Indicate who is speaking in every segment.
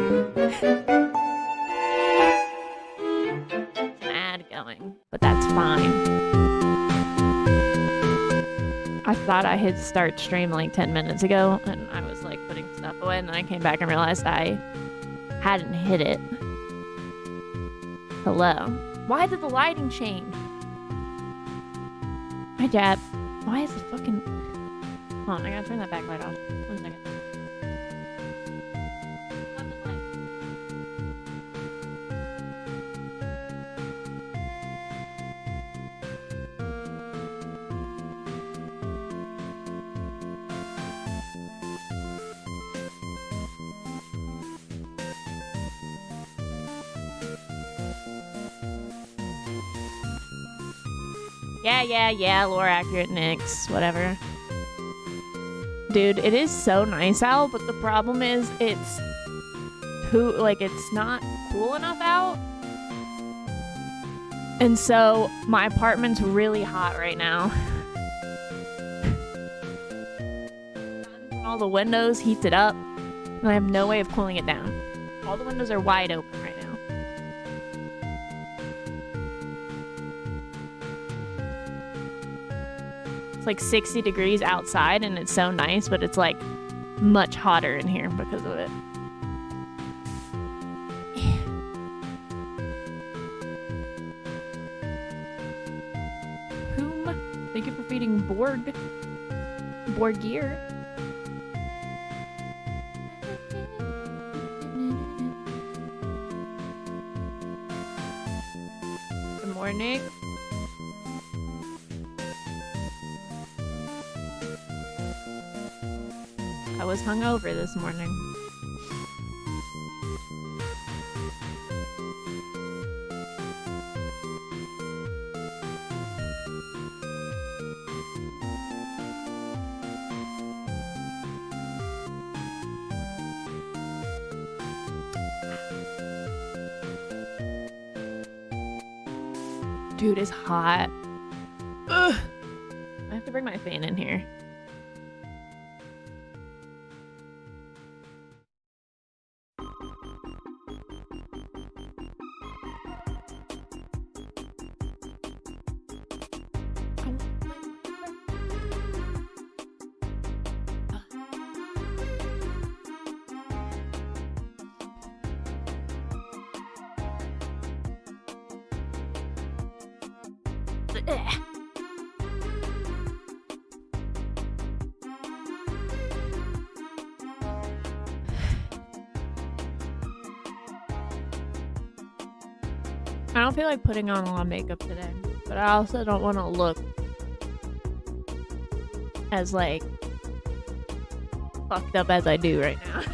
Speaker 1: An ad going, but that's fine. I thought I hit start stream like 10 minutes ago, and I was like putting stuff away, and then I came back and realized I hadn't hit it. Hello. Why did the lighting change? Hi, Jab. Why is the fucking... Hold on, I gotta turn that backlight off. 1 second. Yeah, lore accurate Nyx, whatever. Dude, it is so nice out, but the problem is it's not cool enough out. And so my apartment's really hot right now. All the windows heats it up, and I have no way of cooling it down. All the windows are wide open right now. Like 60 degrees outside and it's so nice, but it's like much hotter in here because of it. Whom? Thank you for feeding Borgir. Good morning. I was hungover this morning. Dude, it's hot. Ugh. I have to bring my fan in here. I don't feel like putting on a lot of makeup today, but I also don't want to look as like fucked up as I do right now.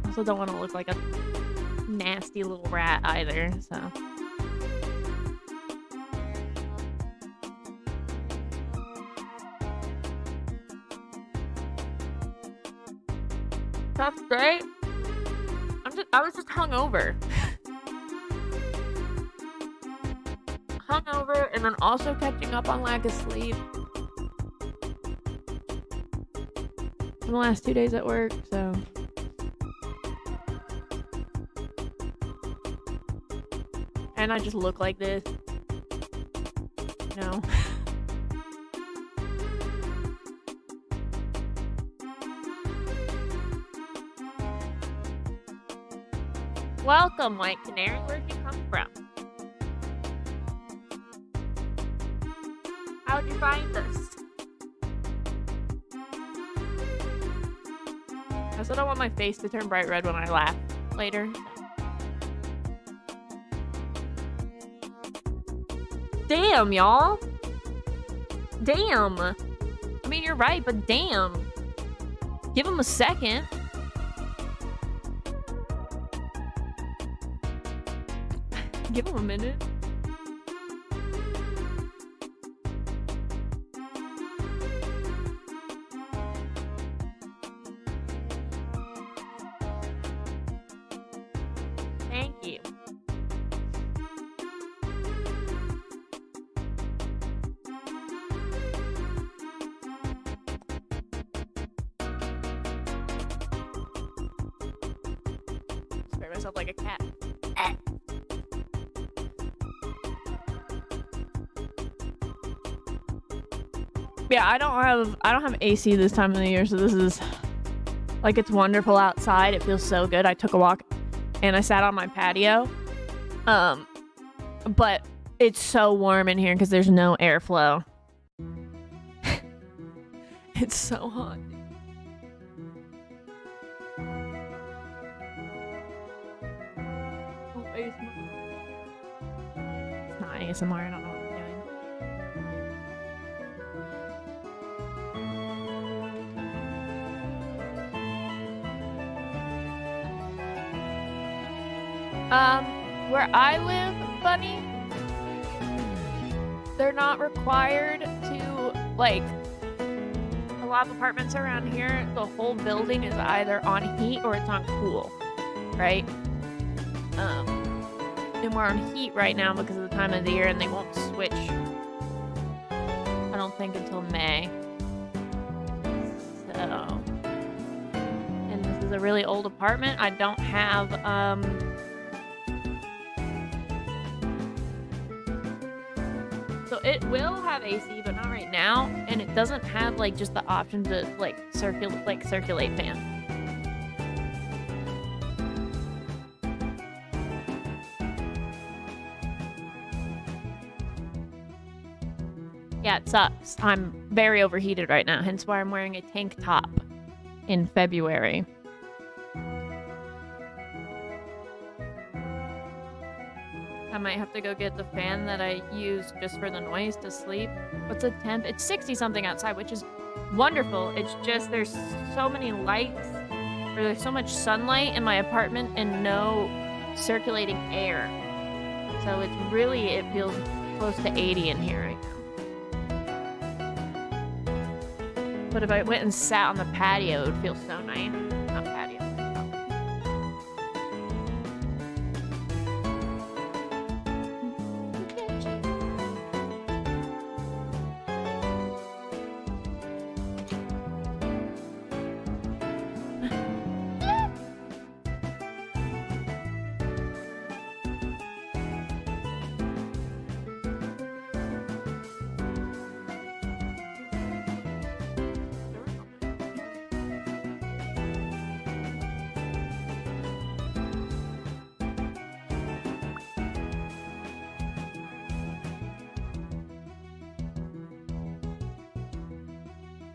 Speaker 1: Also don't want to look like a nasty little rat either, so. That's great. I was just hungover. Hungover and then also catching up on lack of sleep. For the last 2 days at work, so. And I just look like this. You know? Welcome, White Canary. Where'd you come from? How'd you find us? I also don't want my face to turn bright red when I laugh later. Damn, y'all. Damn. I mean, you're right, but damn. Give him a second. Give him a minute. Thank you. myself like a cat. Yeah, I don't have AC this time of the year, so this is like, it's wonderful outside. It feels so good. I took a walk and I sat on my patio. But it's so warm in here because there's no airflow. It's so hot. Oh, ASMR. It's not ASMR, I don't know what I'm doing. Where I live, Bunny, they're not required to, like, a lot of apartments around here, the whole building is either on heat or it's on cool, right? And we're on heat right now because of the time of the year, and they won't switch, I don't think, until May. So, and this is a really old apartment. I don't have, so it will have AC, but not right now, and it doesn't have, like, just the option to, like, circulate fan. Yeah, it sucks. I'm very overheated right now, hence why I'm wearing a tank top in February. I might have to go get the fan that I use just for the noise to sleep. What's the temp? It's 60 something outside, which is wonderful. It's just there's so many lights, or there's so much sunlight in my apartment and no circulating air. So it's really, it feels close to 80 in here right now. But if I went and sat on the patio, it would feel so nice. Not patio.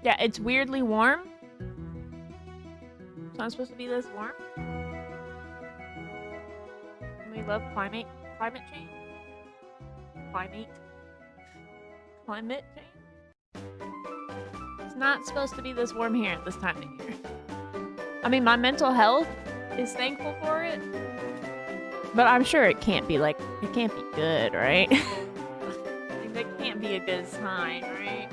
Speaker 1: Yeah, it's weirdly warm. It's not supposed to be this warm. We love climate change. Climate change. It's not supposed to be this warm here at this time of year. I mean, my mental health is thankful for it, but I'm sure it can't be like, it can't be good, right? Like, that can't be a good sign, right?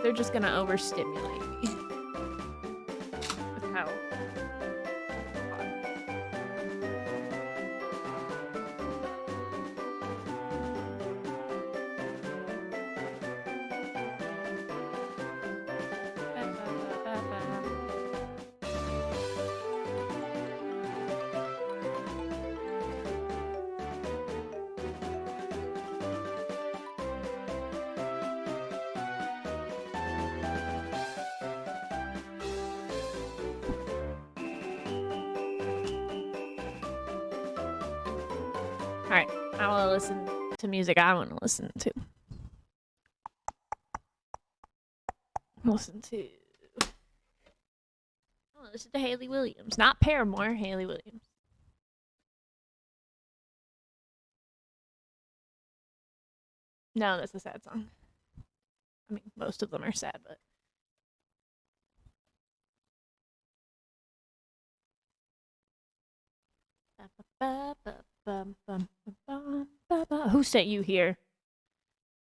Speaker 1: They're just gonna overstimulate me. With how Alright, I want to listen to music I want to listen to. I want to listen to Hayley Williams. Not Paramore, Hayley Williams. No, that's a sad song. I mean, most of them are sad, but... Who sent you here?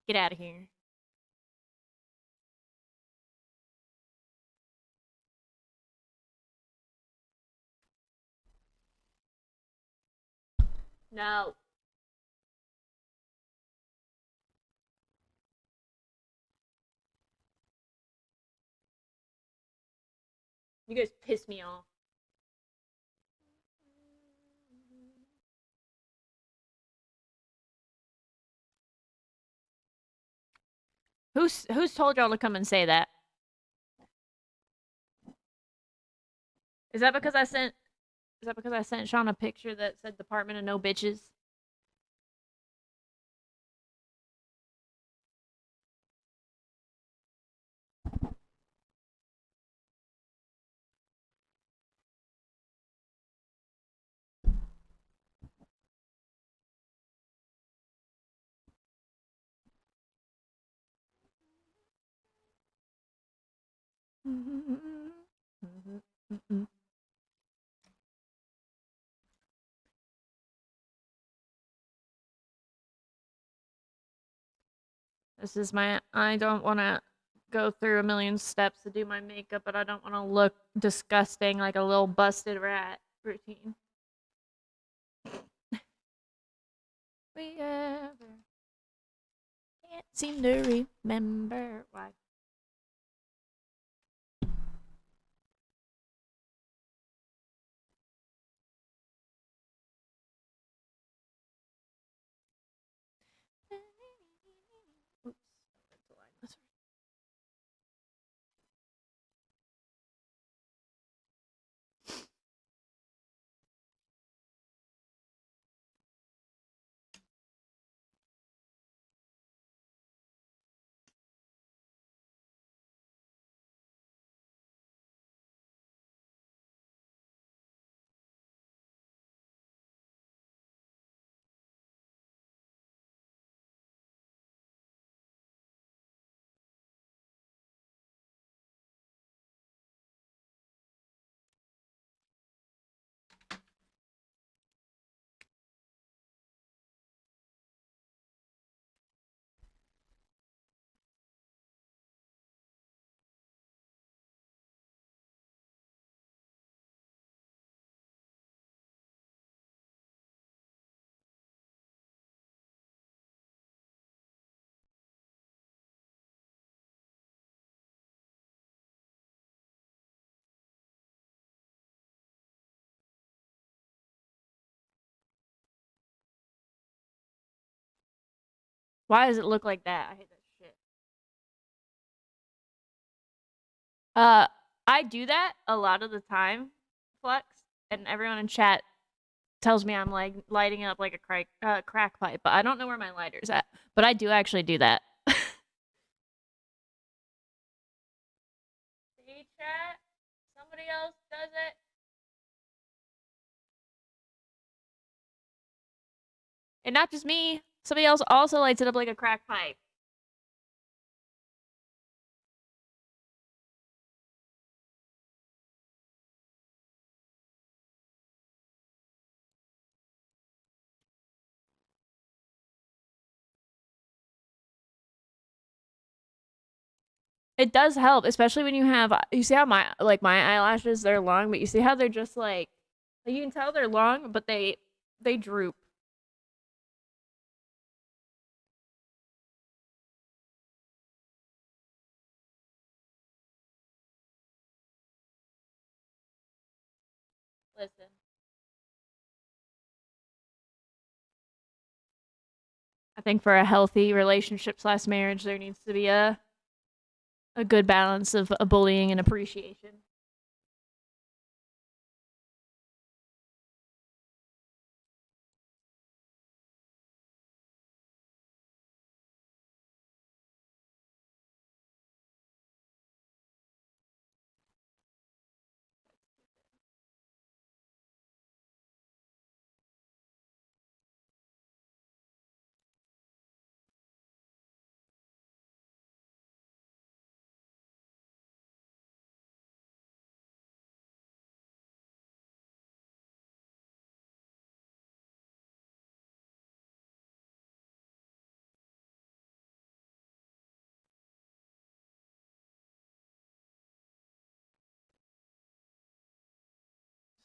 Speaker 1: Get out of here. No. You guys piss me off. Who's told y'all to come and say that? Is that because I sent Sean a picture that said Department of No Bitches? This is my. I don't want to go through a million steps to do my makeup, but I don't want to look disgusting like a little busted rat routine. We ever can't seem to remember why. Oops, I meant to line this. Why does it look like that? I hate that shit. I do that a lot of the time, Flux, and everyone in chat tells me I'm like lighting up like a crack pipe, but I don't know where my lighter's at. But I do actually do that. See, chat? Somebody else does it. And not just me. Somebody else also lights it up like a crack pipe. It does help, especially when you see how my eyelashes, they're long, but you see how they're just like you can tell they're long, but they droop. Listen. I think for a healthy relationship / marriage, there needs to be a good balance of bullying and appreciation.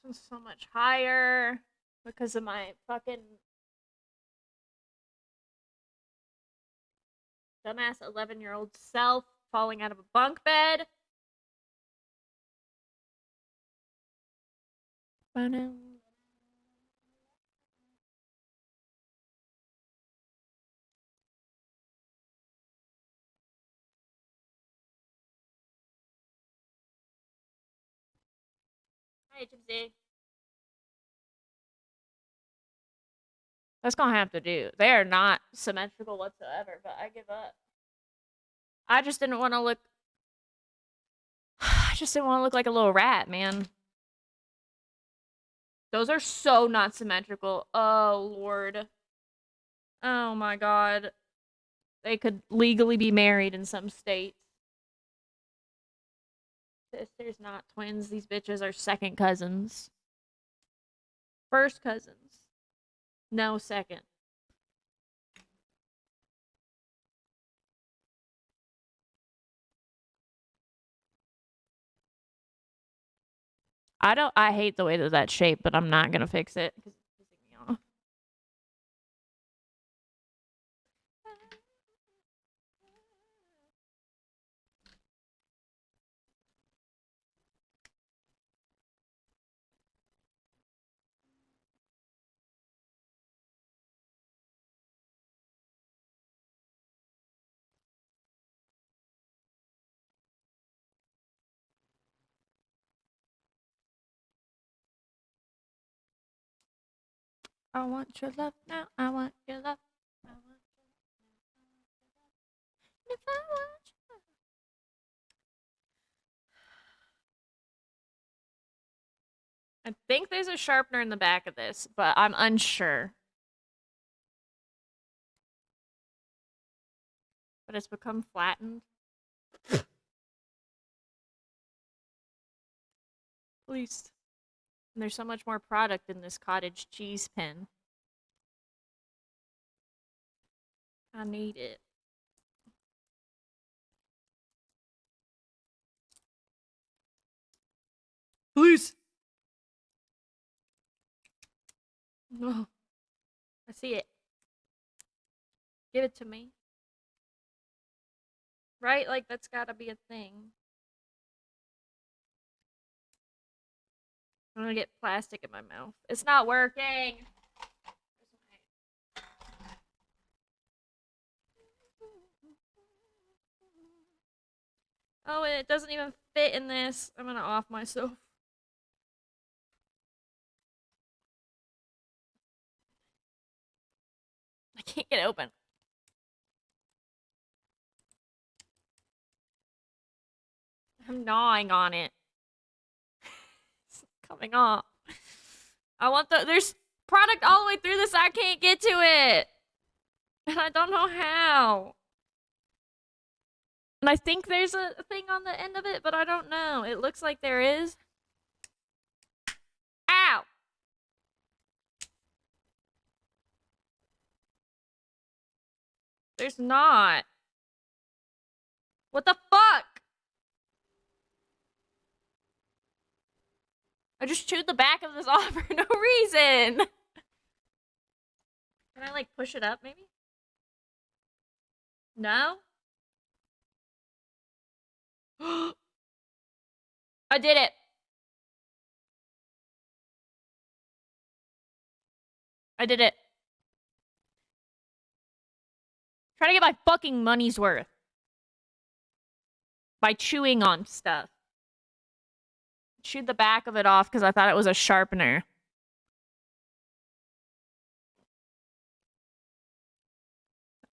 Speaker 1: one's so much higher because of my fucking dumbass 11-year-old self falling out of a bunk bed. Hi, Gypsy. That's gonna have to do. They are not symmetrical whatsoever, but I give up. I just didn't want to look. I just didn't want to look like a little rat, man. Those are so not symmetrical. Oh, Lord. Oh, my God. They could legally be married in some states. Sisters, not twins. These bitches are second cousins. First cousins. No, second. I hate the way that that's shaped, but I'm not gonna fix it because it's pissing me off. I want your love now. I want your love. I want your love. If I want your love. I think there's a sharpener in the back of this, but I'm unsure. But it's become flattened. At least. And there's so much more product in this cottage cheese pen. I need it. Please. No. I see it. Give it to me. Right? Like, that's gotta be a thing. I'm gonna get plastic in my mouth. It's not working! Oh, and it doesn't even fit in this. I'm gonna off myself. I can't get it open. I'm gnawing on it. It's coming off. I want there's product all the way through this. I can't get to it. And I don't know how. And I think there's a thing on the end of it, but I don't know. It looks like there is. Ow! There's not. What the fuck? I just chewed the back of this off for no reason. Can I, like, push it up, maybe? No? I did it. I did it. Try to get my fucking money's worth. By chewing on stuff. Chewed the back of it off because I thought it was a sharpener.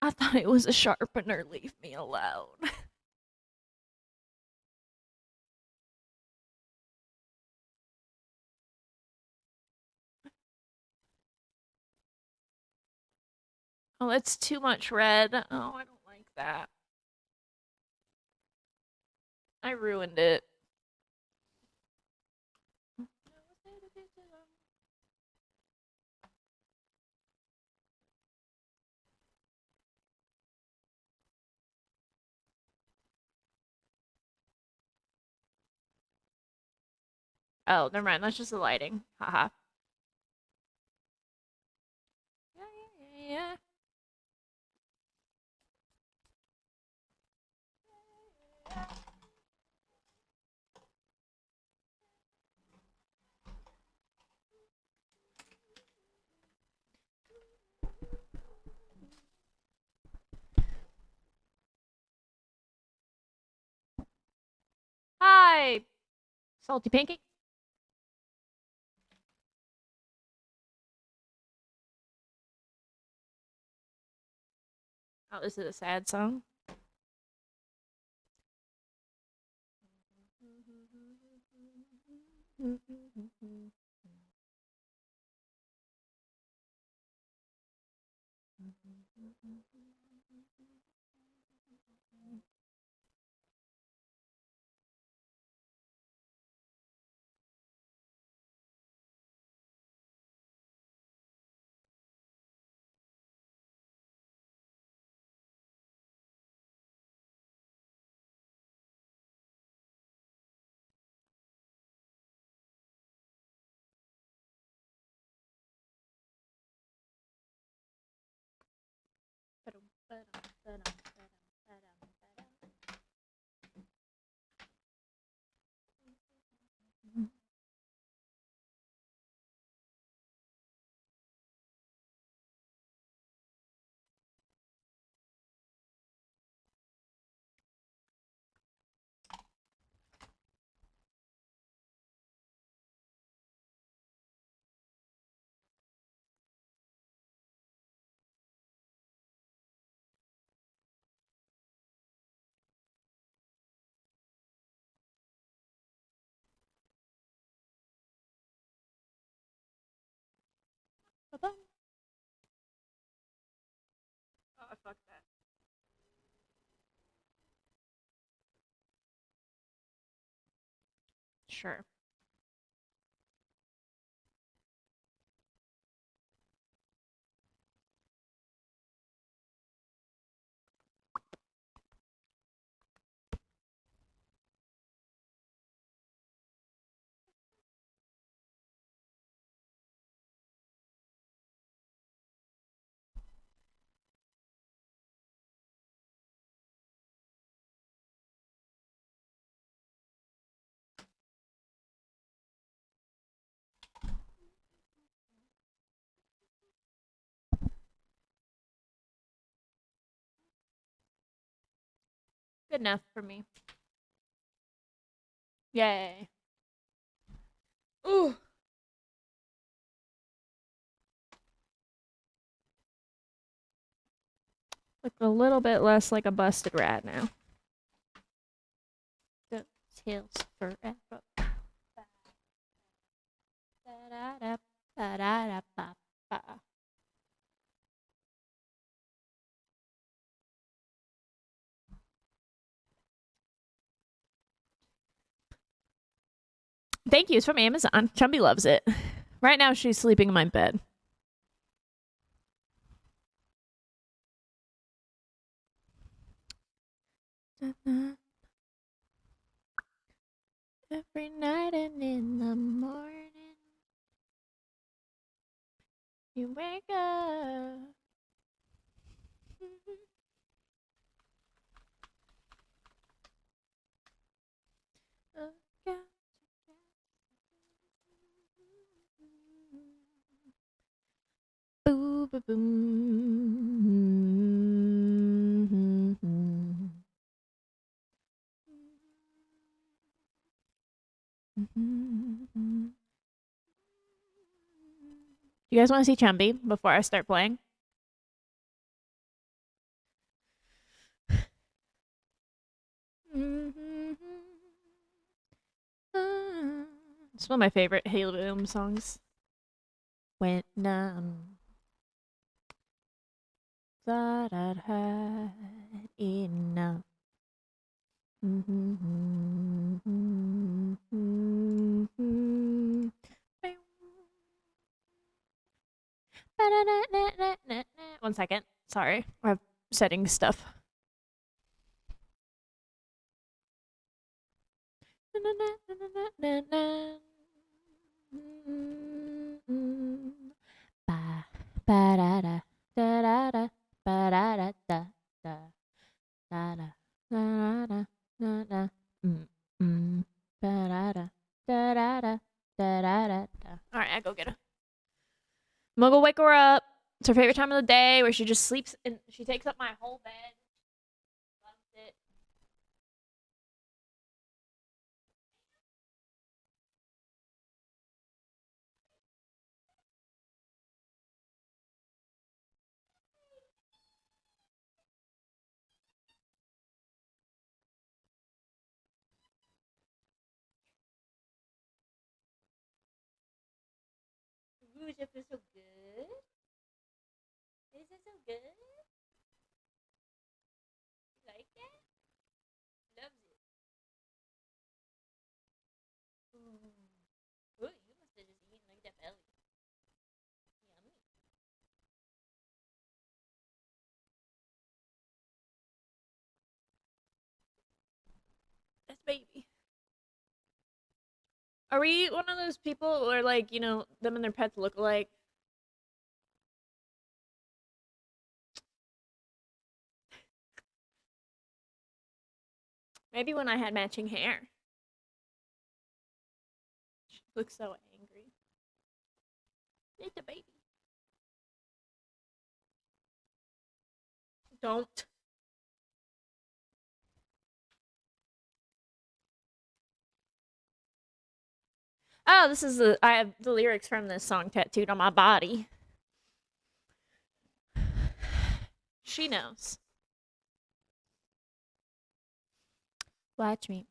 Speaker 1: I thought it was a sharpener. Leave me alone. Oh, that's too much red. Oh, I don't like that. I ruined it. Oh, never mind. That's just the lighting. Haha. Yeah. Hi, salty pancake. Oh, this is a sad song. Oh, I fucked that. Sure. Good enough for me. Yay. Ooh. Look a little bit less like a busted rat now. The tails forever. Thank you. It's from Amazon. Chumby loves it. Right now, she's sleeping in my bed. Every night and in the morning, you wake up. Boo, boo, boom. You guys want to see Chumby before I start playing? It's one of my favorite Halo Boom songs. When thought I'd had enough. One second. Sorry. I'm setting stuff. Ba ba da da da da da ba da da da da da da da da da da ba da da da da da da da da. All right, I go get her. I'm gonna go wake her up. It's her favorite time of the day where she just sleeps and she takes up my whole bed. Loves it. Ooh, does it feel so good? Is it so good? You like it? Loves it. Ooh, you must have just eaten like that belly. Yummy. That's baby. Are we one of those people where, like, you know, them and their pets look alike? Maybe when I had matching hair. She looks so angry. It's a baby. Don't. Oh, this is I have the lyrics from this song tattooed on my body. She knows. Watch me.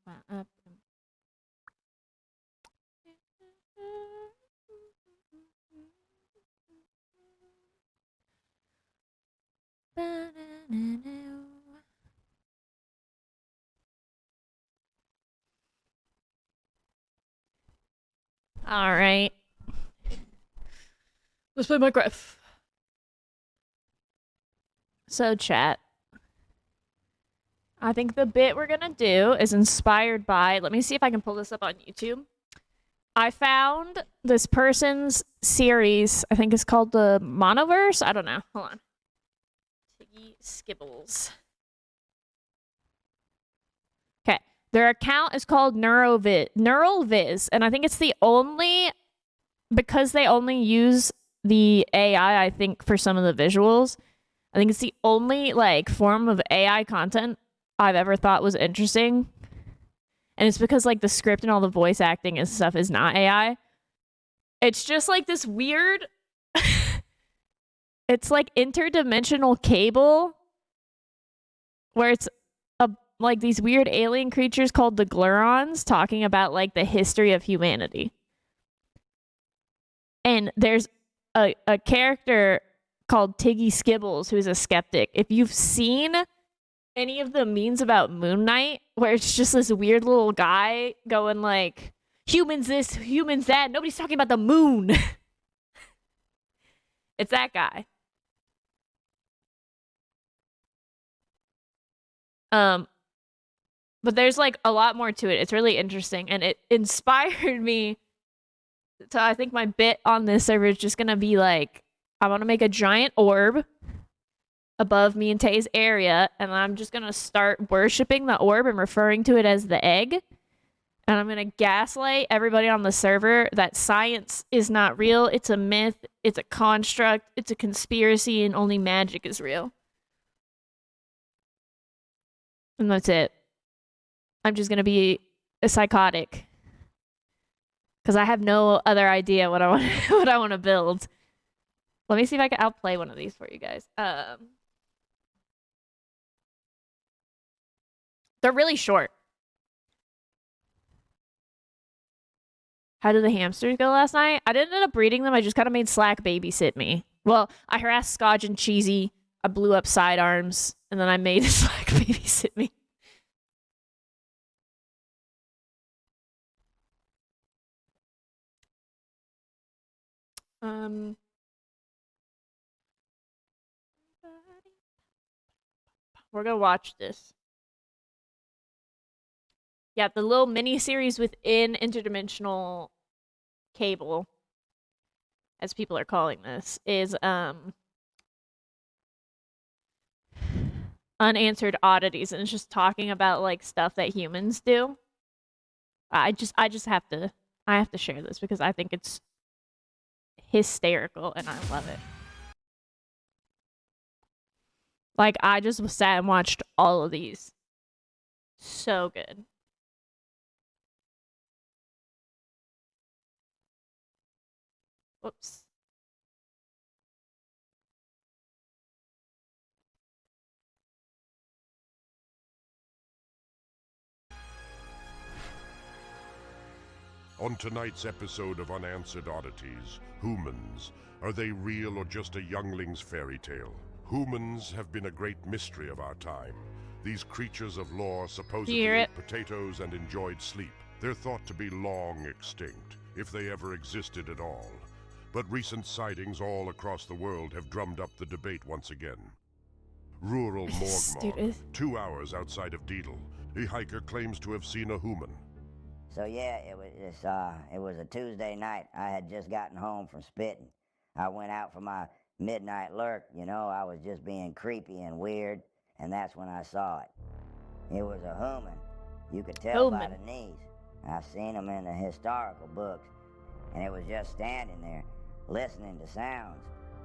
Speaker 1: All right. Let's play Minecraft. So, chat. I think the bit we're gonna do is inspired by. Let me see if I can pull this up on YouTube. I found this person's series. I think it's called the Monoverse. I don't know. Hold on. Tiggy Skibbles. Okay. Their account is called Neural Viz, and I think it's the only, because they only use the AI, I think, for some of the visuals. I think it's the only like form of AI content I've ever thought was interesting. And it's because like the script and all the voice acting and stuff is not AI. It's just like this weird it's like interdimensional cable where it's like these weird alien creatures called the Glurons talking about like the history of humanity. And there's a character called Tiggy Skibbles who's a skeptic. If you've seen any of the memes about Moon Knight, where it's just this weird little guy going like, humans this, humans that, nobody's talking about the moon. It's that guy. But there's like a lot more to it. It's really interesting, and it inspired me to, I think my bit on this server is just gonna be like, I want to make a giant orb above me and Tay's area, and I'm just gonna start worshiping the orb and referring to it as the egg. And I'm gonna gaslight everybody on the server that science is not real. It's a myth. It's a construct. It's a conspiracy, and only magic is real. And that's it. I'm just gonna be a psychotic because I have no other idea what I want what I want to build. Let me see if I can outplay one of these for you guys. They're really short. How did the hamsters go last night? I didn't end up breeding them. I just kind of made Slack babysit me. Well, I harassed Scotch and Cheesy. I blew up sidearms, and then I made Slack babysit me. We're gonna watch this. Yeah, the little mini series within Interdimensional cable, as people are calling this, is Unanswered Oddities, and it's just talking about like stuff that humans do. I just have to share this because I think it's hysterical and I love it. Like, I just sat and watched all of these. So good. Whoops.
Speaker 2: On tonight's episode of Unanswered Oddities, humans. Are they real or just a youngling's fairy tale? Humans have been a great mystery of our time. These creatures of lore supposedly ate potatoes and enjoyed sleep. They're thought to be long extinct, if they ever existed at all. But recent sightings all across the world have drummed up the debate once again. Rural Morgmog, 2 hours outside of Deedle, a hiker claims to have seen a human.
Speaker 3: So yeah, it was a Tuesday night. I had just gotten home from spitting. I went out for my midnight lurk, you know. I was just being creepy and weird, and that's when I saw it. It was a human. You could tell by the knees. I've seen them in the historical books, and it was just standing there, listening to sounds.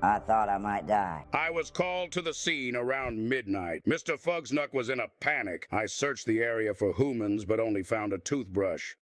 Speaker 3: I thought I might die.
Speaker 4: I was called to the scene around midnight. Mr. Fugsnuck was in a panic. I searched the area for humans, but only found a toothbrush.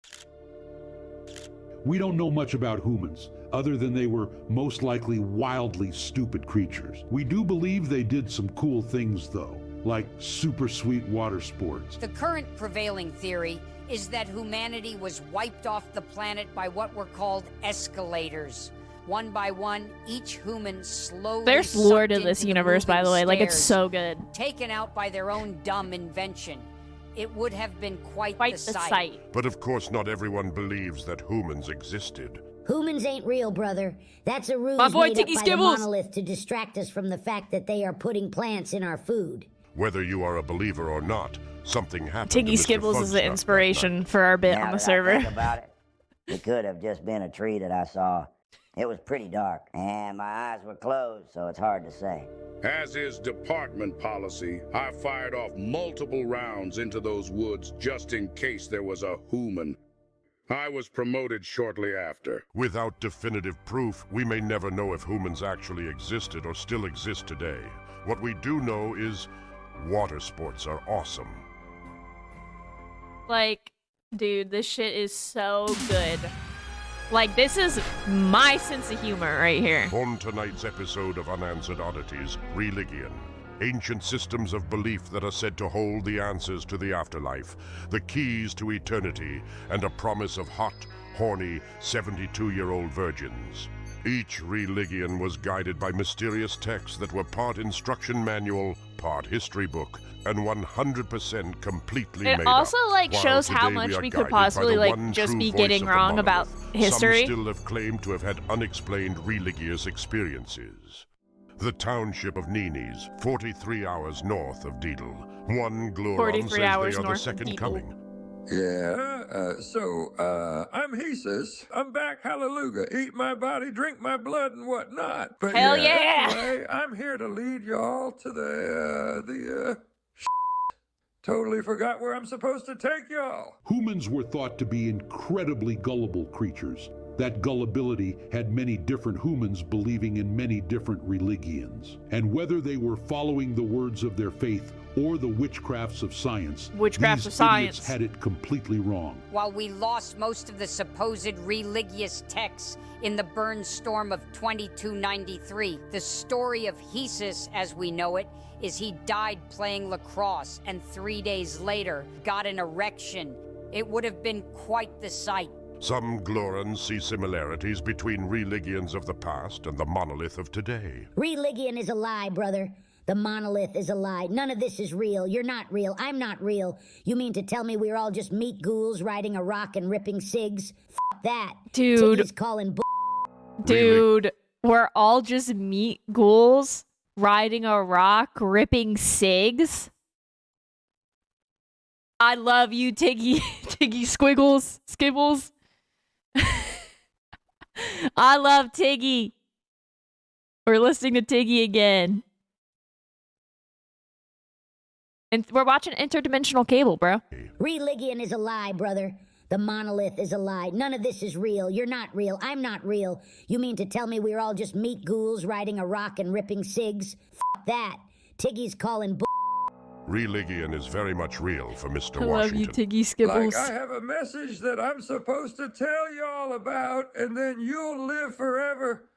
Speaker 5: We don't know much about humans, other than they were most likely wildly stupid creatures. We do believe they did some cool things, though, like super sweet water sports.
Speaker 6: The current prevailing theory is that humanity was wiped off the planet by what were called escalators. One by one, each human slowly
Speaker 1: There's lore to this universe, by the way. Like, it's so good.
Speaker 6: Taken out by their own dumb invention. It would have been quite the sight.
Speaker 2: But of course, not everyone believes that humans existed.
Speaker 7: Humans ain't real, brother. That's a ruse
Speaker 1: My boy,
Speaker 7: made up by
Speaker 1: TCGSMP.
Speaker 7: the monolith to distract us from the fact that they are putting plants in our food.
Speaker 2: Whether you are a believer or not, something happened.
Speaker 1: TCGSMP is the inspiration for our bit on the server.
Speaker 3: Now that I think about it, it could have just been a tree that I saw. It was pretty dark, and my eyes were closed, so it's hard to say.
Speaker 4: As is department policy, I fired off multiple rounds into those woods just in case there was a human. I was promoted shortly after.
Speaker 2: Without definitive proof, we may never know if humans actually existed or still exist today. What we do know is water sports are awesome.
Speaker 1: Like, dude, this shit is so good. Like, this is my sense of humor right here.
Speaker 2: On tonight's episode of Unanswered Oddities, Religion. Ancient systems of belief that are said to hold the answers to the afterlife, the keys to eternity, and a promise of hot, horny, 72-year-old virgins. Each religion was guided by mysterious texts that were part instruction manual, part history book, and 100% completely made up.
Speaker 1: It also, like, shows how much we could possibly, like, just be getting wrong about history.
Speaker 2: Some still have claimed to have had unexplained religious experiences. The township of Ninis, 43 hours north of Deedle. One Gluron says they are the second coming.
Speaker 8: Yeah, I'm Jesus. I'm back, hallelujah. Eat my body, drink my blood, and whatnot. But
Speaker 1: Hell yeah!
Speaker 8: Anyway, I'm here to lead y'all to the totally forgot where I'm supposed to take y'all.
Speaker 5: Humans were thought to be incredibly gullible creatures. That gullibility had many different humans believing in many different religions. And whether they were following the words of their faith or the witchcrafts of science, these idiots had it completely wrong.
Speaker 6: While we lost most of the supposed religious texts in the burn storm of 2293, the story of Hesus, as we know it, is he died playing lacrosse and 3 days later got an erection. It would have been quite the sight.
Speaker 2: Some Glorans see similarities between religions of the past and the monolith of today.
Speaker 7: Religion is a lie, brother. The monolith is a lie. None of this is real. You're not real. I'm not real. You mean to tell me we're all just meat ghouls riding a rock and ripping cigs? F that.
Speaker 1: Dude.
Speaker 7: Tiggy's calling
Speaker 1: Dude, we're all just meat ghouls riding a rock, ripping cigs? I love you, Tiggy. Tiggy Squiggles. Skibbles. I love Tiggy. We're listening to Tiggy again. And we're watching Interdimensional Cable, bro.
Speaker 7: Religion is a lie, brother. The monolith is a lie. None of this is real. You're not real. I'm not real. You mean to tell me we're all just meat ghouls riding a rock and ripping cigs? F that. Tiggy's calling bull.
Speaker 2: Religion is very much real for Mr.
Speaker 1: I love
Speaker 2: Washington.
Speaker 1: you, Tiggy Skibbles.
Speaker 8: Like I have a message that I'm supposed to tell y'all about, and then you'll live forever.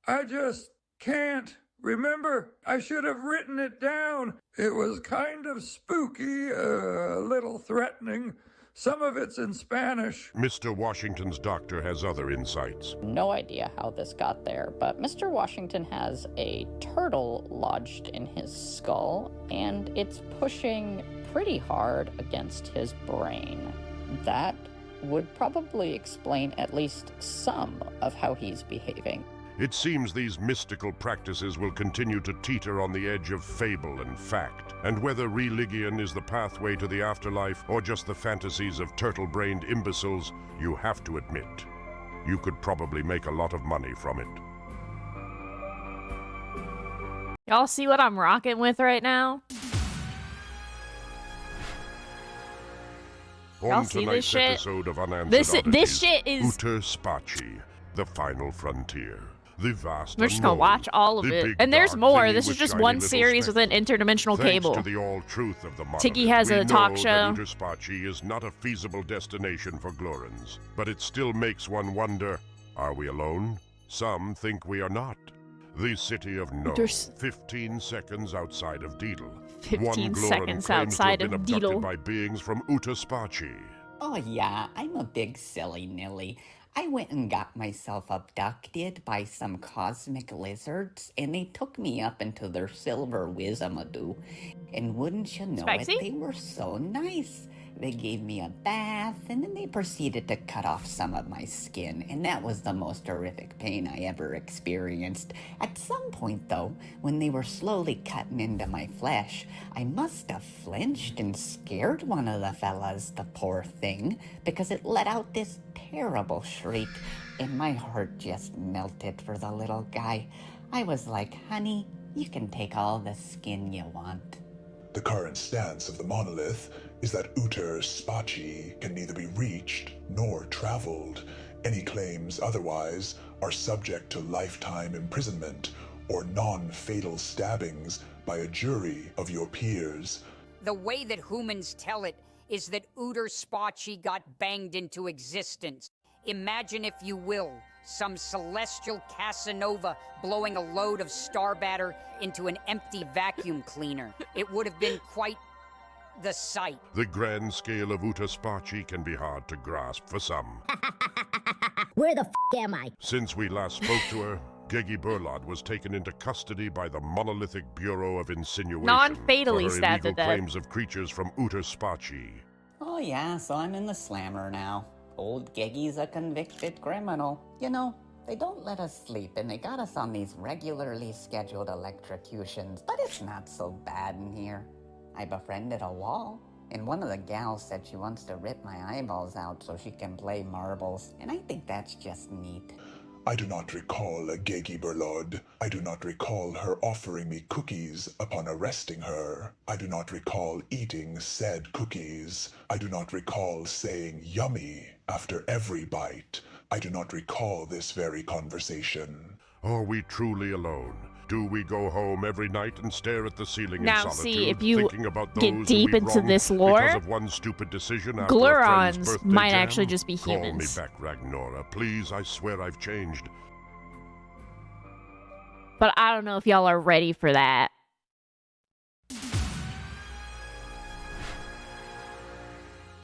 Speaker 8: I just can't. Remember, I should have written it down. It was kind of spooky, a little threatening. Some of it's in Spanish.
Speaker 2: Mr. Washington's doctor has other insights.
Speaker 9: No idea how this got there, but Mr. Washington has a turtle lodged in his skull, and it's pushing pretty hard against his brain. That would probably explain at least some of how he's behaving.
Speaker 2: It seems these mystical practices will continue to teeter on the edge of fable and fact. And whether religion is the pathway to the afterlife or just the fantasies of turtle-brained imbeciles, you have to admit, you could probably make a lot of money from it.
Speaker 1: Y'all see what I'm rocking with right now?
Speaker 2: On
Speaker 1: see this
Speaker 2: tonight's
Speaker 1: shit?
Speaker 2: episode of Unanswered
Speaker 1: This
Speaker 2: Oddities,
Speaker 1: shit is...
Speaker 2: Uter Spachi, the final frontier. The vast
Speaker 1: We're just gonna
Speaker 2: unknown,
Speaker 1: watch all of
Speaker 2: the
Speaker 1: it.
Speaker 2: big
Speaker 1: And there's
Speaker 2: dark
Speaker 1: more.
Speaker 2: thing
Speaker 1: This is
Speaker 2: with
Speaker 1: just
Speaker 2: shiny
Speaker 1: one
Speaker 2: little
Speaker 1: series
Speaker 2: specks.
Speaker 1: within Interdimensional
Speaker 2: Thanks
Speaker 1: Cable.
Speaker 2: to the all-truth of the monolith,
Speaker 1: Tiggy has
Speaker 2: we
Speaker 1: a talk
Speaker 2: know
Speaker 1: show.
Speaker 2: that Uter Spachi is not a feasible destination for Glorans, but it still makes one wonder, are we alone? Some think we are not. The city of No,
Speaker 1: There's
Speaker 2: 15 seconds outside of Deedle.
Speaker 1: 15
Speaker 2: One Gloran
Speaker 1: seconds
Speaker 2: claims to have
Speaker 1: outside
Speaker 2: been
Speaker 1: of
Speaker 2: abducted
Speaker 1: Deedle.
Speaker 2: by beings from Uter Spachi.
Speaker 10: Oh yeah, I'm a big silly nilly. I went and got myself abducted by some cosmic lizards, and they took me up into their silver wizamadoo. And wouldn't you know
Speaker 1: Spicy?
Speaker 10: it, they were so nice. They gave me a bath, and then they proceeded to cut off some of my skin, and that was the most horrific pain I ever experienced. At some point, though, when they were slowly cutting into my flesh, I must have flinched and scared one of the fellas, the poor thing, because it let out this terrible shriek, and my heart just melted for the little guy. I was like, honey, you can take all the skin you want.
Speaker 11: The current stance of the monolith is that Uter Spachi can neither be reached nor traveled. Any claims otherwise are subject to lifetime imprisonment or non-fatal stabbings by a jury of your peers.
Speaker 6: The way that humans tell it is that Uter Spachi got banged into existence. Imagine, if you will, some celestial Casanova blowing a load of star batter into an empty vacuum cleaner. It would have been quite the sight.
Speaker 2: The grand scale of Uter Spachi can be hard to grasp for some.
Speaker 7: Where the f am I?
Speaker 2: Since we last spoke to her, Geggy Burlod was taken into custody by the Monolithic Bureau of Insinuation
Speaker 1: Non-fatally
Speaker 2: for her
Speaker 1: stabbed to
Speaker 2: illegal
Speaker 1: death.
Speaker 2: claims of creatures from Uter Spachi.
Speaker 10: Oh yeah, so I'm in the slammer now. Old Geggy's a convicted criminal. You know, they don't let us sleep, and they got us on these regularly scheduled electrocutions, but it's not so bad in here. I befriended a wall, and one of the gals said she wants to rip my eyeballs out so she can play marbles, and I think that's just neat.
Speaker 11: I do not recall a Geggy Burlod. I do not recall her offering me cookies upon arresting her. I do not recall eating said cookies. I do not recall saying yummy after every bite. I do not recall this very conversation.
Speaker 2: Are we truly alone? Do we go home every night and stare at the ceiling
Speaker 1: Now,
Speaker 2: in solitude,
Speaker 1: see, if you
Speaker 2: thinking about
Speaker 1: get
Speaker 2: those
Speaker 1: deep
Speaker 2: who we've
Speaker 1: into
Speaker 2: wronged
Speaker 1: this lore,
Speaker 2: because of one stupid decision after a friend's
Speaker 1: Glorons
Speaker 2: birthday
Speaker 1: might
Speaker 2: jam?
Speaker 1: actually just be
Speaker 2: Call me
Speaker 1: humans.
Speaker 2: back, Ragnora. Please, I swear I've changed.
Speaker 1: But I don't know if y'all are ready for that.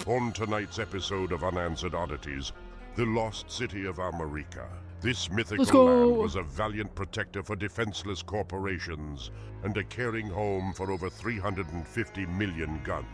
Speaker 2: On tonight's episode of Unanswered Oddities, the lost city of America. This
Speaker 1: Let's
Speaker 2: mythical
Speaker 1: go.
Speaker 2: land was a valiant protector for defenseless corporations and a caring home for over 350 million guns.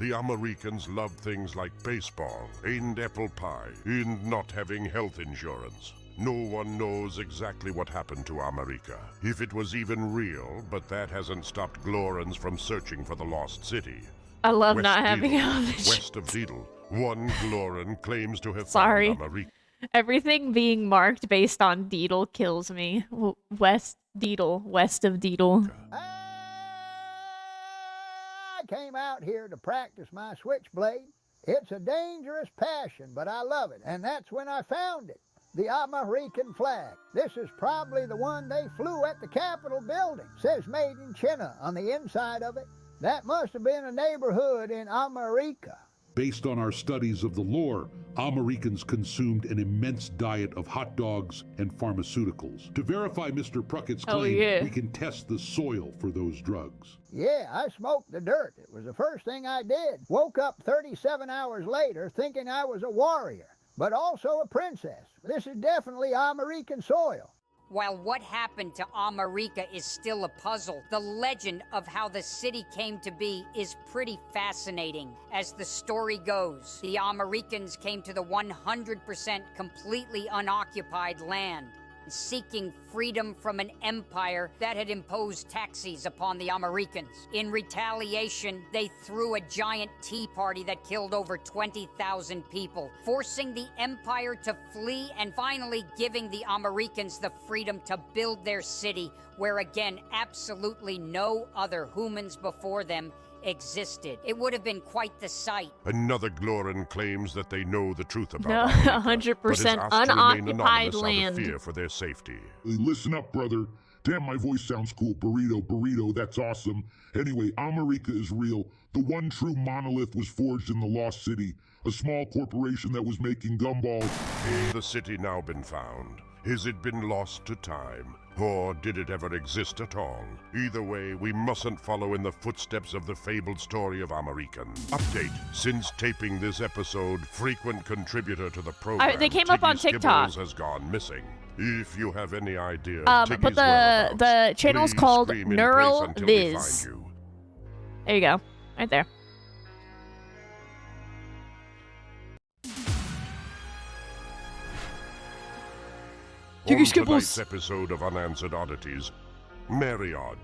Speaker 2: The Americans loved things like baseball and apple pie and not having health insurance. No one knows exactly what happened to America, if it was even real, but that hasn't stopped Glorans from searching for the lost city.
Speaker 1: I love
Speaker 2: West
Speaker 1: not having
Speaker 2: Deedle,
Speaker 1: all this
Speaker 2: west of Deedle, one Gloran claims to have
Speaker 1: Sorry.
Speaker 2: found America.
Speaker 1: Everything being marked based on Deedle kills me. West of Deedle.
Speaker 12: I came out here to practice my switchblade. It's a dangerous passion, but I love it, and that's when I found it. The American flag. This is probably the one they flew at the Capitol building. Says made in China on the inside of it. That must have been a neighborhood in America.
Speaker 5: Based on our studies of the lore, Americans consumed an immense diet of hot dogs and pharmaceuticals. To verify Mr. Pruckett's claim, we can test the soil for those drugs.
Speaker 12: Yeah, I smoked the dirt. It was the first thing I did. Woke up 37 hours later thinking I was a warrior, but also a princess. This is definitely American soil.
Speaker 6: While what happened to America is still a puzzle, the legend of how the city came to be is pretty fascinating. As the story goes, the Americans came to the 100% completely unoccupied land, seeking freedom from an empire that had imposed taxes upon the Americans. In retaliation, they threw a giant tea party that killed over 20,000 people, forcing the empire to flee and finally giving the Americans the freedom to build their city, where again, absolutely no other humans before them existed. It would have been quite the sight.
Speaker 2: Another Gloran claims that they know the truth about
Speaker 1: No,
Speaker 2: America,
Speaker 1: 100% unoccupied land.
Speaker 2: Out of fear for their safety.
Speaker 13: Hey, listen up, brother. Damn, my voice sounds cool. Burrito, that's awesome. Anyway, America is real. The one true monolith was forged in the Lost City, a small corporation that was making gumballs.
Speaker 2: Has the city now been found? Has it been lost to time? Or did it ever exist at all? Either way, we mustn't follow in the footsteps of the fabled story of American. Update. Since taping this episode, frequent contributor to the program,
Speaker 1: they came up on TikTok.
Speaker 2: Skibbles has gone missing. If you have any idea,
Speaker 1: but the channel's called Neural Viz. There you go. Right there.
Speaker 2: On tonight's episode of Unanswered Oddities, marriage.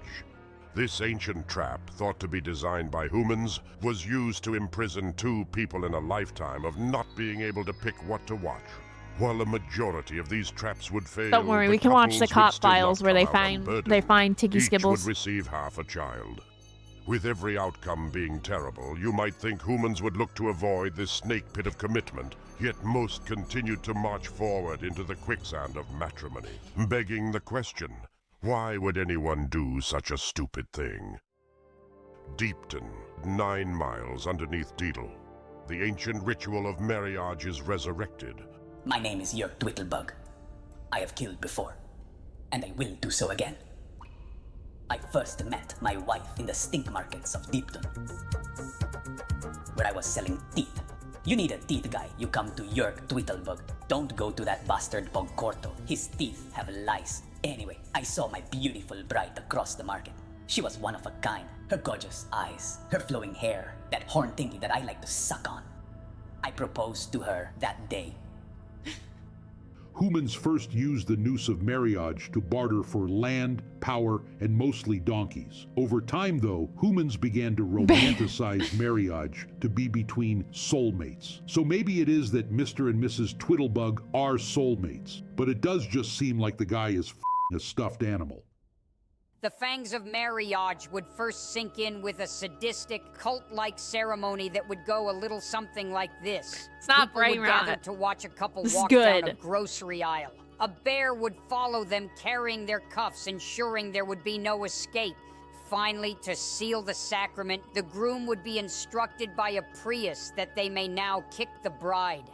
Speaker 2: This ancient trap, thought to be designed by humans, was used to imprison two people in a lifetime of not being able to pick what to watch. While a majority of these traps would fail,
Speaker 1: don't worry, we can watch the cop files where they find Tiggy Skibbles.
Speaker 2: Each would receive half a child. With every outcome being terrible, you might think humans would look to avoid this snake pit of commitment, yet most continued to march forward into the quicksand of matrimony, begging the question, why would anyone do such a stupid thing? Deepton, 9 miles underneath Deedle. The ancient ritual of marriage is resurrected.
Speaker 14: My name is Jörg Twittlebug. I have killed before, and I will do so again. I first met my wife in the stink markets of Deepton, where I was selling teeth. You need a teeth guy, you come to Jörg Twittlebug. Don't go to that bastard Bogcorto. His teeth have lice. Anyway, I saw my beautiful bride across the market. She was one of a kind. Her gorgeous eyes, her flowing hair, that horn thingy that I like to suck on. I proposed to her that day.
Speaker 5: Humans first used the noose of marriage to barter for land, power, and mostly donkeys. Over time, though, humans began to romanticize marriage to be between soulmates. So maybe it is that Mr. and Mrs. Twittlebug are soulmates, but it does just seem like the guy is a stuffed animal.
Speaker 6: The fangs of marriage would first sink in with a sadistic, cult-like ceremony that would go a little something like this.
Speaker 1: It's not
Speaker 6: People
Speaker 1: brain
Speaker 6: would gather
Speaker 1: rot.
Speaker 6: to watch a couple
Speaker 1: This is
Speaker 6: walk down
Speaker 1: good.
Speaker 6: a grocery aisle. A bear would follow them carrying their cuffs, ensuring there would be no escape. Finally, to seal the sacrament, the groom would be instructed by a priest that they may now kick the bride.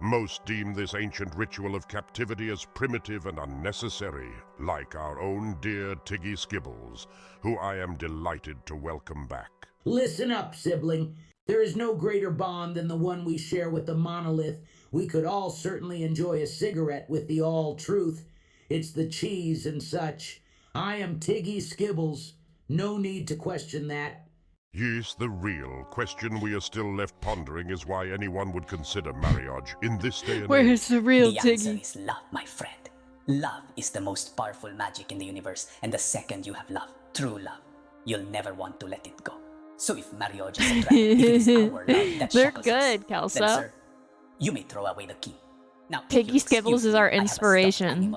Speaker 2: Most deem this ancient ritual of captivity as primitive and unnecessary, like our own dear Tiggy Skibbles, who I am delighted to welcome back.
Speaker 15: Listen up, sibling. There is no greater bond than the one we share with the monolith. We could all certainly enjoy a cigarette with the all-truth. It's the cheese and such. I am Tiggy Skibbles. No need to question that.
Speaker 2: Yes, the real question we are still left pondering is why anyone would consider marriage in this day and age.
Speaker 1: Where's the real
Speaker 14: The
Speaker 1: Tiggy?
Speaker 14: answer is love, my friend. Love is the most powerful magic in the universe, and the second you have love, true love, you'll never want to let it go. So if marriage is a trap, if it is our love that
Speaker 1: They're
Speaker 14: shackles
Speaker 1: good,
Speaker 14: us,
Speaker 1: Kelso.
Speaker 14: then sir, you may throw away the key. Now,
Speaker 1: Piggy Skibbles is our inspiration.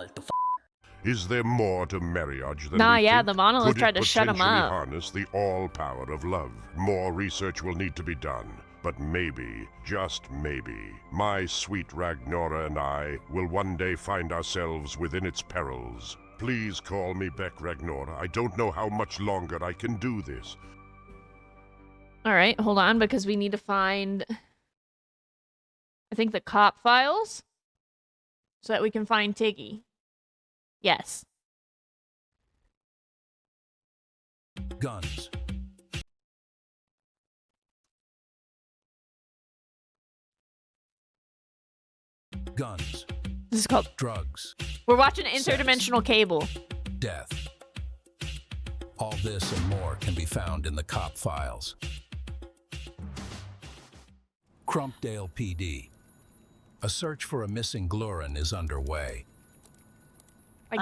Speaker 2: Is there more to marriage than
Speaker 1: Nah,
Speaker 2: we
Speaker 1: yeah,
Speaker 2: think?
Speaker 1: the monolith
Speaker 2: Could
Speaker 1: tried
Speaker 2: it
Speaker 1: to shut him
Speaker 2: potentially
Speaker 1: up.
Speaker 2: harness the all-power of love? More research will need to be done. But maybe, just maybe, my sweet Ragnora and I will one day find ourselves within its perils. Please call me back, Ragnora. I don't know how much longer I can do this.
Speaker 1: All right, hold on, because we need to find, I think, the cop files so that we can find Tiggy. Yes.
Speaker 16: Guns. Guns.
Speaker 1: This is called
Speaker 16: drugs.
Speaker 1: We're watching Interdimensional Cable.
Speaker 16: Death. All this and more can be found in the cop files. Crumpdale PD. A search for a missing Gluren is underway.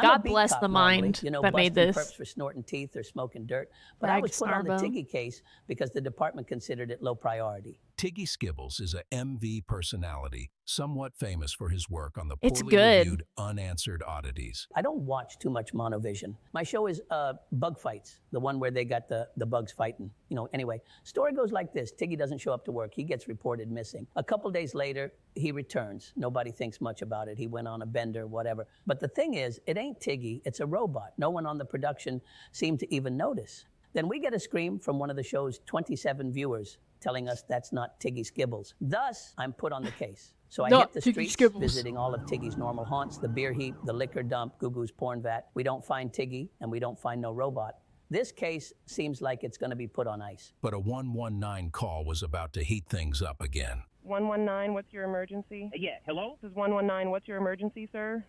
Speaker 1: God bless the mind that made this.
Speaker 17: Perps for snorting teeth or smoking dirt. But
Speaker 1: Brag
Speaker 17: I was put on the
Speaker 1: Snarbo.
Speaker 17: Tiggy case because the department considered it low priority.
Speaker 16: Tiggy Skibbles is a MV personality, somewhat famous for his work on the
Speaker 1: It's
Speaker 16: poorly
Speaker 1: good.
Speaker 16: reviewed Unanswered Oddities.
Speaker 17: I don't watch too much Monovision. My show is Bug Fights, the one where they got the bugs fighting. Anyway, story goes like this. Tiggy doesn't show up to work. He gets reported missing. A couple days later, he returns. Nobody thinks much about it. He went on a bender, whatever. But the thing is, it ain't Tiggy. It's a robot. No one on the production seemed to even notice. Then we get a scream from one of the show's 27 viewers telling us that's not Tiggy Skibbles. Thus, I'm put on the case. So I
Speaker 1: Not
Speaker 17: hit the
Speaker 1: Tiggy
Speaker 17: streets,
Speaker 1: Skibbles.
Speaker 17: visiting all of Tiggy's normal haunts, the beer heap, the liquor dump, Gugu's porn vat. We don't find Tiggy, and we don't find no robot. This case seems like it's going to be put on ice.
Speaker 16: But a 119 call was about to heat things up again.
Speaker 18: 119, what's your emergency?
Speaker 19: Yeah, hello?
Speaker 18: This is 119, what's your emergency, sir?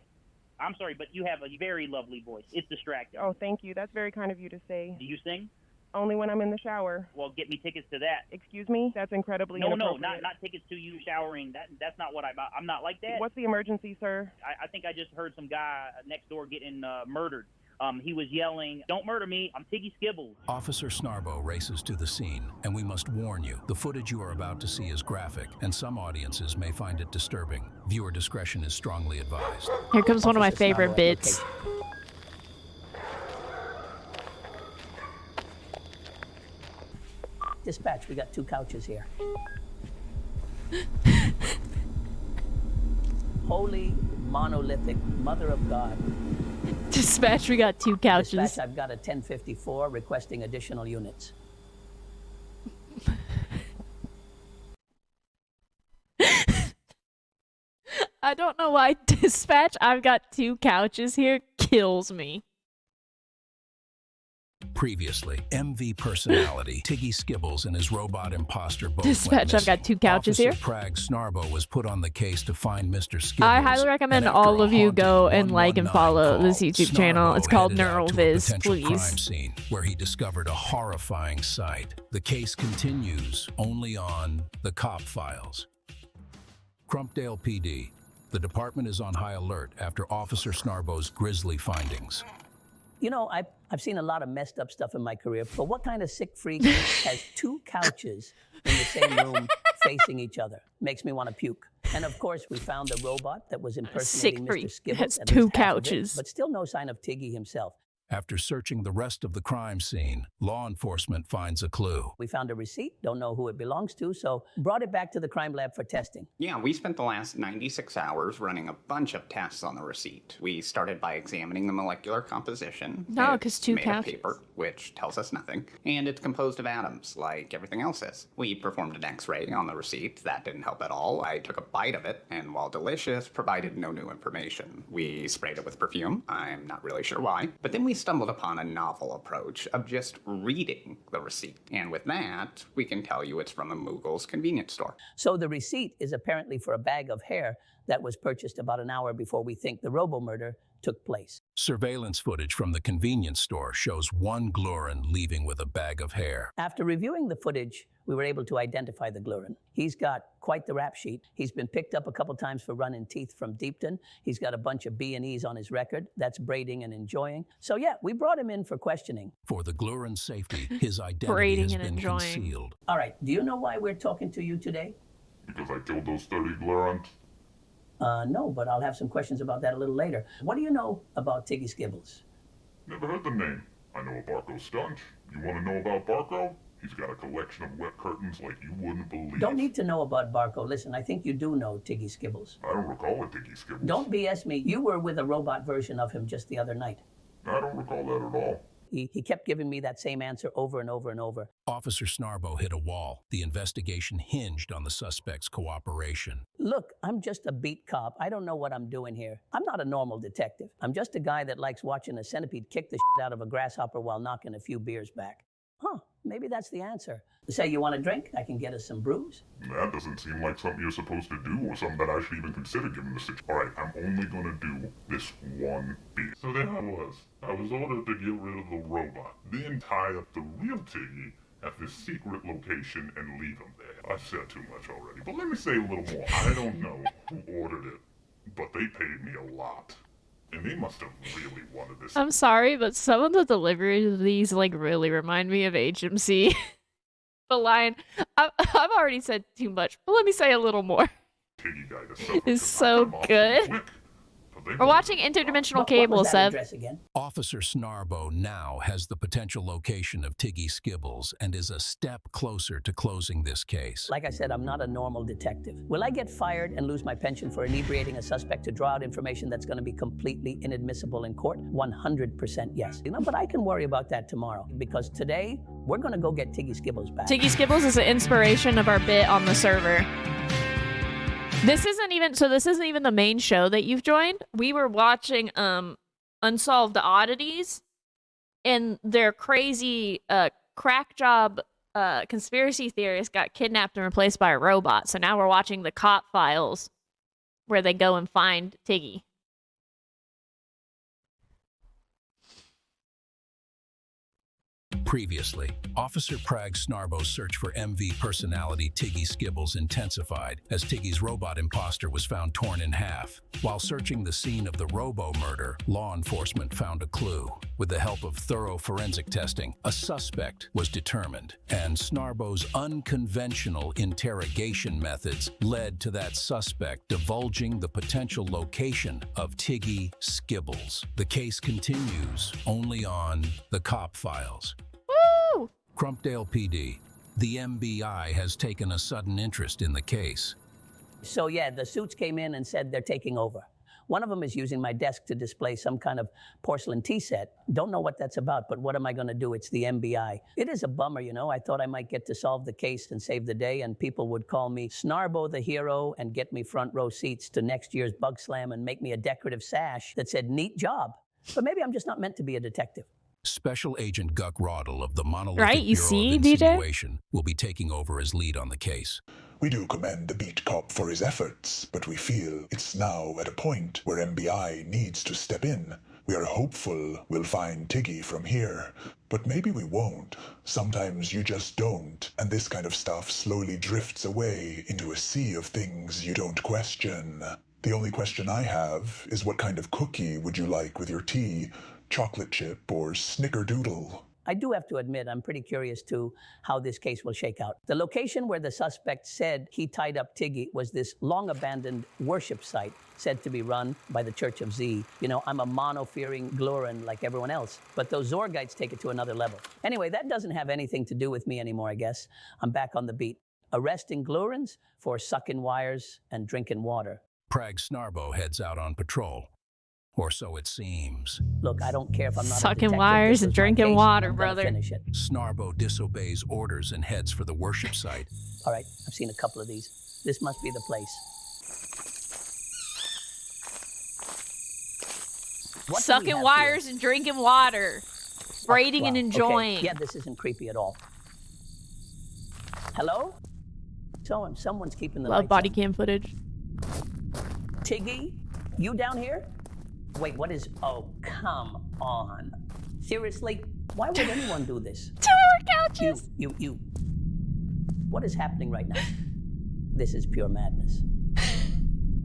Speaker 19: I'm sorry, but you have a very lovely voice. It's distracting.
Speaker 18: Oh, thank you. That's very kind of you to say.
Speaker 19: Do you sing?
Speaker 18: Only when I'm in the shower.
Speaker 19: Well, get me tickets to that.
Speaker 18: Excuse me? That's incredibly
Speaker 19: No,
Speaker 18: inappropriate.
Speaker 19: not tickets to you showering. That's not what I'm not like that.
Speaker 18: What's the emergency, sir?
Speaker 19: I think I just heard some guy next door getting murdered. He was yelling, "Don't murder me, I'm Tiggy Skibbles."
Speaker 16: Officer Snarbo races to the scene, and we must warn you, the footage you are about to see is graphic, and some audiences may find it disturbing. Viewer discretion is strongly advised.
Speaker 1: Here comes one of my
Speaker 17: Officer
Speaker 1: favorite
Speaker 17: Snarbo
Speaker 1: bits.
Speaker 17: application. Dispatch, we got 2 couches here. Holy monolithic mother of God.
Speaker 1: Dispatch, we got 2 couches.
Speaker 17: Dispatch, I've got a 1054 requesting additional units.
Speaker 1: I don't know why Dispatch, I've got 2 couches here, kills me.
Speaker 16: Previously, MV personality Tiggy Skibbles and his robot imposter both
Speaker 1: Dispatch,
Speaker 16: went
Speaker 1: I've got
Speaker 16: missing.
Speaker 1: 2 couches
Speaker 16: Officer
Speaker 1: here.
Speaker 16: Prague Snarbo was put on the case to find Mr. Skibbles.
Speaker 1: I highly recommend
Speaker 16: and after
Speaker 1: all
Speaker 16: a
Speaker 1: of you
Speaker 16: haunting
Speaker 1: go and like and
Speaker 16: 119
Speaker 1: follow
Speaker 16: call,
Speaker 1: this YouTube channel. It's
Speaker 16: Snarbo
Speaker 1: called
Speaker 16: headed out
Speaker 1: Neural
Speaker 16: to a
Speaker 1: Viz,
Speaker 16: potential crime
Speaker 1: please.
Speaker 16: scene where he discovered a horrifying sight. The case continues only on the cop files. Crumpdale PD. The department is on high alert after Officer Snarbo's grisly findings.
Speaker 17: I've seen a lot of messed up stuff in my career, but what kind of sick freak has 2 couches in the same room facing each other? Makes me want to puke. And of course, we found the robot that was impersonating
Speaker 1: Sick freak
Speaker 17: Mr. Skibbles.
Speaker 1: has
Speaker 17: at
Speaker 1: 2
Speaker 17: least half of it,
Speaker 1: couches.
Speaker 17: but still no sign of Tiggy himself.
Speaker 16: After searching the rest of the crime scene, law enforcement finds a clue.
Speaker 17: We found a receipt, don't know who it belongs to, so brought it back to the crime lab for testing.
Speaker 10: Yeah, we spent the last 96 hours running a bunch of tests on the receipt. We started by examining the molecular composition.
Speaker 1: No,
Speaker 10: It's
Speaker 1: 'cause 2
Speaker 10: made of
Speaker 1: couches.
Speaker 10: paper, which tells us nothing, and it's composed of atoms, like everything else is. We performed an X-ray on the receipt. That didn't help at all. I took a bite of it, and while delicious, provided no new information. We sprayed it with perfume. I'm not really sure why. But then we stumbled upon a novel approach of just reading the receipt. And with that, we can tell you it's from a Moogle's convenience store.
Speaker 17: So the receipt is apparently for a bag of hair that was purchased about an hour before we think the robo-murder took place.
Speaker 16: Surveillance footage from the convenience store shows one Gluren leaving with a bag of hair.
Speaker 17: After reviewing the footage, we were able to identify the Gluren. He's got quite the rap sheet. He's been picked up a couple times for running teeth from Deepton. He's got a bunch of B&Es on his record. That's braiding and enjoying. So yeah, we brought him in for questioning.
Speaker 16: For the Gluren's safety, his identity
Speaker 1: Braiding
Speaker 16: has
Speaker 1: and
Speaker 16: been
Speaker 1: enjoying.
Speaker 16: concealed.
Speaker 17: All right, do you know why we're talking to you today?
Speaker 13: Because I killed those 30 Glurant.
Speaker 17: No, but I'll have some questions about that a little later. What do you know about Tiggy Skibbles?
Speaker 13: Never heard the name. I know a Barco stunt. You want to know about Barco? He's got a collection of wet curtains like you wouldn't believe.
Speaker 17: Don't need to know about Barco. Listen, I think you do know Tiggy Skibbles.
Speaker 13: I don't recall a Tiggy Skibbles.
Speaker 17: Don't BS me. You were with a robot version of him just the other night.
Speaker 13: I don't recall that at all.
Speaker 17: He kept giving me that same answer over and over and over.
Speaker 16: Officer Snarbo hit a wall. The investigation hinged on the suspect's cooperation.
Speaker 17: Look, I'm just a beat cop. I don't know what I'm doing here. I'm not a normal detective. I'm just a guy that likes watching a centipede kick the shit out of a grasshopper while knocking a few beers back. Huh, maybe that's the answer. Say you want a drink? I can get us some brews.
Speaker 13: That doesn't seem like something you're supposed to do or something that I should even consider given the situation. Alright, I'm only gonna do this one beat. So there I was. I was ordered to get rid of the robot, then tie up the real Tiggy at this secret location and leave him there. I said too much already, but let me say a little more. I don't know who ordered it, but they paid me a lot. And they must have really wanted this.
Speaker 1: I'm sorry, but some of the deliveries of these like really remind me of HMC. The line, I've already said too much, but let me say a little more.
Speaker 13: Tiggy guy to suffer
Speaker 1: Is so good. We're watching Interdimensional Cable, Seth.
Speaker 16: Officer Snarbo now has the potential location of Tiggy Skibbles and is a step closer to closing this case.
Speaker 17: Like I said, I'm not a normal detective. Will I get fired and lose my pension for inebriating a suspect to draw out information that's going to be completely inadmissible in court? 100% yes. You know, but I can worry about that tomorrow, because today we're going to go get Tiggy Skibbles back.
Speaker 1: Tiggy Skibbles is the inspiration of our bit on the server. This isn't even the main show that you've joined. We were watching Unsolved Oddities, and their crazy crack job conspiracy theorist got kidnapped and replaced by a robot. So now we're watching the cop files where they go and find Tiggy.
Speaker 16: Previously, Officer Prague Snarbo's search for MV personality Tiggy Skibbles intensified as Tiggy's robot imposter was found torn in half. While searching the scene of the Robo murder, law enforcement found a clue. With the help of thorough forensic testing, a suspect was determined, and Snarbo's unconventional interrogation methods led to that suspect divulging the potential location of Tiggy Skibbles. The case continues only on the Cop Files.
Speaker 1: Woo!
Speaker 16: Crumpdale PD. The MBI has taken a sudden interest in the case.
Speaker 17: So yeah, the suits came in and said they're taking over. One of them is using my desk to display some kind of porcelain tea set. Don't know what that's about, but what am I going to do? It's the MBI. It is a bummer, you know. I thought I might get to solve the case and save the day, and people would call me Snarbo the hero and get me front row seats to next year's Bug Slam and make me a decorative sash that said, "Neat job." But maybe I'm just not meant to be a detective.
Speaker 16: Special Agent Guck Roddle of the Monolithic
Speaker 1: Right, you
Speaker 16: Bureau
Speaker 1: see,
Speaker 16: of
Speaker 1: DJ?
Speaker 16: Insinuation will be taking over as lead on the case.
Speaker 11: We do commend the beat cop for his efforts, but we feel it's now at a point where MBI needs to step in. We are hopeful we'll find Tiggy from here, but maybe we won't. Sometimes you just don't, and this kind of stuff slowly drifts away into a sea of things you don't question. The only question I have is, what kind of cookie would you like with your tea? Chocolate chip or snickerdoodle?
Speaker 17: I do have to admit, I'm pretty curious too how this case will shake out. The location where the suspect said he tied up Tiggy was this long-abandoned worship site said to be run by the Church of Z. You know, I'm a mono-fearing Gluran like everyone else, but those Zorgites take it to another level. Anyway, that doesn't have anything to do with me anymore, I guess. I'm back on the beat, arresting Glurans for sucking wires and drinking water.
Speaker 16: Prague Snarbo heads out on patrol. Or so it seems.
Speaker 17: Look, I don't care if I'm not
Speaker 1: sucking wires and drinking water, brother.
Speaker 17: Finish it.
Speaker 16: Snarbo disobeys orders and heads for the worship site.
Speaker 17: All right, I've seen a couple of these. This must be the place.
Speaker 1: Sucking wires and drinking water. Braiding and enjoying.
Speaker 17: Okay. Yeah, this isn't creepy at all. Hello? Someone's keeping the lights
Speaker 1: Love body
Speaker 17: on.
Speaker 1: cam footage.
Speaker 17: Tiggy, you down here? Wait, what is... Oh, come on. Seriously? Why would anyone do this?
Speaker 1: 2 more couches!
Speaker 17: You. What is happening right now? This is pure madness.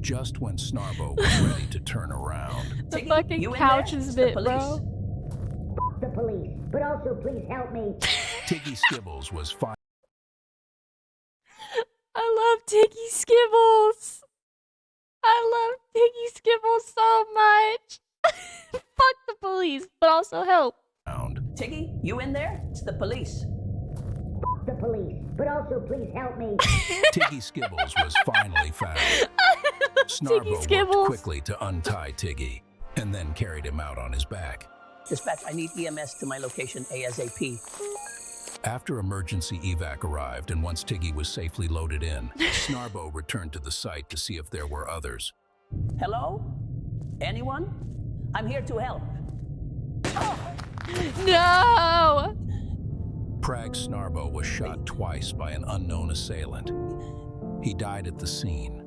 Speaker 16: Just when Snarbo was ready to turn around.
Speaker 1: The fucking couches bit, bro.
Speaker 7: The police, but also please help me.
Speaker 16: Tiggy Skibbles was fired.
Speaker 1: I love Tiggy Skibbles. I love Tiggy Skibble so much. Fuck the police, but also help.
Speaker 17: Tiggy, you in there? It's the police.
Speaker 7: The police, but also please help me.
Speaker 16: Tiggy Skibbles was finally found. Snarbo worked quickly to untie Tiggy and then carried him out on his back.
Speaker 17: Dispatch, I need EMS to my location ASAP.
Speaker 16: After emergency evac arrived and once Tiggy was safely loaded in, Snarbo returned to the site to see if there were others.
Speaker 17: Hello? Anyone? I'm here to help.
Speaker 1: No!
Speaker 16: Prag Snarbo was shot twice by an unknown assailant. He died at the scene.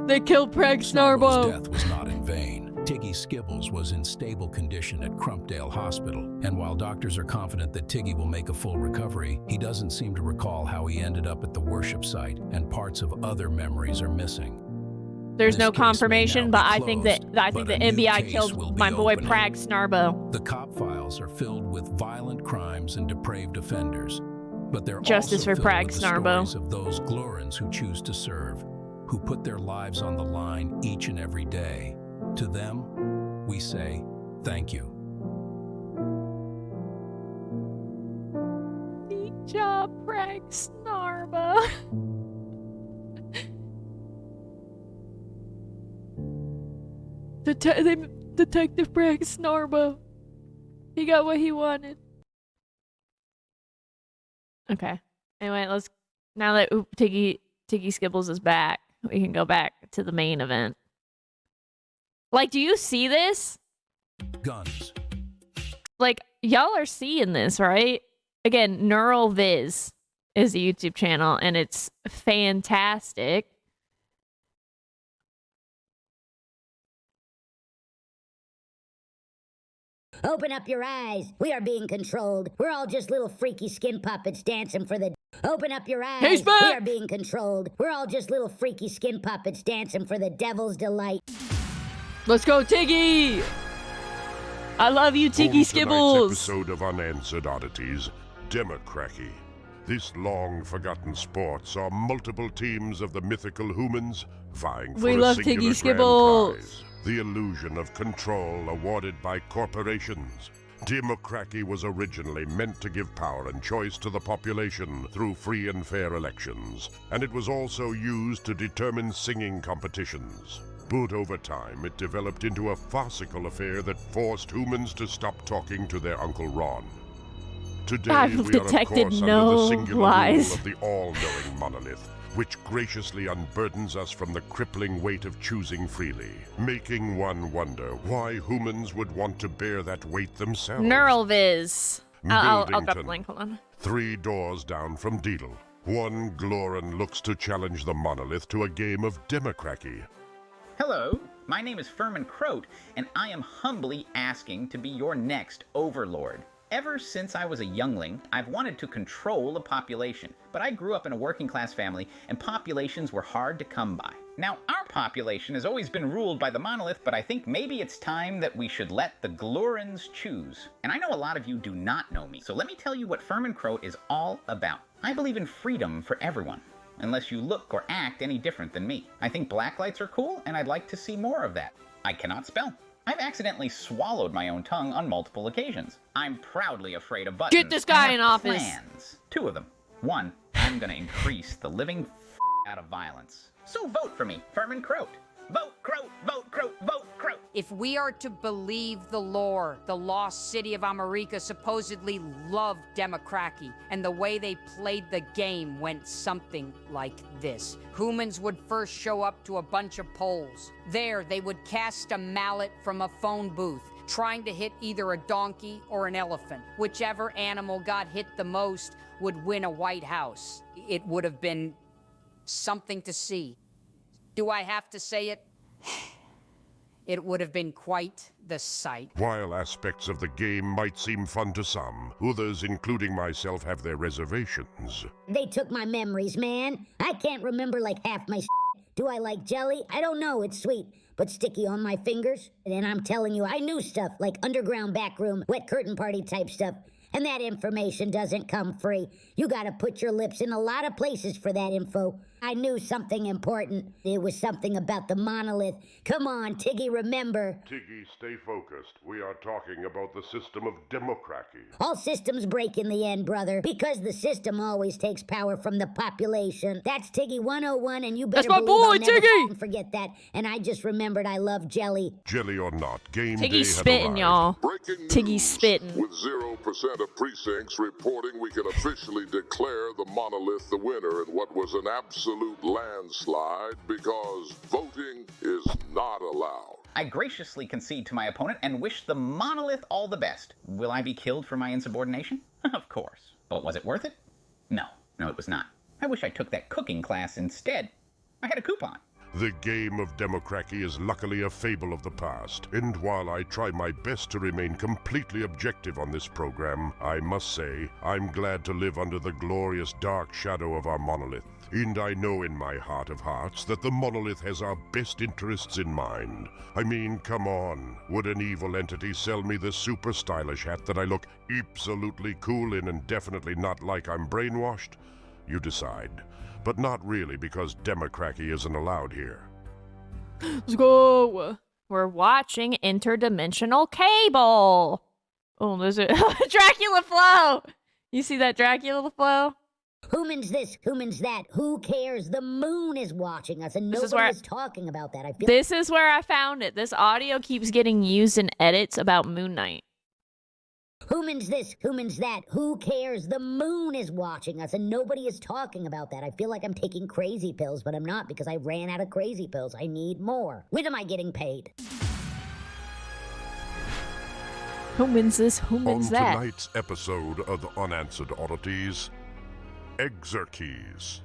Speaker 1: They killed Prag Snarbo.
Speaker 16: Snarbo's death was not in vain. Tiggy Skibbles was in stable condition at Crumpdale Hospital, and while doctors are confident that Tiggy will make a full recovery, he doesn't seem to recall how he ended up at the worship site, and parts of other memories are missing.
Speaker 1: There's no confirmation, but I think the NBI killed my boy Prag Snarbo.
Speaker 16: The cop files are filled with violent crimes and depraved offenders, but they're
Speaker 1: Justice
Speaker 16: also
Speaker 1: for
Speaker 16: filled
Speaker 1: Prag
Speaker 16: with the
Speaker 1: Snarbo.
Speaker 16: stories of those Glorans who choose to serve, who put their lives on the line each and every day. To them, we say thank you.
Speaker 1: Neat job, Prag Snarbo. Detective Prag Snarbo. He got what he wanted. Okay. Anyway, now that Tiggy Skibbles is back, we can go back to the main event. Like, do you see this?
Speaker 16: Guns.
Speaker 1: Like, y'all are seeing this, right? Again, Neural Viz is a YouTube channel, and it's fantastic.
Speaker 7: Open up your eyes. We are being controlled. We're all just little freaky skin puppets dancing for the... Open up your eyes.
Speaker 1: He's back!
Speaker 7: We are being controlled. We're all just little freaky skin puppets dancing for the devil's delight.
Speaker 1: Let's go, Tiggy! I love you, Tiggy Skibbles!
Speaker 2: Tonight's episode of Unanswered Oddities, Democracy. This long-forgotten sport saw multiple teams of the mythical humans vying for a singular
Speaker 1: Tiggy
Speaker 2: grand
Speaker 1: Skibbles.
Speaker 2: prize. The illusion of control awarded by corporations. Democracy was originally meant to give power and choice to the population through free and fair elections, and it was also used to determine singing competitions. But over time, it developed into a farcical affair that forced humans to stop talking to their Uncle Ron. Today,
Speaker 1: I've
Speaker 2: we are of
Speaker 1: detected
Speaker 2: course
Speaker 1: no
Speaker 2: under the singular
Speaker 1: lies.
Speaker 2: rule of the all-knowing monolith, which graciously unburdens us from the crippling weight of choosing freely, making one wonder why humans would want to bear that weight themselves.
Speaker 1: Neural Viz. I'll drop the
Speaker 2: Buildington,
Speaker 1: link, hold on.
Speaker 2: 3 doors down from Deedle. One Gloran looks to challenge the monolith to a game of democracy.
Speaker 19: Hello, my name is Furman Croat, and I am humbly asking to be your next overlord. Ever since I was a youngling, I've wanted to control a population, but I grew up in a working-class family, and populations were hard to come by. Now, our population has always been ruled by the monolith, but I think maybe it's time that we should let the Glorans choose. And I know a lot of you do not know me, so let me tell you what Furman Croat is all about. I believe in freedom for everyone, unless you look or act any different than me. I think black lights are cool, and I'd like to see more of that. I cannot spell. I've accidentally swallowed my own tongue on multiple occasions. I'm proudly afraid of buttons.
Speaker 1: Get this guy in office.
Speaker 19: Plans. 2 of them. 1, I'm gonna increase the living out of violence. So vote for me, Furman Croat. Vote Croat, vote Croat, vote Croat.
Speaker 6: If we are to believe the lore, the lost city of America supposedly loved democracy, and the way they played the game went something like this. Humans would first show up to a bunch of polls. There, they would cast a mallet from a phone booth, trying to hit either a donkey or an elephant. Whichever animal got hit the most would win a White House. It would have been something to see. Do I have to say it? It would have been quite the sight.
Speaker 2: While aspects of the game might seem fun to some, others, including myself, have their reservations.
Speaker 7: They took my memories, man. I can't remember like half my Do I like jelly? I don't know, it's sweet, but sticky on my fingers. And I'm telling you, I knew stuff like underground backroom, wet curtain party type stuff. And that information doesn't come free. You gotta put your lips in a lot of places for that info. I knew something important. It was something about the monolith. Come on, Tiggy, remember.
Speaker 2: Tiggy, stay focused. We are talking about the system of democracy.
Speaker 7: All systems break in the end, brother, because the system always takes power from the population. That's Tiggy 101, and you better
Speaker 1: That's my
Speaker 7: believe
Speaker 1: boy,
Speaker 7: I'll never
Speaker 1: Tiggy!
Speaker 7: forget that. And I just remembered I love jelly.
Speaker 2: Jelly or not, game
Speaker 1: Tiggy
Speaker 2: day
Speaker 1: spitting, y'all. Tiggy spitting.
Speaker 13: With 0% of precincts reporting, we can officially declare the monolith the winner in what was an absolute landslide because voting is not allowed.
Speaker 19: I graciously concede to my opponent and wish the monolith all the best. Will I be killed for my insubordination? Of course. But was it worth it? No, it was not. I wish I took that cooking class instead. I had a coupon.
Speaker 2: The game of democracy is luckily a fable of the past, and while I try my best to remain completely objective on this program, I must say I'm glad to live under the glorious dark shadow of our monolith. And I know in my heart of hearts that the monolith has our best interests in mind. I mean, come on, would an evil entity sell me this super stylish hat that I look absolutely cool in and definitely not like I'm brainwashed? You decide. But not really, because democracy isn't allowed here.
Speaker 1: Let's go. We're watching Interdimensional Cable. Oh, there's a Dracula flow. You see that Dracula flow?
Speaker 7: Humans this, humans that. Who cares? The moon is watching us, and nobody is talking about that. I feel
Speaker 1: this is where I found it. This audio keeps getting used in edits about Moon Knight.
Speaker 7: Humans this, humans that. Who cares? The moon is watching us, and nobody is talking about that. I feel like I'm taking crazy pills, but I'm not because I ran out of crazy pills. I need more. When am I getting paid?
Speaker 1: Humans this, humans that.
Speaker 2: On tonight's episode of the Unanswered Oddities, Exarchies.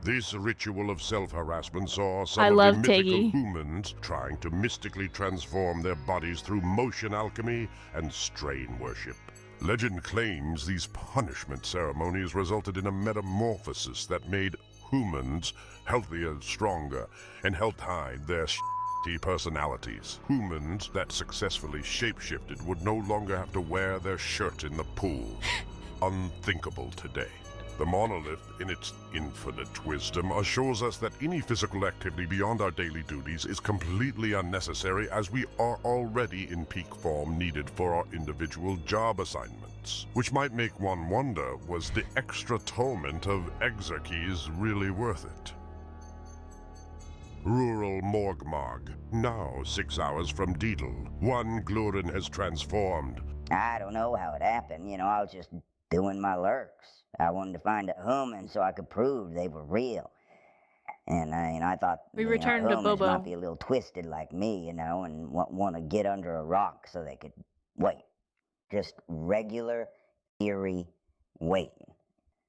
Speaker 2: This ritual of self-harassment saw some of the mythical humans trying to mystically transform their bodies through motion alchemy and strain worship. Legend claims these punishment ceremonies resulted in a metamorphosis that made humans healthier, stronger, and helped hide their shitty personalities. Humans that successfully shapeshifted would no longer have to wear their shirt in the pool. Unthinkable today. The monolith, in its infinite wisdom, assures us that any physical activity beyond our daily duties is completely unnecessary, as we are already in peak form needed for our individual job assignments. Which might make one wonder, was the extra torment of Exarchies really worth it? Rural Morgmog, now 6 hours from Deedle. One Glurin has transformed.
Speaker 3: I don't know how it happened. I was just doing my lurks. I wanted to find a human so I could prove they were real. And I thought
Speaker 1: we returned to
Speaker 3: humans
Speaker 1: Bobo.
Speaker 3: might be a little twisted like me, and want to get under a rock so they could wait. Just regular, eerie waiting.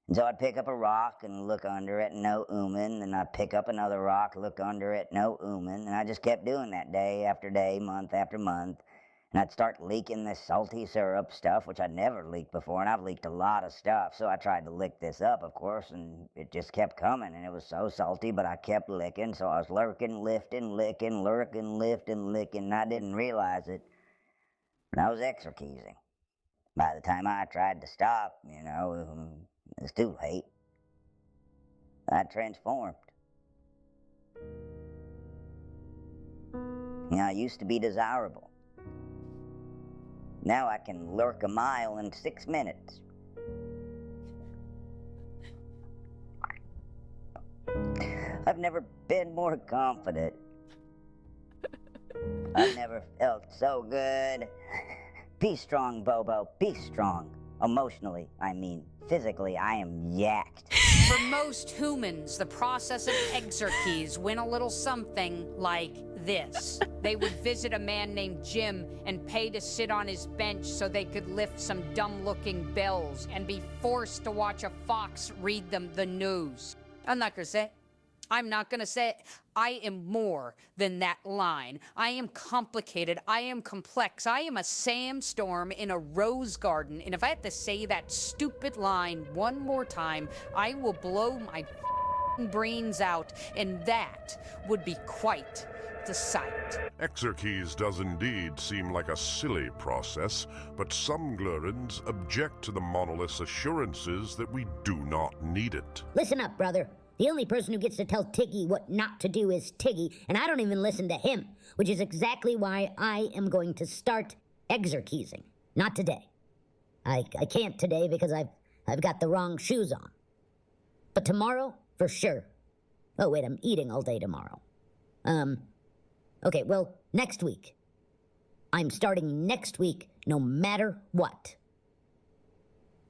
Speaker 3: And so I'd pick up a rock and look under it, no human. And I'd pick up another rock, look under it, no human. And I just kept doing that day after day, month after month. And I'd start leaking this salty syrup stuff, which I'd never leaked before, and I've leaked a lot of stuff. So I tried to lick this up, of course, and it just kept coming, and it was so salty, but I kept licking. So I was lurking, lifting, licking, lurking, lifting, licking, and I didn't realize it. But I was exarchizing. By the time I tried to stop, it was too late. I transformed. I used to be desirable. Now I can lurk a mile in 6 minutes. I've never been more confident. I've never felt so good. Be strong, Bobo. Be strong. Emotionally, I mean. Physically, I am yacked.
Speaker 6: For most humans, the process of exarchies went a little something like this. They would visit a man named Jim and pay to sit on his bench so they could lift some dumb-looking bells and be forced to watch a fox read them the news. I'm not gonna say it. I'm not gonna say it. I am more than that line. I am complicated. I am complex. I am a sandstorm in a rose garden. And if I have to say that stupid line one more time, I will blow my brains out. And that would be quite the sight.
Speaker 2: Exarchies does indeed seem like a silly process, but some Glurins object to the monolith's assurances that we do not need it.
Speaker 7: Listen up, brother. The only person who gets to tell Tiggy what not to do is Tiggy, and I don't even listen to him, which is exactly why I am going to start exercising. Not today. I can't today because I've got the wrong shoes on. But tomorrow, for sure. Oh, wait, I'm eating all day tomorrow. Okay, well, next week. I'm starting next week, no matter what.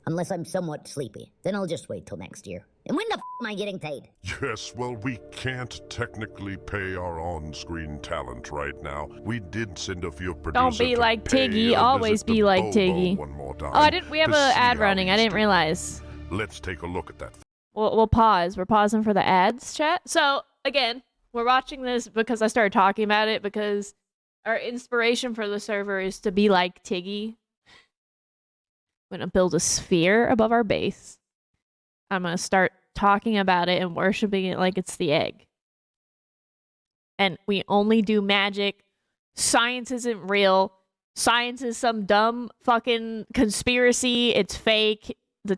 Speaker 7: Unless I'm somewhat sleepy. Then I'll just wait till next year. And when the am I getting paid?
Speaker 2: Yes, well, we can't technically pay our on-screen talent right now. We did send a few producers.
Speaker 1: Don't be like Tiggy. Always be like Tiggy.
Speaker 2: One more time
Speaker 1: oh, I didn't. We have an ad running. I didn't
Speaker 2: doing.
Speaker 1: realize.
Speaker 2: Let's take a look at that.
Speaker 1: We'll pause. We're pausing for the ads, chat. So again, we're watching this because I started talking about it because our inspiration for the server is to be like Tiggy. I'm going to build a sphere above our base. I'm going to start talking about it and worshiping it like it's the egg. And we only do magic. Science isn't real. Science is some dumb fucking conspiracy. It's fake. We're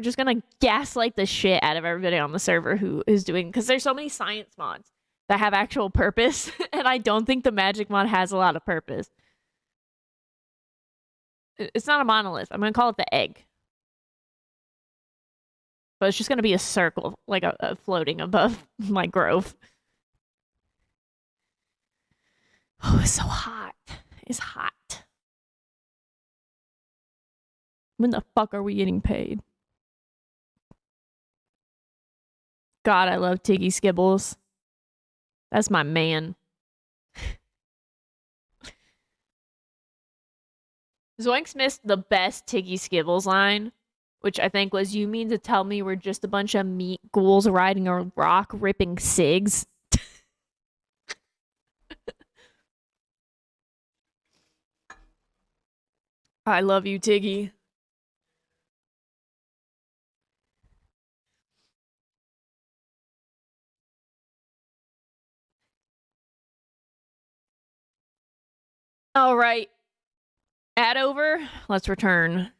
Speaker 1: just going to gaslight the shit out of everybody on the server who is doing, because there's so many science mods that have actual purpose. And I don't think the magic mod has a lot of purpose. It's not a monolith. I'm going to call it the egg. But it's just going to be a circle, like a floating above my grove. Oh, it's so hot. It's hot. When the fuck are we getting paid? God, I love Tiggy Skibbles. That's my man. Zoinks missed the best Tiggy Skibbles line, which I think was, "You mean to tell me we're just a bunch of meat ghouls riding a rock ripping cigs?" I love you, Tiggy. All right. Ad over. Let's return.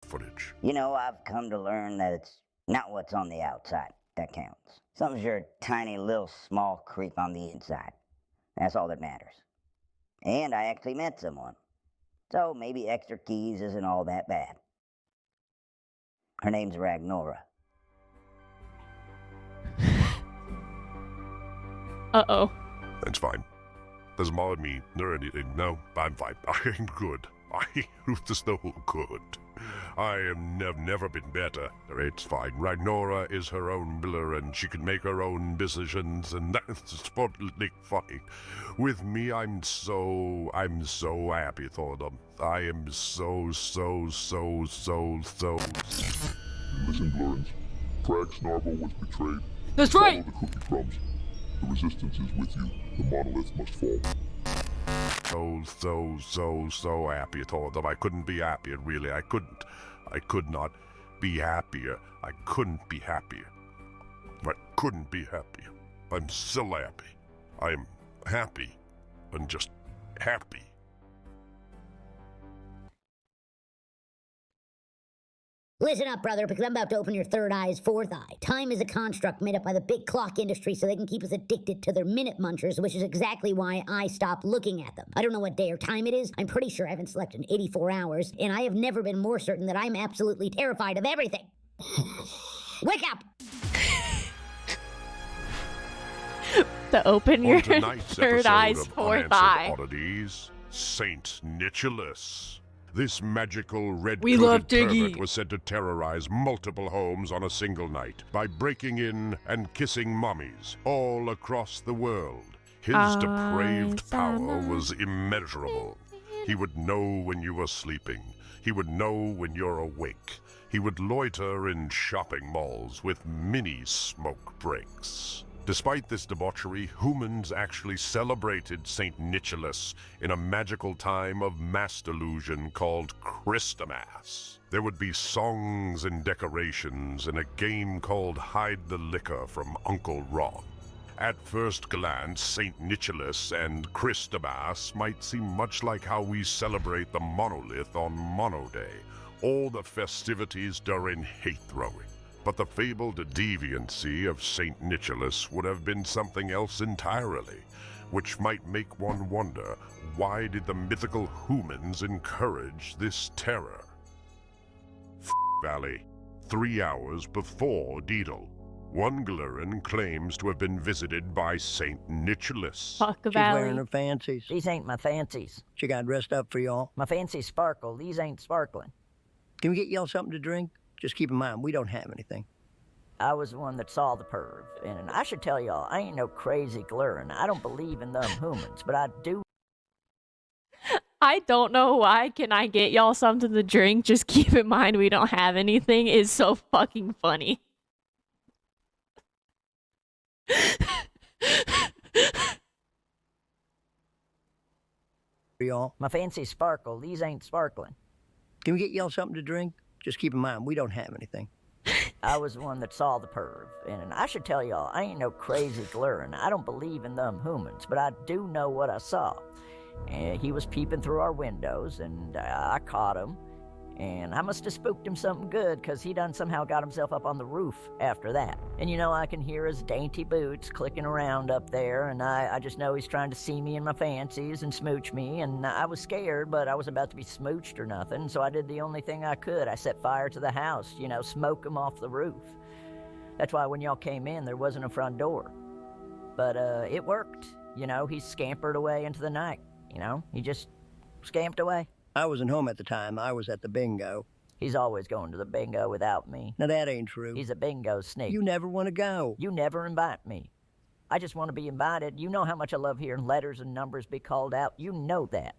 Speaker 2: Footage.
Speaker 3: You know, I've come to learn that it's not what's on the outside that counts. Sometimes you're a tiny little small creep on the inside. That's all that matters. And I actually met someone. So maybe extra keys isn't all that bad. Her name's Ragnora.
Speaker 1: Uh-oh.
Speaker 2: That's fine. Doesn't bother me or anything. No, I'm fine. I'm good. There's no good. I have never been better. It's fine. Ragnora is her own miller and she can make her own decisions, and that's totally fine. With me, I'm so happy for them. I am so.
Speaker 13: Listen, Blurrins. Frag Snarble was betrayed.
Speaker 1: That's right!
Speaker 13: Follow the cookie crumbs. The resistance is with you. The monolith must fall.
Speaker 2: So happy for them. I couldn't be happier, really. I could not be happier. I couldn't be happier. I couldn't be happier. I'm still happy. I am happy and just happy.
Speaker 7: Listen up, brother, because I'm about to open your third eye's fourth eye. Time is a construct made up by the big clock industry so they can keep us addicted to their minute munchers, which is exactly why I stopped looking at them. I don't know what day or time it is. I'm pretty sure I haven't slept in 84 hours, and I have never been more certain that I'm absolutely terrified of everything. Wake up!
Speaker 1: To open your
Speaker 2: tonight's
Speaker 1: third
Speaker 2: episode
Speaker 1: eye's
Speaker 2: of
Speaker 1: fourth
Speaker 2: Unanswered
Speaker 1: eye.
Speaker 2: Oddities, Saint Nicholas. This magical
Speaker 1: We love
Speaker 2: red-coated
Speaker 1: Tiggy.
Speaker 2: pervert was said to terrorize multiple homes on a single night by breaking in and kissing mummies all across the world. His depraved power was immeasurable. He would know when you were sleeping. He would know when you're awake. He would loiter in shopping malls with mini smoke breaks. Despite this debauchery, humans actually celebrated St. Nicholas in a magical time of mass delusion called Christmas. There would be songs and decorations and a game called Hide the Liquor from Uncle Ron. At first glance, St. Nicholas and Christmas might seem much like how we celebrate the monolith on Mono Day, all the festivities during hate-throwing. But the fabled deviancy of St. Nicholas would have been something else entirely, which might make one wonder, why did the mythical humans encourage this terror? Valley, 3 hours before Deedle. One Glurin claims to have been visited by St. Nicholas.
Speaker 1: Fuck
Speaker 20: She's
Speaker 1: Valley.
Speaker 20: wearing her fancies.
Speaker 21: These ain't my fancies.
Speaker 20: She got dressed up for y'all.
Speaker 21: My fancies sparkle. These ain't sparkling.
Speaker 20: Can we get y'all something to drink? Just keep in mind, we don't have anything.
Speaker 21: I was the one that saw the perv. And I should tell y'all, I ain't no crazy Glurin. I don't believe in them humans, but I do.
Speaker 1: I don't know why. Can I get y'all something to drink? Just keep in mind we don't have anything is so fucking funny.
Speaker 20: For y'all.
Speaker 21: My fancies sparkle. These ain't sparkling.
Speaker 20: Can we get y'all something to drink? Just keep in mind, we don't have anything.
Speaker 21: I was the one that saw the perv. And I should tell y'all, I ain't no crazy Glurin. I don't believe in them humans, but I do know what I saw. And he was peeping through our windows, and I caught him. And I must have spooked him something good, because he done somehow got himself up on the roof after that. And you know, I can hear his dainty boots clicking around up there, and I just know he's trying to see me in my fancies and smooch me, and I was scared, but I was about to be smooched or nothing, so I did the only thing I could. I set fire to the house, you know, smoke him off the roof. That's why when y'all came in, there wasn't a front door. But it worked. You know, he scampered away into the night. You know, he just scamped away.
Speaker 20: I wasn't home at the time. I was at the bingo.
Speaker 21: He's always going to the bingo without me.
Speaker 20: Now, that ain't true.
Speaker 21: He's a bingo sneak.
Speaker 20: You never want to go.
Speaker 21: You never invite me. I just want to be invited. You know how much I love hearing letters and numbers be called out. You know that.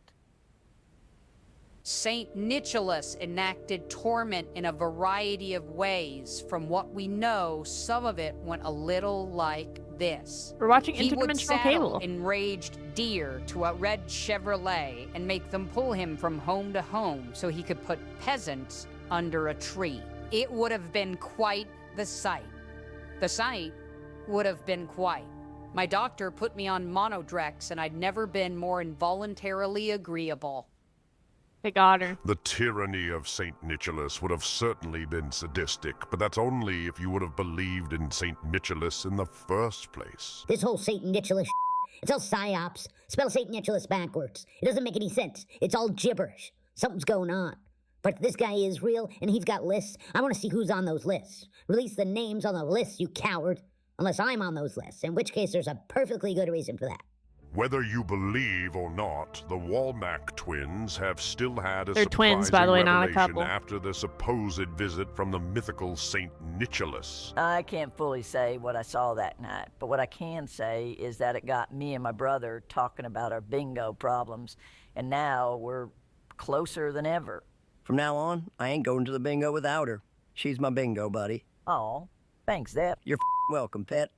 Speaker 6: St. Nicholas enacted torment in a variety of ways. From what we know, some of it went a little like this.
Speaker 1: We're watching
Speaker 6: He would
Speaker 1: interdimensional
Speaker 6: saddle
Speaker 1: cable.
Speaker 6: enraged deer to a red Chevrolet and make them pull him from home to home so he could put peasants under a tree. It would have been quite the sight. The sight would have been quite. My doctor put me on Monodrex, and I'd never been more involuntarily agreeable.
Speaker 1: They got her.
Speaker 2: The tyranny of St. Nicholas would have certainly been sadistic, but that's only if you would have believed in St. Nicholas in the first place.
Speaker 7: This whole St. Nicholas it's all psyops. Spell St. Nicholas backwards. It doesn't make any sense. It's all gibberish. Something's going on. But if this guy is real and he's got lists, I want to see who's on those lists. Release the names on the lists, you coward. Unless I'm on those lists, in which case there's a perfectly good reason for that.
Speaker 2: Whether you believe or not, the Walmack twins have still had a
Speaker 1: They're twins, by the way, not a
Speaker 2: revelation
Speaker 1: couple.
Speaker 2: after the supposed visit from the mythical St. Nicholas.
Speaker 21: I can't fully say what I saw that night, but what I can say is that it got me and my brother talking about our bingo problems, and now we're closer than ever.
Speaker 20: From now on, I ain't going to the bingo without her. She's my bingo buddy.
Speaker 21: Oh, thanks, Zep.
Speaker 20: You're welcome, pet.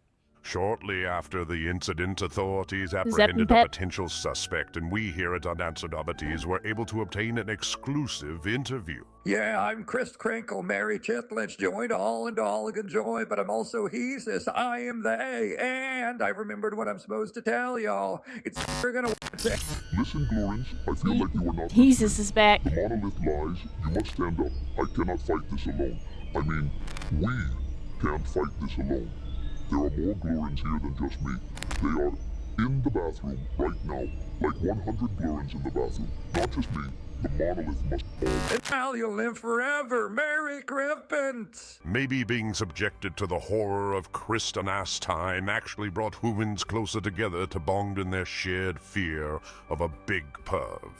Speaker 2: Shortly after the incident, authorities apprehended a
Speaker 1: Pep.
Speaker 2: potential suspect, and we here at Unanswered Oddities were able to obtain an exclusive interview.
Speaker 8: Yeah, I'm Chris Crinkle, Mary Chitlinch, joy to all and to all again joy, but I'm also he, sis, I am they, and I remembered what I'm supposed to tell y'all. It's you're gonna say.
Speaker 13: Listen, Glorins, I feel like you are not
Speaker 1: Jesus is back.
Speaker 13: The monolith lies. You must stand up. I cannot fight this alone. I mean, we can't fight this alone. There are more Glorins here than just me. They are in the bathroom right now. Like 100 Glorins in the bathroom. Not just me. The monolith must fall.
Speaker 8: And now you'll live forever. Merry Christmas.
Speaker 2: Maybe being subjected to the horror of Christmas time actually brought humans closer together to bond in their shared fear of a big perv.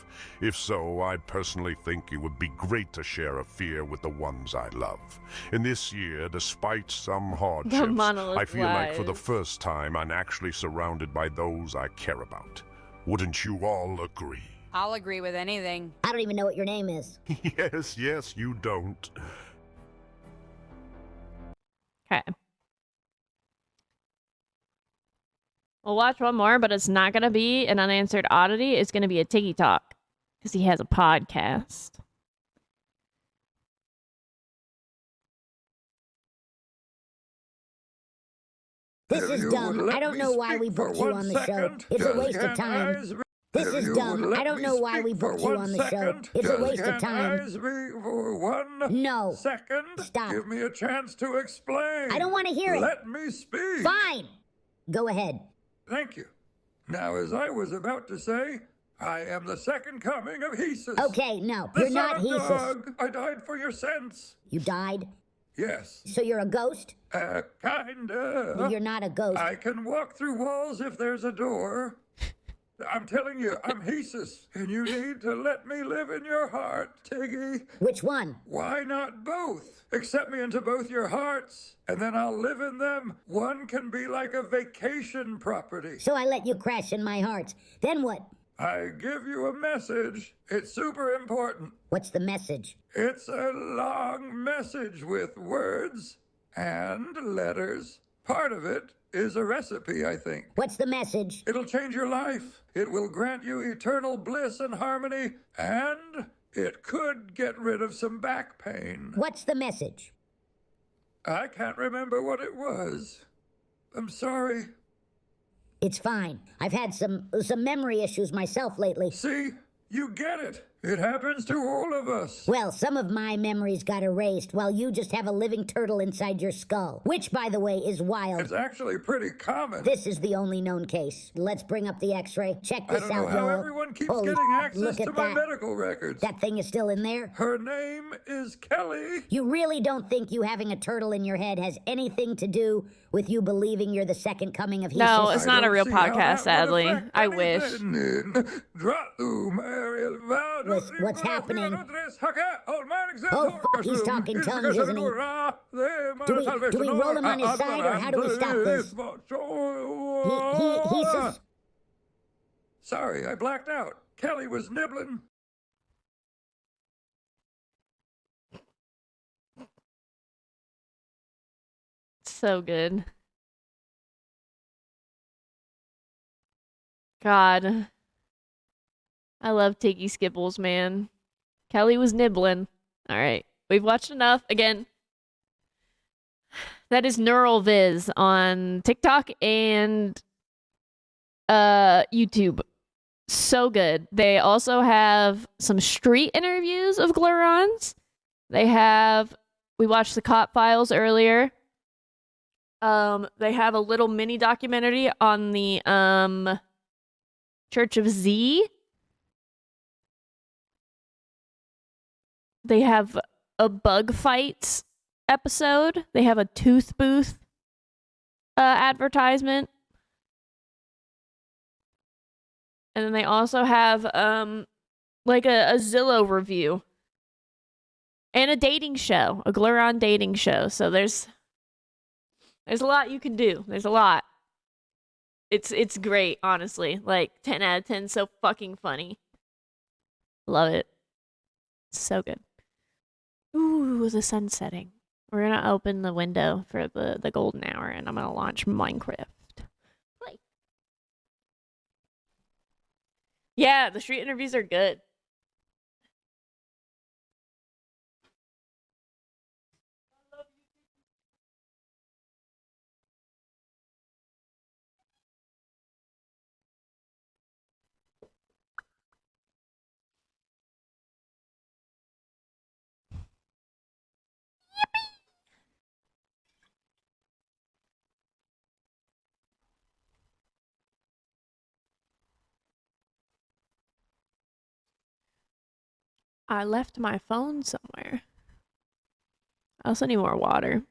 Speaker 2: If so, I personally think it would be great to share a fear with the ones I love. In this year, despite some hardships,
Speaker 1: monolith
Speaker 2: I feel like for the
Speaker 1: lies.
Speaker 2: first time I'm actually surrounded by those I care about. Wouldn't you all agree?
Speaker 6: I'll agree with anything.
Speaker 7: I don't even know what your name is.
Speaker 2: Yes, you don't.
Speaker 1: Okay. We'll watch one more, but it's not going to be an unanswered oddity. It's going to be a Tiggy Talk because he has a podcast.
Speaker 7: This is dumb. I don't know why we booked you on the show. It's a waste of time. This
Speaker 8: If
Speaker 7: is
Speaker 8: you
Speaker 7: dumb.
Speaker 8: would let
Speaker 7: I don't
Speaker 8: me
Speaker 7: know why we
Speaker 8: speak for
Speaker 7: booked you
Speaker 8: 1
Speaker 7: on the show.
Speaker 8: second,
Speaker 7: It's a
Speaker 8: just
Speaker 7: waste of time.
Speaker 8: eyes me for 1
Speaker 7: No.
Speaker 8: second.
Speaker 7: Stop.
Speaker 8: Give me a chance to explain.
Speaker 7: I don't want to hear it.
Speaker 8: Let me speak.
Speaker 7: Fine. Go ahead.
Speaker 8: Thank you. Now, as I was about to say, I am the second coming of Hesus.
Speaker 7: Okay, no,
Speaker 8: The
Speaker 7: you're
Speaker 8: son
Speaker 7: not
Speaker 8: of
Speaker 7: Hesus.
Speaker 8: Dog. I died for your sense.
Speaker 7: You died?
Speaker 8: Yes.
Speaker 7: So you're a ghost?
Speaker 8: Kinda.
Speaker 7: You're not a ghost.
Speaker 8: I can walk through walls if there's a door. I'm telling you, I'm Hesus, and you need to let me live in your heart, Tiggy.
Speaker 7: Which one?
Speaker 8: Why not both? Accept me into both your hearts, and then I'll live in them. One can be like a vacation property.
Speaker 7: So I let you crash in my heart. Then what?
Speaker 8: I give you a message. It's super important.
Speaker 7: What's the message?
Speaker 8: It's a long message with words and letters. Part of it is a recipe, I think.
Speaker 7: What's the message?
Speaker 8: It'll change your life. It will grant you eternal bliss and harmony, and it could get rid of some back pain.
Speaker 7: What's the message?
Speaker 8: I can't remember what it was. I'm sorry.
Speaker 7: It's fine. I've had some memory issues myself lately.
Speaker 8: See? You get it. It happens to all of us.
Speaker 7: Well, some of my memories got erased while you just have a living turtle inside your skull. Which, by the way, is wild.
Speaker 8: It's actually pretty common.
Speaker 7: This is the only known case. Let's bring up the x-ray. Check this
Speaker 8: I don't
Speaker 7: out,
Speaker 8: know how
Speaker 7: y'all.
Speaker 8: everyone keeps
Speaker 7: Holy
Speaker 8: getting access
Speaker 7: look
Speaker 8: to
Speaker 7: at
Speaker 8: my
Speaker 7: that.
Speaker 8: medical records.
Speaker 7: That thing is still in there?
Speaker 8: Her name is Kelly.
Speaker 7: You really don't think you having a turtle in your head has anything to do with you believing you're the second coming of Hesus?
Speaker 1: No, it's not a real podcast, sadly. I wish.
Speaker 7: What's happening? Oh, fuck, he's talking tongues, isn't he? Do we roll him on his side, or how do we stop this? Hesus?
Speaker 8: Sorry, I blacked out. Kelly was nibbling.
Speaker 1: So good. God. I love Tiggy Skipples, man. Kelly was nibbling. All right. We've watched enough. Again, that is Neural Viz on TikTok and YouTube. So good. They also have some street interviews of Glurons. We watched the Cop Files earlier. They have a little mini documentary on the Church of Z. They have a bug fights episode. They have a tooth booth advertisement. And then they also have like a Zillow review. And a dating show, a Gluron dating show. So there's a lot you can do. There's a lot. It's great, honestly. Like 10 out of 10, so fucking funny. Love it. So good. Ooh, the sun's setting. We're gonna open the window for the golden hour, and I'm gonna launch Minecraft. Play. Yeah, the street interviews are good. I left my phone somewhere. I also need more water.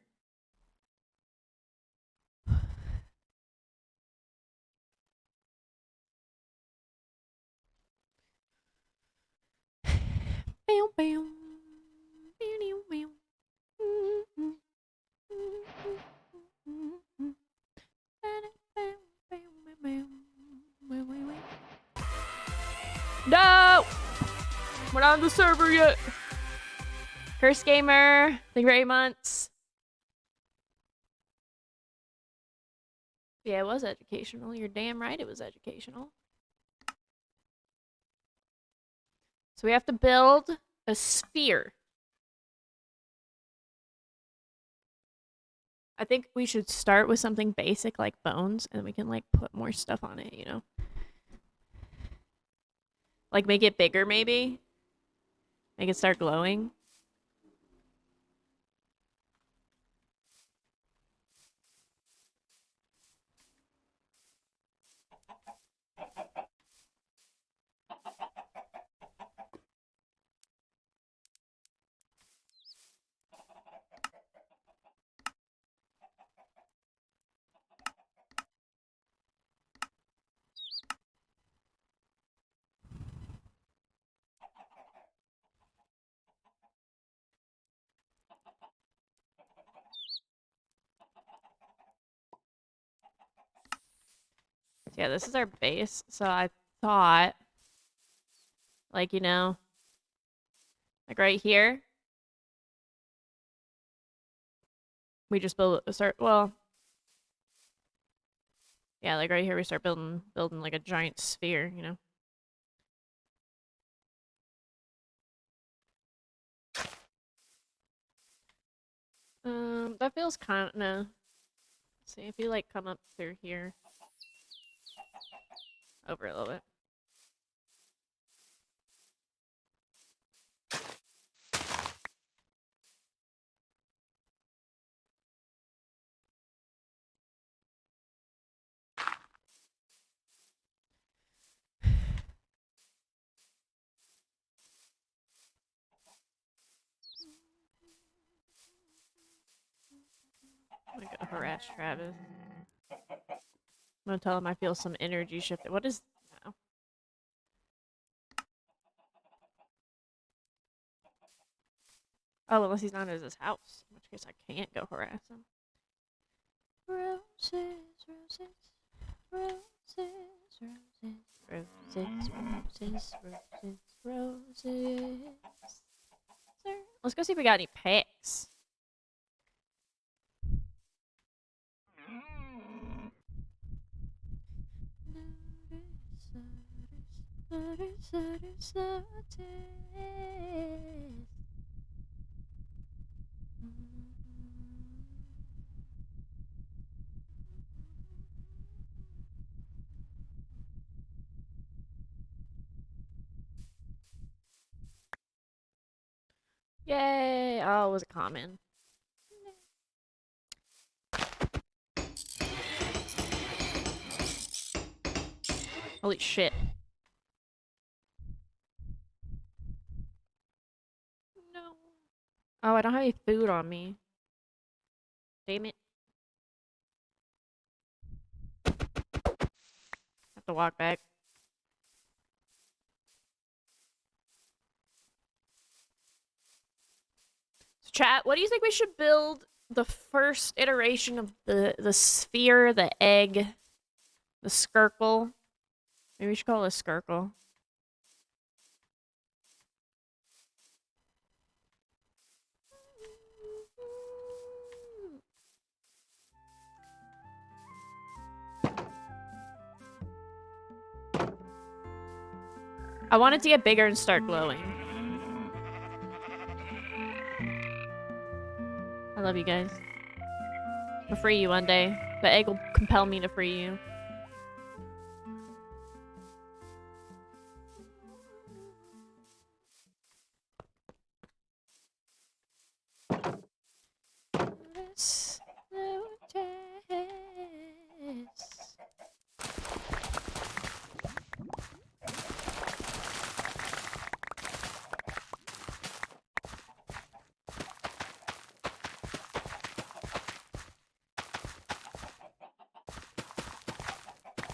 Speaker 1: Bam, bam. Bam, bam. No! We're not on the server yet. Curse Gamer, the Gray Months. Yeah, it was educational. You're damn right it was educational. So we have to build a sphere. I think we should start with something basic like bones, and we can like put more stuff on it, you know? Like, make it bigger, maybe? Make it start glowing? Yeah, this is our base, so I thought, like, you know, like right here, we just well, yeah, like right here we start building like a giant sphere, you know? That feels kind of, no. See, if you, like, come up through here, over a little bit. I'm gonna harass Travis. I'm gonna tell him I feel some energy shift. What is... No. Oh, unless he's not at his house. In which case I can't go harass him. Roses, roses, roses, roses, roses, roses, roses, roses. Let's go see if we got any picks. Yay! Oh, it was a common. Holy shit. No. Oh, I don't have any food on me. Damn it. Have to walk back. So chat, what do you think we should build the first iteration of the sphere, the egg, the skirkle? Maybe we should call it a skirkle. I want it to get bigger and start glowing. I love you guys. I'll free you one day. The egg will compel me to free you.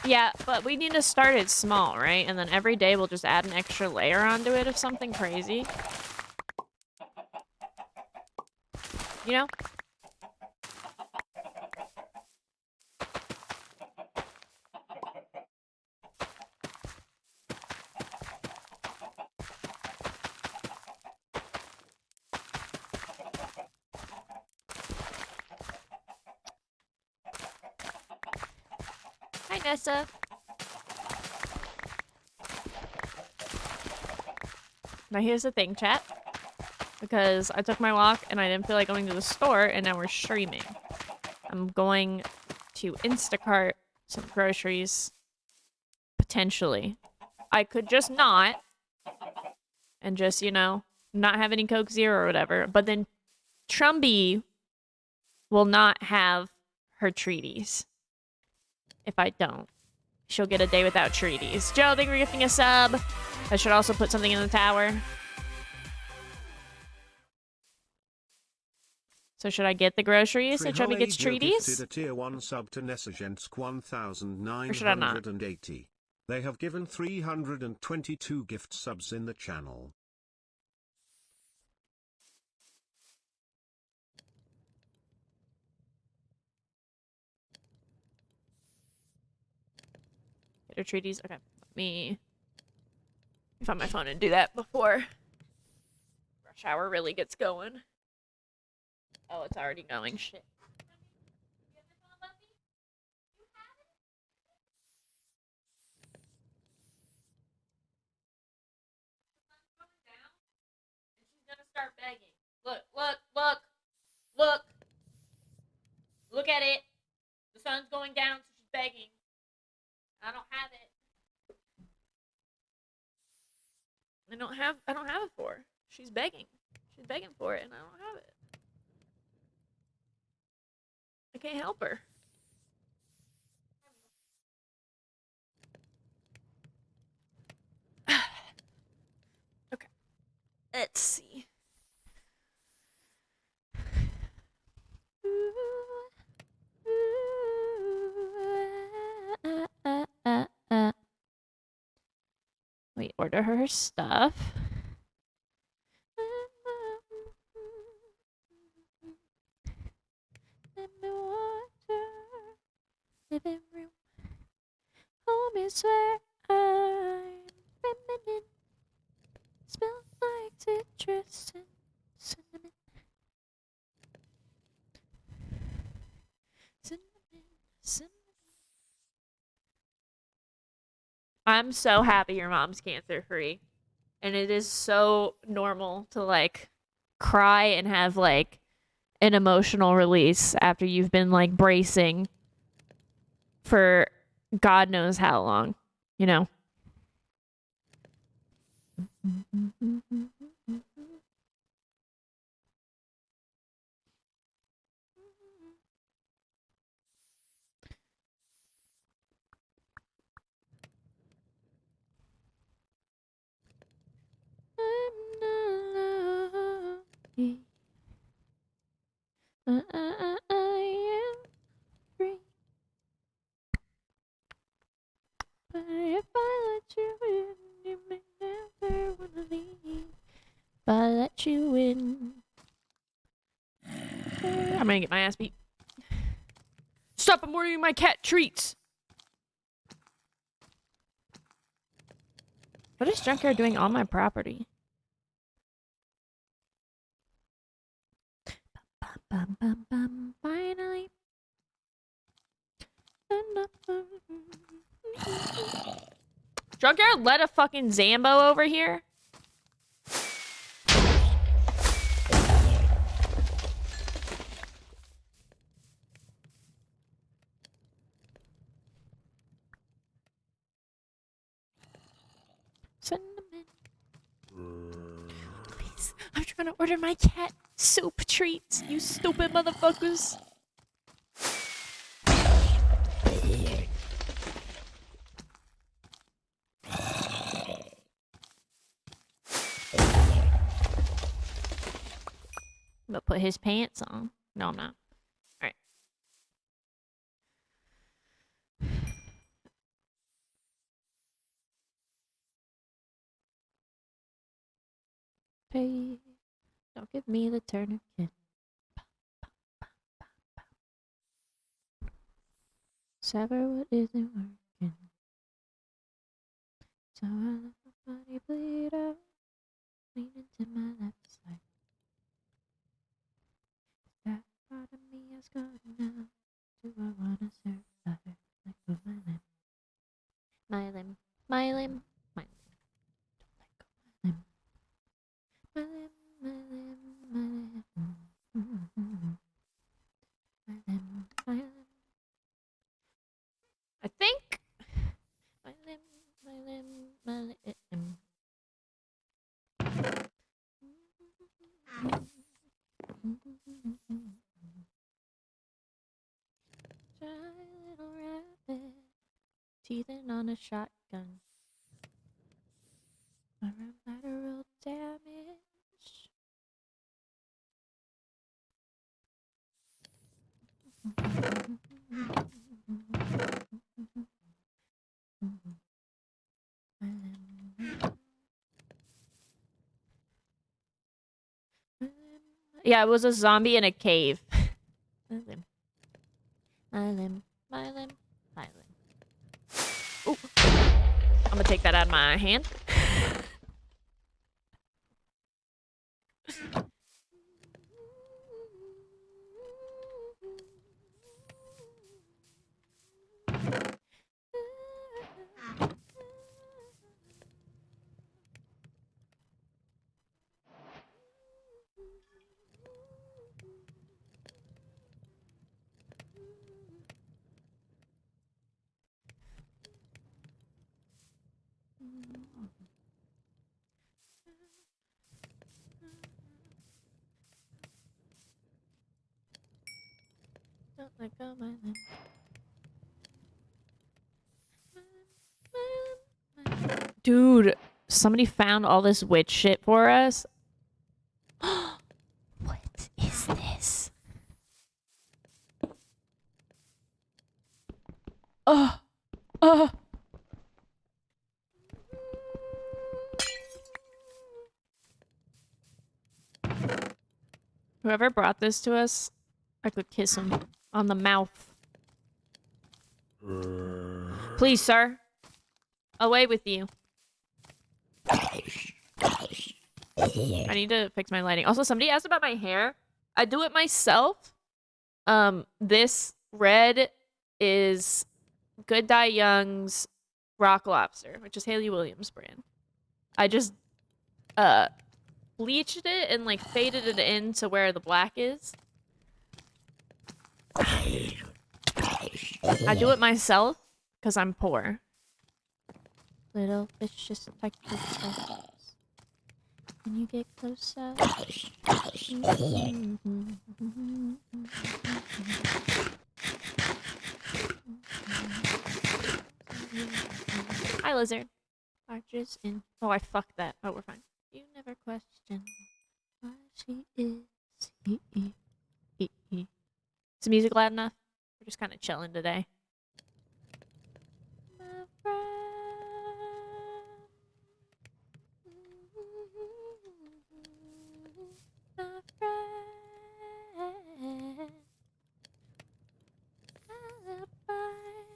Speaker 1: Yeah, but we need to start it small, right? And then every day we'll just add an extra layer onto it of something crazy. You know? Hi, Nessa. Now here's the thing, chat. Because I took my walk and I didn't feel like going to the store, and now we're streaming. I'm going to Instacart some groceries. Potentially. I could just not, and just, you know, not have any Coke Zero or whatever. But then Trumby will not have her treaties if I don't. She'll get a day without treaties. Joe, thank you for gifting a sub. I should also put something in the tower. So should I get the groceries so Trumby gets treaties?
Speaker 4: Gifted a tier 1 sub to Nessagensk
Speaker 1: Or should I not?
Speaker 4: 1980. They have given 322 gift subs in the channel.
Speaker 1: Get her treaties. Okay, let me find my phone and do that before rush hour really gets going. Oh, it's already going. Shit. Start begging. Look, look, look, look. Look at it. The sun's going down, so she's begging. I don't have it. I don't have it for her. She's begging. She's begging for it, and I don't have it. I can't help her. Okay. Let's see. We order her stuff. Living room. Home is where I'm feminine. Smells like citrus and cinnamon. Cinnamon. I'm so happy your mom's cancer free. And it is so normal to like cry and have like an emotional release after you've been like bracing for God knows how long, you know? I am free. But if I let you in, you may never wanna leave. If I let you in. I'm gonna get my ass beat. Stop, I'm ordering my cat treats! What is Junkyard doing on my property? Bum, bum, bum, finally. Junkyard let a fucking Zambo over here? Cinnamon. Please, I'm trying to order my cat soup treats, you stupid motherfuckers. I'm gonna put his pants on. No, I'm not. Alright. Hey, don't give me the Turner kid. Sever what isn't working. So I let my body bleed out. Lean into my left side. That part of me is gone now. Do I wanna survive? Let go my limb. My limb. My limb. My limb. Don't let go my limb. My limb. My limb. My limb. My limb. My limb. I think. My limb. My limb. My limb. Little rabbit, teething on a shotgun. Lateral damage. Yeah, it was a zombie in a cave. My limb. My limb. My limb. My limb. Ooh. I'm gonna take that out of my hand. Don't let go my limb. Dude, somebody found all this witch shit for us. What is this? Whoever brought this to us, I could kiss him on the mouth. Please, sir. Away with you. I need to fix my lighting. Also, somebody asked about my hair. I do it myself. This red is Good Die Young's Rock Lobster, which is Haley Williams' brand. I just bleached it and like faded it in to where the black is. I do it myself because I'm poor. Little vicious detective steps. When you get closer. Hi, lizard. Arches in. Oh, I fucked that. Oh, we're fine. You never question why she is. Is the music loud enough? We're just kind of chilling today. My friend. My friend.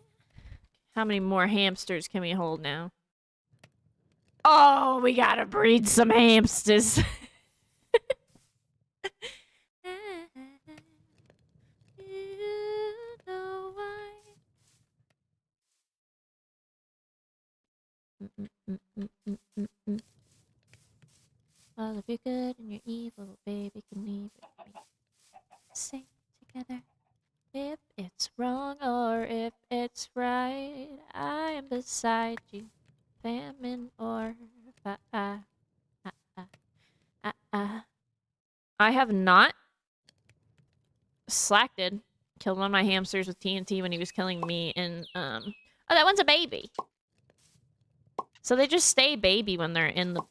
Speaker 1: How many more hamsters can we hold now? Oh, we gotta breed some hamsters. You know why. All of your good and your evil, baby, can leave it with me. Sing together. If it's wrong or if it's right, I am beside you. Famine or I have not slacked. Killed one of my hamsters with TNT when he was killing me, and oh, that one's a baby. So they just stay baby when they're in the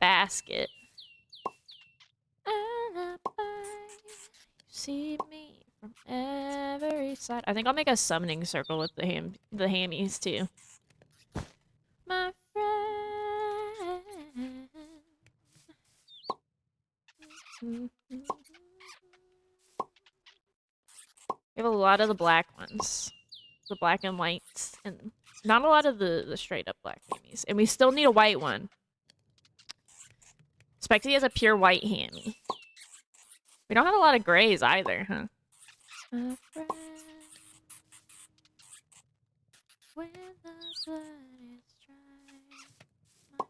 Speaker 1: basket. See me from every side. I think I'll make a summoning circle with the hammies too. My friend. We have a lot of the black ones. The black and whites. And not a lot of the straight up black hammies. And we still need a white one. Spexy has a pure white hammy. We don't have a lot of grays either, huh? My friend. When the blood is dry. My friend.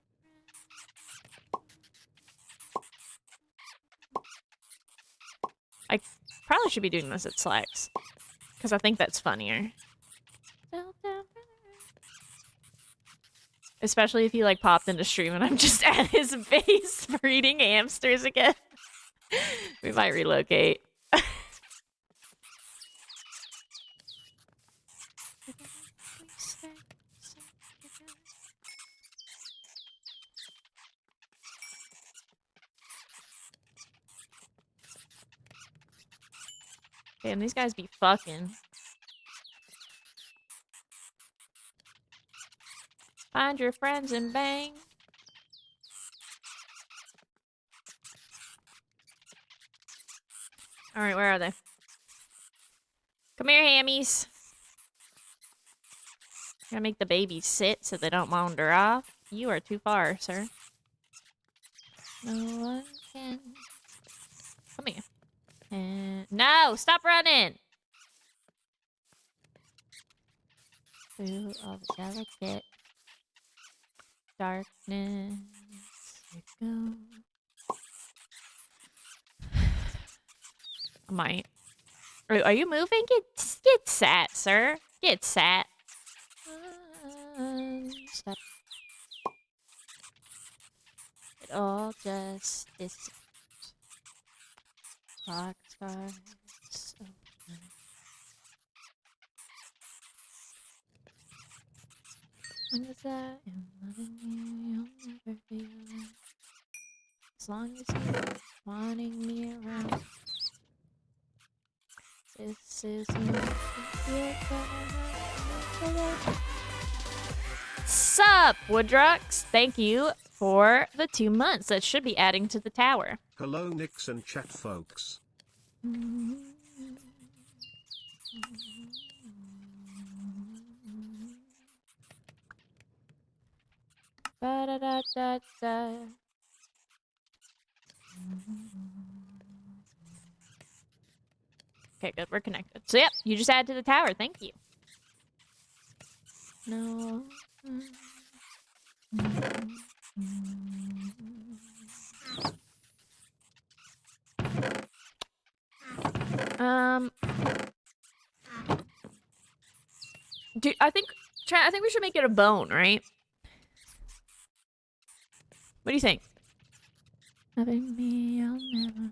Speaker 1: I probably should be doing this at Slacks. Because I think that's funnier. Especially if he like popped into stream and I'm just at his base breeding hamsters again. We might relocate. Damn, these guys be fucking. Find your friends and bang. Alright, where are they? Come here, hammies. Gotta make the babies sit so they don't wander off. You are too far, sir. No one can. Come here. And no, stop running. Through all the delicate darkness, we go. I might. Are you moving? Get sat, sir. Get sat. Stop. It all just disappears. Clock starts open. When it's that and loving you, you'll never feel it. As long as you're wanting me around. This is Sup, Woodrux? Thank you for the 2 months. That should be adding to the tower.
Speaker 4: Hello, Nyx and chat folks.
Speaker 1: Ba-da-da-da-da. Okay, good. We're connected. So, yep, you just add to the tower. Thank you. No. I think we should make it a bone, right? What do you think? Loving me, I'll never.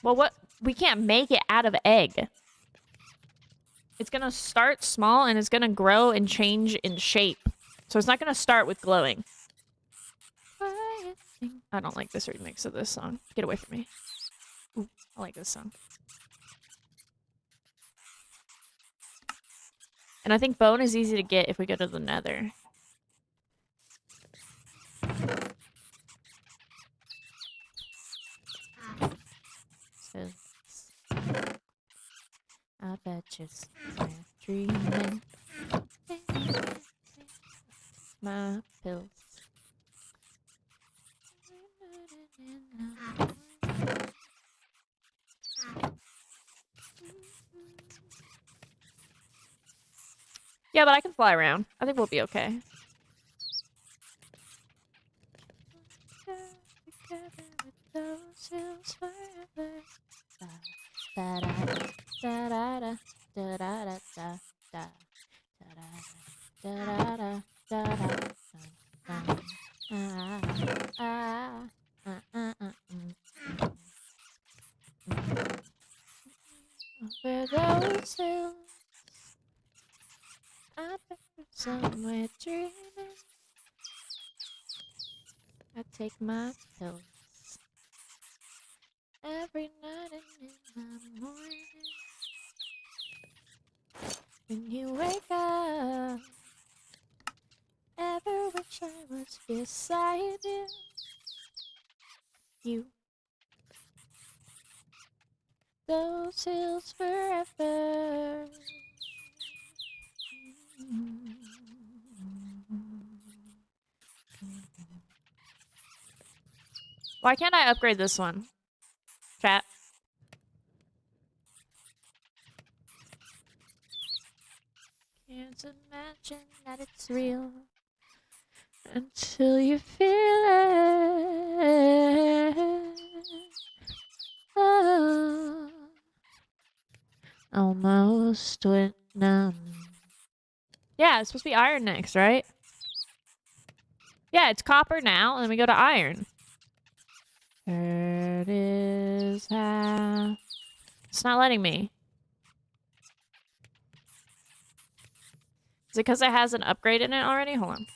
Speaker 1: Well, what? We can't make it out of egg. It's gonna start small and it's gonna grow and change in shape. So it's not gonna start with glowing. I don't like this remix of this song. Get away from me. Ooh, I like this song. And I think bone is easy to get if we go to the nether. So, I bet you're dreaming. My pills. Yeah, but I can fly around. I think we'll be okay. Over those hills, I bet somewhere dreaming. I take my pills every night and in the morning. When you wake up, ever wish I was beside you. You. Those hills forever. Why can't I upgrade this one? Chat. Can't imagine that it's real. Until you feel it. Oh. Almost went numb. Yeah, it's supposed to be iron next, right? Yeah, it's copper now, and then we go to iron. There it is. It's not letting me. Is it because it has an upgrade in it already? Hold on.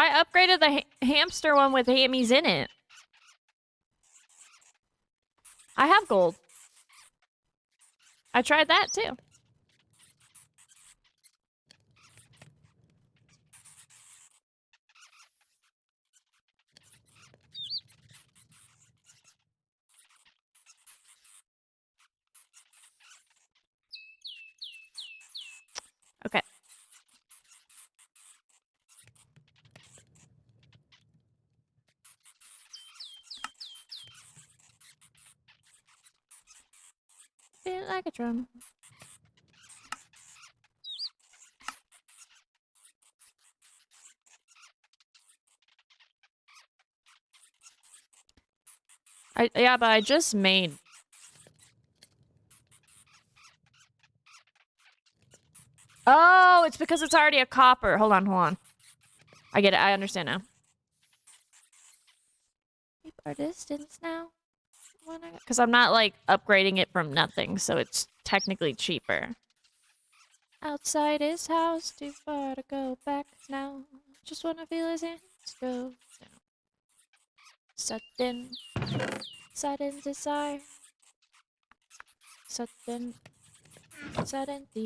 Speaker 1: I upgraded the hamster one with hammies in it. I have gold. I tried that too. Okay. Feel like a drum. Yeah, but I just made. Oh, it's because it's already a copper. Hold on, hold on. I get it. I understand now. Keep our distance now. Because I'm not, like, upgrading it from nothing, so it's technically cheaper. Outside his house, too far to go back now. Just wanna feel his hands go down. Sudden desire. Sudden desire. A sudden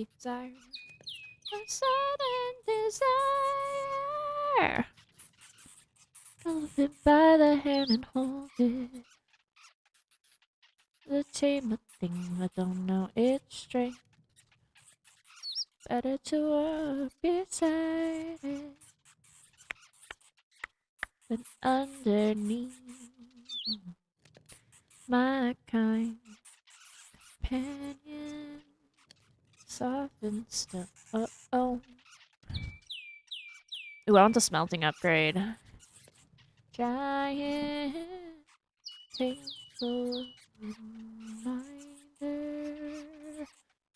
Speaker 1: desire. Hold it by the hand and hold it. The tame thing I don't know its strength. Better to walk beside it than underneath. My kind companion, soft and still. Oh. Ooh, I want the smelting upgrade. Giant painful reminder.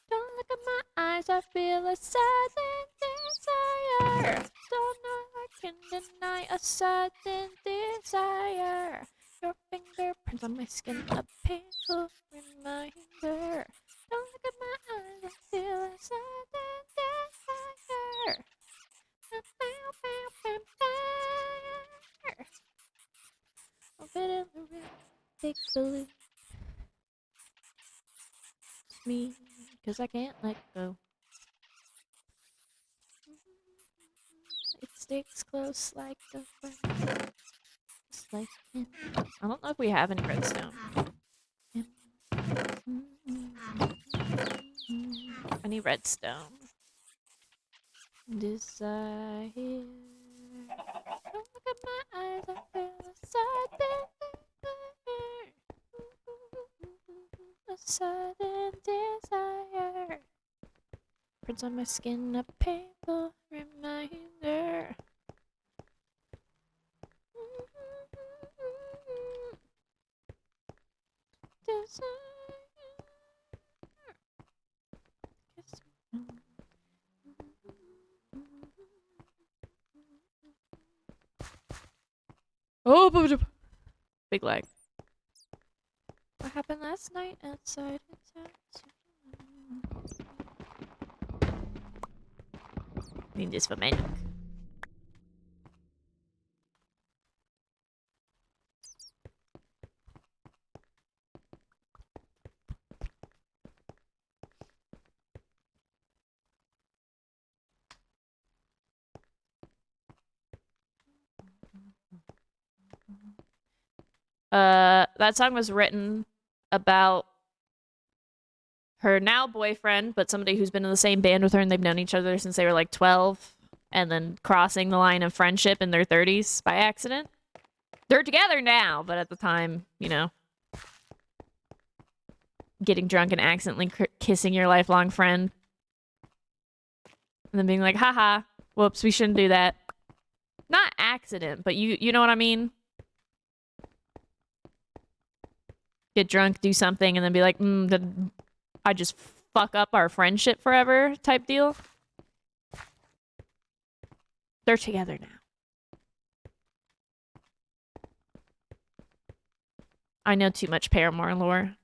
Speaker 1: Don't look at my eyes, I feel a sudden desire. Don't know I can deny a sudden desire. Your fingerprints on my skin, a painful reminder. Don't look at my eyes, I feel a sudden desire. Open in the room, take the lead. It's me, 'cause I can't let go. It sticks close like a friend. Just like him. I don't know if we have any redstone. I need redstone. Desire. Don't look at my eyes, I feel a sudden desire. A sudden desire. Prints on my skin, a painful reminder. Oh, big lag. What happened last night outside? Need this for magic. That song was written about her now boyfriend, but somebody who's been in the same band with her and they've known each other since they were like 12, and then crossing the line of friendship in their 30s by accident. They're together now, but at the time, you know, getting drunk and accidentally kissing your lifelong friend. And then being like, haha, whoops, we shouldn't do that. Not accident, but you know what I mean? Get drunk, do something, and then be like, did I just fuck up our friendship forever type deal? They're together now. I know too much Paramore lore.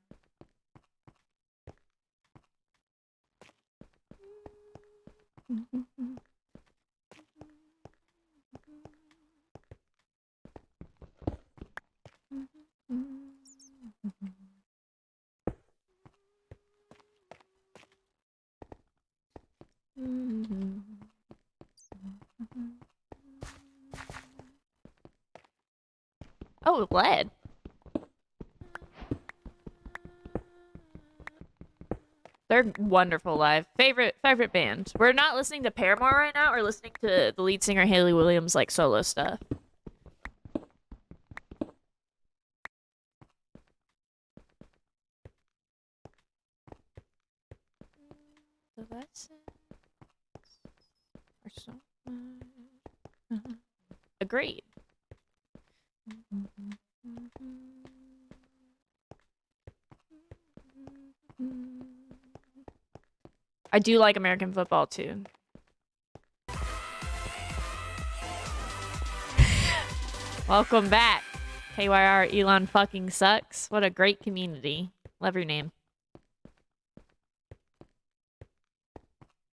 Speaker 1: Oh, lead. They're wonderful live. Favorite band. We're not listening to Paramore right now. We're listening to the lead singer Hayley Williams like solo stuff. The lessons are so much. Agreed. I do like American football too. Welcome back. KYR Elon fucking sucks. What a great community. Love your name.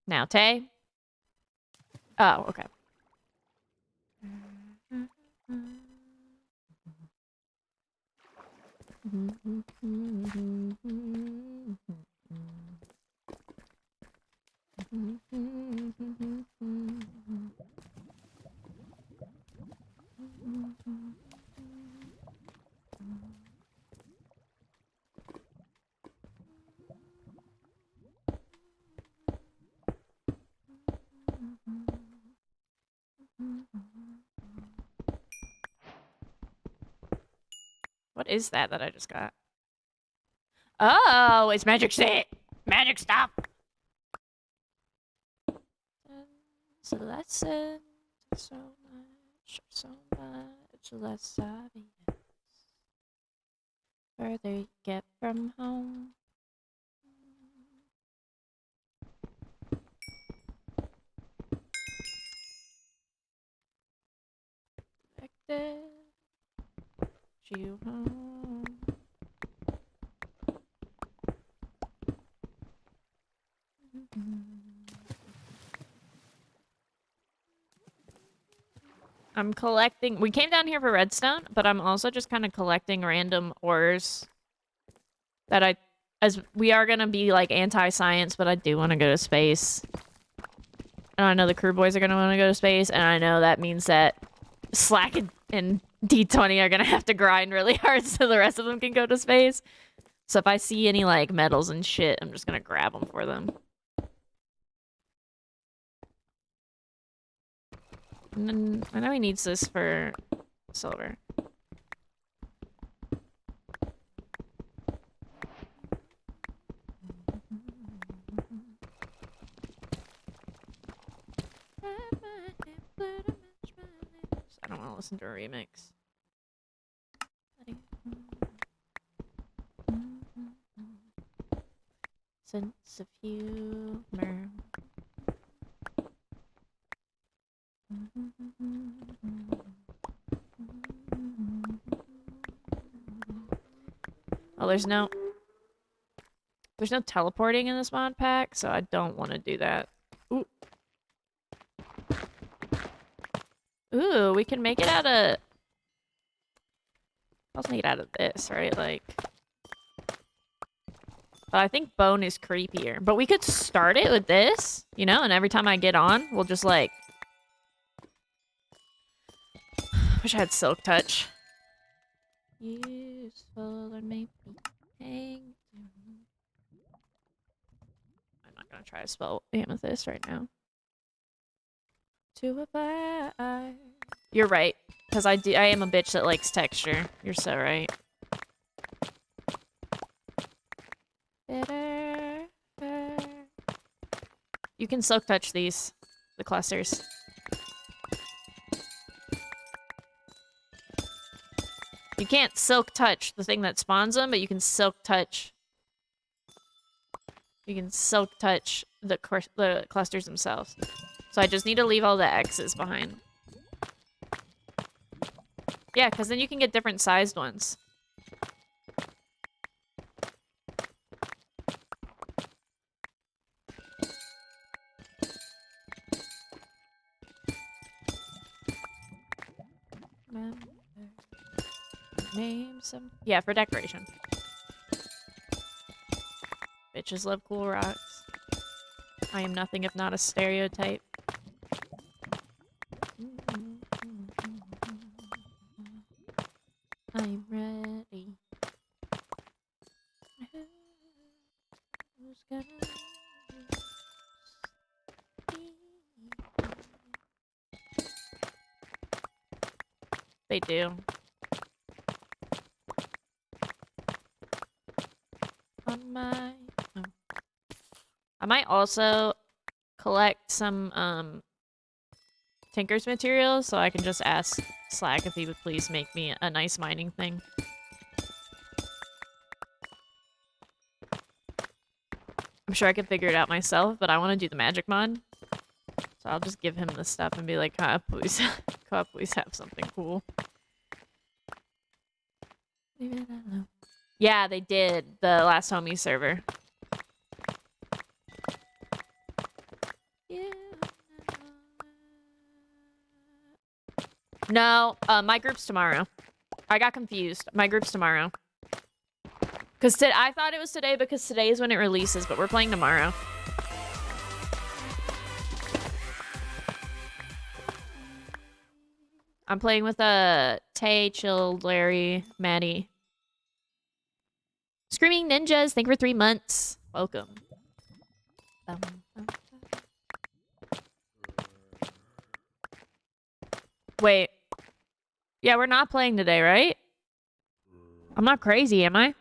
Speaker 1: Now, Tay. Oh, okay. What is that I just got? Oh, it's magic shit. Magic stuff. It's a lesson. So much less obvious. Further you get from home. Expected you home. I'm collecting. We came down here for redstone, but I'm also just kind of collecting random ores that as we are gonna be like anti-science, but I do want to go to space. And I know the crew boys are gonna want to go to space, and I know that means that Slack and D20 are gonna have to grind really hard so the rest of them can go to space. So if I see any like metals and shit, I'm just gonna grab them for them. And then I know he needs this for silver. I don't want to listen to a remix. Sense of humor. Oh, there's no teleporting in this mod pack, so I don't want to do that. Ooh. Ooh, we can make it out of... Let's make it out of this, right? Like... But I think bone is creepier. But we could start it with this, you know? And every time I get on, we'll just, like... Wish I had silk touch. Useful or maybe hang... I'm not gonna try to spell amethyst right now. To abide. You're right. Because I am a bitch that likes texture. You're so right. You can silk touch these, the clusters. You can't silk touch the thing that spawns them, but you can silk touch. You can silk touch the clusters themselves. So I just need to leave all the X's behind. Yeah, because then you can get different sized ones. Name some... Yeah, for decoration. Bitches love cool rocks. I am nothing if not a stereotype. I'm ready. Who's gonna... They do. On my... Oh. I might also collect some Tinker's materials so I can just ask Slack if he would please make me a nice mining thing. I'm sure I could figure it out myself, but I want to do the magic mod. So I'll just give him the stuff and be like, please have something cool. Leave it alone. Yeah, they did. The last homie server. Yeah. No, my group's tomorrow. I got confused. My group's tomorrow. Because I thought it was today because today is when it releases, but we're playing tomorrow. I'm playing with Tay, Chill, Larry, Maddie. Screaming Ninjas, thank you for 3 months. Welcome. Wait. Yeah, we're not playing today, right? I'm not crazy, am I?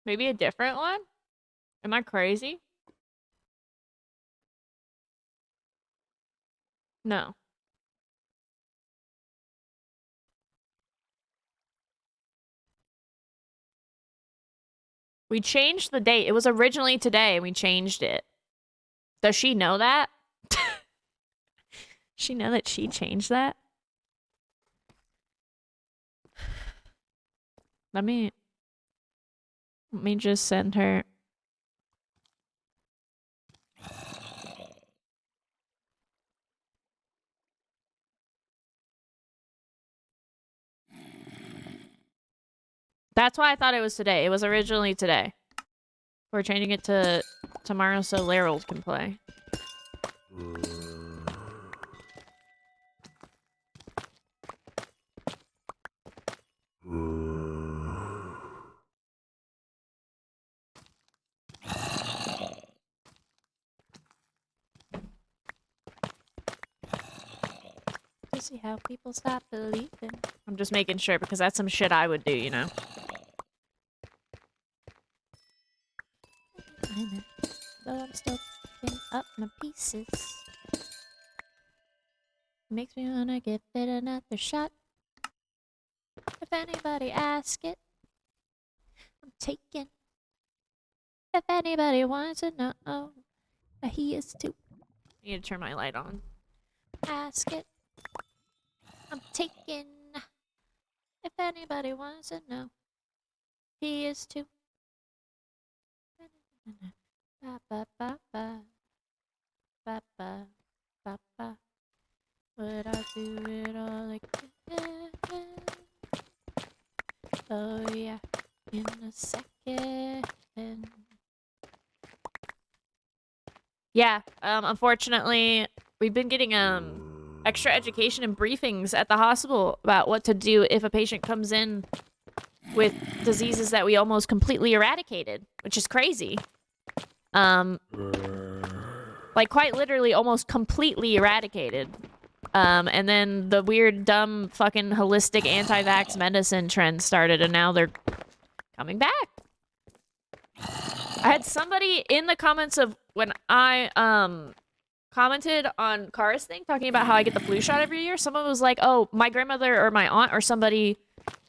Speaker 1: Maybe a different one? Am I crazy? No. We changed the date. It was originally today, and we changed it. Does she know that? She know that she changed that? Let me just send her. That's why I thought it was today. It was originally today. We're changing it to tomorrow so Larold can play. To see how people stop believing. I'm just making sure because that's some shit I would do, you know? Though I'm still picking up my pieces. Makes me wanna give it another shot. If anybody asks it, I'm taking. If anybody wants to know, he is too. I need to turn my light on. Ask it. I'm taking. If anybody wants to know, he is too. Ba ba ba ba. Ba ba ba ba. Would I do it all again? Oh yeah, in a second. Yeah, unfortunately, we've been getting extra education and briefings at the hospital about what to do if a patient comes in with diseases that we almost completely eradicated, which is crazy. Like quite literally almost completely eradicated. And then the weird, dumb, fucking holistic anti-vax medicine trend started, and now they're coming back. I had somebody in the comments of when I commented on Kara's thing talking about how I get the flu shot every year. Someone was like, "Oh, my grandmother or my aunt or somebody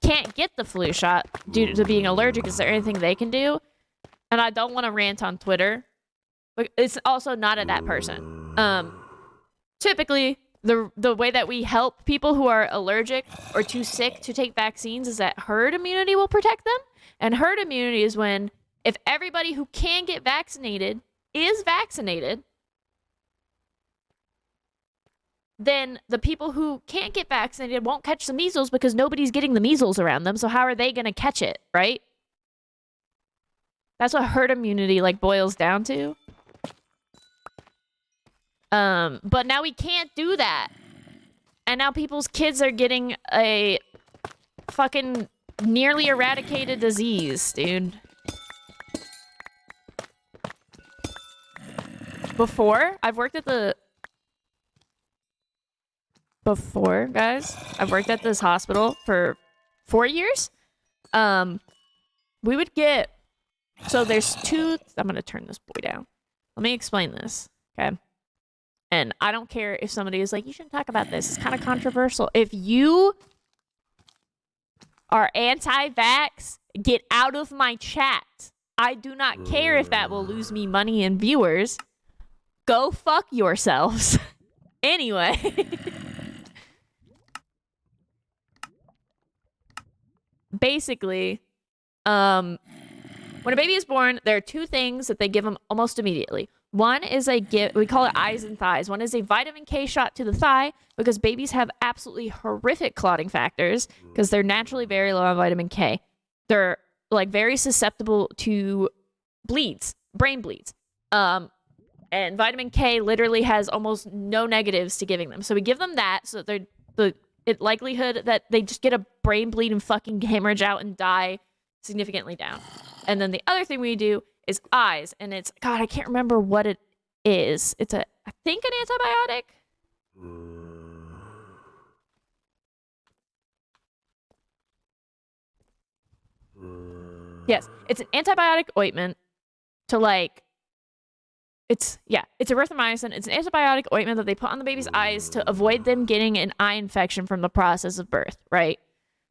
Speaker 1: can't get the flu shot due to being allergic. Is there anything they can do?" And I don't want to rant on Twitter, but it's also not at that person. Typically, the way that we help people who are allergic or too sick to take vaccines is that herd immunity will protect them. And herd immunity is when if everybody who can get vaccinated is vaccinated, then the people who can't get vaccinated won't catch the measles because nobody's getting the measles around them. So how are they going to catch it, right? That's what herd immunity like boils down to. But now we can't do that. And now people's kids are getting a fucking nearly eradicated disease, dude. Before, I've worked at this hospital for 4 years. We would get, so there's two, I'm going to turn this boy down. Let me explain this, okay? And I don't care if somebody is like, you shouldn't talk about this. It's kind of controversial. If you are anti-vax, get out of my chat. I do not care if that will lose me money and viewers. Go fuck yourselves. Anyway. Basically, when a baby is born, there are two things that they give them almost immediately. One is we call it eyes and thighs. One is a vitamin K shot to the thigh because babies have absolutely horrific clotting factors because they're naturally very low on vitamin K. They're like very susceptible to bleeds, brain bleeds. And vitamin K literally has almost no negatives to giving them. So we give them that so that the likelihood that they just get a brain bleed and fucking hemorrhage out and die significantly down. And then the other thing we do is eyes, and it's, God, I can't remember what it is. It's I think an antibiotic. Yes, it's an antibiotic ointment to it's erythromycin. It's an antibiotic ointment that they put on the baby's eyes to avoid them getting an eye infection from the process of birth, right?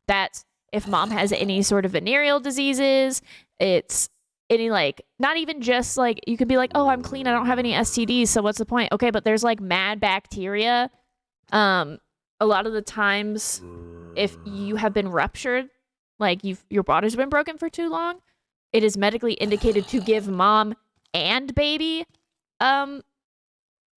Speaker 1: That's if mom has any sort of venereal diseases, it's any not even just you could be like, oh, I'm clean, I don't have any STDs, so what's the point? Okay, but there's mad bacteria. A lot of the times if you have been ruptured, your body's been broken for too long, it is medically indicated to give mom and baby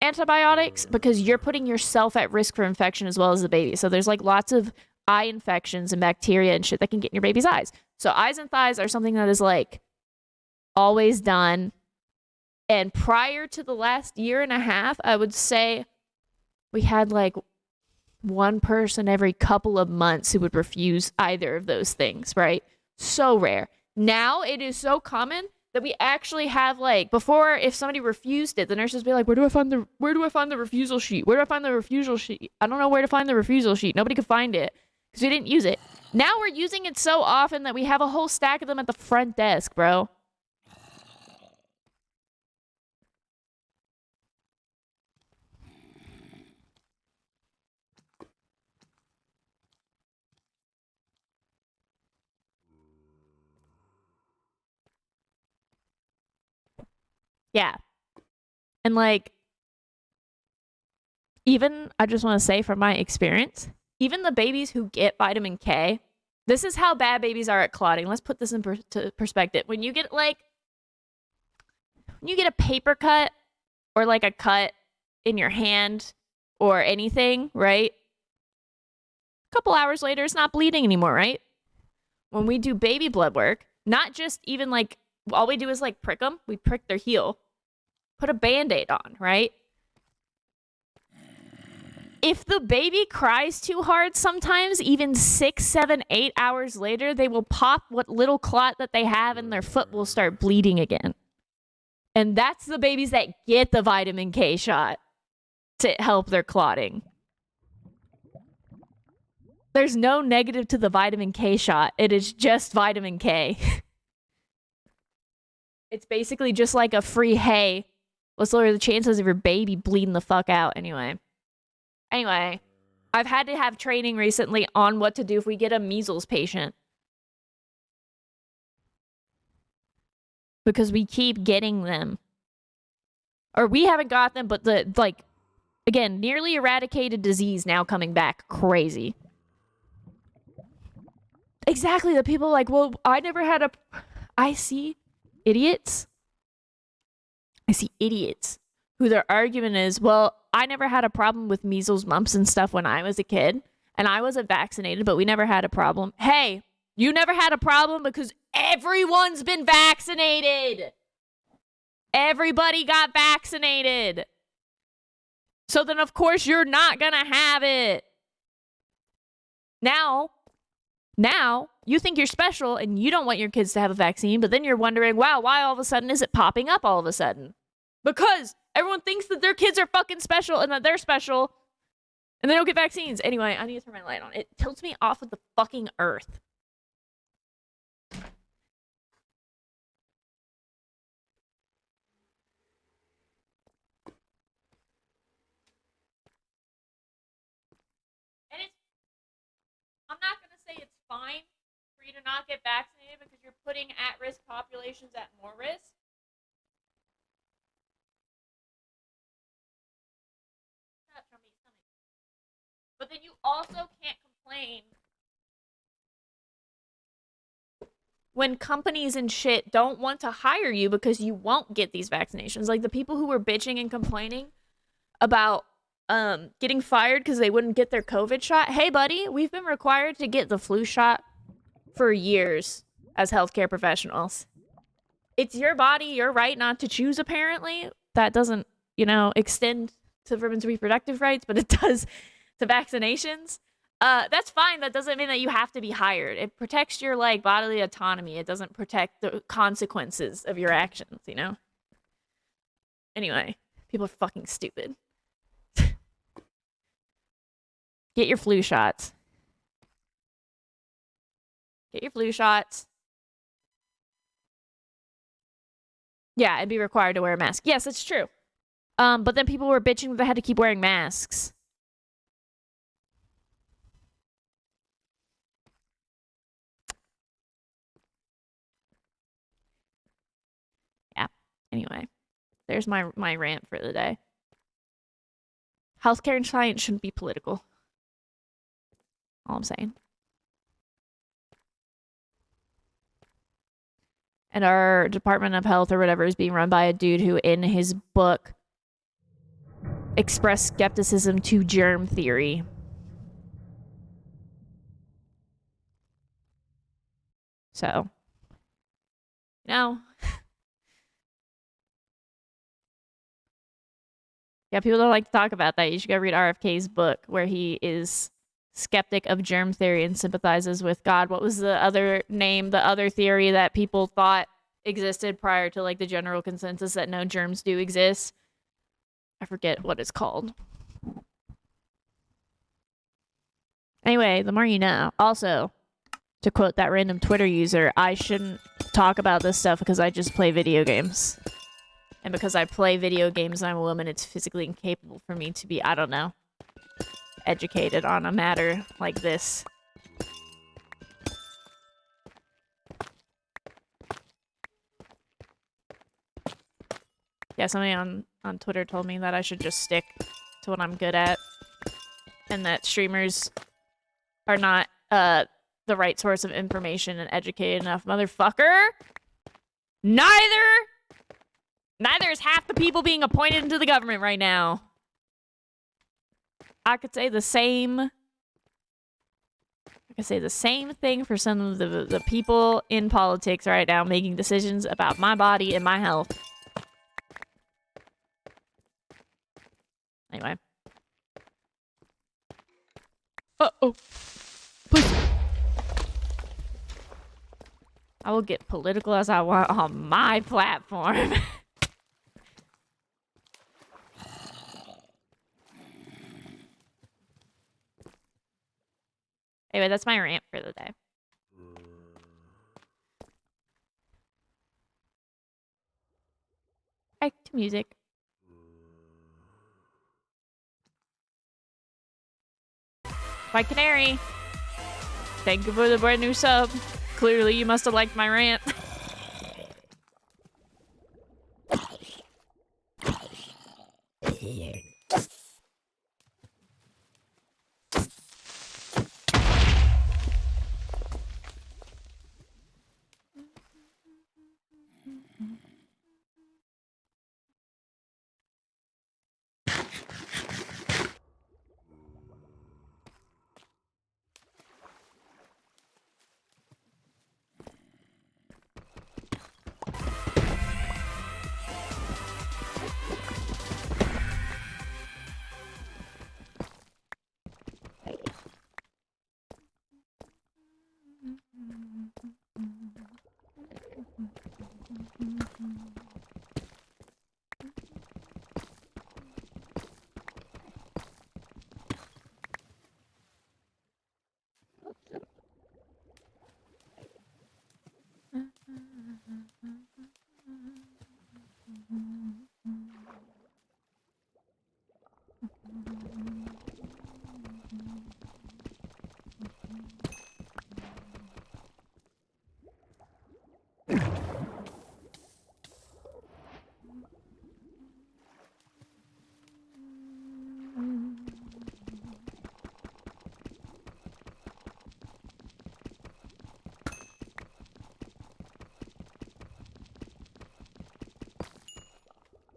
Speaker 1: antibiotics because you're putting yourself at risk for infection as well as the baby. So there's lots of eye infections and bacteria and shit that can get in your baby's eyes. So eyes and thighs are something that is always done. And prior to the last year and a half, I would say we had one person every couple of months who would refuse either of those things, right? So rare. Now it is so common that we actually have before, if somebody refused it, the nurses would be like, where do I find the refusal sheet? Where do I find the refusal sheet? I don't know where to find the refusal sheet. Nobody could find it because we didn't use it. Now we're using it so often that we have a whole stack of them at the front desk, bro. Yeah. And even, I just want to say from my experience, even the babies who get vitamin K, this is how bad babies are at clotting. Let's put this in perspective. When you get a paper cut or a cut in your hand or anything, right? A couple hours later, it's not bleeding anymore, right? When we do baby blood work, not just even all we do is prick them. We prick their heel. put a Band-Aid on, right? If the baby cries too hard, sometimes even 6, 7, 8 hours later, they will pop what little clot that they have and their foot will start bleeding again. And that's the babies that get the vitamin K shot to help their clotting. There's no negative to the vitamin K shot. It is just vitamin K. It's basically just like a free, hey, let's lower the chances of your baby bleeding the fuck out anyway. Anyway, I've had to have training recently on what to do if we get a measles patient. Because we keep getting them. Or we haven't got them, but the, like, again, nearly eradicated disease now coming back crazy. Exactly, the people like, well, I never had a... I see idiots. I see idiots who their argument is, well, I never had a problem with measles, mumps, and stuff when I was a kid, and I wasn't vaccinated, but we never had a problem. Hey, you never had a problem because everyone's been vaccinated. Everybody got vaccinated. So then, of course, you're not gonna have it. Now, you think you're special and you don't want your kids to have a vaccine, but then you're wondering, wow, why all of a sudden is it popping up all of a sudden? Because everyone thinks that their kids are fucking special and that they're special and they don't get vaccines. Anyway, I need to turn my light on. It tilts me off of the fucking earth. And I'm not going to say it's fine for you to not get vaccinated because you're putting at-risk populations at more risk. But then you also can't complain when companies and shit don't want to hire you because you won't get these vaccinations. Like the people who were bitching and complaining about getting fired because they wouldn't get their COVID shot. Hey, buddy, we've been required to get the flu shot for years as healthcare professionals. It's your body, your right not to choose, apparently. That doesn't, extend to women's reproductive rights, but it does to vaccinations. That's fine. That doesn't mean that you have to be hired. It protects your, bodily autonomy. It doesn't protect the consequences of your actions, Anyway, people are fucking stupid. Get your flu shots. Get your flu shots. Yeah, and be required to wear a mask. Yes, it's true. But then people were bitching that they had to keep wearing masks. Yeah. Anyway, there's my rant for the day. Healthcare and science shouldn't be political. All I'm saying. And our Department of Health or whatever is being run by a dude who, in his book, expressed skepticism to germ theory. So, yeah, people don't like to talk about that. You should go read RFK's book where he is skeptic of germ theory and sympathizes with God. What was the other name, the other theory that people thought existed prior to the general consensus that no germs do exist? I forget what it's called. Anyway, the more you know. Also, to quote that random Twitter user, I shouldn't talk about this stuff because I just play video games. And because I play video games and I'm a woman, it's physically incapable for me to be, I don't know, educated on a matter like this. Yeah, somebody on Twitter told me that I should just stick to what I'm good at. And that streamers are not the right source of information and educated enough. Motherfucker! Neither is half the people being appointed into the government right now. I could say the same thing for some of the people in politics right now making decisions about my body and my health. Anyway. Uh-oh. Pussy. I will get political as I want on my platform. Anyway, that's my rant for the day. Back to music. Bye, Canary. Thank you for the brand new sub. Clearly, you must have liked my rant.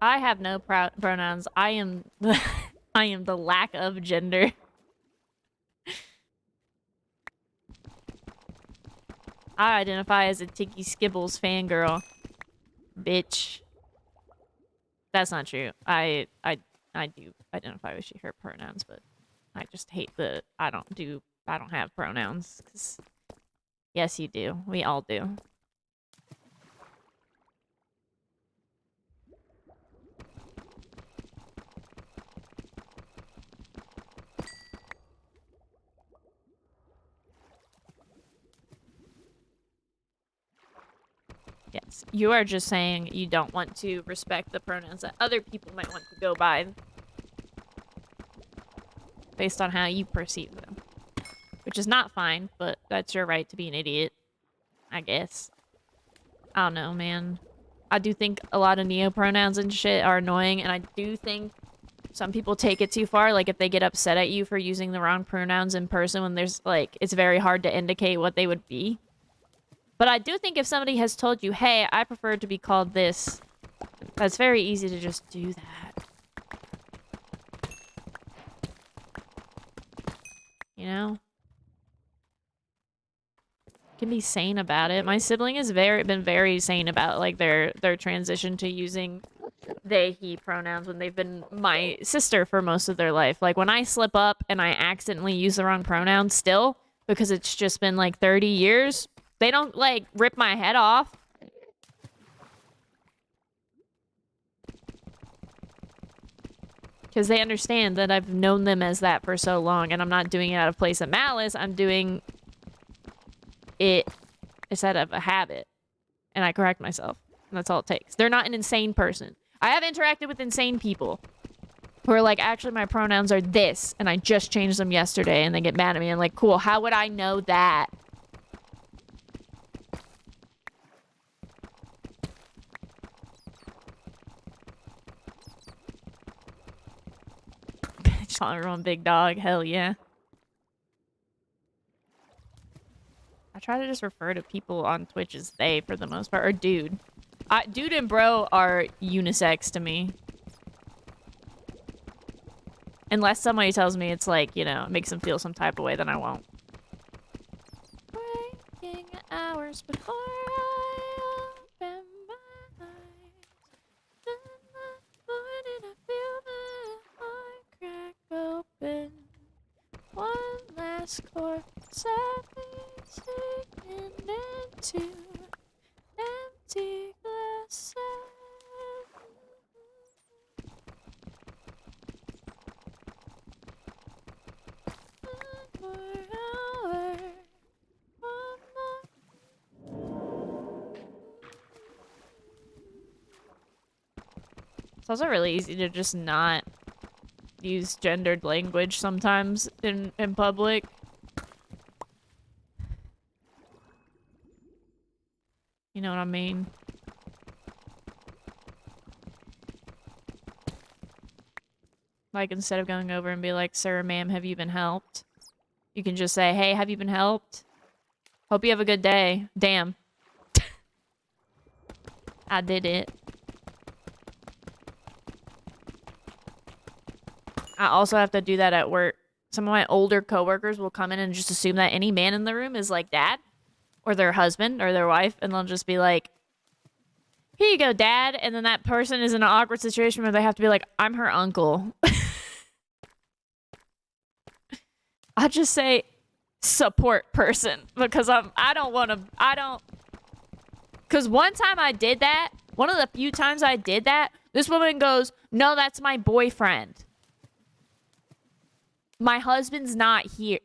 Speaker 1: I have no pronouns. I am I am the lack of gender. I identify as a Tiki Skibbles fangirl. Bitch. That's not true. I do identify with she/her pronouns, but I just hate the I don't have pronouns. 'Cause yes, you do. We all do. Yes, you are just saying you don't want to respect the pronouns that other people might want to go by based on how you perceive them. Which is not fine, but that's your right to be an idiot, I guess. I don't know, man. I do think a lot of neo-pronouns and shit are annoying, and I do think some people take it too far. Like, if they get upset at you for using the wrong pronouns in person when there's, like, it's very hard to indicate what they would be. But I do think if somebody has told you, hey, I prefer to be called this, that's very easy to just do that. You know? Can be sane about it. My sibling has been very sane about, like, their transition to using they, he pronouns when they've been my sister for most of their life. Like, when I slip up and I accidentally use the wrong pronoun still, because it's just been, like, 30 years... They don't, like, rip my head off. Because they understand that I've known them as that for so long, and I'm not doing it out of place of malice. I'm doing it instead of a habit. And I correct myself. And that's all it takes. They're not an insane person. I have interacted with insane people who are like, actually, my pronouns are this, and I just changed them yesterday, and they get mad at me. And like, cool, how would I know that? Just call everyone big dog. Hell yeah. I try to just refer to people on Twitch as they for the most part. Or dude. Dude and bro are unisex to me. Unless somebody tells me it's like, you know, it makes them feel some type of way, then I won't. Waking hours before I open my eyes. In the morning I feel my heart sinking into empty glasses. One more hour, one more. It's also really easy to just not use gendered language sometimes in public. You know what I mean? Like, instead of going over and be like, "Sir, ma'am, have you been helped?" You can just say, "Hey, have you been helped? Hope you have a good day." Damn. I did it. I also have to do that at work. Some of my older coworkers will come in and just assume that any man in the room is like dad or their husband or their wife, and they'll just be like, "Here you go, dad." And then that person is in an awkward situation where they have to be like, "I'm her uncle." I just say support person because because one time I did that, one of the few times I did that, this woman goes, "No, that's my boyfriend. My husband's not here."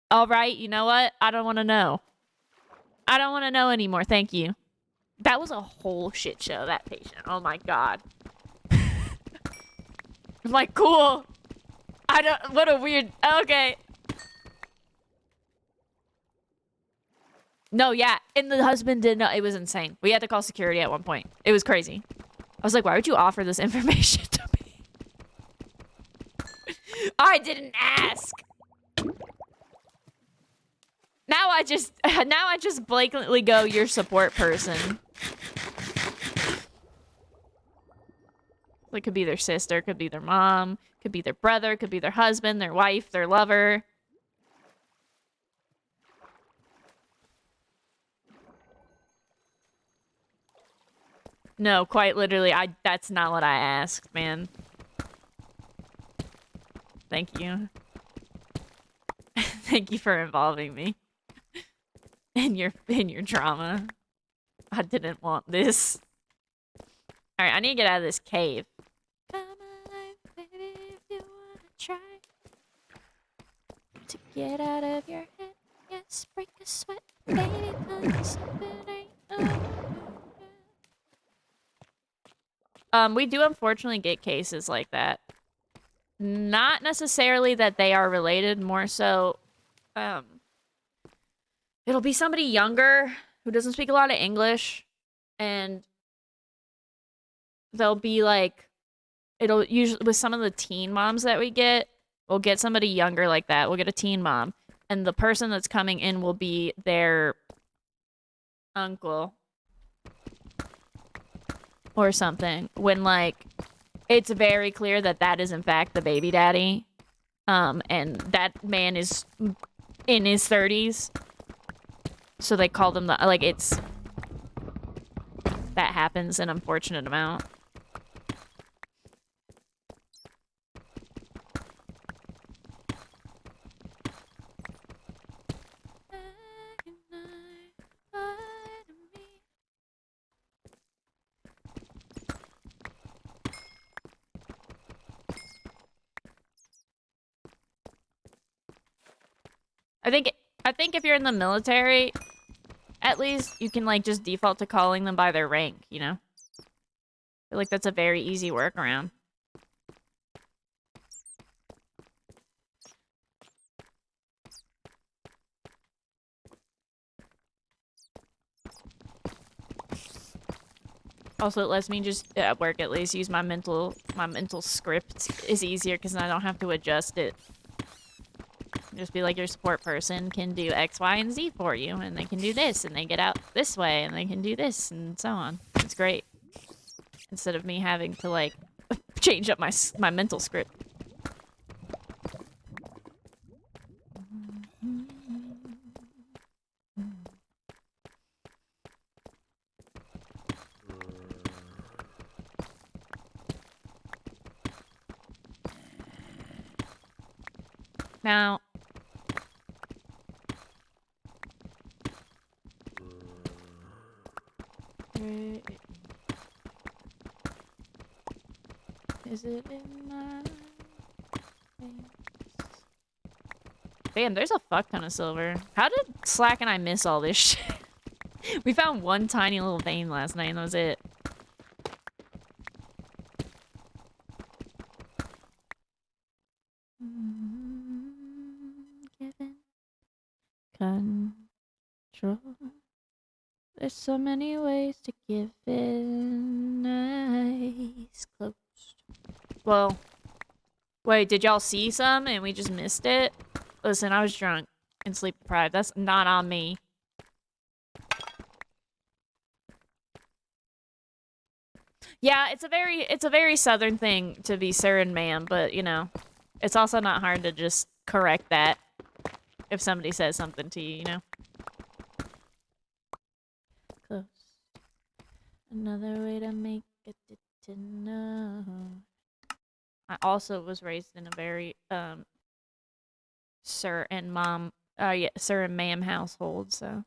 Speaker 1: All right, you know what? I don't want to know. I don't want to know anymore. Thank you. That was a whole shit show, that patient. Oh my God. I'm like, cool. What a weird, okay. No, yeah, and the husband didn't know. It was insane. We had to call security at one point. It was crazy. I was like, why would you offer this information to me? I didn't ask. Now I just blatantly go, "Your support person." It could be their sister, could be their mom, could be their brother, could be their husband, their wife, their lover. No, quite literally, that's not what I asked, man. Thank you. Thank you for involving me in your drama. I didn't want this. All right, I need to get out of this cave. Come alive, baby, if you wanna try to get out of your head. Yes, break a sweat, baby, tell something ain't we do unfortunately get cases like that. Not necessarily that they are related, more so, it'll be somebody younger who doesn't speak a lot of English, and they'll be like, it'll usually, with some of the teen moms that we get, we'll get somebody younger like that. We'll get a teen mom, and the person that's coming in will be their uncle or something, when, like, it's very clear that that is, in fact, the baby daddy. And that man is in his 30s. So they call them that happens an unfortunate amount. I think if you're in the military, at least you can, like, just default to calling them by their rank, you know? I feel like that's a very easy workaround. Also, it lets me just, at work at least, use my mental script is easier because I don't have to adjust it. Just be like, your support person can do X, Y, and Z for you, and they can do this, and they get out this way, and they can do this, and so on. It's great. Instead of me having to, like, change up my mental script. Now, secret? Is it in my face? Damn, there's a fuck ton of silver. How did Slack and I miss all this shit? We found one tiny little vein last night and that was it. Given control. There's so many ways to give in. Eyes closed. Well, wait, did y'all see some and we just missed it? Listen, I was drunk and sleep deprived. That's not on me. Yeah, it's a very southern thing to be sir and ma'am, but you know, it's also not hard to just correct that if somebody says something to you, you know? Close. Another way to make it to know. I also was raised in a very sir and sir and ma'am household, so.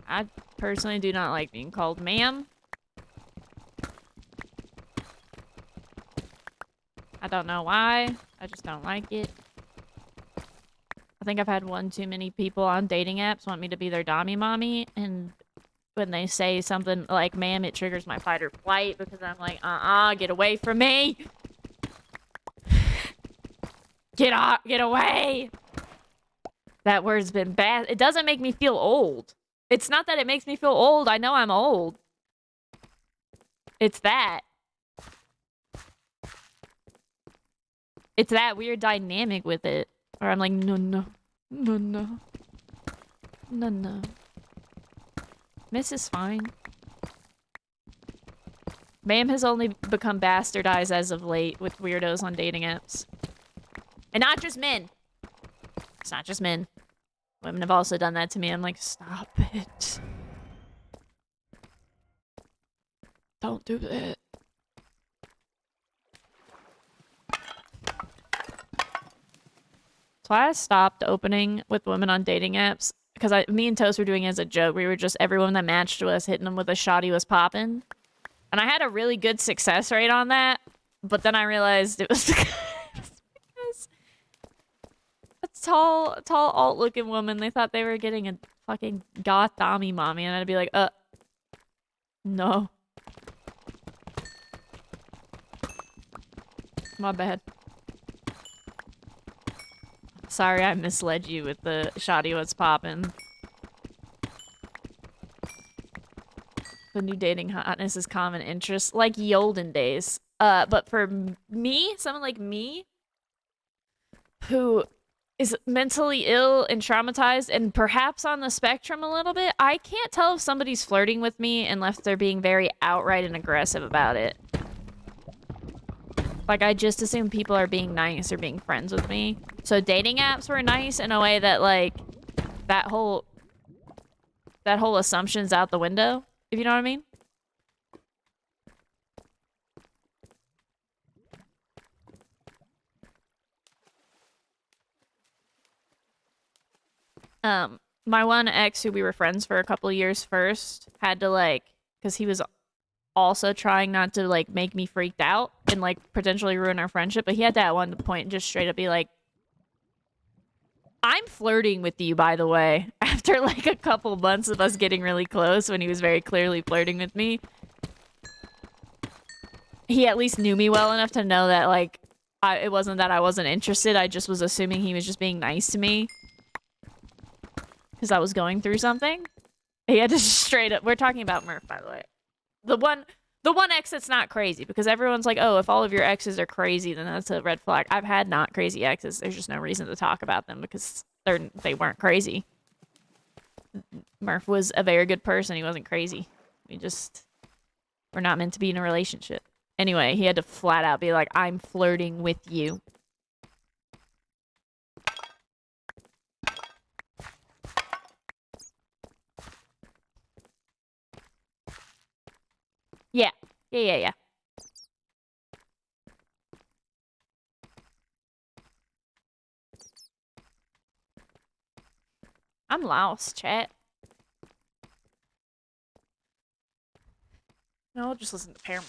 Speaker 1: I personally do not like being called ma'am. I don't know why. I just don't like it. I think I've had one too many people on dating apps want me to be their dommy mommy, and when they say something like ma'am, it triggers my fight or flight because I'm like, get away from me! Get away! That word's been bad. It doesn't make me feel old. It's not that it makes me feel old. I know I'm old. It's that. It's that weird dynamic with it. Or I'm like, no. Miss is fine. Ma'am has only become bastardized as of late with weirdos on dating apps. And not just men. It's not just men. Women have also done that to me. I'm like, stop it. Don't do that. So I stopped opening with women on dating apps because me and Toast were doing it as a joke. We were just, everyone that matched to us, hitting them with a shotty was popping. And I had a really good success rate on that. But then I realized it was because a tall alt-looking woman, they thought they were getting a fucking goth dommy mommy. And I'd be like, no. My bad. Sorry, I misled you with the shoddy what's poppin'. The new dating hotness is common interest, like ye olden days. But for me, someone like me, who is mentally ill and traumatized and perhaps on the spectrum a little bit, I can't tell if somebody's flirting with me unless they're being very outright and aggressive about it. Like, I just assume people are being nice or being friends with me. So dating apps were nice in a way that, like, that whole assumption's out the window, if you know what I mean. My one ex who we were friends for a couple of years first had to, like, because he was also trying not to, like, make me freaked out and, like, potentially ruin our friendship, but he had to at one point just straight up be like, I'm flirting with you, by the way. After, like, a couple months of us getting really close when he was very clearly flirting with me, he at least knew me well enough to know that, like, it wasn't that I wasn't interested, I just was assuming he was just being nice to me. Because I was going through something. He had to straight up... We're talking about Murph, by the way. The one ex that's not crazy, because everyone's like, oh, if all of your exes are crazy, then that's a red flag. I've had not crazy exes. There's just no reason to talk about them because they weren't crazy. Murph was a very good person. He wasn't crazy. We're not meant to be in a relationship. Anyway, he had to flat out be like, I'm flirting with you. Yeah. I'm lost, chat. No, I'll just listen to Paramore.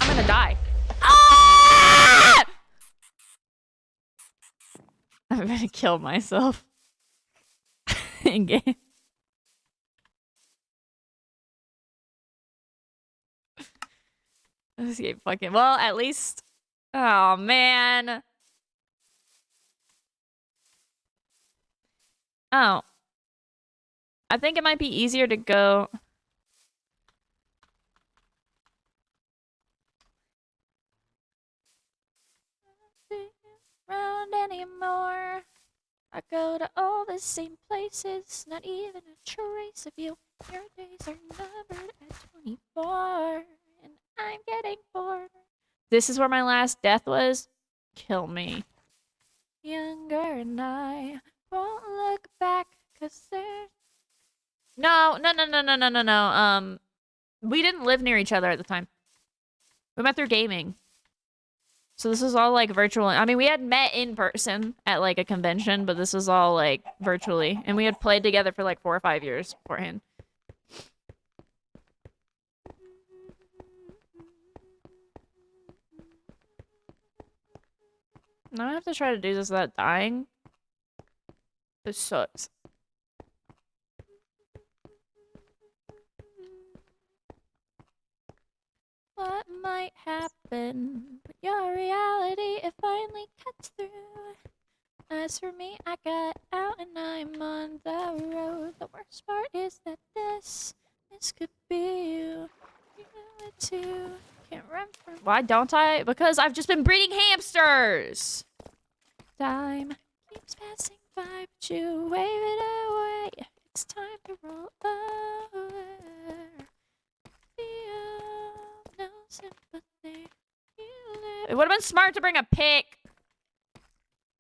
Speaker 1: I'm gonna die. Ah! I'm gonna kill myself. In game. This game fucking... Well, at least... Oh, man. Oh. I think it might be easier to go... Around anymore. I go to all the same places, not even a trace of you. Your days are numbered at 24, and I'm getting bored. This is where my last death was. Kill me. Younger and I won't look back, 'cause there's... No. We didn't live near each other at the time. We met through gaming. So this was all, like, virtual. I mean, we had met in person at, like, a convention, but this was all, like, virtually. And we had played together for, like, 4 or 5 years beforehand. Now I have to try to do this without dying. This sucks. What might happen? But your reality, it finally cuts through. As for me, I got out and I'm on the road. The worst part is that this could be you. You know it too. Can't run from... Why don't I? Because I've just been breeding hamsters. Time keeps passing by, but you wave it away. It's time to roll over. Feel no sympathy. It would have been smart to bring a pick.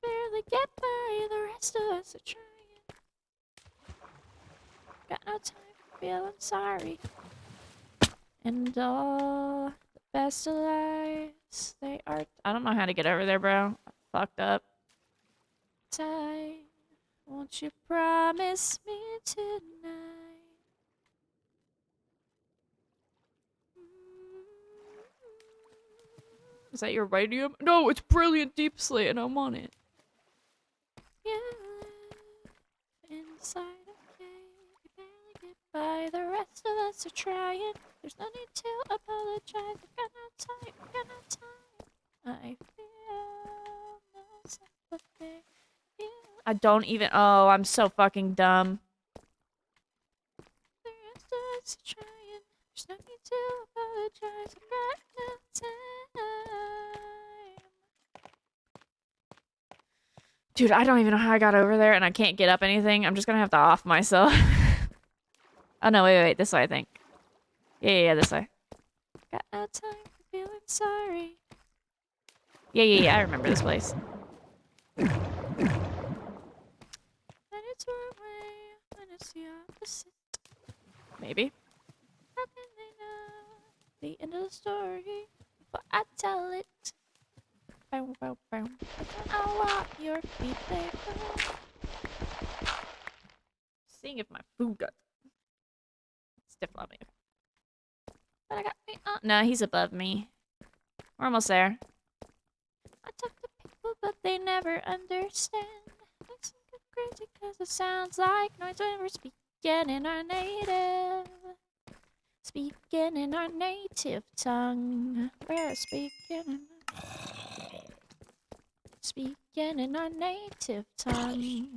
Speaker 1: Barely get by, the rest of us are trying. Got no time for feeling sorry. And all the best of lives, they are... I don't know how to get over there, bro. I fucked up. Time, won't you promise me tonight? Is that your radium? No, it's brilliant deep slate and I'm on it. You live inside, okay. You barely get by, the rest of us are trying. There's no need to apologize. I've got no time, I've got no time. I feel no sympathy. I don't even... Oh, I'm so fucking dumb. The rest of us are trying. There's no need to apologize. I've got no time. Dude, I don't even know how I got over there and I can't get up anything. I'm just gonna have to off myself. Oh, no, wait. This way, I think. Yeah, this way. Got no time for feeling sorry. Yeah, I remember this place. But it's one way when it's the opposite. Maybe. How can they know the end of the story before I tell it? Bow. I want your feet there. Seeing if my food got... It's definitely... But I got me... Oh, no, he's above me. We're almost there. I talk to people, but they never understand. Makes them go crazy because it sounds like noise when we're speaking in our native. Speaking in our native tongue. We're speaking in our native tongue. We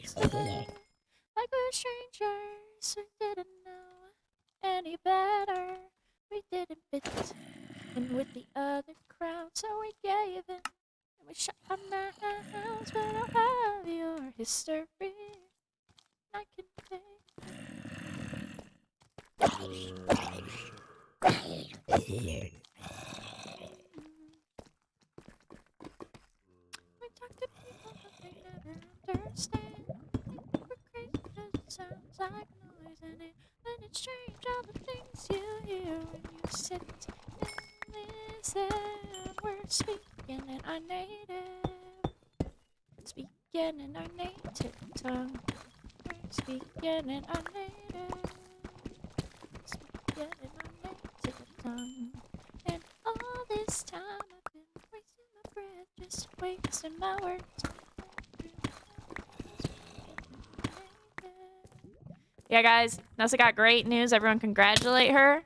Speaker 1: used to be like we're strangers. We didn't know any better. We didn't fit in with the other crowd, so we gave in. And we shut our mouths, but I love your history. I can take We talk to people, but they never understand. They think we're crazy because it sounds like noise, and it's strange all the things you hear when you sit listen, we're speaking in our native. Speaking in our native tongue. We're speaking in our native. Speaking in our native tongue. And all this time I've been wasting my breath, just wasting my words. Yeah, guys, Nessa got great news. Everyone congratulate her.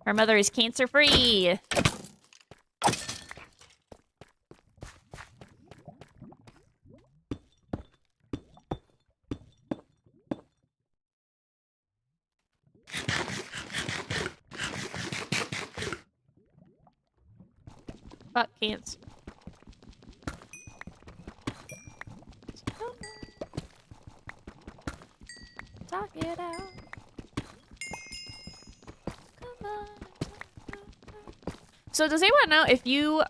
Speaker 1: Her mother is cancer-free. Fuck cancer. Talk it out. Come on. So does anyone know if you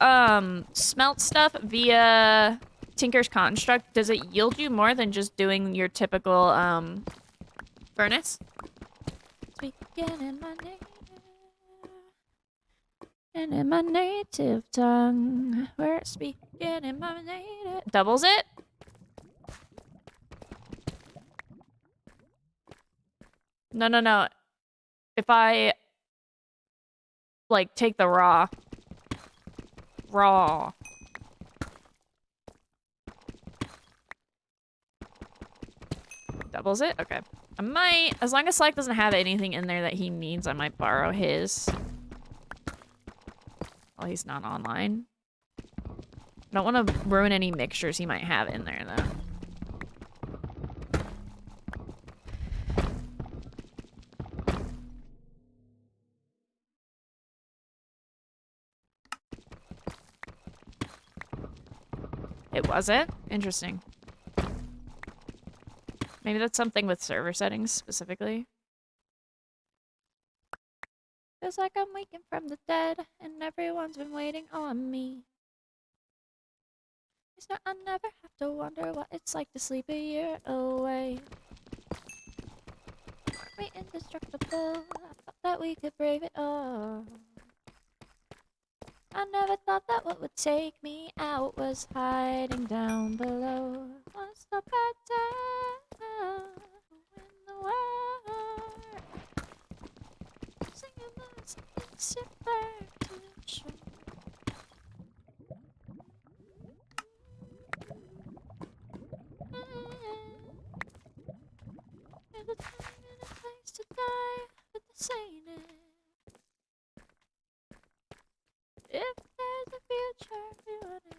Speaker 1: smelt stuff via Tinker's Construct, does it yield you more than just doing your typical furnace? Speaking in my native and in my native tongue. We're speaking in my native. Doubles it? No, no, no. If I like take the raw. Doubles it? Okay. I might, as long as Slack doesn't have anything in there that he needs, I might borrow his. While he's not online. I don't want to ruin any mixtures he might have in there, though. It wasn't? Interesting. Maybe that's something with server settings, specifically. Feels like I'm waking from the dead, and everyone's been waiting on me. I'll never have to wonder what it's like to sleep a year away. Aren't we indestructible? I thought that we could brave it all. I never thought that what would take me out was hiding down below. What's the battle in the world? Singing this, it's your back to the shore. There's a time and a place to die, but this ain't it. If there's a future, we want it.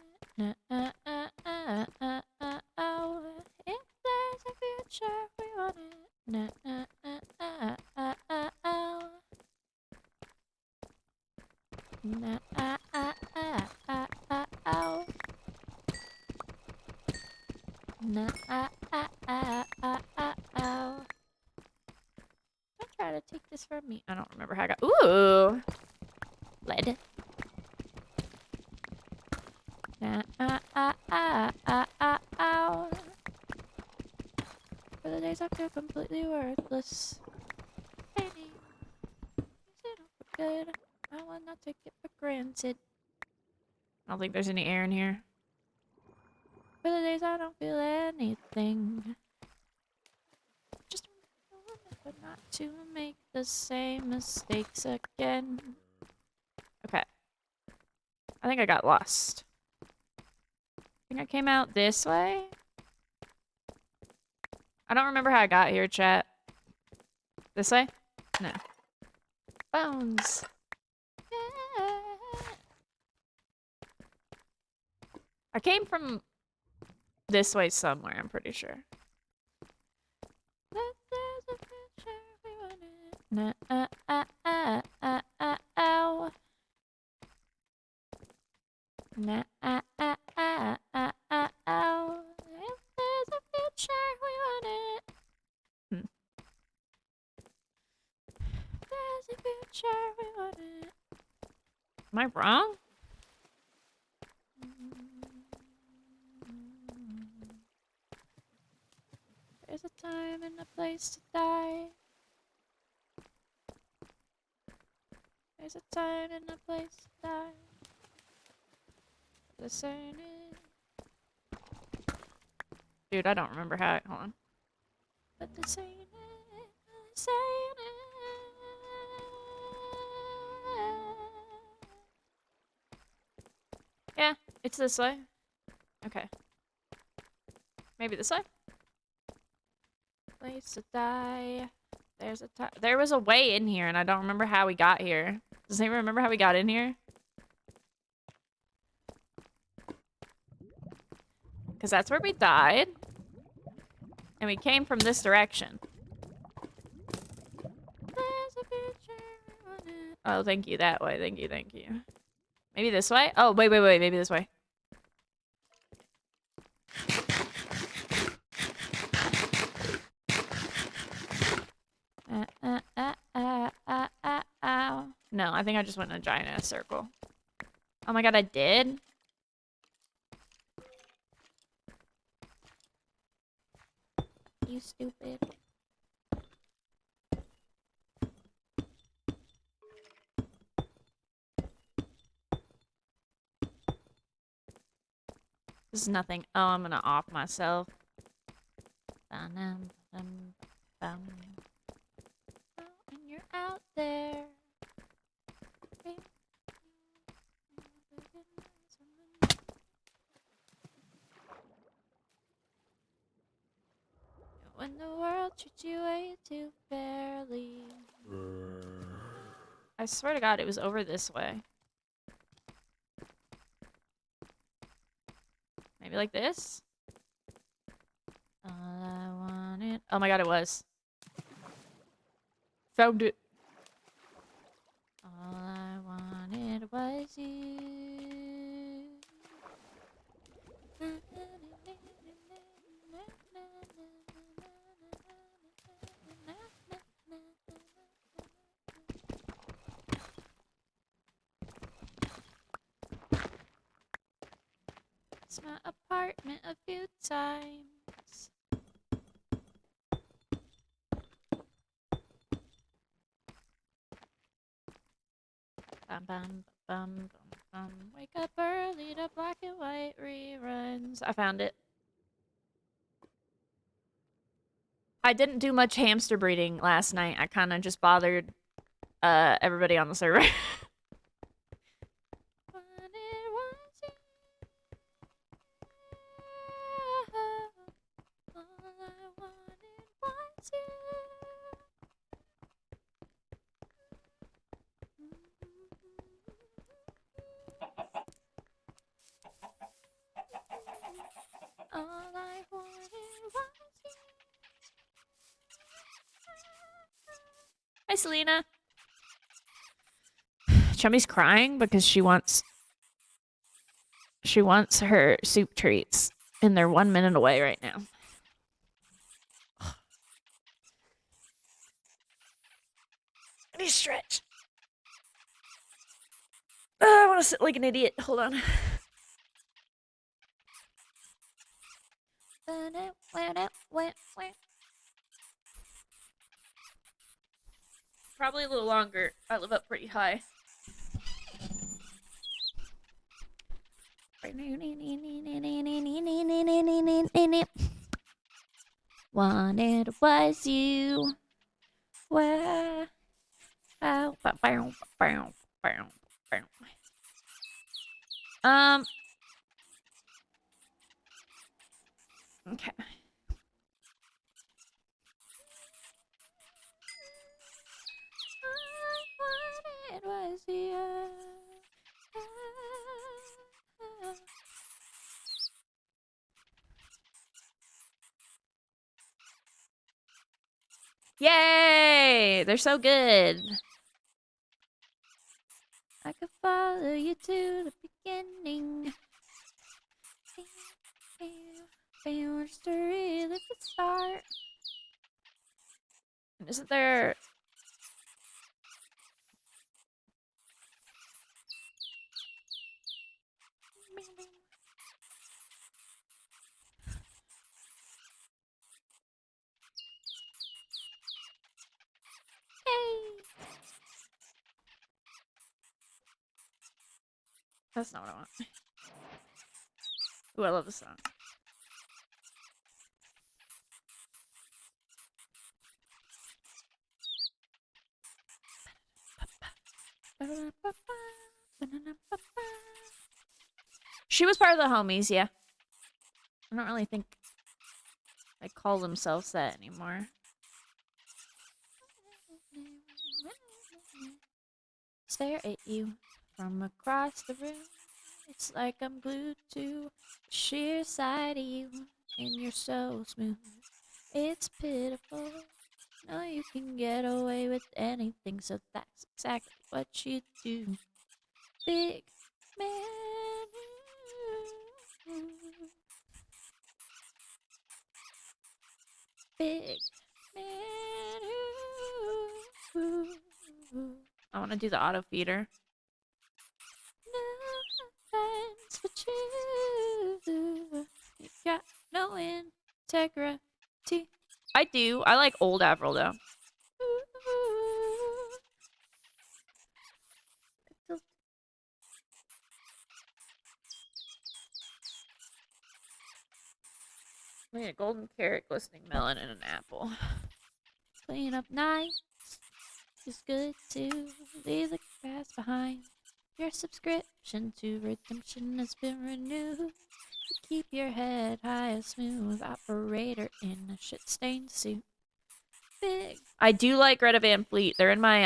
Speaker 1: If there's a future, we want it. Don't try to take this from me. I don't remember how I got. Ooh, lead. For the days I feel completely worthless. Fading. Use it all for good. I will not take it for granted. I don't think there's any air in here. For the days I don't feel anything. Just remember not to make the same mistakes again. Okay. I think I got lost. I think I came out this way. I don't remember how I got here, chat. This way? No. Bones. Yeah. I came from this way somewhere, I'm pretty sure. But there's a future we want it. Ow. Ow. If there's a future we want it. There's a future we want it. Am I wrong? There's a time and a place to die. There's a time and a place to die. Discern it. Dude, I don't remember how. Hold on. But discern it. Discern it. Yeah, it's this way. Okay. Maybe this way? Place to die. There's a there was a way in here, and I don't remember how we got here. Does anyone remember how we got in here? Because that's where we died. And we came from this direction. There's a picture on it. Oh, thank you. That way. Thank you, thank you. Maybe this way? Oh, wait. Maybe this way. Ow. No, I think I just went in a giant ass circle. Oh my god, I did? You stupid. This is nothing. Oh, I'm gonna off myself. And you're out there. When the world treats you way too fairly. I swear to God, it was over this way. Maybe like this? All I wanted. Oh my god, it was. Found it. All I wanted was you. It's my apartment a few times. Bum, bum, bum, bum. Wake up early to black and white reruns. I found it. I didn't do much hamster breeding last night. I kind of just bothered everybody on the server. All I wanted was you. Hi, Selena. Chummy's crying because she wants her soup treats, and they're 1 minute away right now. I need to stretch. I want to sit like an idiot. Hold on. Probably a little longer. I live up pretty high. Wanted was you. Wow. Okay. It was you. Yay! They're so good. I could follow you to the beginning. Just to relive the start. Isn't there... That's not what I want. Ooh, I love this song. She was part of the homies, yeah. I don't really think they call themselves that anymore. Stare at you from across the room. It's like I'm glued to the sheer side of you, and you're so smooth. It's pitiful. No, you can get away with anything, so that's exactly what you do. Big man. Big man. I want to do the auto feeder. No offense, but you got no integrity. I do. I like old Avril though. Look at a golden carrot, glistening melon, and an apple. Clean up nice. It's good to leave the past behind. Your subscription to redemption has been renewed. Keep your head high and smooth. Operator in a shit-stained suit. Big. I do like Greta Van Fleet. They're in my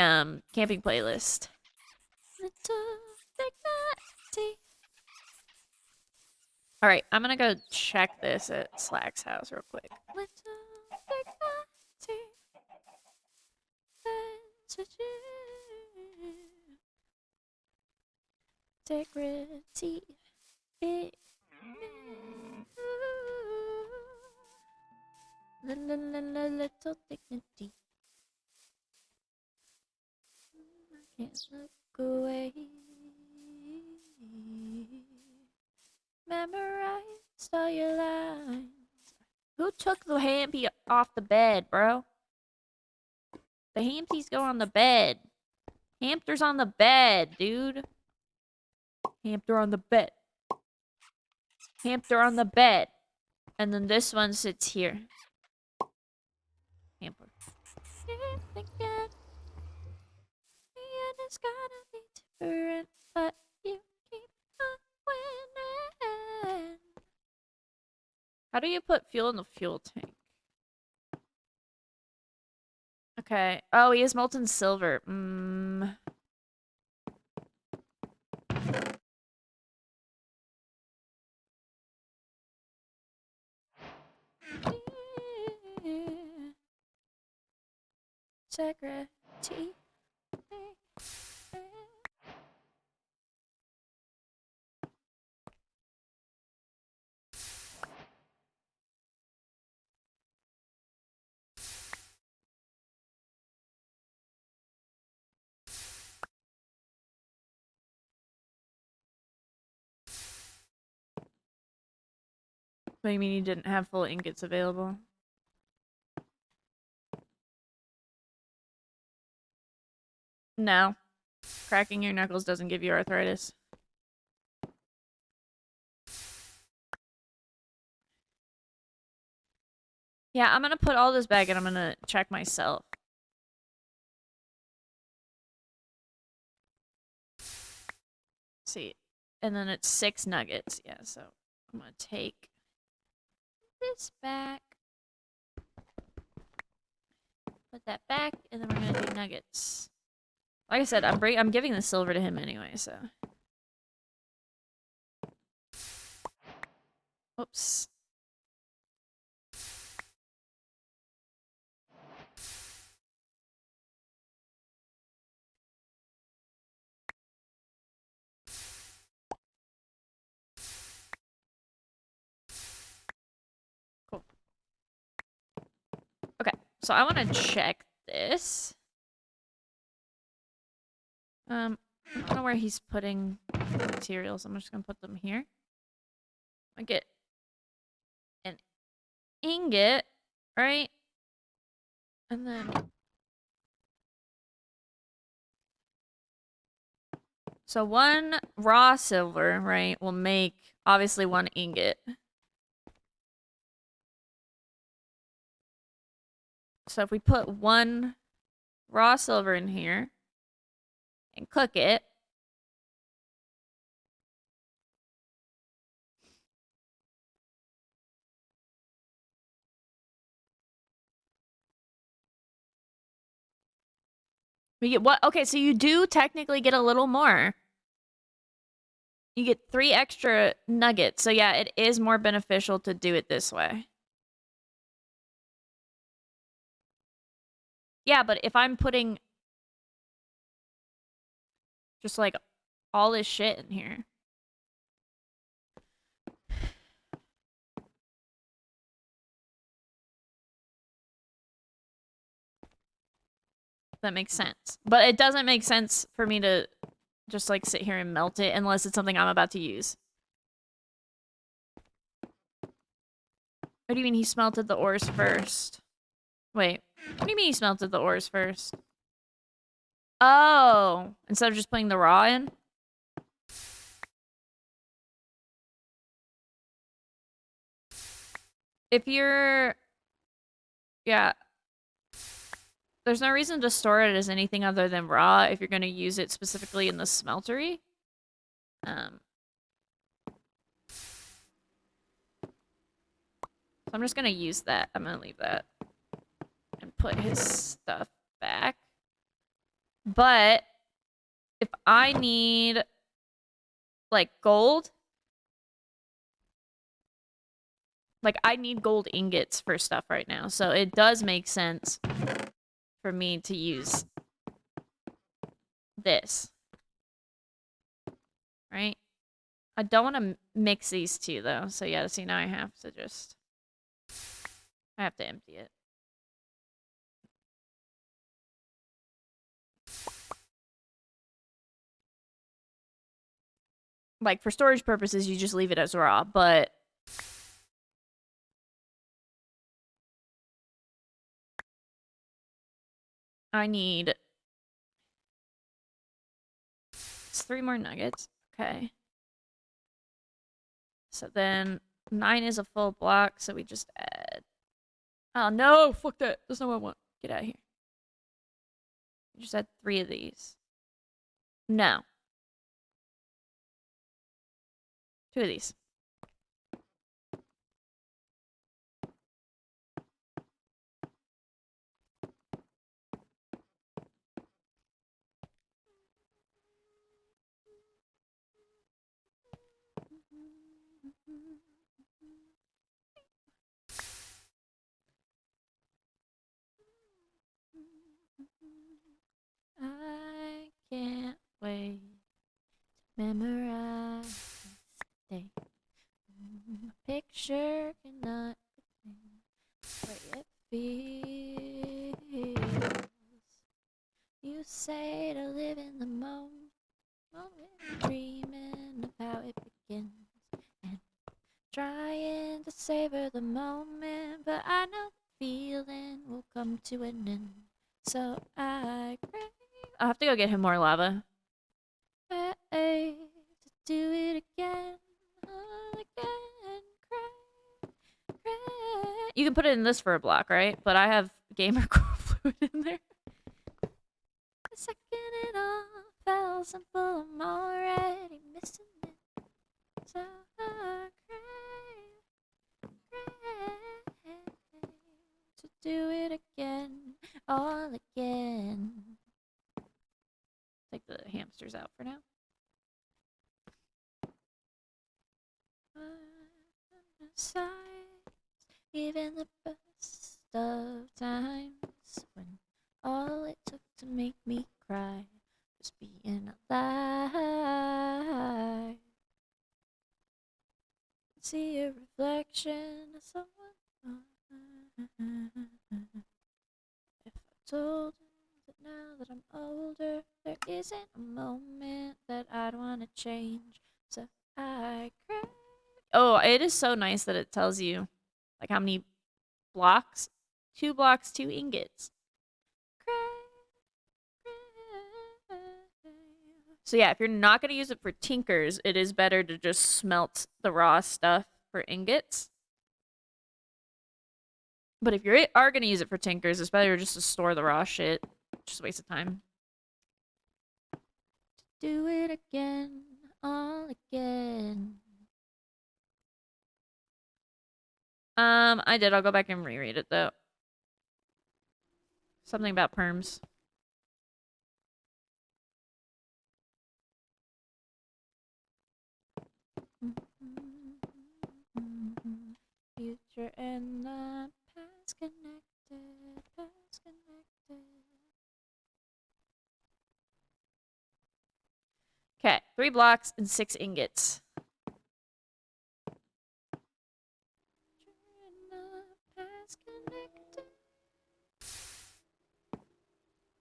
Speaker 1: camping playlist. Little dignity. All right, I'm gonna go check this at Slack's house real quick. Little dignity. Integrity. Big. Little dignity. I can't look away. Memorized all your lines. Who took the hamper off the bed, bro? The hampies go on the bed. Hamster's on the bed, dude. Hamster on the bed. Hamster on the bed. And then this one sits here. Hamper. And it's gonna be different, but you keep on winning. How do you put fuel in the fuel tank? Okay. Oh, he has molten silver. Integrity. What do you mean you didn't have full ingots available? No. Cracking your knuckles doesn't give you arthritis. Yeah, I'm gonna put all this back and I'm gonna check myself. See. And then it's 6 nuggets. Yeah, so I'm gonna take this back. Put that back, and then we're gonna do nuggets. Like I said, I'm giving the silver to him anyway, so. Oops. Cool. Okay, so I want to check this. I don't know where he's putting the materials. I'm just gonna put them here. I get an ingot, right? And then So 1 raw silver, right, will make, obviously, 1 ingot. So if we put 1 raw silver in here and cook it, we get what? Okay, so you do technically get a little more. You get 3 extra nuggets. So yeah, it is more beneficial to do it this way. Yeah, but if I'm putting just like all this shit in here. That makes sense. But it doesn't make sense for me to just like sit here and melt it unless it's something I'm about to use. What do you mean he smelted the ores first? Wait, what do you mean he smelted the ores first? Oh, instead of just putting the raw in? If you're... Yeah. There's no reason to store it as anything other than raw if you're going to use it specifically in the smeltery. So I'm just going to use that. I'm going to leave that. And put his stuff back. But if I need like gold, like I need gold ingots for stuff right now. So it does make sense for me to use this. Right? I don't want to mix these two though. So yeah, see now I have to just empty it. Like for storage purposes, you just leave it as raw, but I need 3 more nuggets. Okay. So then 9 is a full block, so we just add... Oh, no! Fuck that! That's not what I want. Get out of here. Just add 3 of these. No. 2 of these. I can't wait to memorize this day. A picture cannot contain the way it feels. You say to live in the moment, dreaming of how it begins, and trying to savor the moment, but I know the feeling will come to an end. So I crave. I'll have to go get him more lava. To do it again, You can put it in this for a block, right? But I have gamer core fluid in there. The second it all felt simple, I'm already missing it. So I crave to do it again, all again. Take the hamsters out for now. Even the best of times, when all it took to make me cry was being alive. See a reflection of someone. If I told him that now that I'm older, there isn't a moment that I'd want to change. So I cry. Oh, it is so nice that it tells you like how many blocks. 2 blocks, 2 ingots. So yeah, if you're not going to use it for tinkers, it is better to just smelt the raw stuff for ingots. But if you are going to use it for tinkers, it's better just to store the raw shit. Just a waste of time. Do it again, all again. I did. I'll go back and reread it, though. Something about perms. Future and the past connected, past connected. Okay, 3 blocks and 6 ingots.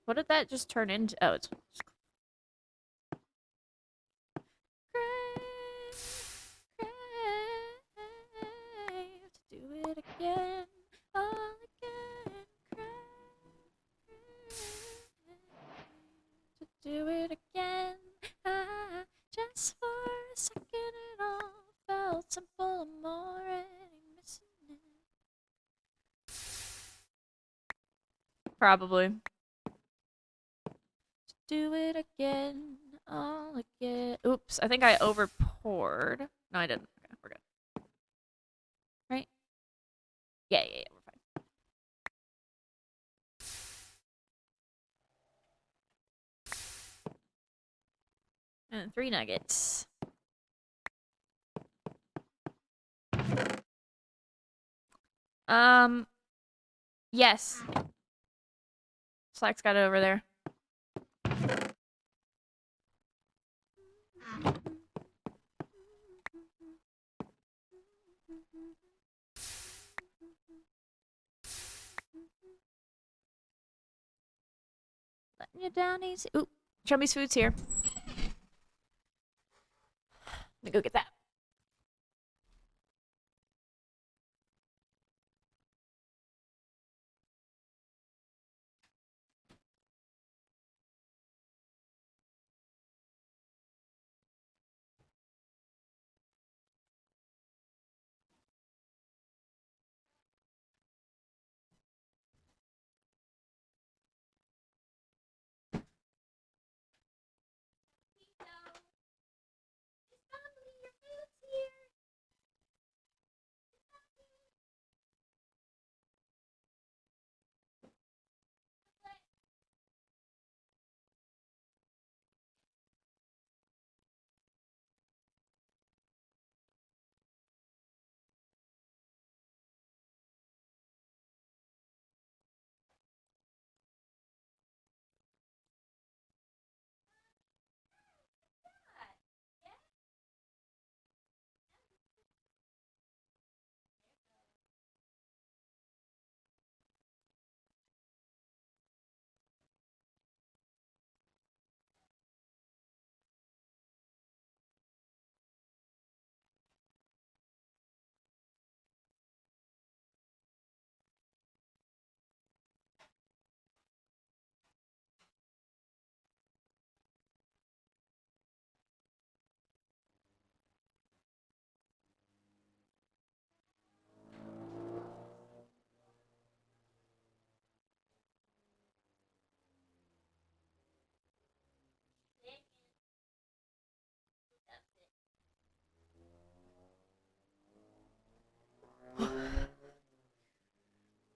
Speaker 1: What did that just turn into? Oh, it's... Do it again, all again, to do it again. Just for a second it all felt simple. I'm already missing it. Probably. To do it again, all again. Oops, I think I over poured. No, I didn't. Okay, we're good. Right? Yeah, we're fine. And 3 nuggets. Yes. Slack's got it over there. Letting you down easy. Ooh, Chubby's food's here. Let me go get that.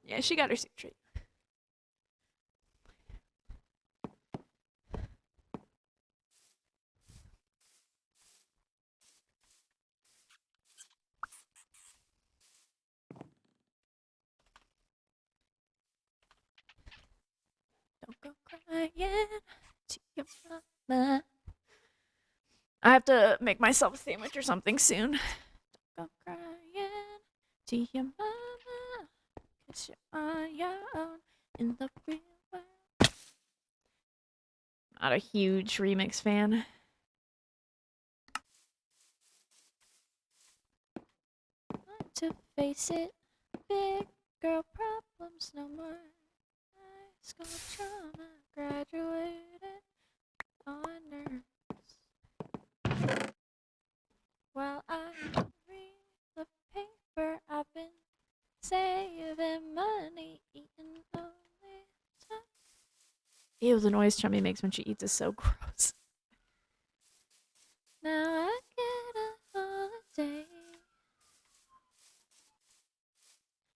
Speaker 1: Yeah, she got her soup treat. Don't go crying to your mama. I have to make myself a sandwich or something soon. Don't go crying to your mama, 'cause you're on your own in the real world. Not a huge remix fan. Want to face it, big girl problems no more. High school trauma, graduated honors. While I read the paper, I've been saving money, eating only time. Ew, the noise Chummy makes when she eats is so gross. Now I get a holiday.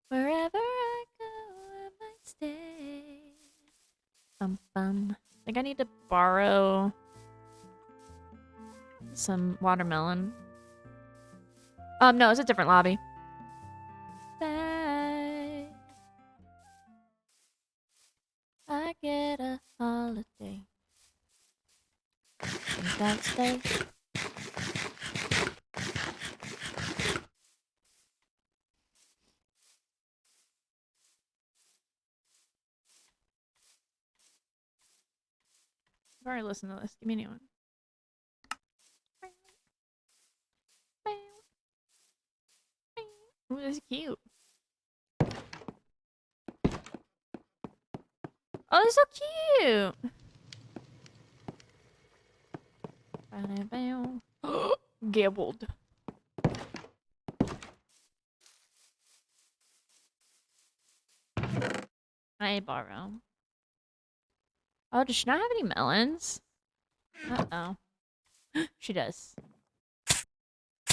Speaker 1: Wherever I go, I might stay. Bum bum. I think I need to borrow some watermelon. No, it's a different lobby. Bye. I get a holiday. Think I'll stay. I've already listened to this. Give me a new one. Ooh, this is cute. Oh, it's so cute. Gibbled. I borrow. Oh, does she not have any melons? Uh-oh. She does.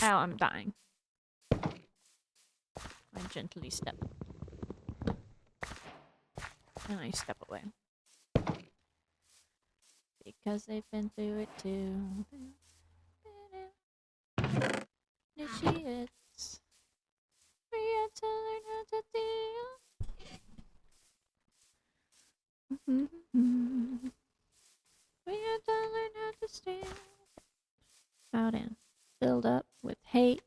Speaker 1: Ow, I'm dying. I gently step. And I step away. Because they've been through it too. Initiates. We had to learn how to deal. We had to learn how to steal. Out and filled up with hate.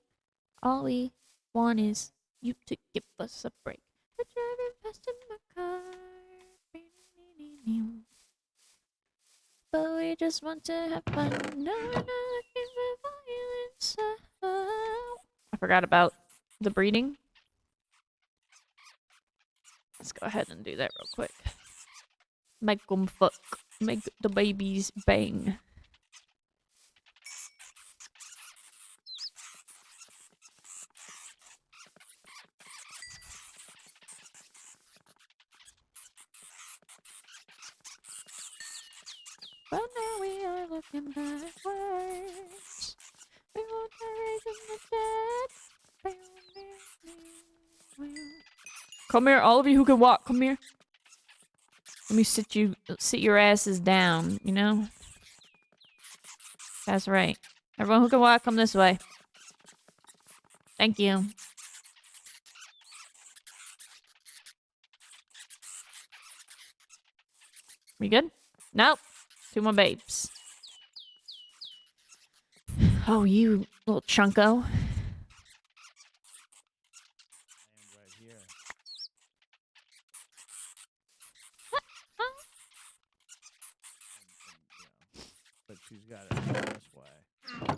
Speaker 1: All we want is you to give us a break. We're driving fast in my car. But we just want to have fun. No, we're not looking for violence. I forgot about the breeding. Let's go ahead and do that real quick. Make them fuck. Make the babies bang. But now we are looking backwards. We won't raise the dead. Come here, all of you who can walk, come here. Let me sit your asses down, you know? That's right. Everyone who can walk, come this way. Thank you. We good? Nope. 2 more babes. Oh, you little chunko.
Speaker 9: But she's got it this way.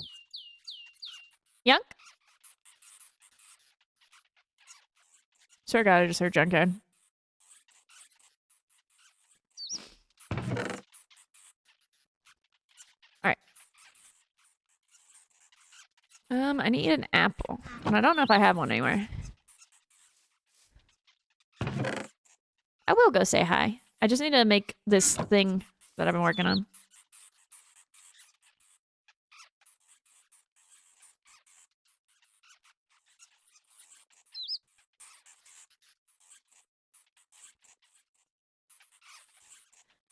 Speaker 1: Yunk? Swear to God, I just heard Junkyard. Alright. I need an apple. And I don't know if I have one anywhere. I will go say hi. I just need to make this thing that I've been working on.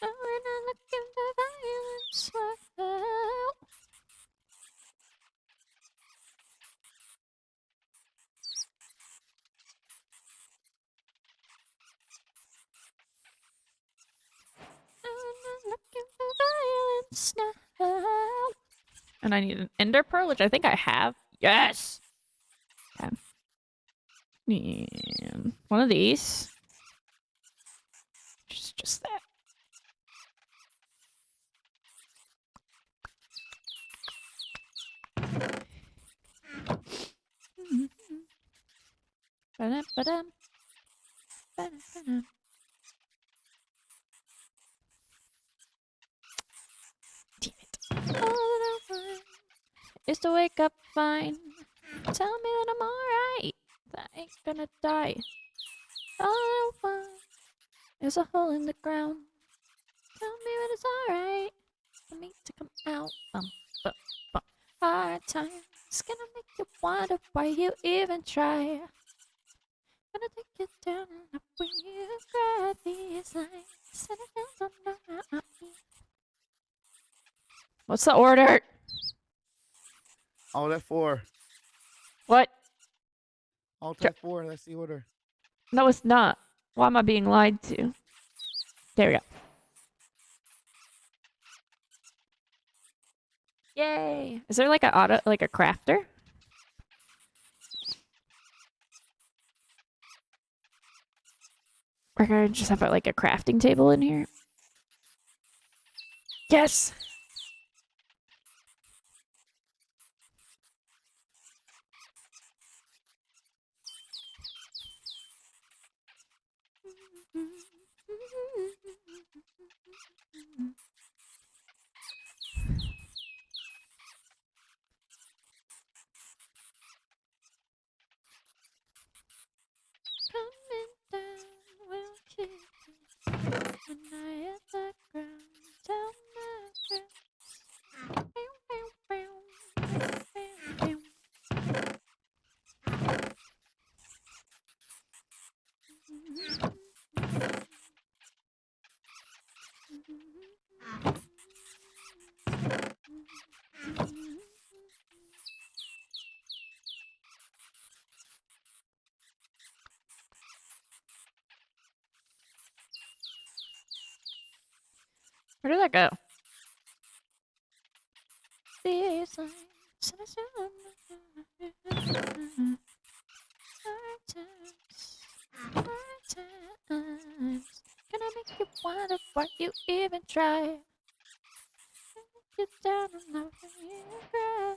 Speaker 1: No, we're not looking for violence. Whoa. No, we're not looking for violence now. And I need an ender pearl, which I think I have. Yes! Okay. And one of these. Just that. Ba-dum, ba-dum. Damn it. All I want is to wake up fine. Tell me that I'm alright, that I ain't gonna die. All I want is a hole in the ground. Tell me that it's alright for me to come out. Hard times gonna make you wonder why you even try. Gonna take you down and up when you cry these lines. Set it down on my What's the order?
Speaker 9: Alt F4.
Speaker 1: What?
Speaker 9: Alt F4, that's the order.
Speaker 1: No, it's not. Why am I being lied to? There we go. Yay! Is there like a crafter? We're gonna just have like a crafting table in here. Yes! Coming down, we'll kick it. When I hit the ground, tell my friends. Where did that go? These lines, hard times, gonna make you wonder why you even try. You down and love when you cry.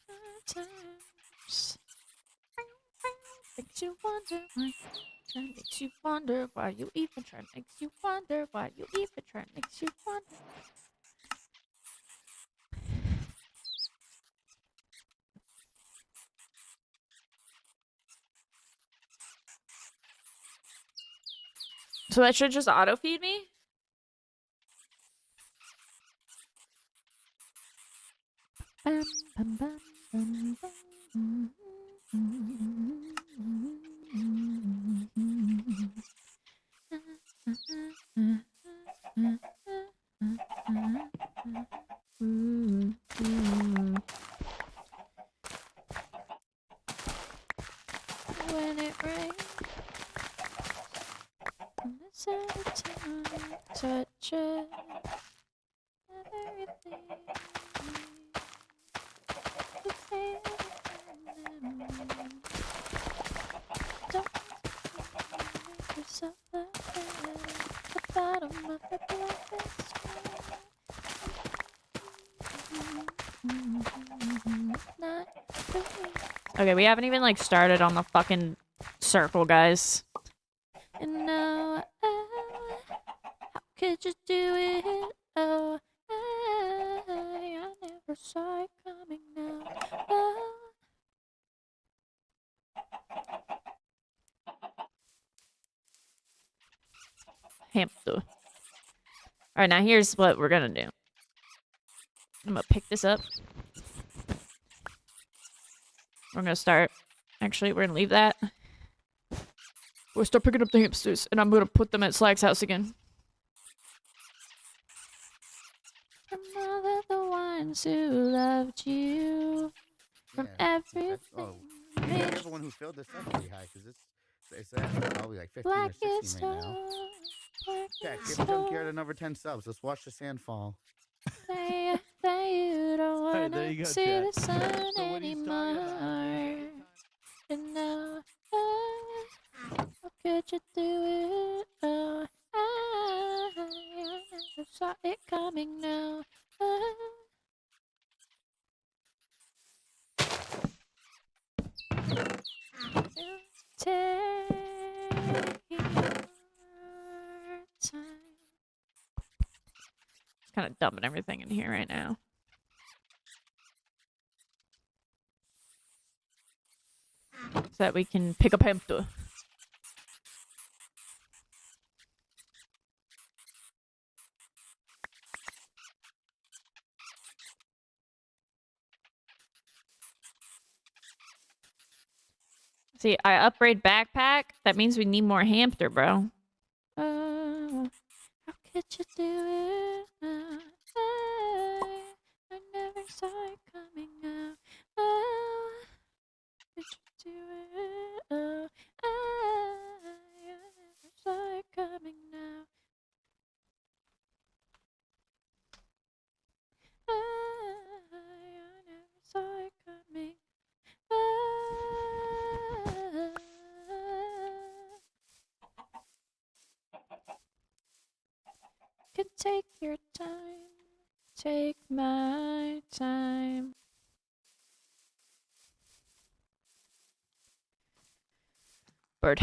Speaker 1: Hard times makes you wonder why. Makes you wonder why you even try. Makes you wonder why you even try. Makes you wonder. So that should just auto feed me? Bum, bum, bum, bum, bum. When it rains, and the sunshine touches everything. Don't make yourself look at the bottom of the blackest night. Okay, we haven't even like started on the fucking circle, guys. And no, how could you do it? Oh, I never saw it coming now. Oh. Hamster. Alright, now here's what we're gonna do. I'm gonna pick this up. We're gonna start. Actually, we're gonna leave that. We'll start picking up the hamsters, and I'm gonna put them at Slag's house again. From all of the ones who loved you, from everything.
Speaker 9: Everyone who filled this up pretty high, because it's at probably like 15 or 16 right now. Jack, give Junkyard another 10 subs. Let's watch the sand fall.
Speaker 1: Say that you don't wanna
Speaker 9: there you go,
Speaker 1: see
Speaker 9: Jack.
Speaker 1: the sun
Speaker 9: So what he's talking
Speaker 1: anymore. And now, how could you do it? Oh, I never saw it coming now. Take your time. Kind of dumping everything in here right now. So that we can pick up hamster. See, I upgrade backpack. That means we need more hamster, bro. How could you do it? I never saw it coming out. Could you do it? I never saw it coming out. I never saw it coming. Could take your time, take my time. Bird.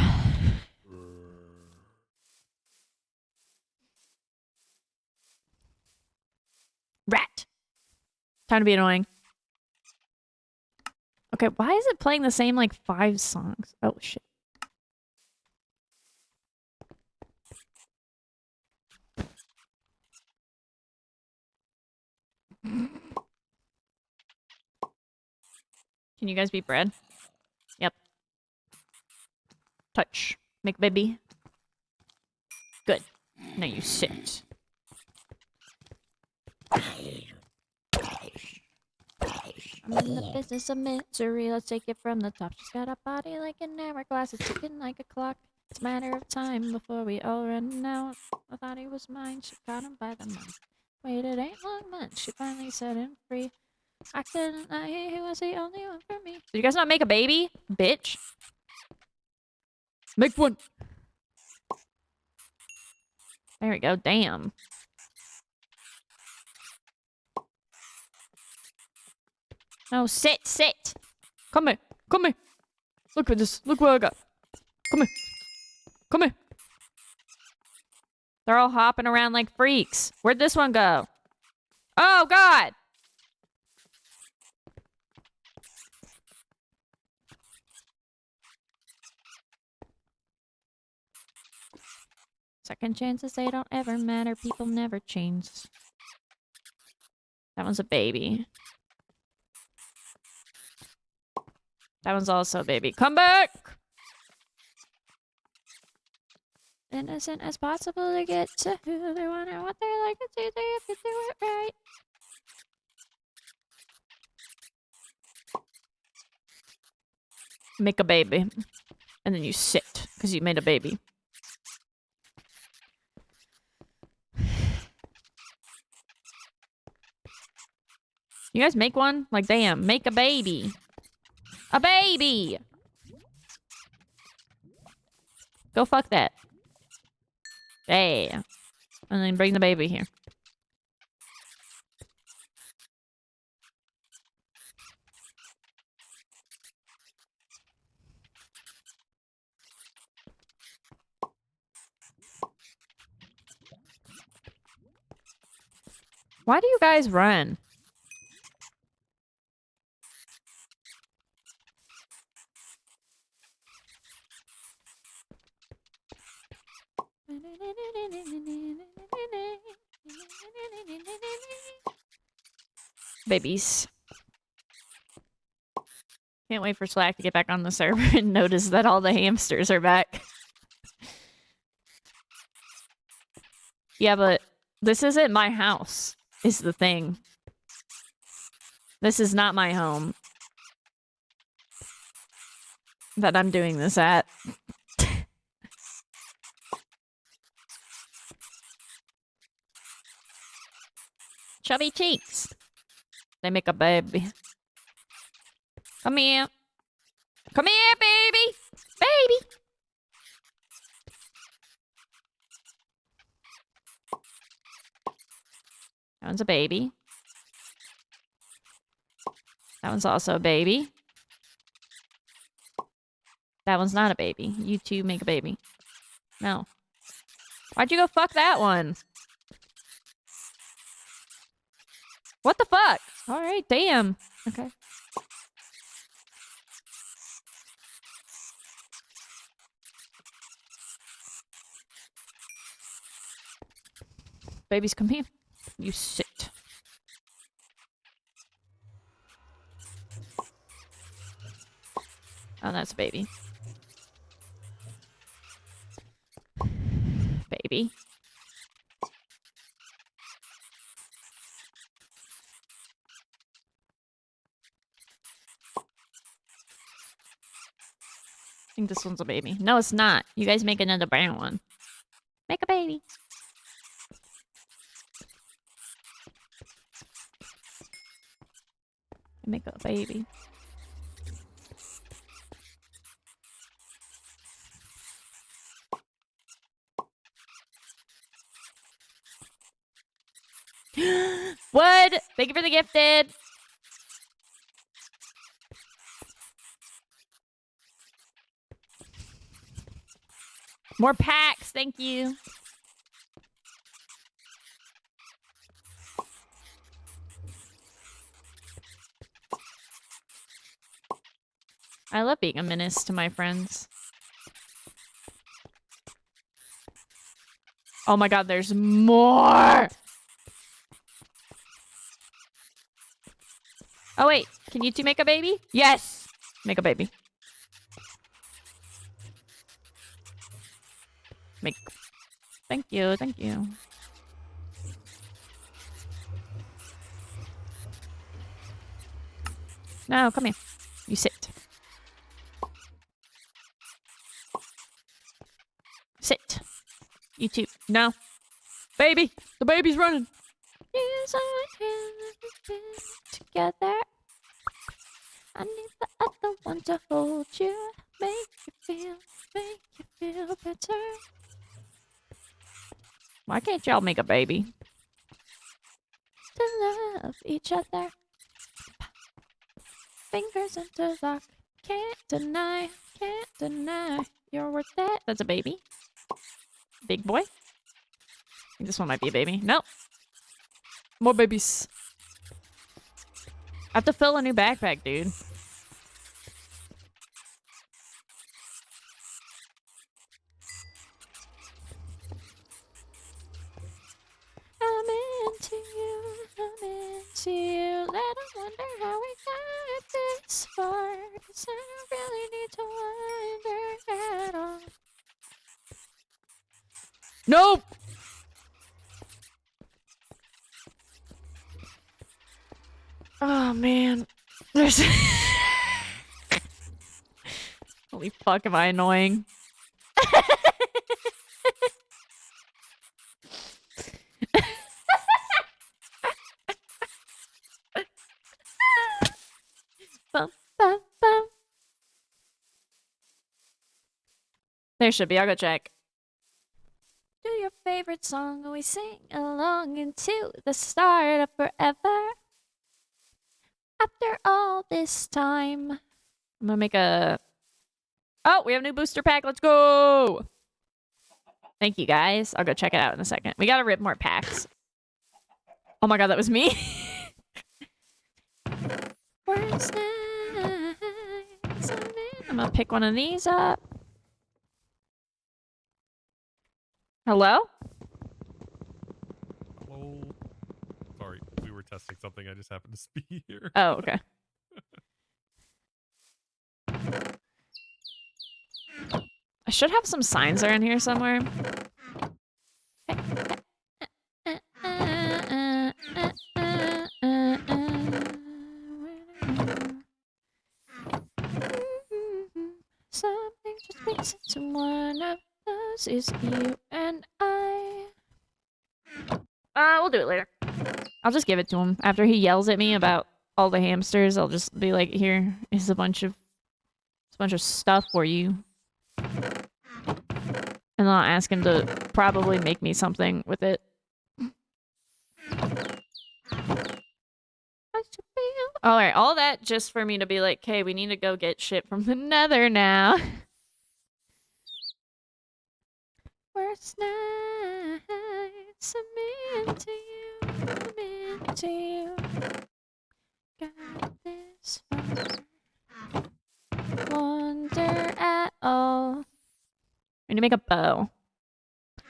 Speaker 1: Rat. Time to be annoying. Okay, why is it playing the same like 5 songs? Oh shit. Can you guys be bread? Yep. Touch. Make baby. Good. Now you sit. I'm in the business of misery. Let's take it from the top. She's got a body like an hourglass. It's ticking like a clock. It's a matter of time before we all run out. I thought he was mine. She caught him by the mouth. Wait, it ain't long much. She finally set him free. I couldn't lie, he was the only one for me. Did you guys not make a baby? Bitch. Make one. There we go. Damn. No, sit, sit. Come here. Come here. Look at this. Look what I got. Come here. Come here. They're all hopping around like freaks. Where'd this one go? Oh, God. Second chances, they don't ever matter. People never change. That one's a baby. That one's also a baby. Come back! Innocent as possible to get to who they want and what they're like. It's easy if you do it right. Make a baby. And then you sit, because you made a baby. You guys make one? Like, damn, make a baby. A baby! Go fuck that. Yeah. And then bring the baby here. Why do you guys run? Babies. Can't wait for Slack to get back on the server and notice that all the hamsters are back. Yeah, but this isn't my house, is the thing. This is not my home that I'm doing this at. Chubby cheeks. They make a baby. Come here. Come here, baby. Baby. That one's a baby. That one's also a baby. That one's not a baby. You two make a baby. No. Why'd you go fuck that one? Alright, damn. Okay. Babies, come here. You sit. Oh, that's a baby. Baby. I think this one's a baby. No, it's not. You guys make another brown one. Make a baby. Make a baby. Wood! Thank you for the gifted. More packs, thank you. I love being a menace to my friends. Oh my god, there's more! Oh wait, can you two make a baby? Yes! Make a baby. Make. Thank you, thank you. No, come here. You sit. Sit. You two. No. Baby! The baby's running! Yes, I can together. I need the other one to hold you. Make you feel better. Why can't y'all make a baby? To love each other. Fingers interlock. Can't deny you're worth it. That's a baby. Big boy. I think this one might be a baby. Nope. More babies. I have to fill a new backpack, dude. I'm into you. Let them wonder how we got this far. 'Cause I don't really need to wonder at all. Nope! Oh, man. There's... Holy fuck, am I annoying. Bum, bum, bum. There should be. I'll go check. Do your favorite song and we sing along into the start of forever. After all this time. I'm gonna make a... Oh, we have a new booster pack. Let's go! Thank you, guys. I'll go check it out in a second. We gotta rip more packs. Oh my god, that was me? I'm gonna pick one of these up. Hello?
Speaker 12: Hello. Sorry, we were testing something. I just happened to be here.
Speaker 1: Oh, okay. I should have some signs around here somewhere. Something just makes it to one of those is you and I. We'll do it later. I'll just give it to him. After he yells at me about all the hamsters, I'll just be like, here is a bunch of stuff for you. And then I'll ask him to probably make me something with it. Alright, all that just for me to be like, okay, we need to go get shit from the nether now. Worst nights, I'm into you, I'm into you. to make a bow.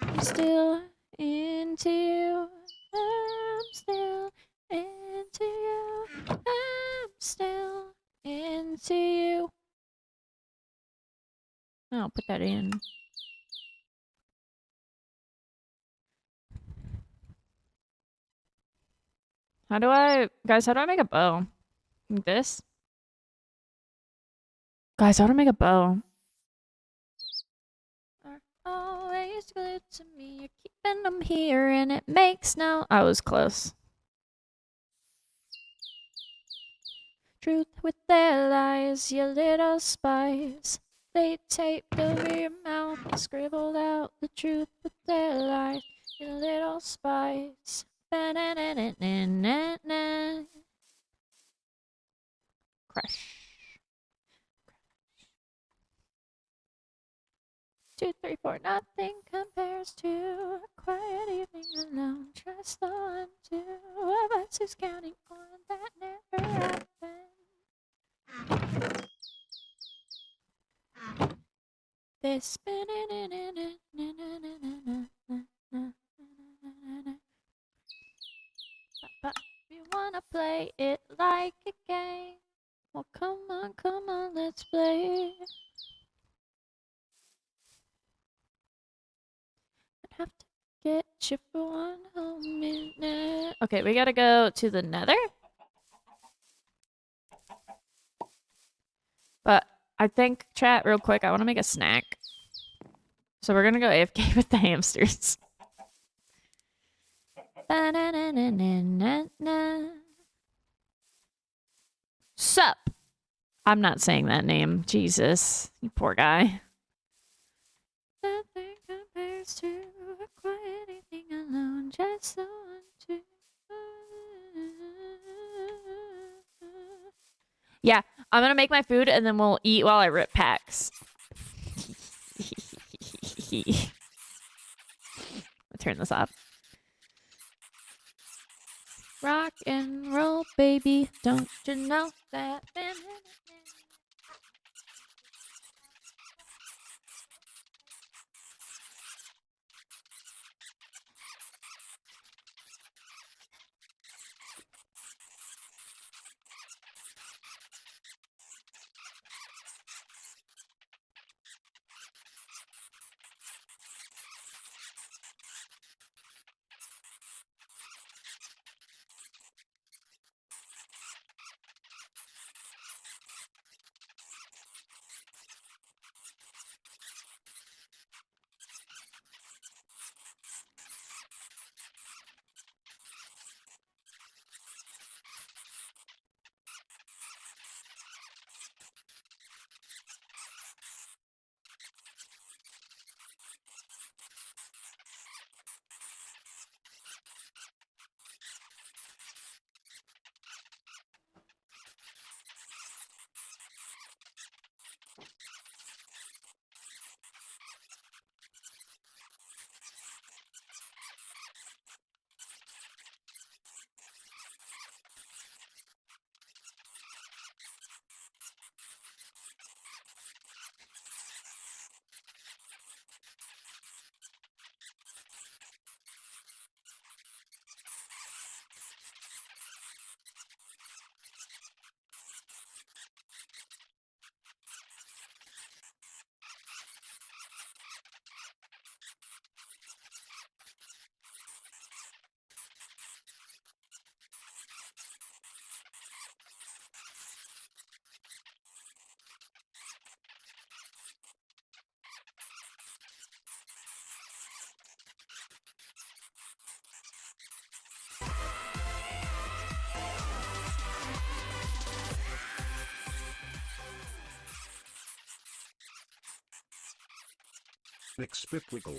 Speaker 1: I'm still into you. I'm still into you. I'm still into you. I'll put that in. How do I make a bow? Like this? Guys, how do I make a bow? Are always glued to me. You're keeping them here and it makes no... I was close. Truth with their lies, you little spies. They taped over your mouth and scribbled out the truth with their lies, you little spies. Ba-na-na-na-na-na. Crush. 2, 3, 4, nothing compares to a quiet evening alone. Trust the one, two of us who's counting on that never happened. This spinning. But you wanna play it like a game? Well, come on, let's play. I'd have to get you for one whole minute. Okay, we gotta go to the nether. But I think, chat, real quick, I want to make a snack. So we're gonna go AFK with the hamsters. Sup? I'm not saying that name. Jesus, you poor guy. Nothing compares to a quiet evening alone. Just the one, two. Yeah, I'm gonna make my food and then we'll eat while I rip packs. I'll turn this off. Rock and roll, baby. Don't you know that?
Speaker 4: Nyxpip wiggle.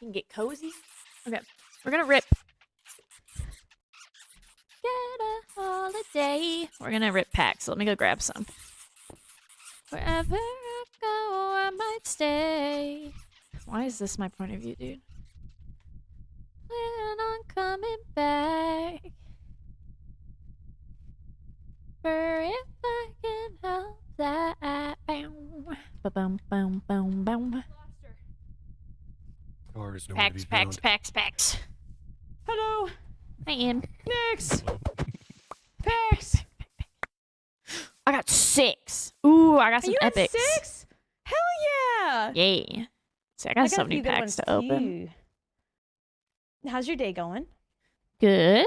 Speaker 1: You can get cozy. Okay, we're gonna rip. Get a holiday. We're gonna rip packs. So let me go grab some. Wherever I go, I might stay. Why is this my point of view, dude? Plan on coming back. For if I can help that. Ba-bum, bum, bum, bum.
Speaker 12: Cars,
Speaker 1: Packs, packs, packs, packs.
Speaker 5: Hello.
Speaker 1: I am.
Speaker 5: Nyx. Packs.
Speaker 1: I got 6. Ooh, I got some
Speaker 5: You had
Speaker 1: epics.
Speaker 5: 6? Hell yeah.
Speaker 1: Yay. See, I got so many packs to open.
Speaker 5: How's your day going?
Speaker 1: Good.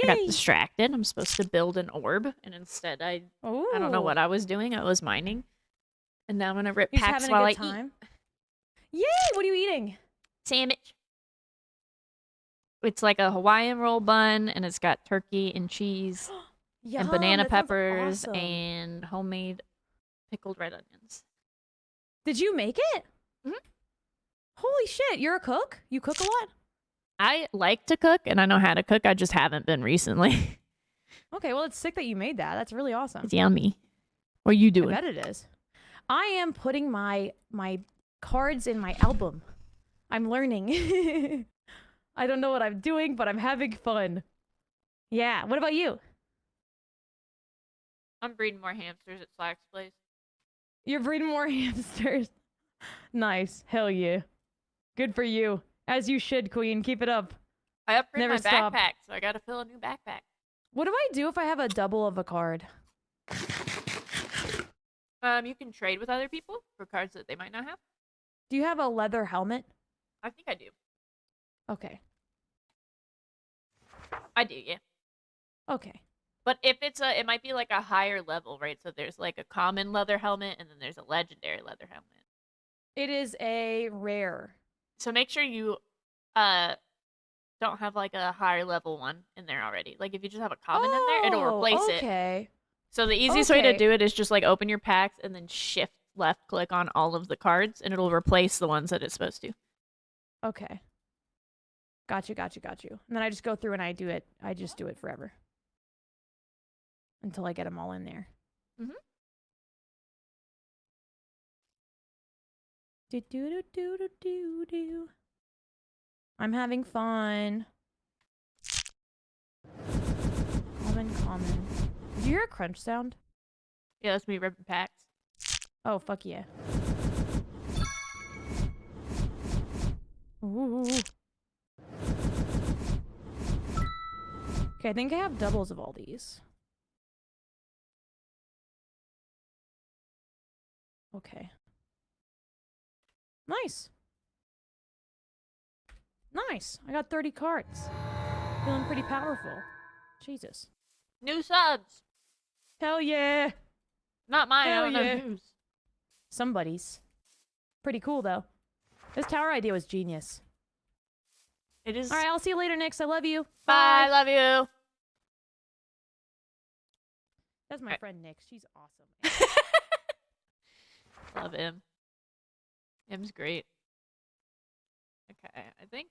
Speaker 5: Yay.
Speaker 1: I got distracted. I'm supposed to build an orb, and instead I don't know what I was doing. I was mining. And now I'm gonna rip
Speaker 5: You're just
Speaker 1: packs
Speaker 5: having a
Speaker 1: while
Speaker 5: good
Speaker 1: I
Speaker 5: time? Yay! What are you eating?
Speaker 1: Sandwich. It's like a Hawaiian roll bun, and it's got turkey and cheese and banana
Speaker 5: that sounds
Speaker 1: peppers
Speaker 5: awesome.
Speaker 1: and homemade pickled red onions.
Speaker 5: Did you make it? Holy shit! You're a cook? You cook a lot?
Speaker 1: I like to cook, and I know how to cook. I just haven't been recently.
Speaker 5: Okay, well, it's sick that you made that. That's really awesome.
Speaker 1: It's yummy. What are you doing?
Speaker 5: I bet it is. I am putting my cards in my album. I'm learning. I don't know what I'm doing, but I'm having fun. Yeah. What about you?
Speaker 1: I'm breeding more hamsters at Slack's place.
Speaker 5: You're breeding more hamsters. Nice. Hell yeah. Good for you. As you should, Queen. Keep it up.
Speaker 1: I upgraded
Speaker 5: Never
Speaker 1: my
Speaker 5: stop.
Speaker 1: backpack, so I gotta fill a new backpack.
Speaker 5: What do I do if I have a double of a card?
Speaker 1: You can trade with other people for cards that they might not have.
Speaker 5: Do you have a leather helmet?
Speaker 1: I think I do.
Speaker 5: Okay.
Speaker 1: I do, yeah.
Speaker 5: Okay.
Speaker 1: But if it's it might be like a higher level, right? So there's like a common leather helmet, and then there's a legendary leather helmet.
Speaker 5: It is a rare.
Speaker 1: So make sure you don't have like a higher level one in there already. Like if you just have a common in there, it'll replace it.
Speaker 5: Okay.
Speaker 1: So the easiest way to
Speaker 5: Okay.
Speaker 1: do it is just like open your packs and then shift left click on all of the cards, and it'll replace the ones that it's supposed to.
Speaker 5: Okay. Got you. And then I just go through and I do it. I just do it forever. Until I get them all in there.
Speaker 1: Mm-hmm.
Speaker 5: Do. I'm having fun. Common. Did you hear a crunch sound?
Speaker 1: Yeah, that's me ripping packs.
Speaker 5: Oh, fuck yeah. Ooh. Okay, I think I have doubles of all these. Okay. Nice. Nice. I got 30 cards. Feeling pretty powerful. Jesus.
Speaker 1: New subs.
Speaker 5: Hell yeah.
Speaker 1: Not mine.
Speaker 5: Hell
Speaker 1: I don't know
Speaker 5: yeah.
Speaker 1: whose.
Speaker 5: Somebody's. Pretty cool, though. This tower idea was genius.
Speaker 1: It is.
Speaker 5: All right, I'll see you later, Nyx. I love you.
Speaker 1: Bye. Love you.
Speaker 5: That's my friend Nyx. She's awesome.
Speaker 1: Love him. Him's great. Okay, I think.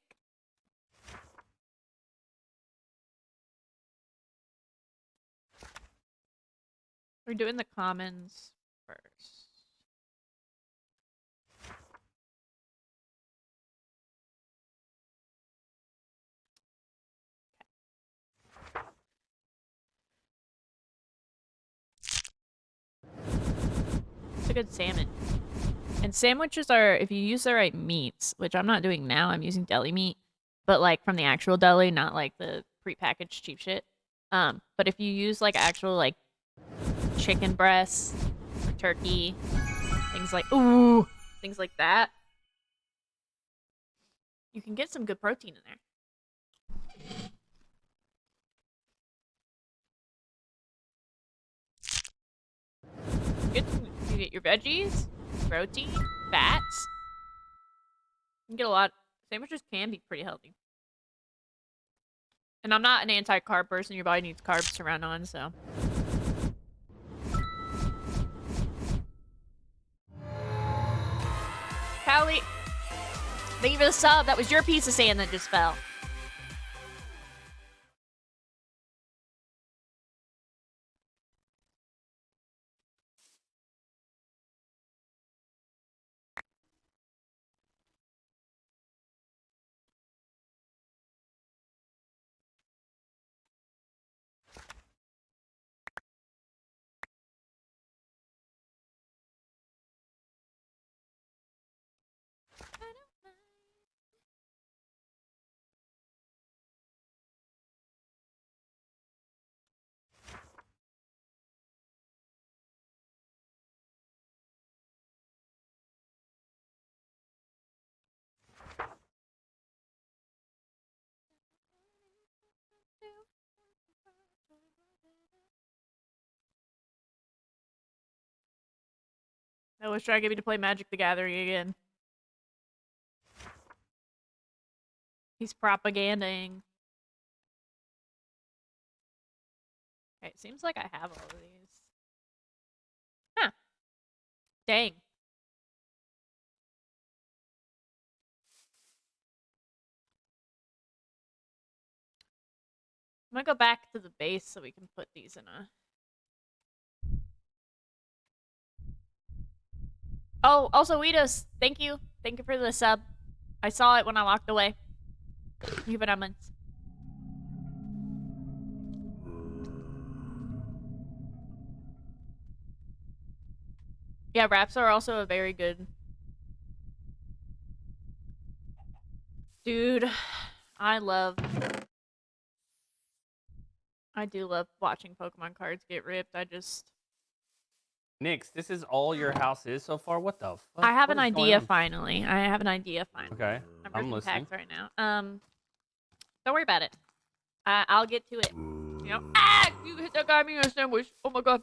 Speaker 1: We're doing the commons first. It's a good salmon. And sandwiches are, if you use the right meats, which I'm not doing now, I'm using deli meat, but like from the actual deli, not like the prepackaged cheap shit. But if you use like actual like chicken breasts or turkey, things like things like that, you can get some good protein in there. You get your veggies, protein, fats. You can get a lot. Sandwiches can be pretty healthy. And I'm not an anti-carb person. Your body needs carbs to run on, so. Callie, Thank you for the sub. That was your piece of sand that just fell. I was trying to get me to play Magic the Gathering again. He's propaganding. Okay, it seems like I have all of these. Huh. Dang. I'm gonna go back to the base so we can put these in a... Oh, also, Weedos, thank you. Thank you for the sub. I saw it when I walked away. Thank you for that month. Yeah, raps are also a very good... Dude, I do love watching Pokemon cards get ripped.
Speaker 15: Nyx, this is all your house is so far? What the fuck?
Speaker 1: I have
Speaker 15: What
Speaker 1: an
Speaker 15: is going
Speaker 1: idea
Speaker 15: on?
Speaker 1: finally. I have an idea finally.
Speaker 15: Okay, I'm
Speaker 1: ripping
Speaker 15: listening.
Speaker 1: packs right now. Don't worry about it. I'll get to it. You know, you hit that guy me a sandwich. Oh my god.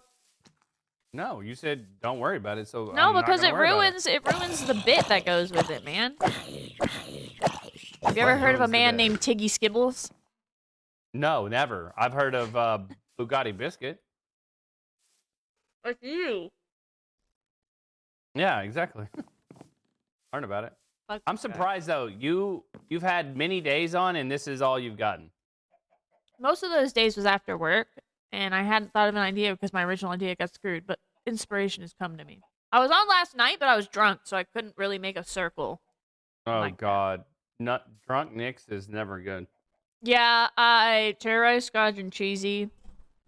Speaker 15: No, you said don't worry about it, so
Speaker 1: No,
Speaker 15: I'm not
Speaker 1: because
Speaker 15: gonna
Speaker 1: it
Speaker 15: worry about
Speaker 1: ruins the bit that goes with it, man. Have you ever heard of a man named Tiggy Skibbles?
Speaker 15: No, never. I've heard of Bugatti Biscuit.
Speaker 1: Like you.
Speaker 15: Yeah, exactly. Learn about it. I'm surprised though. You've had many days on, and this is all you've gotten.
Speaker 1: Most of those days was after work, and I hadn't thought of an idea because my original idea got screwed, but inspiration has come to me. I was on last night, but I was drunk, so I couldn't really make a circle.
Speaker 15: Oh God, drunk Nyx is never good.
Speaker 1: Yeah, I terrorized Scotch and Cheesy,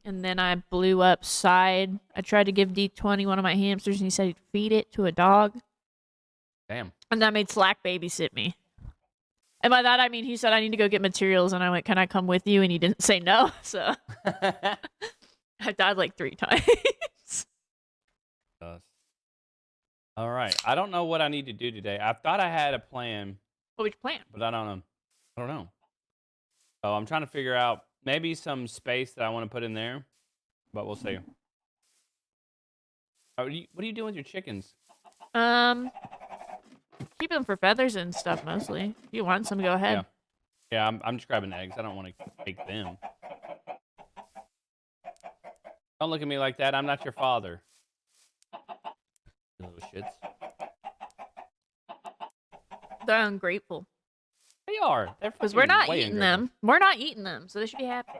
Speaker 1: and then I blew up Side. I tried to give D20 one of my hamsters, and he said he'd feed it to a dog.
Speaker 15: Damn.
Speaker 1: And that made Slack babysit me. And by that, I mean, he said, I need to go get materials, and I went, can I come with you? And he didn't say no, so... I died like 3 times.
Speaker 15: All right. I don't know what I need to do today. I thought I had a plan.
Speaker 1: What would you plan?
Speaker 15: But I don't know. So I'm trying to figure out maybe some space that I want to put in there, but we'll see. What are you doing with your chickens?
Speaker 1: Keep them for feathers and stuff mostly. If you want some, go ahead.
Speaker 15: Yeah, I'm just grabbing eggs. I don't want to take them. Don't look at me like that. I'm not your father. You little shits.
Speaker 1: They're ungrateful.
Speaker 15: They are.
Speaker 1: Because we're not eating them. We're not eating them, so they should be happy.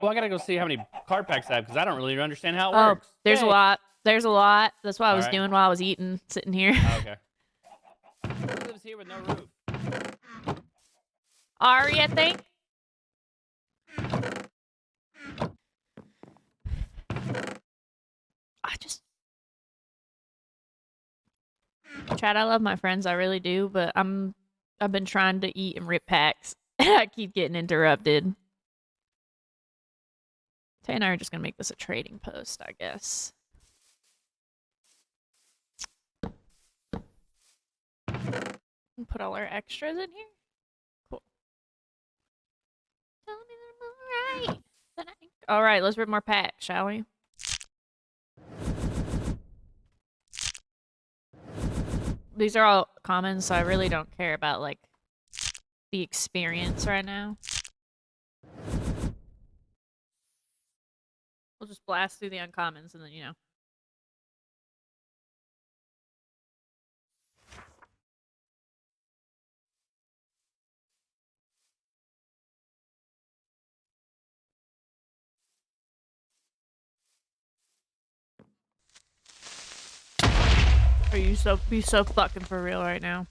Speaker 15: Well, I gotta go see how many card packs I have because I don't really understand how it works.
Speaker 1: There's a lot. There's a lot. That's what I was
Speaker 15: All right.
Speaker 1: doing while I was eating, sitting here.
Speaker 15: Okay. Who lives here with no roof?
Speaker 1: Ari, I think. Chad, I love my friends, I really do, but I've been trying to eat and rip packs. I keep getting interrupted. Tay and I are just gonna make this a trading post, I guess. And put all our extras in here. Cool. Tell me that I'm alright. Alright, let's rip more packs, shall we? These are all common, so I really don't care about, like, the experience right now. We'll just blast through the uncommons and then, you know. Are you so fucking for real right now?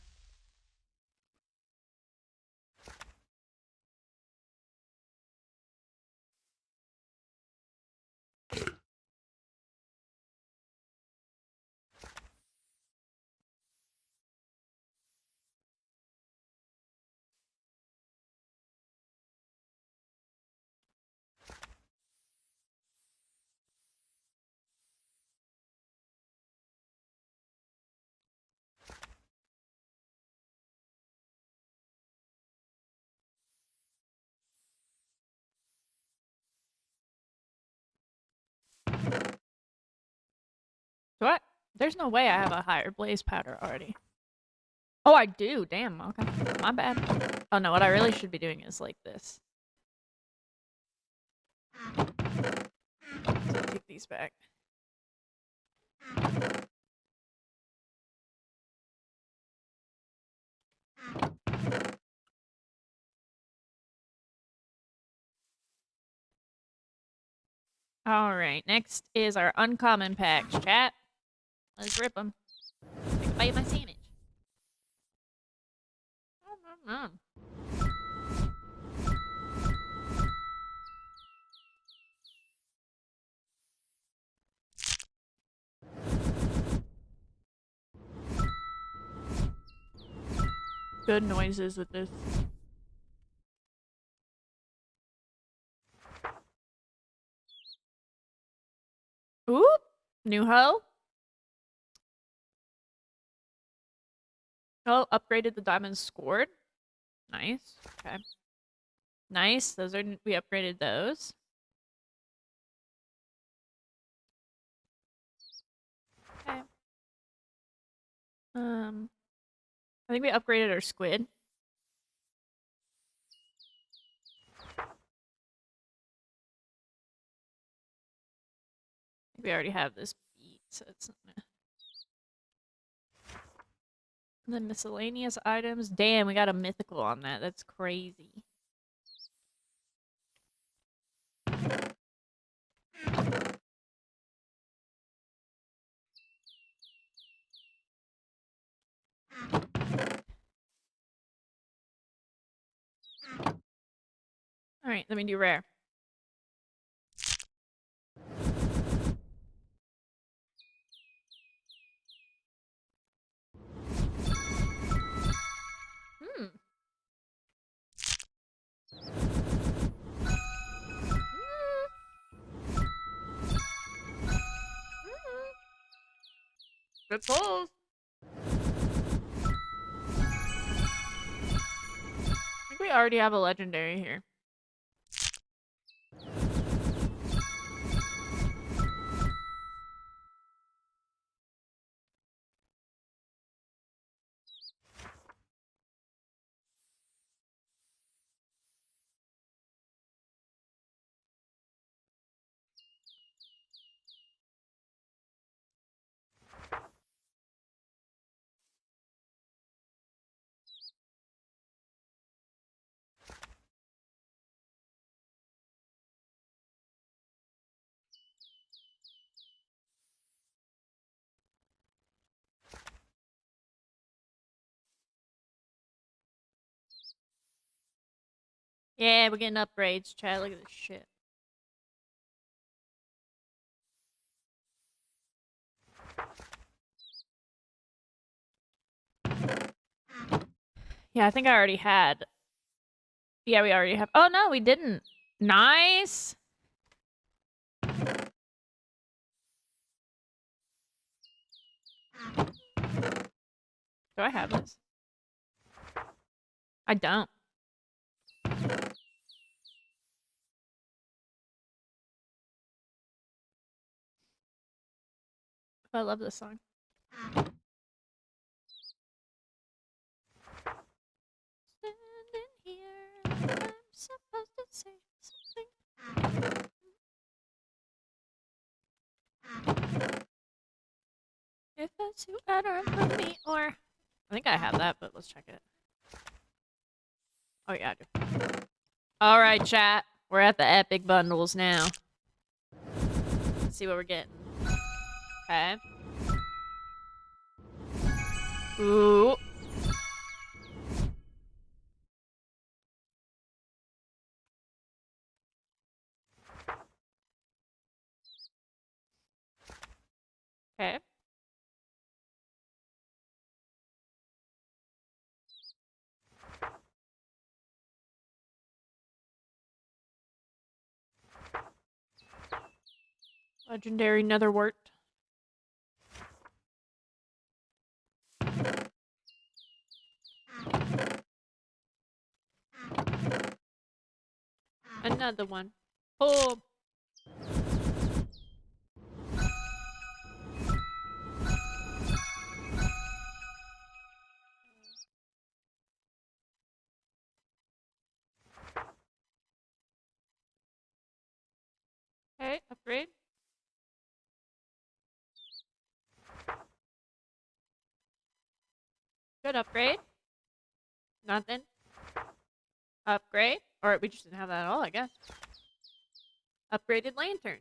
Speaker 1: What? There's no way I have a higher blaze powder already. Oh, I do. Damn. Okay. My bad. Oh, no. What I really should be doing is like this. So take these back. All right. Next is our uncommon packs, chat. Let's rip them. Take a bite of my sandwich. Good noises with this. Oop! New hoe. Oh, upgraded the diamonds scored. Nice. Okay. Nice. Those are we upgraded those. Okay. I think we upgraded our squid. I think we already have this beat, so it's not gonna... And then miscellaneous items. Damn, we got a mythical on that. That's crazy. Alright, let me do rare. Good pulls. I think we already have a legendary here. Yeah, we're getting upgrades, chat. Look at this shit. Yeah, I think I already had. Yeah, we already have. Oh, no, we didn't. Nice. Do I have this? I don't. I love this song. Standing here, I'm supposed to say something. If it's who utter from me, or I think I have that, but let's check it. Oh yeah, I do. All right, chat. We're at the epic bundles now. Let's see what we're getting. Okay. Ooh. Okay. Legendary netherwort. Another one. Oh. Okay, upgrade. Good upgrade. Nothing. Upgrade. Or we just didn't have that at all, I guess. Upgraded lantern.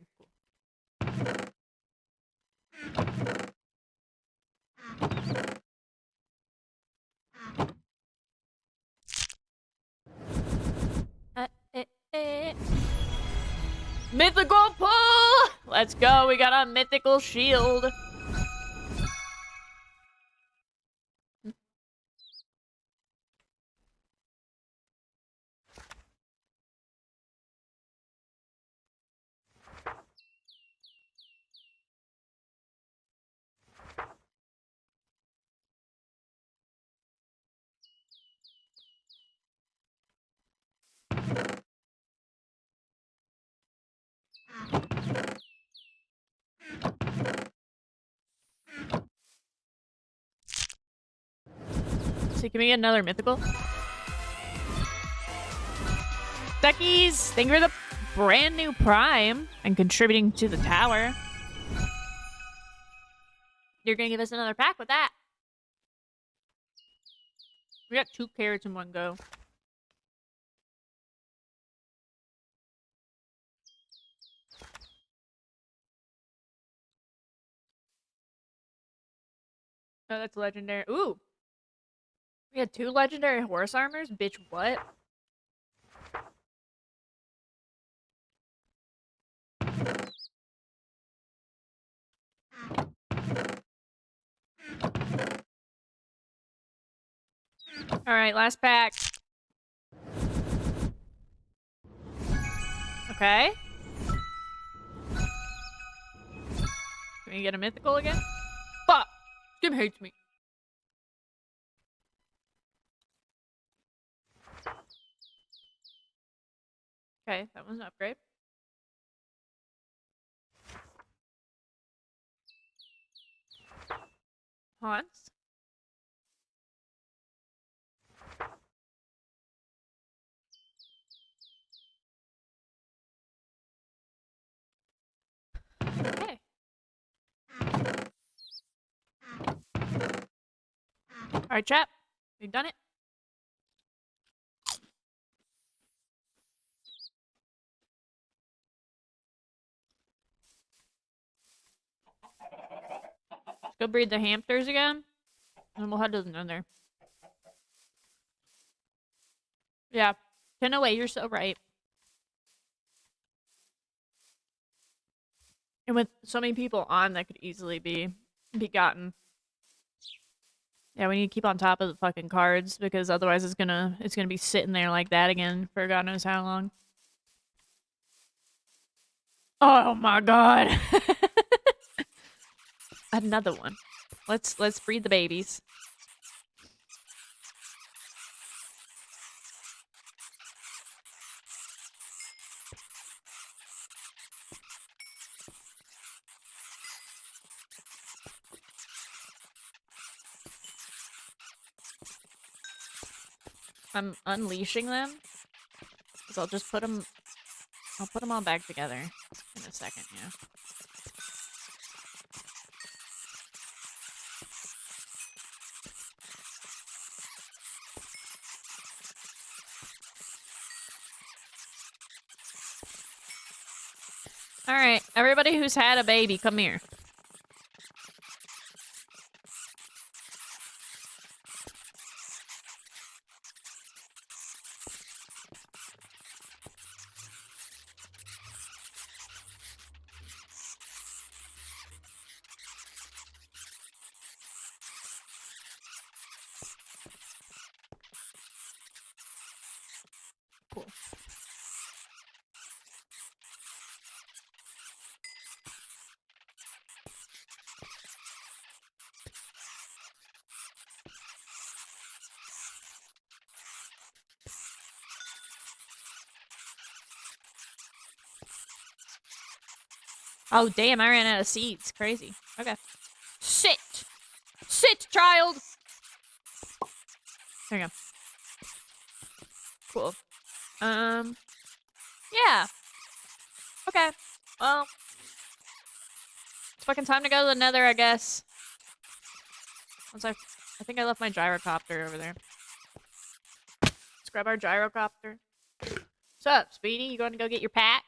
Speaker 1: Mythical pull! Let's go, we got a mythical shield. So can we get another mythical? Duckies, thank you for the brand new prime and contributing to the tower. You're gonna give us another pack with that. We got 2 carrots in one go. Oh, that's legendary. Ooh. We had 2 legendary horse armors? Bitch, what? Alright, last pack. Okay. Can we get a mythical again? Fuck! This game hates me. Okay, that was an upgrade. Haunts. Okay. Alright, chat. We've done it. Let's go breed the hamsters again. And we'll head to the nether. Yeah. 10:08, you're so right. And with so many people on, that could easily be gotten. Yeah, we need to keep on top of the fucking cards because otherwise it's gonna be sitting there like that again for God knows how long. Oh my god. Another one. Let's breed the babies. I'm unleashing them. Because I'll just put them... I'll put them all back together in a second, yeah. Alright, everybody who's had a baby, come here. Oh, damn, I ran out of seeds. Crazy. Okay. Sit! Sit, child! There you go. Cool. Yeah. Okay. Well. It's fucking time to go to the nether, I guess. Once I think I left my gyrocopter over there. Let's grab our gyrocopter. What's up, Speedy? You going to go get your pack?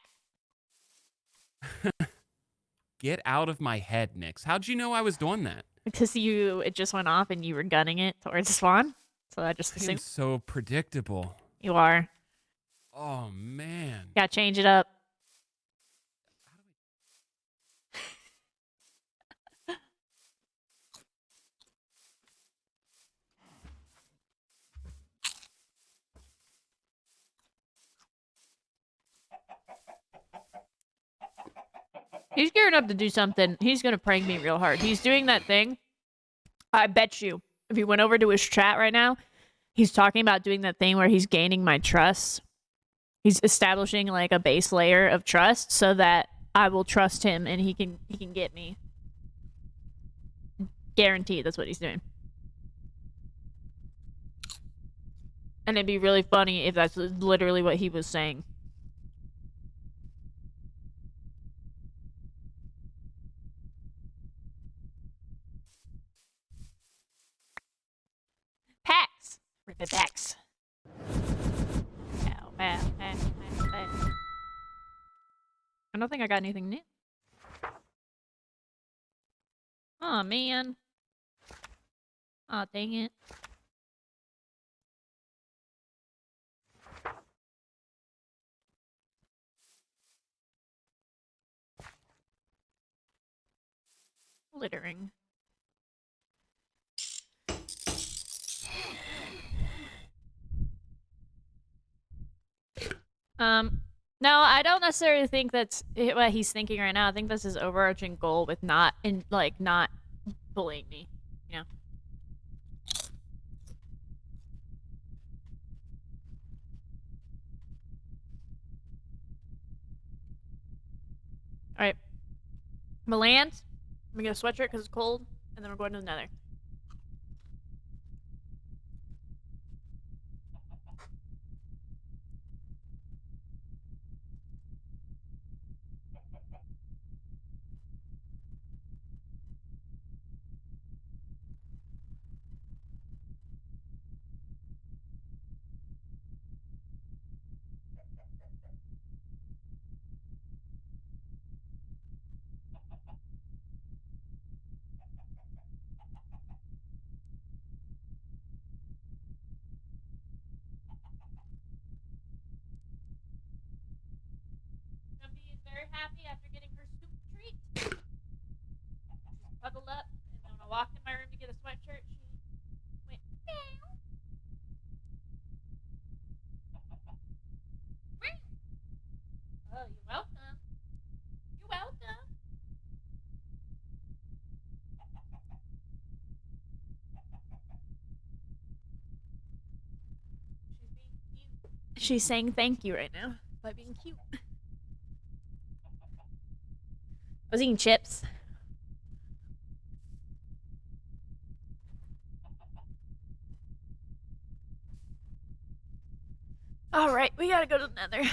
Speaker 14: Get out of my head, Nyx. How'd you know I was doing that?
Speaker 1: Because it just went off and you were gunning it towards spawn. So I just
Speaker 14: I am
Speaker 1: assumed.
Speaker 14: so predictable.
Speaker 1: You are.
Speaker 14: Oh, man.
Speaker 1: Gotta change it up. He's gearing up to do something. He's gonna prank me real hard. He's doing that thing. I bet you, if you went over to his chat right now, he's talking about doing that thing where he's gaining my trust. He's establishing like a base layer of trust so that I will trust him and he can get me. Guaranteed that's what he's doing. And it'd be really funny if that's literally what he was saying. Packs! Rip it packs. Ow, ow, ow, ow, ow. I don't think I got anything new. Aw, oh, man. Aw, oh, dang it. Littering. No, I don't necessarily think that's what he's thinking right now. I think that's his overarching goal with not bullying me, you know? Alright. I'm gonna land. I'm gonna get a sweatshirt because it's cold, and then we're going to the nether. Jumpy is very happy after getting her soup treat. She's cuddled up, and then when I walked in my room to get a sweatshirt, she went, meow. Oh, you're welcome. You're welcome. She's being cute. She's saying thank you right now by being cute. I was eating chips. Alright, we gotta go to the nether.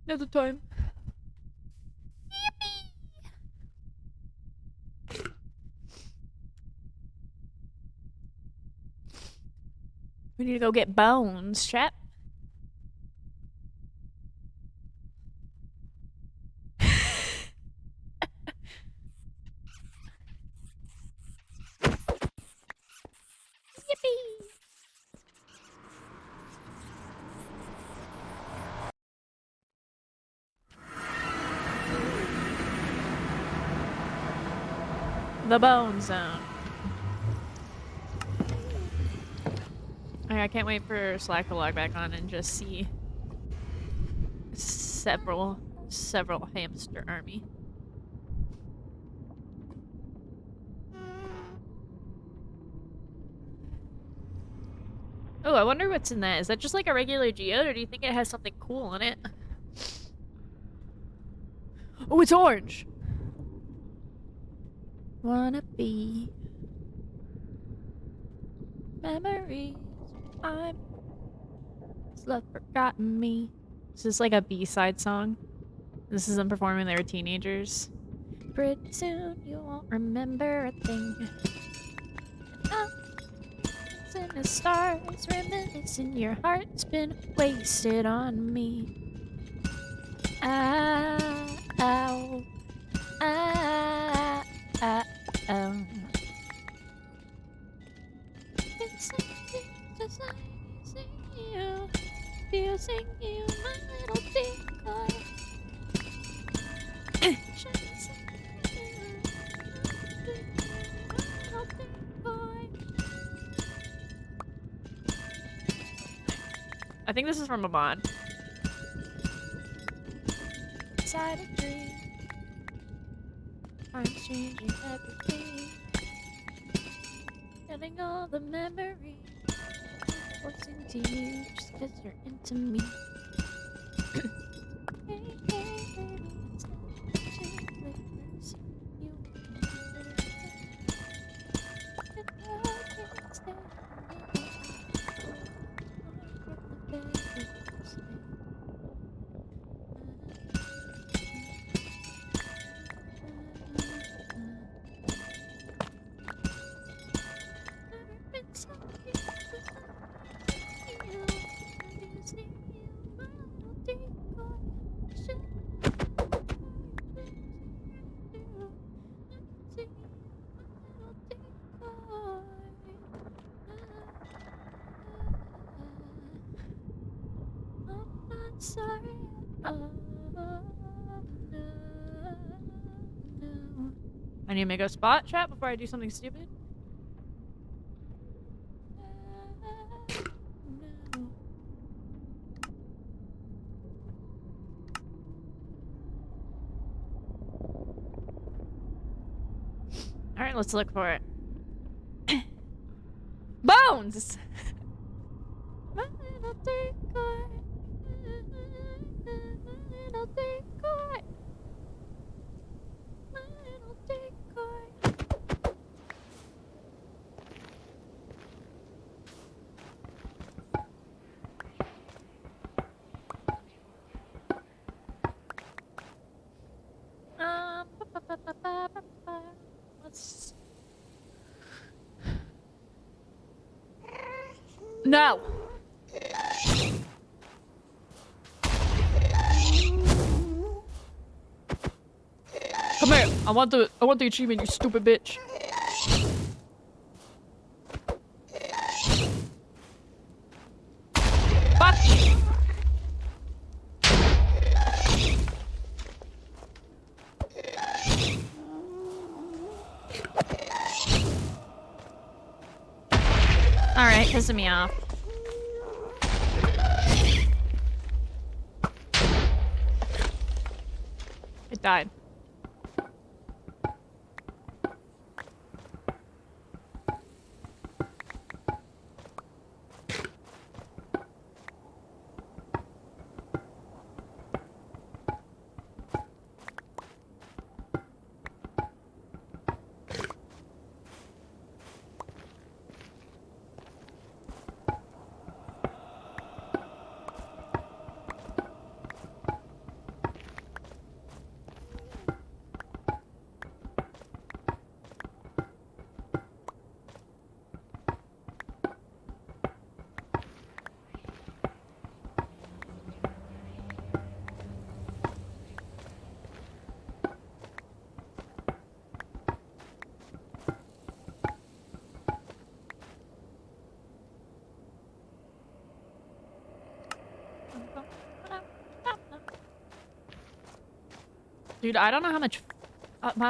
Speaker 1: Nether time. We need to go get bones, chat. Yippee! The bone zone. I can't wait for Slack to log back on and just see several hamster army. Oh, I wonder what's in that. Is that just like a regular geode, or do you think it has something cool in it? Oh, it's orange! Wanna be memories. I'm love forgotten me. This is like a B-side song. This is them performing. They were teenagers. Pretty soon you won't remember a thing. In the stars, reminiscing your heart's been wasted on me. Ow, ow, ow, ow, ow. It's just like you, abusing you, my little decoy. I think this is from a mod. Inside a dream, I'm changing everything, getting all the memories, forcing to you just 'cause you're into me. Hey, hey, baby, it's never too late to see you. You know I can't stay away. Sorry. Oh, no, no. I need to make a spot chat before I do something stupid. No. All right, let's look for it. Bones. My little decoy. My little decoy. My little decoy. Let's. No. Come here. I want the achievement, you stupid bitch. Fuck. All right, pissing me off. It died. Dude, I don't know how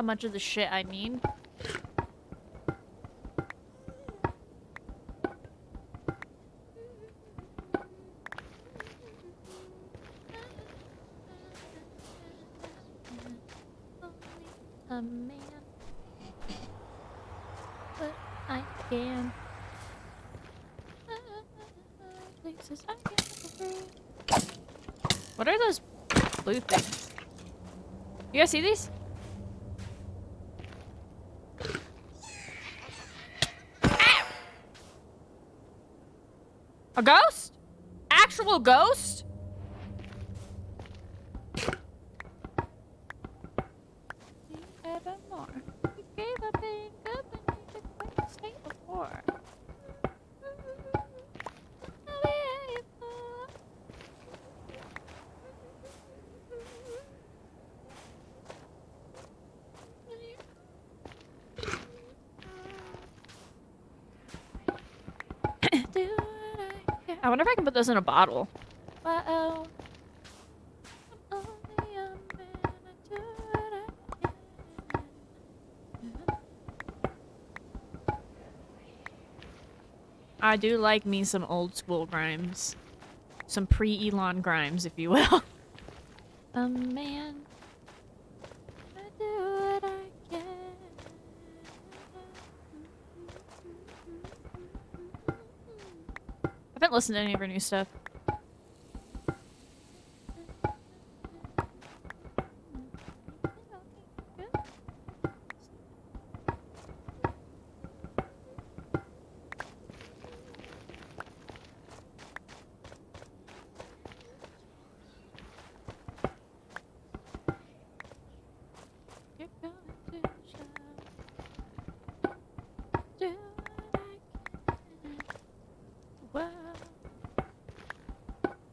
Speaker 1: much of the shit I need. A man, but I can. places I can't go through. What are those blue things? You guys see these? Ow! A ghost? Actual ghost? Evermore. You gave up being good when you could quite stay before. I wonder if I can put those in a bottle. Uh-oh. I do like me some old school Grimes. Some pre-Elon Grimes, if you will. Man. I do what I can. I haven't listened to any of her new stuff.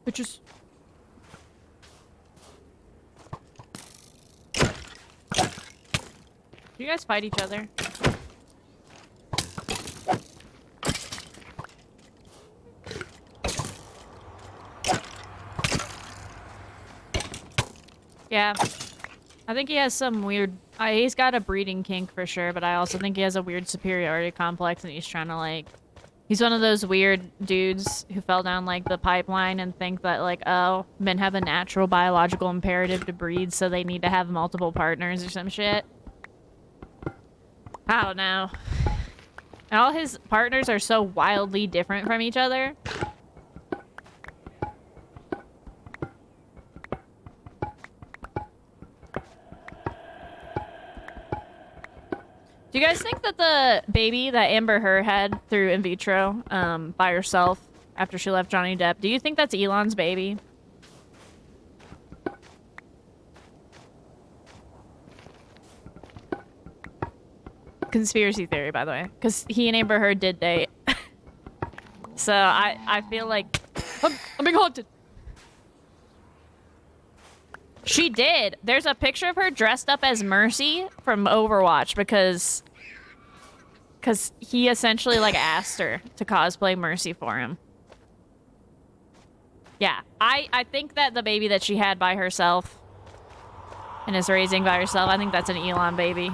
Speaker 1: Bitches. Do you guys fight each other? Yeah. I think he has some weird... he's got a breeding kink for sure, but I also think he has a weird superiority complex and he's trying to, like... He's one of those weird dudes who fell down, like, the pipeline and think that, like, oh, men have a natural biological imperative to breed, so they need to have multiple partners or some shit. I don't know. And all his partners are so wildly different from each other. Do you guys think that the baby that Amber Heard had through in vitro by herself after she left Johnny Depp, do you think that's Elon's baby? Conspiracy theory, by the way, because he and Amber Heard did date. So I feel like I'm being haunted. She did. There's a picture of her dressed up as Mercy from Overwatch because he essentially like asked her to cosplay Mercy for him. Yeah, I think that the baby that she had by herself and is raising by herself, I think that's an Elon baby.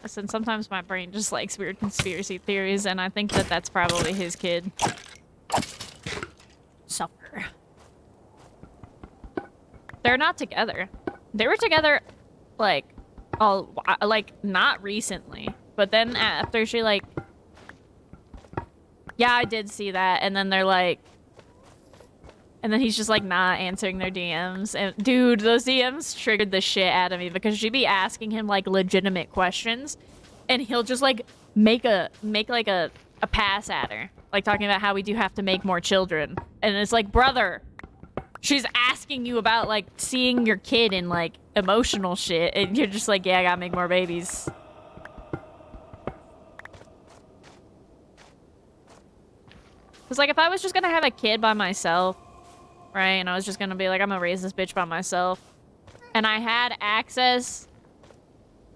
Speaker 1: Listen, sometimes my brain just likes weird conspiracy theories, and I think that that's probably his kid. Suffer. They're not together. They were together, like, not recently. But then after she, like... Yeah, I did see that, and then they're like... And then he's just, like, not answering their DMs. And, dude, those DMs triggered the shit out of me because she'd be asking him, like, legitimate questions. And he'll just, like, make a pass at her. Like, talking about how we do have to make more children. And it's like, brother, she's asking you about, like, seeing your kid in, like, emotional shit. And you're just like, yeah, I gotta make more babies. Because, like, if I was just gonna have a kid by myself... Right, and I was just gonna be like, I'm gonna raise this bitch by myself. And I had access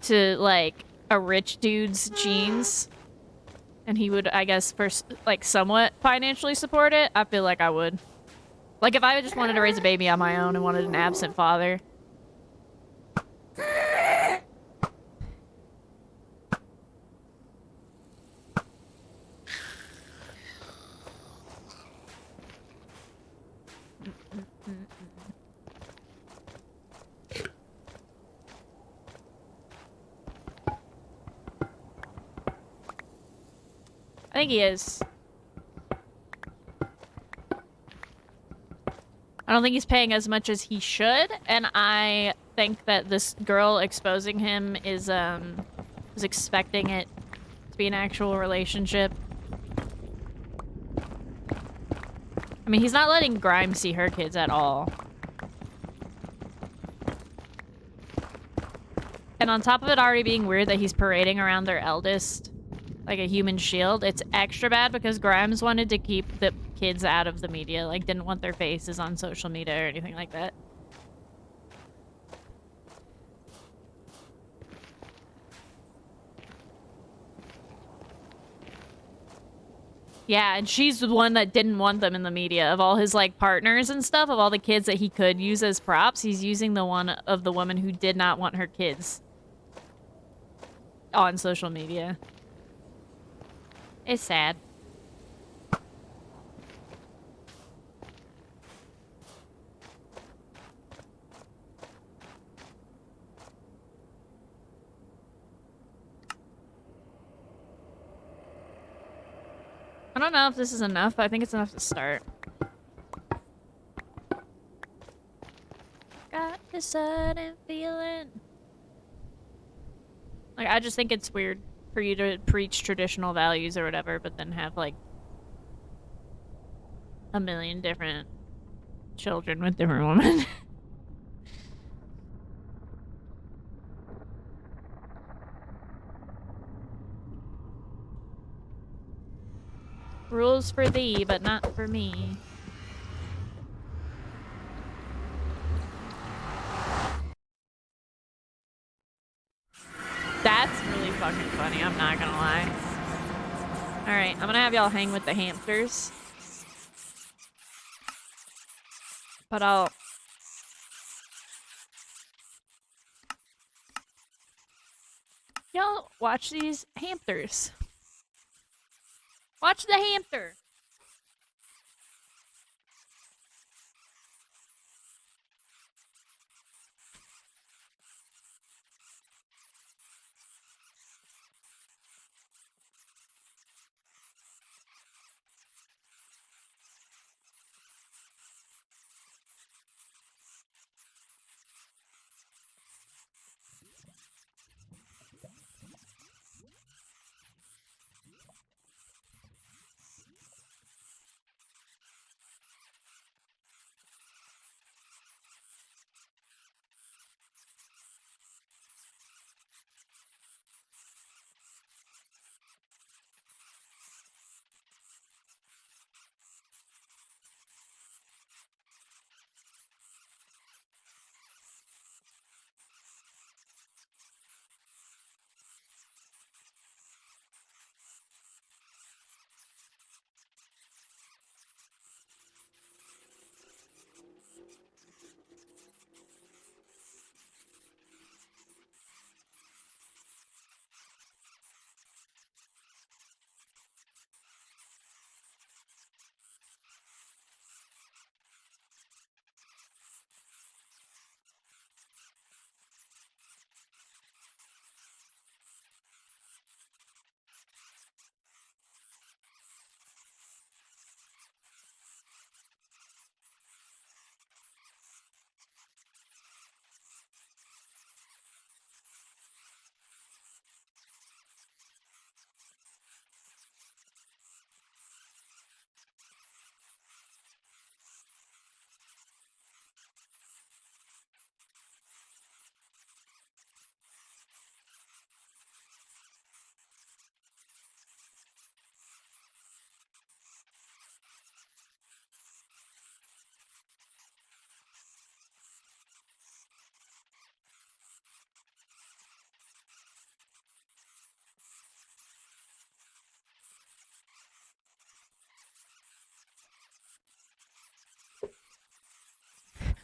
Speaker 1: to, like, a rich dude's genes. And he would, I guess, like, somewhat financially support it. I feel like I would. Like, if I just wanted to raise a baby on my own and wanted an absent father. think he is. I don't think he's paying as much as he should, and I think that this girl exposing him is expecting it to be an actual relationship. I mean, he's not letting Grimes see her kids at all. And on top of it already being weird that he's parading around their eldest like a human shield, it's extra bad because Grimes wanted to keep the kids out of the media, like didn't want their faces on social media or anything like that. Yeah, and she's the one that didn't want them in the media. Of all his, like, partners and stuff, of all the kids that he could use as props, he's using the one of the woman who did not want her kids on social media. It's sad. I don't know if this is enough, but I think it's enough to start. Got this sudden feeling. Like, I just think it's weird for you to preach traditional values or whatever, but then have, like, a million different children with different women. Rules for thee, but not for me. That's really fucking funny, I'm not gonna lie. Alright, I'm gonna have y'all hang with the hamsters. But I'll... Y'all watch these hamsters. Watch the hamster.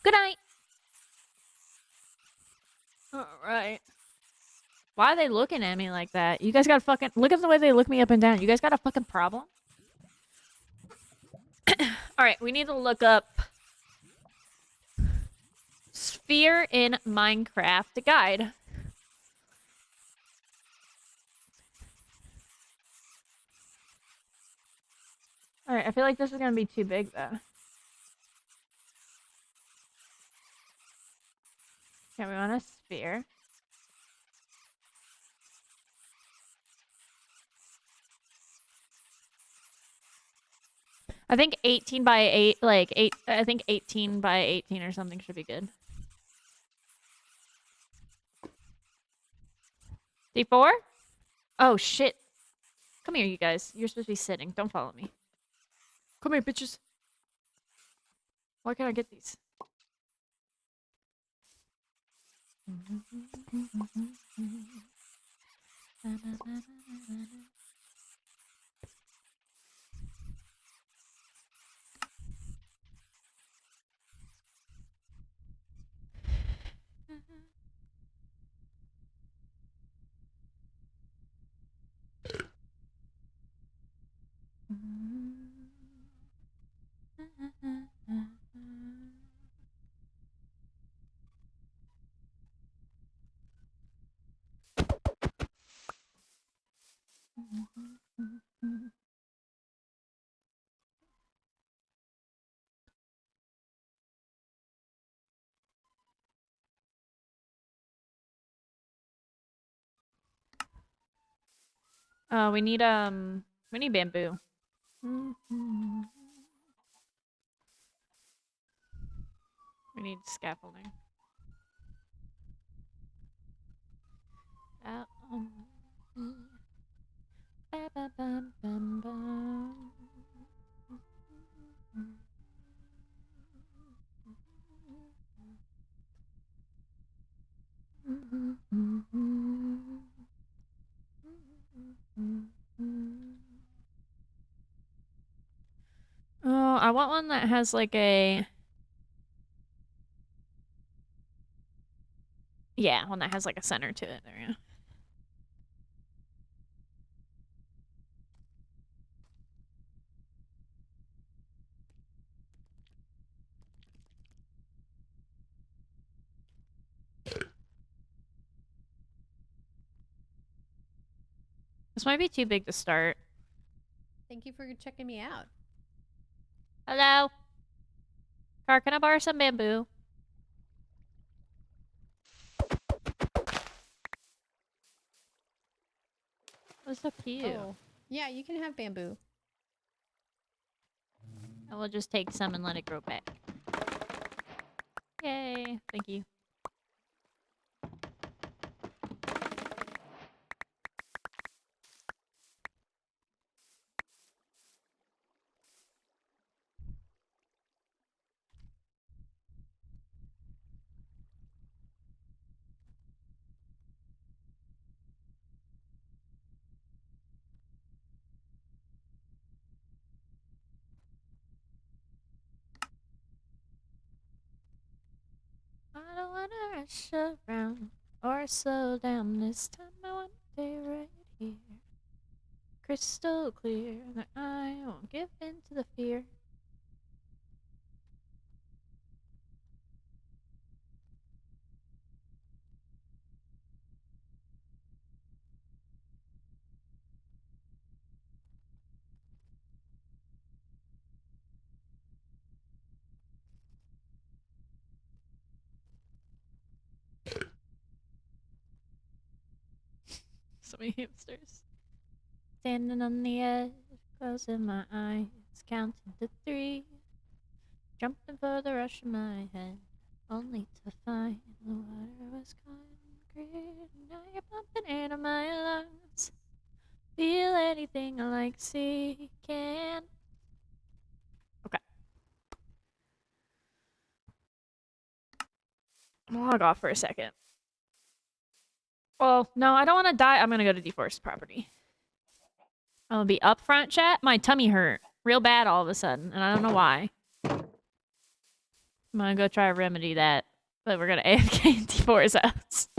Speaker 1: Good night. Alright. Why are they looking at me like that? You guys got a fucking... Look at the way they look me up and down. You guys got a fucking problem? Alright, we need to look up... Sphere in Minecraft guide. Alright, I feel like this is gonna be too big though. Okay, we want a sphere. I think 18 by 8, like 8, I think 18 by 18 or something should be good. D4? Oh, shit. Come here, you guys. You're supposed to be sitting. Don't follow me. Come here, bitches. Why can't I get these? We need bamboo. We need scaffolding. Oh, I want one that has like a... Yeah, one that has like a center to it. There you go. This might be too big to start.
Speaker 18: Thank you for checking me out.
Speaker 1: Hello? Car, can I borrow some bamboo? That's so cute.
Speaker 18: Oh, yeah, you can have bamboo.
Speaker 1: I will just take some and let it grow back. Yay. Thank you. I don't wanna rush around or slow down this time. I want to stay right here. Crystal clear that I won't give in to the fear. So many hamsters. Standing on the edge, closing my eyes, counting to 3. Jumping for the rush in my head, only to find the water was concrete. Now you're pumping into my lungs. Feel anything I like see can. Okay. I'm gonna log off for a second. Well, no, I don't want to die. I'm gonna go to deforest property. I'm gonna be up front, chat. My tummy hurt real bad all of a sudden, and I don't know why. I'm gonna go try to remedy that, but we're gonna AFK deforest house.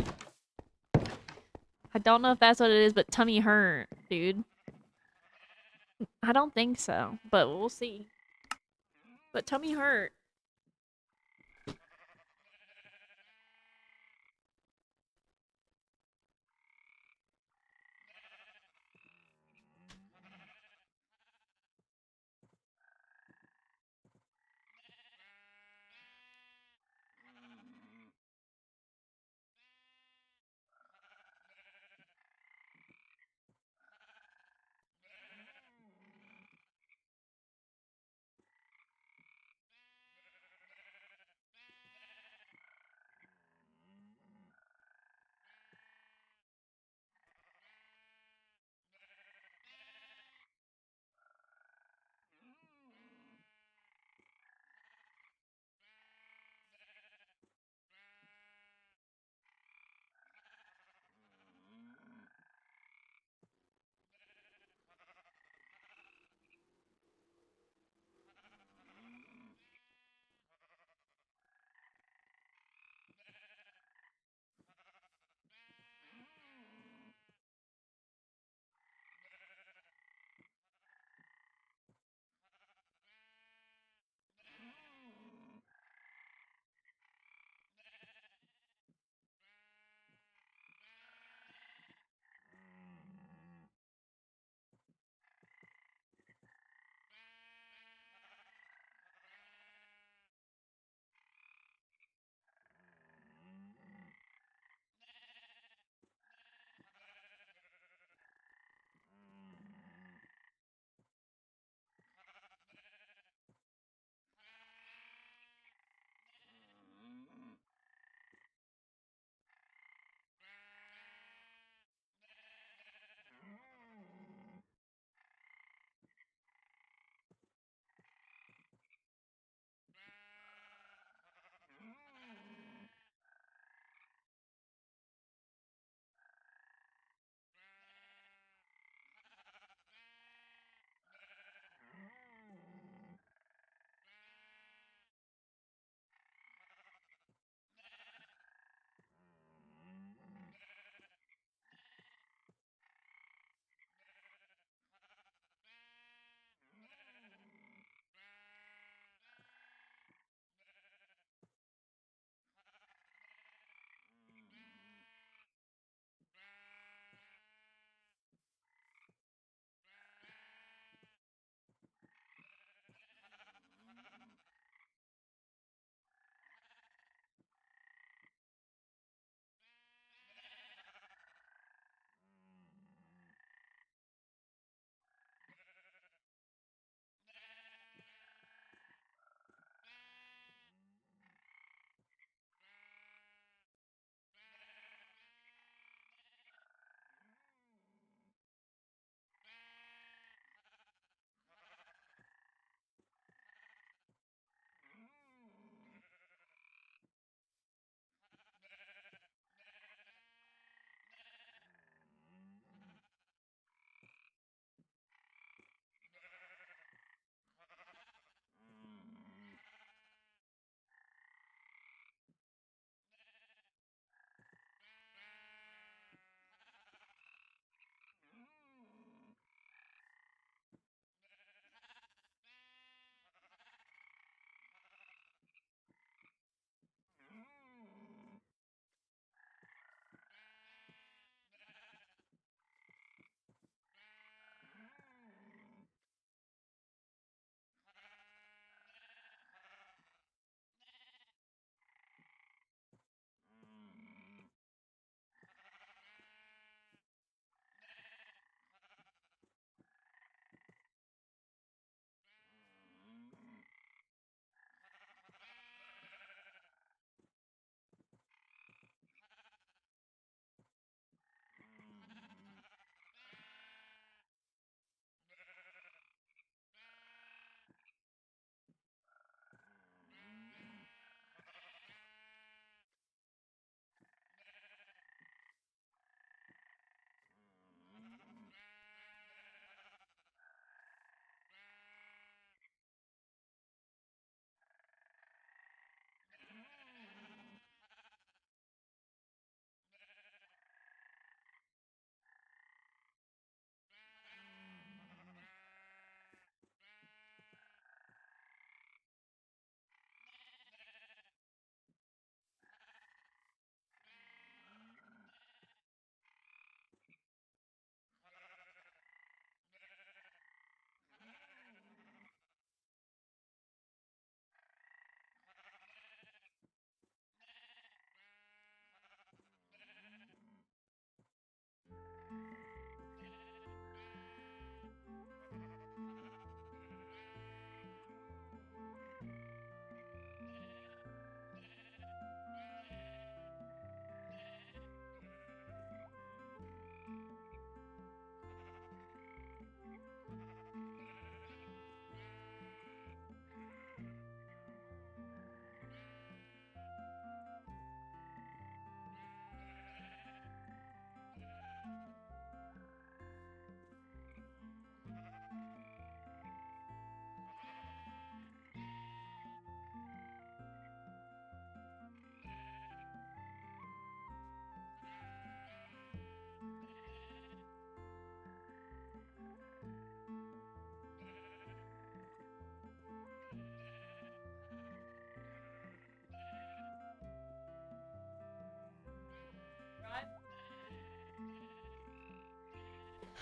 Speaker 1: I don't know if that's what it is, but tummy hurt, dude. I don't think so, but we'll see. But tummy hurt.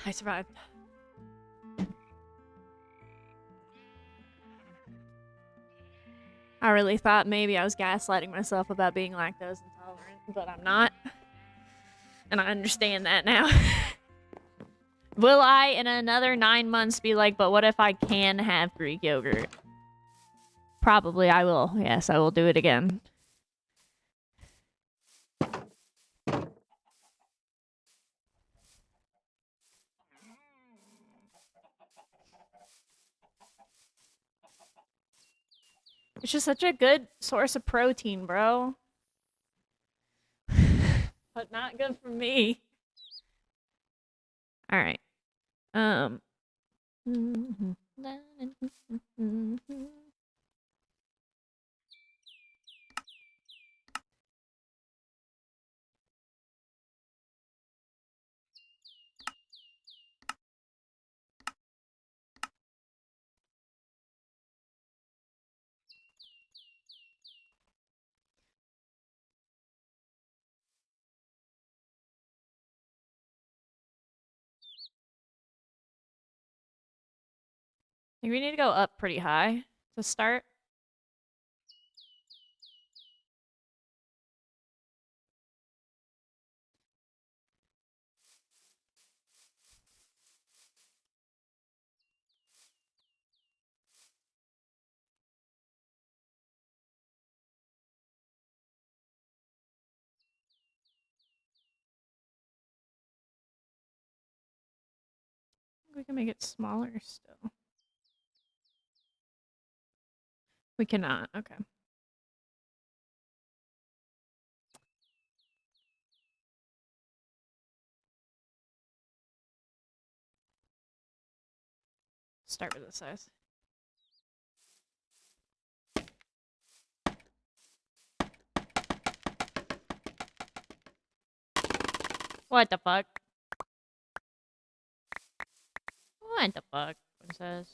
Speaker 1: I survived. I really thought maybe I was gaslighting myself about being lactose intolerant, but I'm not. And I understand that now. Will I, in another 9 months, be like, but what if I can have Greek yogurt? Probably I will. Yes, I will do it again. It's just such a good source of protein, bro. But not good for me. All right. I think we need to go up pretty high to start. We can make it smaller still. We cannot. Okay. Start with this size. What the fuck? What the fuck, princess?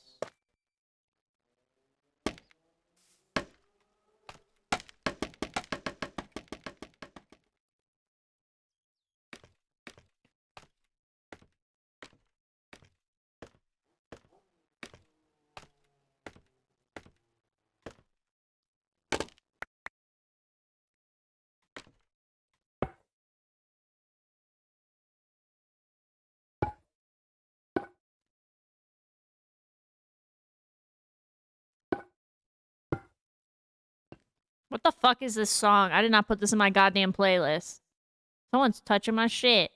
Speaker 1: What the fuck is this song? I did not put this in my goddamn playlist. Someone's touching my shit.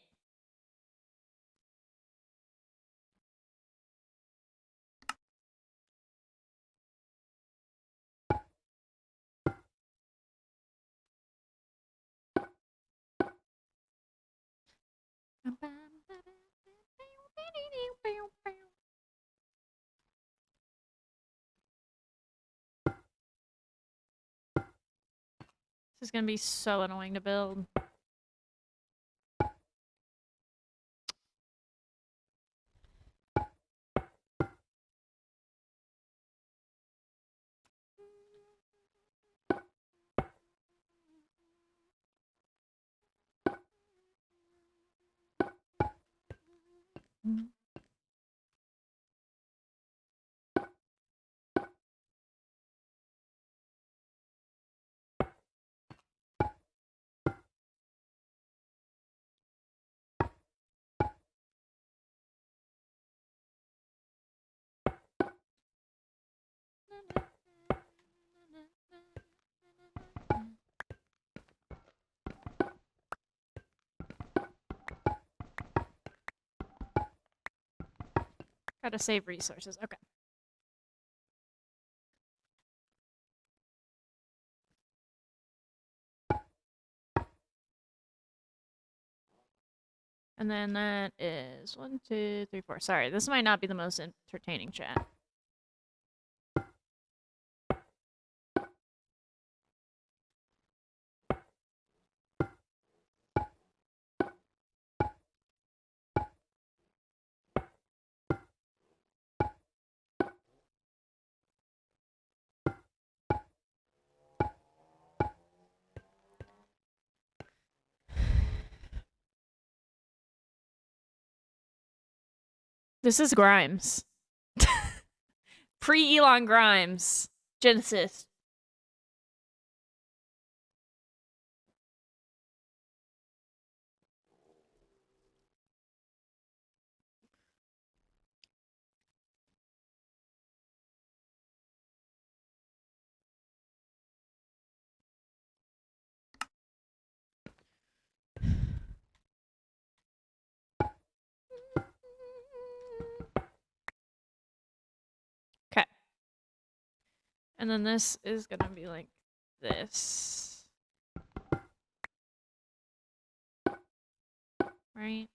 Speaker 1: This is gonna be so annoying to build. Gotta save resources. Okay. And then that is 1, 2, 3, 4. Sorry, this might not be the most entertaining chat. This is Grimes. Pre-Elon Grimes. Genesis. Okay. And then this is gonna be like this. Right?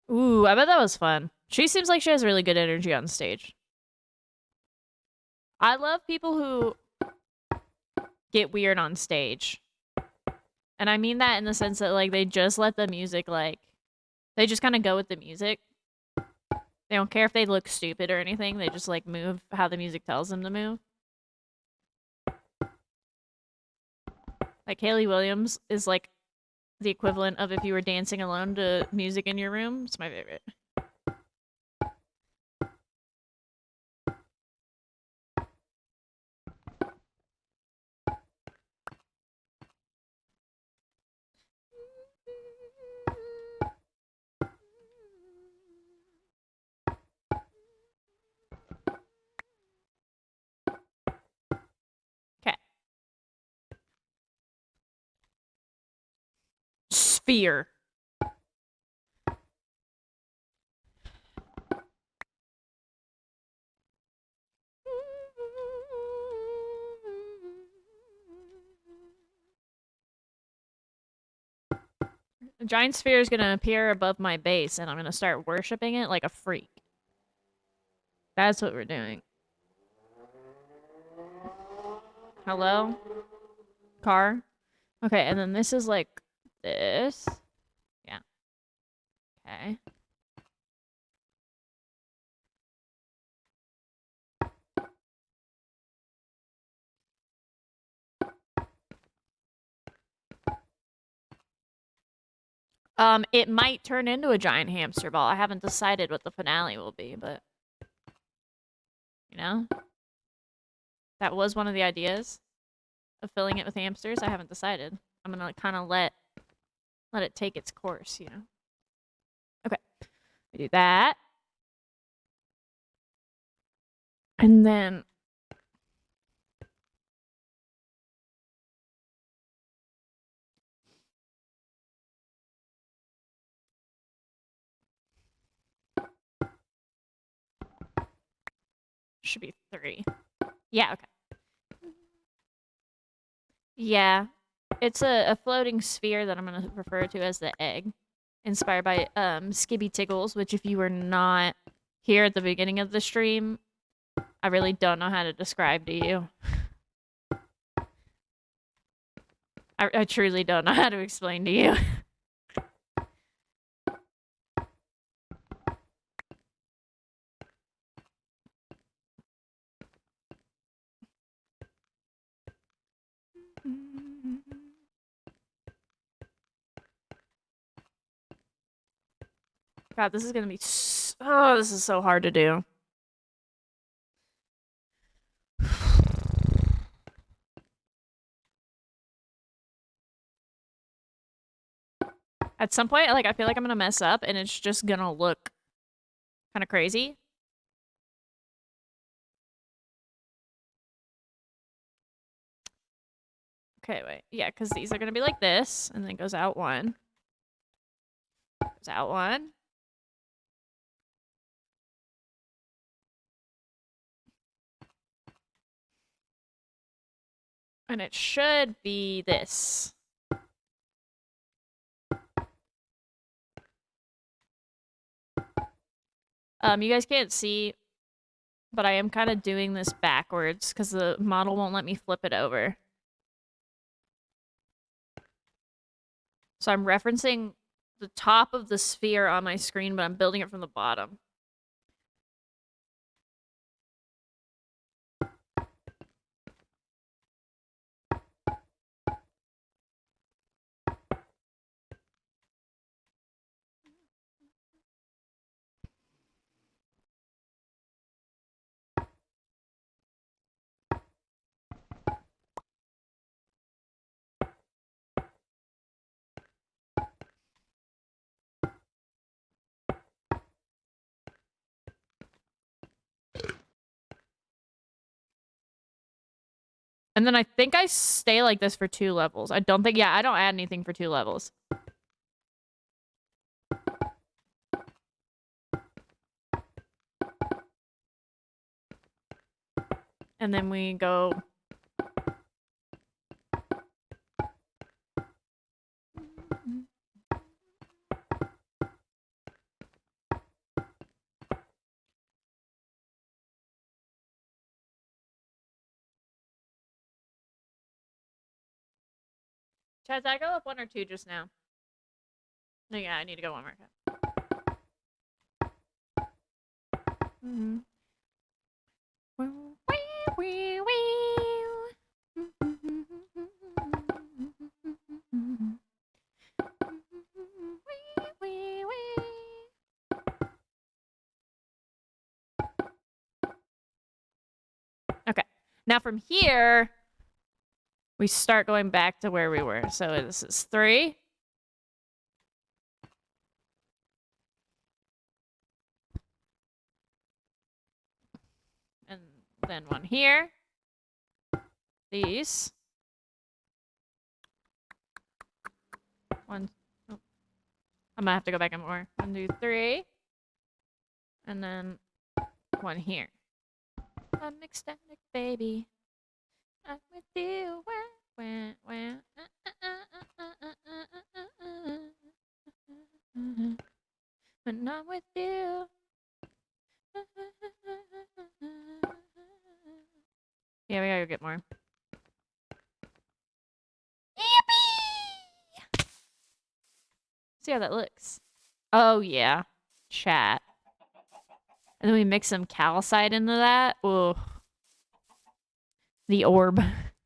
Speaker 1: Ooh, I bet that was fun. She seems like she has really good energy on stage. I love people who get weird on stage. And I mean that in the sense that, like, they just let the music, like, they just kind of go with the music. They don't care if they look stupid or anything. They just, like, move how the music tells them to move. Like, Hayley Williams is, like, the equivalent of if you were dancing alone to music in your room. It's my favorite. Okay. Sphere. A giant sphere is going to appear above my base, and I'm going to start worshipping it like a freak. That's what we're doing. Hello? Car? Okay, and then this is like this. Yeah. Okay. It might turn into a giant hamster ball. I haven't decided what the finale will be, but you know? That was one of the ideas of filling it with hamsters. I haven't decided. I'm gonna kind of let it take its course, you know? Okay. We do that. And then should be 3. Yeah, okay. Yeah. It's a floating sphere that I'm going to refer to as the egg. Inspired by Skibby Tiggles, which if you were not here at the beginning of the stream, I really don't know how to describe to you. I truly don't know how to explain to you. God, this is gonna be oh, this is so hard to do. At some point, like, I feel like I'm gonna mess up and it's just gonna look kind of crazy. Okay, wait. Yeah, because these are gonna be like this, and then it goes out one. Goes out one. And it should be this. You guys can't see, but I am kind of doing this backwards because the model won't let me flip it over. So I'm referencing the top of the sphere on my screen, but I'm building it from the bottom. And then I think I stay like this for 2 levels. I don't think, yeah, I don't add anything for 2 levels. And then we go... Chad, did I go up 1 or 2 just now? No, yeah, I need to go 1 more time. Okay. Now from here, we start going back to where we were. So this is 3. And then 1 here. These. 1. Oh. I might have to go back and more. 1, 2, 3. And then 1 here. I'm ecstatic, baby. I'm with you. When I'm with you. Yeah, we gotta go get more. Yippee! See how that looks. Oh, yeah. Chat. And then we mix some calcite into that. Ooh. The orb.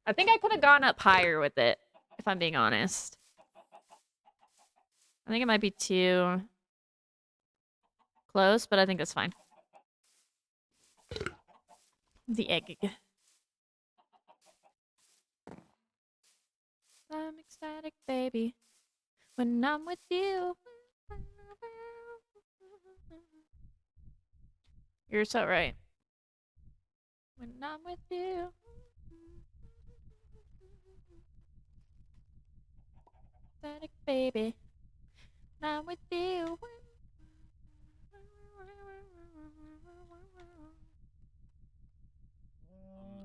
Speaker 1: I think I could have gone up higher with it, if I'm being honest. I think it might be too close, but I think that's fine. The egg. I'm ecstatic, baby, when I'm with you. You're so right. When I'm with you. Ecstatic, baby, when I'm with you.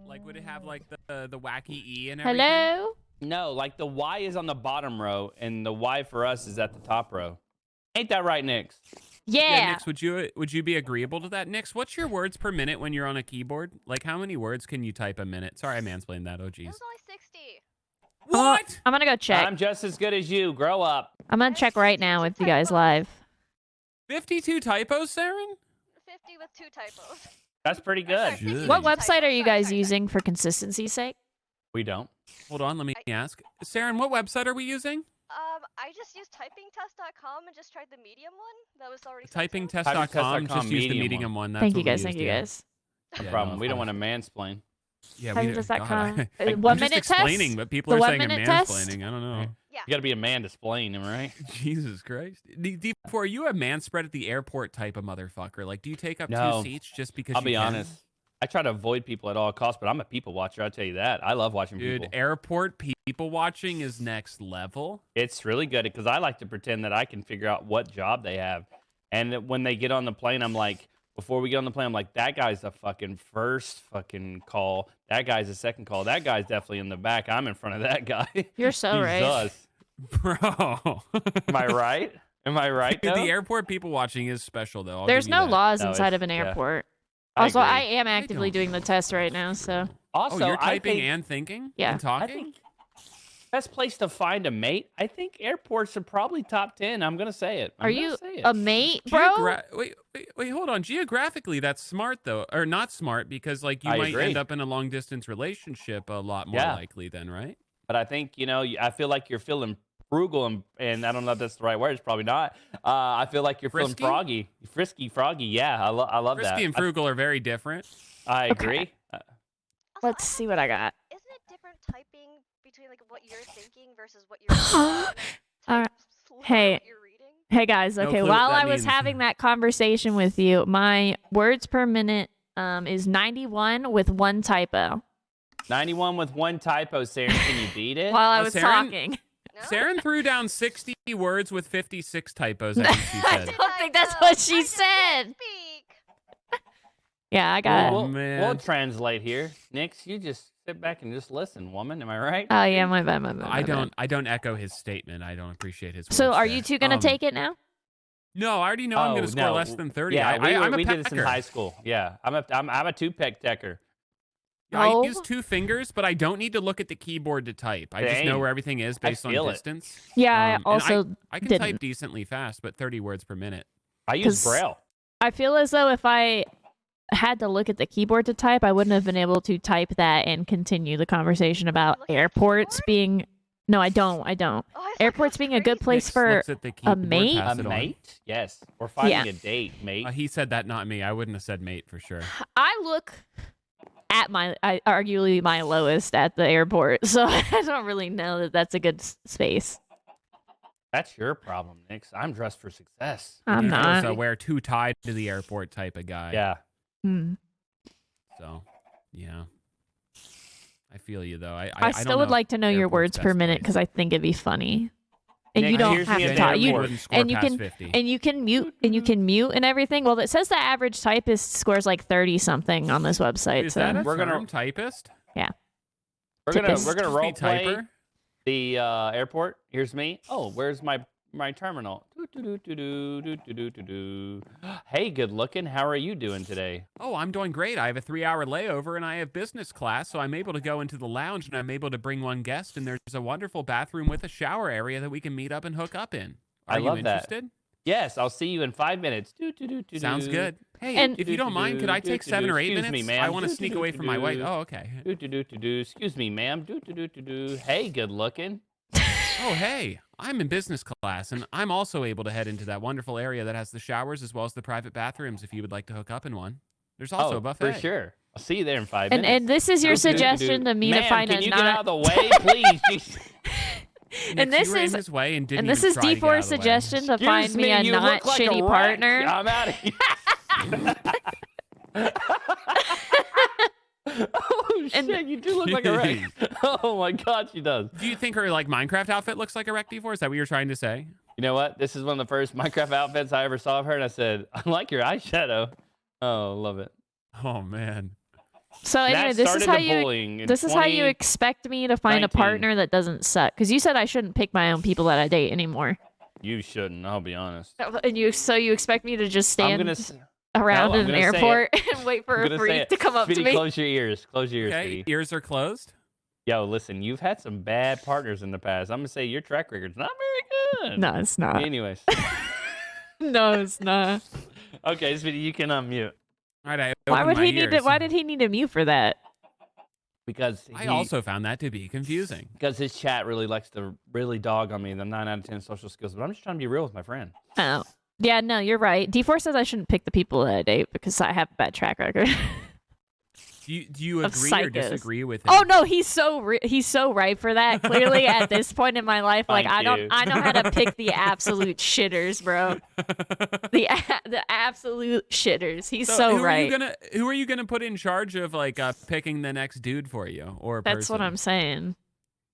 Speaker 14: Like, would it have like the wacky E and everything?
Speaker 1: Hello?
Speaker 15: No, like the Y is on the bottom row, and the Y for us is at the top row. Ain't that right, Nyx?
Speaker 1: Yeah.
Speaker 14: Nyx, would you be agreeable to that? Nyx, what's your words per minute when you're on a keyboard? Like, how many words can you type a minute? Sorry, I mansplained that. Oh, geez.
Speaker 10: It was only 60.
Speaker 14: What?
Speaker 1: I'm gonna go check.
Speaker 15: I'm just as good as you. Grow up.
Speaker 1: I'm gonna check right now with you guys live.
Speaker 14: 52 typos, Saren?
Speaker 10: 50 with 2 typos.
Speaker 15: That's pretty good.
Speaker 1: What website are you guys using for consistency's sake?
Speaker 15: We don't.
Speaker 14: Hold on, let me ask. Saren, what website are we using?
Speaker 10: I just used typingtest.com and just tried the medium one. That was already
Speaker 14: Typingtest.com, just use the medium one. That's
Speaker 1: Thank you
Speaker 14: what we
Speaker 1: guys, thank
Speaker 14: used,
Speaker 1: you
Speaker 14: yeah.
Speaker 1: guys.
Speaker 15: No problem. We don't want to mansplain.
Speaker 14: Yeah,
Speaker 1: Typingtest.com.
Speaker 14: I'm
Speaker 1: 1
Speaker 14: just
Speaker 1: minute
Speaker 14: explaining,
Speaker 1: test?
Speaker 14: but people
Speaker 1: The
Speaker 14: are
Speaker 1: 1
Speaker 14: saying I'm
Speaker 1: minute test?
Speaker 14: mansplaining. I don't know.
Speaker 10: Yeah.
Speaker 15: You got to be a man displaying him, right?
Speaker 14: Jesus Christ. D4, are you a man spread at the airport type of motherfucker? Like, do you take up
Speaker 15: No.
Speaker 14: 2 seats just because
Speaker 15: I'll
Speaker 14: you
Speaker 15: be
Speaker 14: can?
Speaker 15: honest. I try to avoid people at all costs, but I'm a people watcher. I'll tell you that. I love watching
Speaker 14: Dude,
Speaker 15: people.
Speaker 14: airport people watching is next level.
Speaker 15: It's really good because I like to pretend that I can figure out what job they have. And when they get on the plane, I'm like, before we get on the plane, I'm like, that guy's the fucking first fucking call. That guy's the second call. That guy's definitely in the back. I'm in front of that guy.
Speaker 1: You're so right.
Speaker 15: Jesus.
Speaker 14: Bro.
Speaker 15: Am I right? Am I right,
Speaker 14: Dude,
Speaker 15: though?
Speaker 14: the airport people watching is special, though. I'll
Speaker 1: There's
Speaker 14: give you
Speaker 1: no
Speaker 14: that.
Speaker 1: laws
Speaker 15: No,
Speaker 1: inside
Speaker 15: it's-
Speaker 1: of an
Speaker 15: yeah.
Speaker 1: airport.
Speaker 15: I
Speaker 1: Also,
Speaker 15: agree.
Speaker 1: I am actively doing the test right now, so.
Speaker 15: Also,
Speaker 14: Oh, you're
Speaker 15: I
Speaker 14: typing
Speaker 15: think,
Speaker 14: and thinking?
Speaker 1: Yeah.
Speaker 14: And talking?
Speaker 15: I think best place to find a mate, I think airports are probably top 10. I'm going to say it.
Speaker 1: Are you a mate, bro?
Speaker 14: Wait, hold on. Geographically, that's smart, though. Or not smart, because, like, you
Speaker 15: I
Speaker 14: might
Speaker 15: agree.
Speaker 14: end up in a long-distance relationship a lot more
Speaker 15: Yeah.
Speaker 14: likely then, right?
Speaker 15: But I think, I feel like you're feeling frugal, and I don't know if that's the right word. It's probably not. I feel like you're
Speaker 14: Frisky?
Speaker 15: feeling froggy. Frisky, froggy. Yeah, I love that.
Speaker 14: Frisky and frugal are very different.
Speaker 15: I agree.
Speaker 1: Let's see what I got.
Speaker 10: Isn't it different typing between like what you're thinking versus what you're
Speaker 1: Hey. Hey guys,
Speaker 14: No
Speaker 1: okay,
Speaker 14: clue
Speaker 1: while
Speaker 14: what that
Speaker 1: I was
Speaker 14: means.
Speaker 1: having that conversation with you, my words per minute is 91 with 1 typo.
Speaker 15: 91 with one typo, Saren. Can you beat it?
Speaker 1: While I was talking.
Speaker 14: Saren threw down 60 words with 56 typos, I think she said.
Speaker 1: I don't think that's what she said. Yeah, I got
Speaker 15: We'll,
Speaker 1: it.
Speaker 15: we'll translate here. Nyx, you just sit back and just listen, woman. Am I right?
Speaker 1: Oh yeah, my bad, my bad.
Speaker 14: I don't echo his statement. I don't appreciate his
Speaker 1: So
Speaker 14: words
Speaker 1: are
Speaker 14: there.
Speaker 1: you two gonna take it now?
Speaker 14: No, I already know I'm going to score less than 30.
Speaker 15: Yeah,
Speaker 14: I'm a
Speaker 15: we did this in
Speaker 14: pecker.
Speaker 15: high school. Yeah, I'm a two-peck decker.
Speaker 14: I use 2 fingers, but I don't need to look at the keyboard to type. I just know
Speaker 15: Same.
Speaker 14: where everything is based on
Speaker 15: feel it.
Speaker 14: distance.
Speaker 1: Yeah, I
Speaker 14: and
Speaker 1: also
Speaker 14: I can
Speaker 1: didn't.
Speaker 14: type decently fast, but 30 words per minute.
Speaker 15: I use Braille.
Speaker 1: I feel as though if I had to look at the keyboard to type, I wouldn't have been able to type that and continue the conversation about airports being. No, I don't. Airports being a good place for
Speaker 14: Looks at the
Speaker 1: a
Speaker 14: keyboard,
Speaker 1: mate.
Speaker 14: pass
Speaker 15: A
Speaker 14: it on.
Speaker 15: mate? Yes. Or finding
Speaker 1: Yeah.
Speaker 15: a date, mate.
Speaker 14: He said that, not me. I wouldn't have said mate for sure.
Speaker 1: I look at arguably my lowest at the airport, so I don't really know that that's a good space.
Speaker 15: That's your problem, Nyx. I'm dressed for success.
Speaker 1: I'm not.
Speaker 14: So wear 2 tied to the airport type of guy.
Speaker 15: Yeah.
Speaker 14: So, yeah. I feel you though.
Speaker 1: I still would like to know your words per minute because I think it'd be funny. And
Speaker 15: Nick,
Speaker 1: you don't
Speaker 15: here's
Speaker 1: have
Speaker 15: me
Speaker 1: to
Speaker 15: at
Speaker 1: talk.
Speaker 15: the
Speaker 1: You
Speaker 15: airport.
Speaker 1: and you
Speaker 14: Score
Speaker 1: can
Speaker 14: past 50.
Speaker 1: and you can mute and everything. Well, it says the average typist scores like 30 something on this website.
Speaker 14: Is
Speaker 1: so
Speaker 14: that a
Speaker 15: We're gonna-
Speaker 14: term, typist?
Speaker 1: yeah.
Speaker 15: We're gonna
Speaker 1: Typist.
Speaker 15: role
Speaker 14: Speed
Speaker 15: play
Speaker 14: typer?
Speaker 15: the airport. Here's me. Oh, where's my terminal? Doo-doo-doo-doo-doo-doo-doo-doo. Hey, good looking. How are you doing today?
Speaker 14: Oh, I'm doing great. I have a 3-hour layover and I have business class, so I'm able to go into the lounge and I'm able to bring one guest, and there's a wonderful bathroom with a shower area that we can meet up and hook up in. Are
Speaker 15: I love
Speaker 14: you
Speaker 15: that.
Speaker 14: interested?
Speaker 15: Yes, I'll see you in 5 minutes.
Speaker 14: Sounds good. Hey,
Speaker 1: And-
Speaker 14: if you don't mind, could I take 7 or 8
Speaker 15: Excuse
Speaker 14: minutes?
Speaker 15: me, ma'am.
Speaker 14: I want to sneak away from my wife.
Speaker 15: Do-do-do-do-do.
Speaker 14: Oh, okay.
Speaker 15: Do-do-do-do-do. Excuse me, ma'am. Do-do-do-do-do. Hey, good looking.
Speaker 14: Oh, hey, I'm in business class, and I'm also able to head into that wonderful area that has the showers as well as the private bathrooms if you would like to hook up in one. There's also a buffet.
Speaker 15: For sure. I'll see you there in 5
Speaker 1: And
Speaker 15: minutes.
Speaker 1: this is your
Speaker 15: Do-do-do-do.
Speaker 1: suggestion to me to
Speaker 15: Ma'am,
Speaker 1: find
Speaker 15: can
Speaker 1: a
Speaker 15: you
Speaker 1: not.
Speaker 15: get out of the way, please? Jeez.
Speaker 1: And
Speaker 14: Nick,
Speaker 1: this
Speaker 14: you were in
Speaker 1: is
Speaker 14: his way and didn't
Speaker 1: and this
Speaker 14: even
Speaker 1: is
Speaker 14: try to get out
Speaker 1: D4's
Speaker 14: of the way.
Speaker 1: suggestion to find
Speaker 15: Excuse
Speaker 1: me a
Speaker 15: you
Speaker 1: not
Speaker 15: look like a
Speaker 1: shitty
Speaker 15: wreck.
Speaker 1: partner.
Speaker 15: I'm out of here. Oh shit! You do look like a wreck. Oh my god, she does.
Speaker 14: Do you think her like Minecraft outfit looks like a wreck, D4? Is that what you're trying to say?
Speaker 15: You know what? This is one of the first Minecraft outfits I ever saw of her, and I said, "I like your eyeshadow." Oh, love it.
Speaker 14: Oh man.
Speaker 1: So anyway,
Speaker 15: That
Speaker 1: this is
Speaker 15: started
Speaker 1: how
Speaker 15: the
Speaker 1: you
Speaker 15: bullying in
Speaker 1: this is how you
Speaker 15: 2019.
Speaker 1: expect me to find a partner that doesn't suck. Because you said I shouldn't pick my own people that I date anymore.
Speaker 15: You shouldn't. I'll be honest.
Speaker 1: And you expect me to just
Speaker 15: I'm
Speaker 1: stand
Speaker 15: gonna s-
Speaker 1: around
Speaker 15: No, I'm
Speaker 1: in an
Speaker 15: gonna say it.
Speaker 1: airport and wait for
Speaker 15: I'm
Speaker 1: a
Speaker 15: gonna say
Speaker 1: freak
Speaker 15: it.
Speaker 1: to come up
Speaker 15: Speedy,
Speaker 1: to me?
Speaker 15: close your ears. Close your ears,
Speaker 14: Okay,
Speaker 15: Speedy.
Speaker 14: ears are closed.
Speaker 15: Yo, listen, you've had some bad partners in the past. I'm gonna say your track record's not very good.
Speaker 1: No, it's not.
Speaker 15: Anyways.
Speaker 1: No, it's not.
Speaker 15: Okay, Speedy, you can unmute.
Speaker 14: All right,
Speaker 1: Why would he need to? Why did he need a mute for that?
Speaker 15: Because
Speaker 14: I also found that to be confusing.
Speaker 15: Because his chat really likes to really dog on me, the 9 out of 10 social skills. But I'm just trying to be real with my friend.
Speaker 1: Oh, yeah, no, you're right. D4 says I shouldn't pick the people that I date because I have a bad track record.
Speaker 14: Do you
Speaker 1: Of
Speaker 14: agree or
Speaker 1: psychos.
Speaker 14: disagree with him?
Speaker 1: Oh no, he's so right for that. Clearly, at this point in my life, like
Speaker 15: Thank you.
Speaker 1: I know how to pick the absolute shitters, bro. the absolute shitters. He's so
Speaker 14: who
Speaker 1: right.
Speaker 14: Who are you gonna put in charge of like picking the next dude for you or
Speaker 1: That's what I'm saying.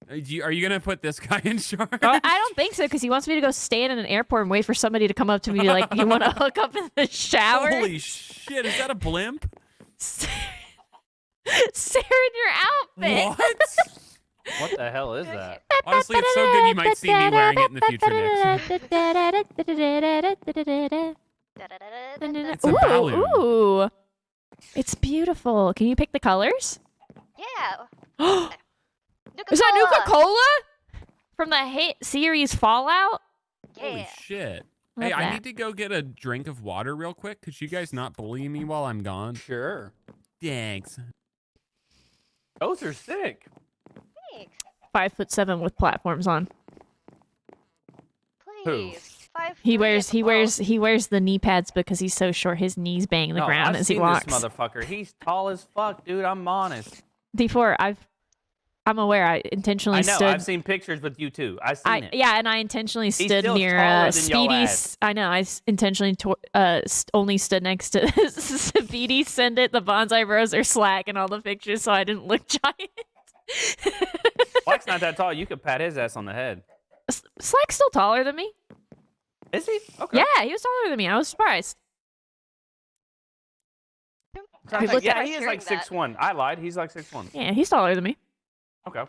Speaker 14: Are you gonna put this guy in charge?
Speaker 1: I don't think so because he wants me to go stand in an airport and wait for somebody to come up to me and be like, "You want to hook up in the shower?"
Speaker 14: Holy shit! Is that a blimp?
Speaker 1: Stare in your outfit.
Speaker 14: What?
Speaker 15: What the hell is that?
Speaker 14: Honestly, it's so good you might see me wearing it in the future, Nick. It's a balloon.
Speaker 1: Ooh, it's beautiful. Can you pick the colors?
Speaker 10: Yeah.
Speaker 1: Is that Nuka-Cola from the hit series Fallout?
Speaker 14: Holy shit.
Speaker 1: Love
Speaker 14: Hey, I
Speaker 1: that.
Speaker 14: need to go get a drink of water real quick. Could you guys not bully me while I'm gone?
Speaker 15: Sure.
Speaker 14: Thanks.
Speaker 15: Those are sick.
Speaker 1: 5'7" with platforms on.
Speaker 10: Please.
Speaker 1: He wears the knee pads because he's so short. His knees bang the
Speaker 15: No,
Speaker 1: ground
Speaker 15: I've
Speaker 1: as he
Speaker 15: seen
Speaker 1: walks.
Speaker 15: This motherfucker. He's tall as fuck, dude. I'm honest.
Speaker 1: D4, I'm aware. I intentionally
Speaker 15: I know.
Speaker 1: stood.
Speaker 15: I've seen pictures with you too. I've seen it.
Speaker 1: Yeah, and I intentionally stood
Speaker 15: still
Speaker 1: near
Speaker 15: taller than your
Speaker 1: Speedy's.
Speaker 15: ass.
Speaker 1: I know. I intentionally only stood next to Speedy. Send it. The bonsai bros are slack in all the pictures, so I didn't look giant.
Speaker 15: Slack's not that tall. You could pat his ass on the head.
Speaker 1: Slack's still taller than me.
Speaker 15: Is he? Okay.
Speaker 1: Yeah, he was taller than me. I was surprised.
Speaker 15: Yeah, he is like 6'1". I lied. He's like 6'1".
Speaker 1: Yeah, he's taller than me.
Speaker 15: Okay.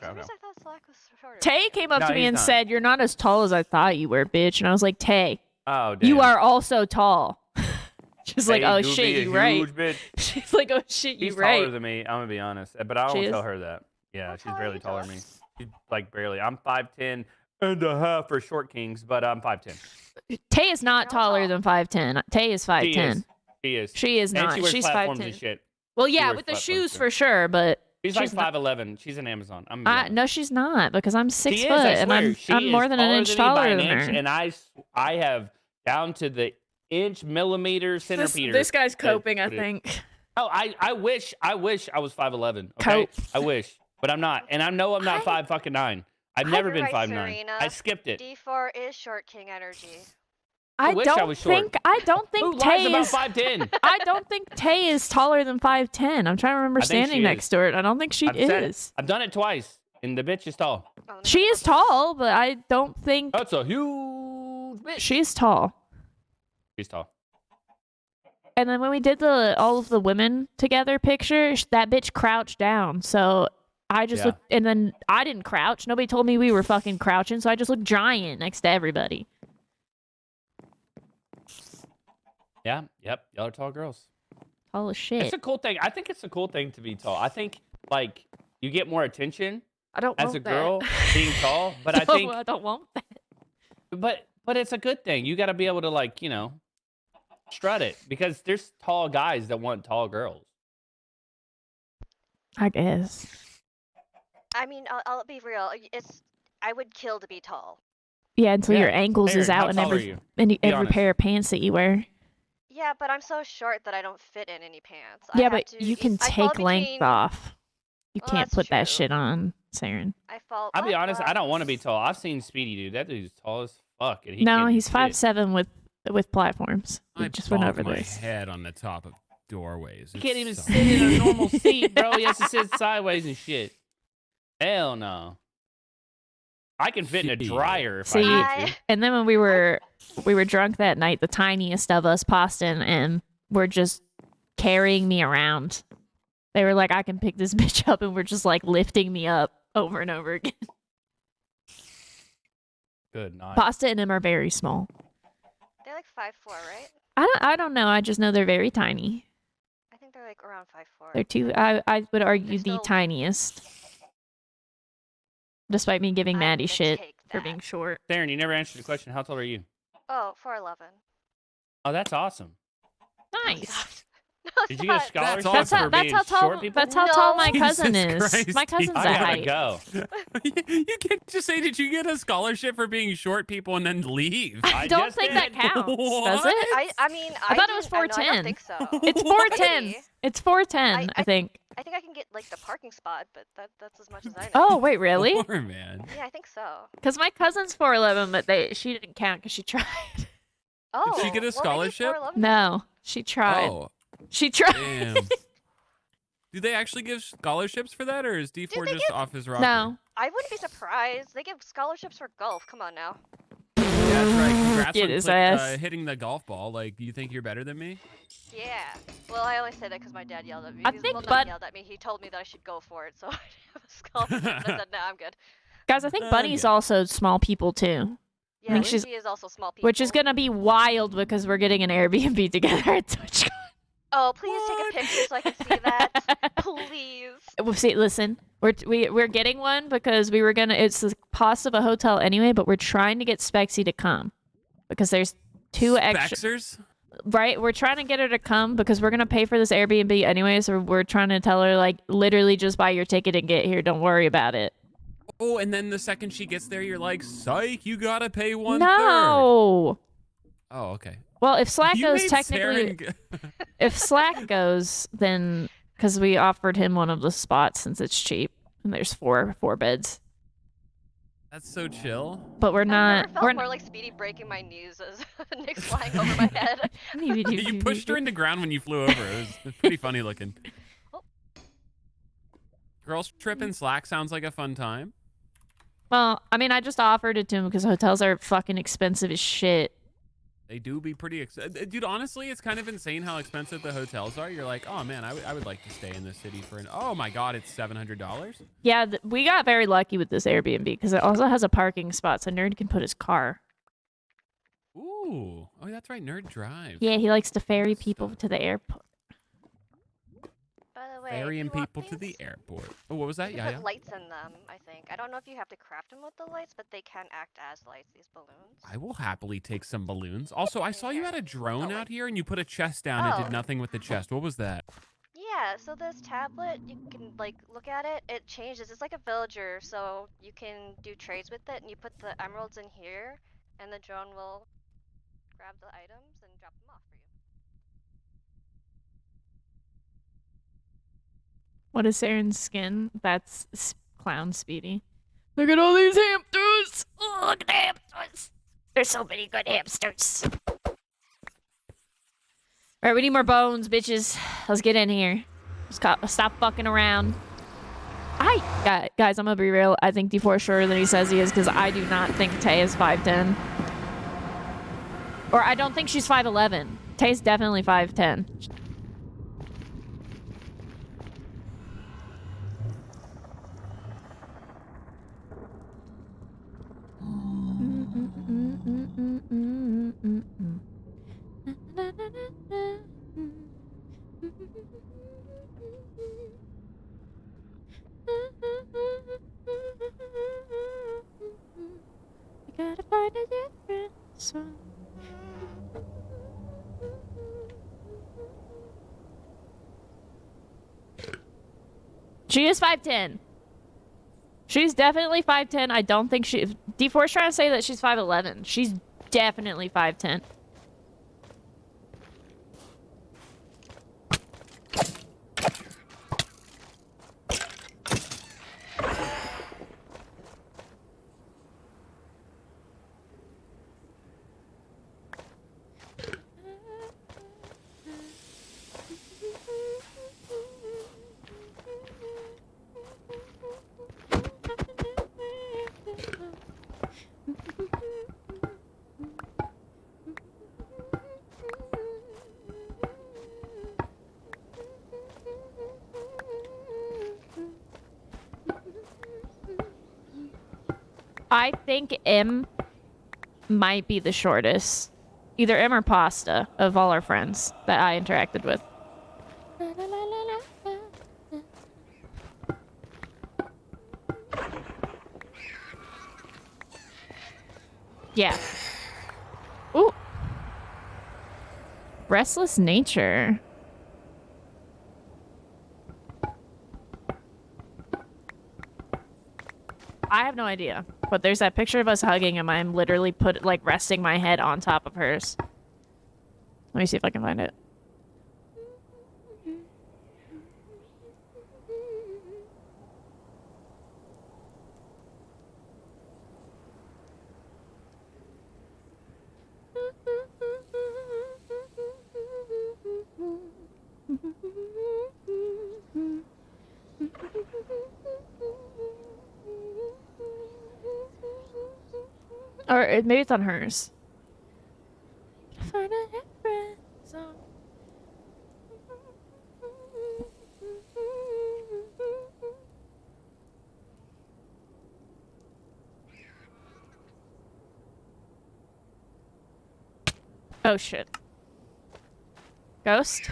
Speaker 1: Tay came up
Speaker 15: No,
Speaker 1: to me
Speaker 15: he's
Speaker 1: and
Speaker 15: not.
Speaker 1: said, "You're not as tall as I thought you were, bitch." And I was like, "Tay,
Speaker 15: Oh, damn.
Speaker 1: you are also tall." She's like,
Speaker 15: Tay
Speaker 1: "Oh
Speaker 15: do be
Speaker 1: shit,
Speaker 15: a
Speaker 1: you right."
Speaker 15: huge bitch.
Speaker 1: She's like, "Oh shit, you
Speaker 15: He's
Speaker 1: right."
Speaker 15: taller than me. I'm gonna be honest, but I
Speaker 1: She
Speaker 15: won't
Speaker 1: is?
Speaker 15: tell her that. Yeah, she's barely taller than me. She's like barely. I'm 5'10" and a half for short kings, but I'm 5'10".
Speaker 1: Tay is not taller than 5'10". Tay is 5'10".
Speaker 15: She is.
Speaker 1: She is
Speaker 15: And
Speaker 1: not.
Speaker 15: she wears
Speaker 1: She's
Speaker 15: platforms
Speaker 1: 5'10".
Speaker 15: and shit.
Speaker 1: Well,
Speaker 15: She
Speaker 1: yeah,
Speaker 15: wears
Speaker 1: with the
Speaker 15: platforms,
Speaker 1: shoes
Speaker 15: too.
Speaker 1: for sure, but
Speaker 15: She's like
Speaker 1: not-
Speaker 15: 5'11". She's an Amazon.
Speaker 1: No, she's not because I'm 6
Speaker 15: She
Speaker 1: foot
Speaker 15: is, I
Speaker 1: and
Speaker 15: swear. She
Speaker 1: I'm
Speaker 15: is
Speaker 1: more than an inch
Speaker 15: me by
Speaker 1: taller
Speaker 15: an
Speaker 1: than
Speaker 15: inch,
Speaker 1: her.
Speaker 15: and I have down to the inch, millimeter, centimeter.
Speaker 1: This guy's coping, I
Speaker 15: put it-
Speaker 1: think.
Speaker 15: Oh, I wish I was 5'11". Okay,
Speaker 1: Cope.
Speaker 15: I wish, but I'm not, and I know I'm not 5'9". I've never been 5'9".
Speaker 10: Serena.
Speaker 15: I skipped it.
Speaker 10: D4 is short king energy.
Speaker 1: I
Speaker 15: wish I
Speaker 1: don't
Speaker 15: was short.
Speaker 1: think I don't
Speaker 15: Who
Speaker 1: think
Speaker 15: lies
Speaker 1: Tay
Speaker 15: about
Speaker 1: is
Speaker 15: 5'10"?
Speaker 1: I don't think Tay is taller than 5'10". I'm trying to remember
Speaker 15: I think
Speaker 1: standing
Speaker 15: she
Speaker 1: next
Speaker 15: is.
Speaker 1: to her. I don't think she
Speaker 15: I've said it.
Speaker 1: is.
Speaker 15: I've done it twice, and the bitch is tall.
Speaker 1: She is tall, but I don't think
Speaker 15: That's a huge bitch.
Speaker 1: she's tall.
Speaker 15: She's tall.
Speaker 1: And then when we did all of the women together picture, that bitch crouched down. So I just
Speaker 15: Yeah.
Speaker 1: looked, and then I didn't crouch. Nobody told me we were fucking crouching, so I just looked giant next to everybody.
Speaker 15: Yeah. Yep. Y'all are tall girls.
Speaker 1: Tall as shit.
Speaker 15: It's a cool thing. I think it's a cool thing to be tall. I think like you get more attention
Speaker 1: I don't
Speaker 15: as
Speaker 1: want
Speaker 15: a girl
Speaker 1: that.
Speaker 15: being tall, but I
Speaker 1: No,
Speaker 15: think
Speaker 1: I don't want that.
Speaker 15: but it's a good thing. You got to be able to like, strut it because there's tall guys that want tall girls.
Speaker 1: I guess.
Speaker 10: I mean, I'll be real. I would kill to be tall.
Speaker 1: Yeah, until your
Speaker 15: Yeah.
Speaker 1: ankles is
Speaker 15: Aaron, how
Speaker 1: out in
Speaker 15: tall are
Speaker 1: every
Speaker 15: you?
Speaker 1: every
Speaker 15: Be honest.
Speaker 1: pair of pants that you wear.
Speaker 10: Yeah, but I'm so short that I don't fit in any pants.
Speaker 1: Yeah,
Speaker 10: I have
Speaker 1: but
Speaker 10: to,
Speaker 1: you can
Speaker 10: I fall
Speaker 1: take length
Speaker 10: between-
Speaker 1: off. You
Speaker 10: Well,
Speaker 1: can't
Speaker 10: that's
Speaker 1: put that
Speaker 10: true.
Speaker 1: shit on, Saren.
Speaker 10: I fall.
Speaker 15: I'll be
Speaker 10: oh,
Speaker 15: honest,
Speaker 10: well.
Speaker 15: I don't want to be tall. I've seen Speedy dude. That dude's tall as fuck. And he
Speaker 1: No,
Speaker 15: can't do
Speaker 1: he's
Speaker 15: shit.
Speaker 1: 5'7" with platforms. We
Speaker 14: I
Speaker 1: just went
Speaker 14: bonk
Speaker 1: over
Speaker 14: my
Speaker 1: this.
Speaker 14: head on the top of doorways.
Speaker 15: He
Speaker 14: It
Speaker 15: can't even
Speaker 14: sucks.
Speaker 15: sit in a normal seat, bro. He has to sit sideways and shit. Hell no. I can fit in a dryer if I
Speaker 1: See,
Speaker 15: need to.
Speaker 1: and then when we were drunk that night, the tiniest of us, Poston, and were just carrying me around. They were like, "I can pick this bitch up," and we're just like lifting me up over and over again.
Speaker 15: Good night.
Speaker 1: Pasta and him are very small.
Speaker 10: They're like 5'4", right?
Speaker 1: I don't know. I just know they're very tiny.
Speaker 10: I think they're like around 5'4".
Speaker 1: They're two. I would argue the tiniest. Despite me giving Maddie shit for being short.
Speaker 15: Darren, you never answered the question. How tall are you?
Speaker 10: Oh, 4'11".
Speaker 15: Oh, that's awesome.
Speaker 1: Nice.
Speaker 15: Did you get a scholarship
Speaker 1: That's how,
Speaker 15: for
Speaker 1: that's
Speaker 15: being
Speaker 1: how tall.
Speaker 15: short people?
Speaker 1: That's how tall my
Speaker 14: Jesus
Speaker 1: cousin is.
Speaker 14: Christ,
Speaker 1: My cousin's
Speaker 15: I
Speaker 1: that
Speaker 15: gotta
Speaker 1: height.
Speaker 15: go.
Speaker 14: You can't just say, "Did you get a scholarship for being short people?" and then leave.
Speaker 1: I don't think that counts, does it?
Speaker 10: I mean,
Speaker 1: I thought it was
Speaker 10: didn't- I
Speaker 1: 4'10".
Speaker 10: don't think so.
Speaker 1: It's 4'10".
Speaker 10: Maybe.
Speaker 1: It's 4'10", I think.
Speaker 10: I think I can get like the parking spot, but that's as much as I know.
Speaker 1: Oh wait, really?
Speaker 14: Poor man.
Speaker 10: Yeah, I think so.
Speaker 1: Because my cousin's 4'11", but she didn't count because she tried.
Speaker 10: Oh.
Speaker 14: Did she get a scholarship?
Speaker 1: No, she tried.
Speaker 14: Oh,
Speaker 1: She tried.
Speaker 14: damn. Do they actually give scholarships for that, or is D4
Speaker 10: they
Speaker 14: just
Speaker 10: give-
Speaker 14: off his rocker?
Speaker 1: No.
Speaker 10: I wouldn't be surprised. They give scholarships for golf. Come on now.
Speaker 14: Yeah, that's right. Congrats
Speaker 1: Get
Speaker 14: on
Speaker 1: his ass.
Speaker 14: hitting the golf ball. Like, you think you're better than me?
Speaker 10: Yeah. Well, I only say that because my dad yelled at me.
Speaker 1: I think
Speaker 10: well, not
Speaker 1: Bud-
Speaker 10: yelled at me. He told me that I should go for it, so I have a scholarship. And I said, no, I'm good.
Speaker 1: Guys, I think Bunny's also small people too.
Speaker 10: Yeah,
Speaker 1: I think she's,
Speaker 10: Lucy is also small people.
Speaker 1: which is gonna be wild because we're getting an Airbnb together at TwitchCon.
Speaker 10: Oh, please take a picture so I can see that. Please.
Speaker 1: Well, see, listen, we're getting one because we were gonna. It's the cost of a hotel anyway, but we're trying to get Spexy to come because there's two extra.
Speaker 14: Spexers?
Speaker 1: Right, we're trying to get her to come because we're gonna pay for this Airbnb anyway. So we're trying to tell her like literally just buy your ticket and get here. Don't worry about it.
Speaker 14: Oh, and then the second she gets there, you're like, "Psych, you gotta pay 1/3."
Speaker 1: No.
Speaker 14: Oh, okay.
Speaker 1: Well, if Slack
Speaker 14: You
Speaker 1: goes
Speaker 14: made
Speaker 1: technically,
Speaker 14: Saren
Speaker 1: if Slack goes, then because we offered him one of the spots since it's cheap and there's four beds.
Speaker 14: That's so chill.
Speaker 1: But we're
Speaker 10: I
Speaker 1: not.
Speaker 10: never felt more like Speedy breaking my knees as Nick's flying over my head.
Speaker 14: You pushed her into ground when you flew over. It was pretty funny looking. Girls trip in Slack sounds like a fun time.
Speaker 1: Well, I mean, I just offered it to him because hotels are fucking expensive as shit.
Speaker 14: They do be pretty dude, honestly, it's kind of insane how expensive the hotels are. You're like, oh man, I would like to stay in this city for oh my god, it's $700.
Speaker 1: Yeah, we got very lucky with this Airbnb because it also has a parking spot so Nerd can put his car.
Speaker 14: Ooh. Oh, that's right. Nerd drives.
Speaker 1: Yeah, he likes to ferry people to the airport.
Speaker 10: By the way,
Speaker 14: Ferrying people to the airport. Oh, what was that?
Speaker 10: You
Speaker 14: Yeah,
Speaker 10: can
Speaker 14: yeah.
Speaker 10: put lights in them, I think. I don't know if you have to craft them with the lights, but they can act as lights, these balloons.
Speaker 14: I will happily take some balloons. Also, I saw you had a drone out here and you put a chest down and
Speaker 10: Oh.
Speaker 14: did nothing with the chest. What was that?
Speaker 10: Yeah, so this tablet, you can like look at it, it changes. It's like a villager, so you can do trades with it and you put the emeralds in here and the drone will grab the items and drop them off for you.
Speaker 1: What is Saren's skin? That's Clown Speedy. Look at all these hamsters! Oh, look at the hamsters! There's so many good hamsters. Alright, we need more bones, bitches. Let's get in here. Stop fucking around. Guys, I'm gonna be real. I think D4 is shorter than he says he is because I do not think Tay is 5'10". Or I don't think she's 5'11". Tay's definitely 5'10". You gotta find a different song. She is 5'10". She's definitely 5'10". I don't think she... D4's trying to say that she's 5'11". She's definitely 5'10". I think M might be the shortest. Either M or Pasta of all our friends that I interacted with. Yeah. Ooh. Restless nature. I have no idea. But there's that picture of us hugging and I'm literally resting my head on top of hers. Let me see if I can find it. Or maybe it's on hers. Oh shit. Ghost?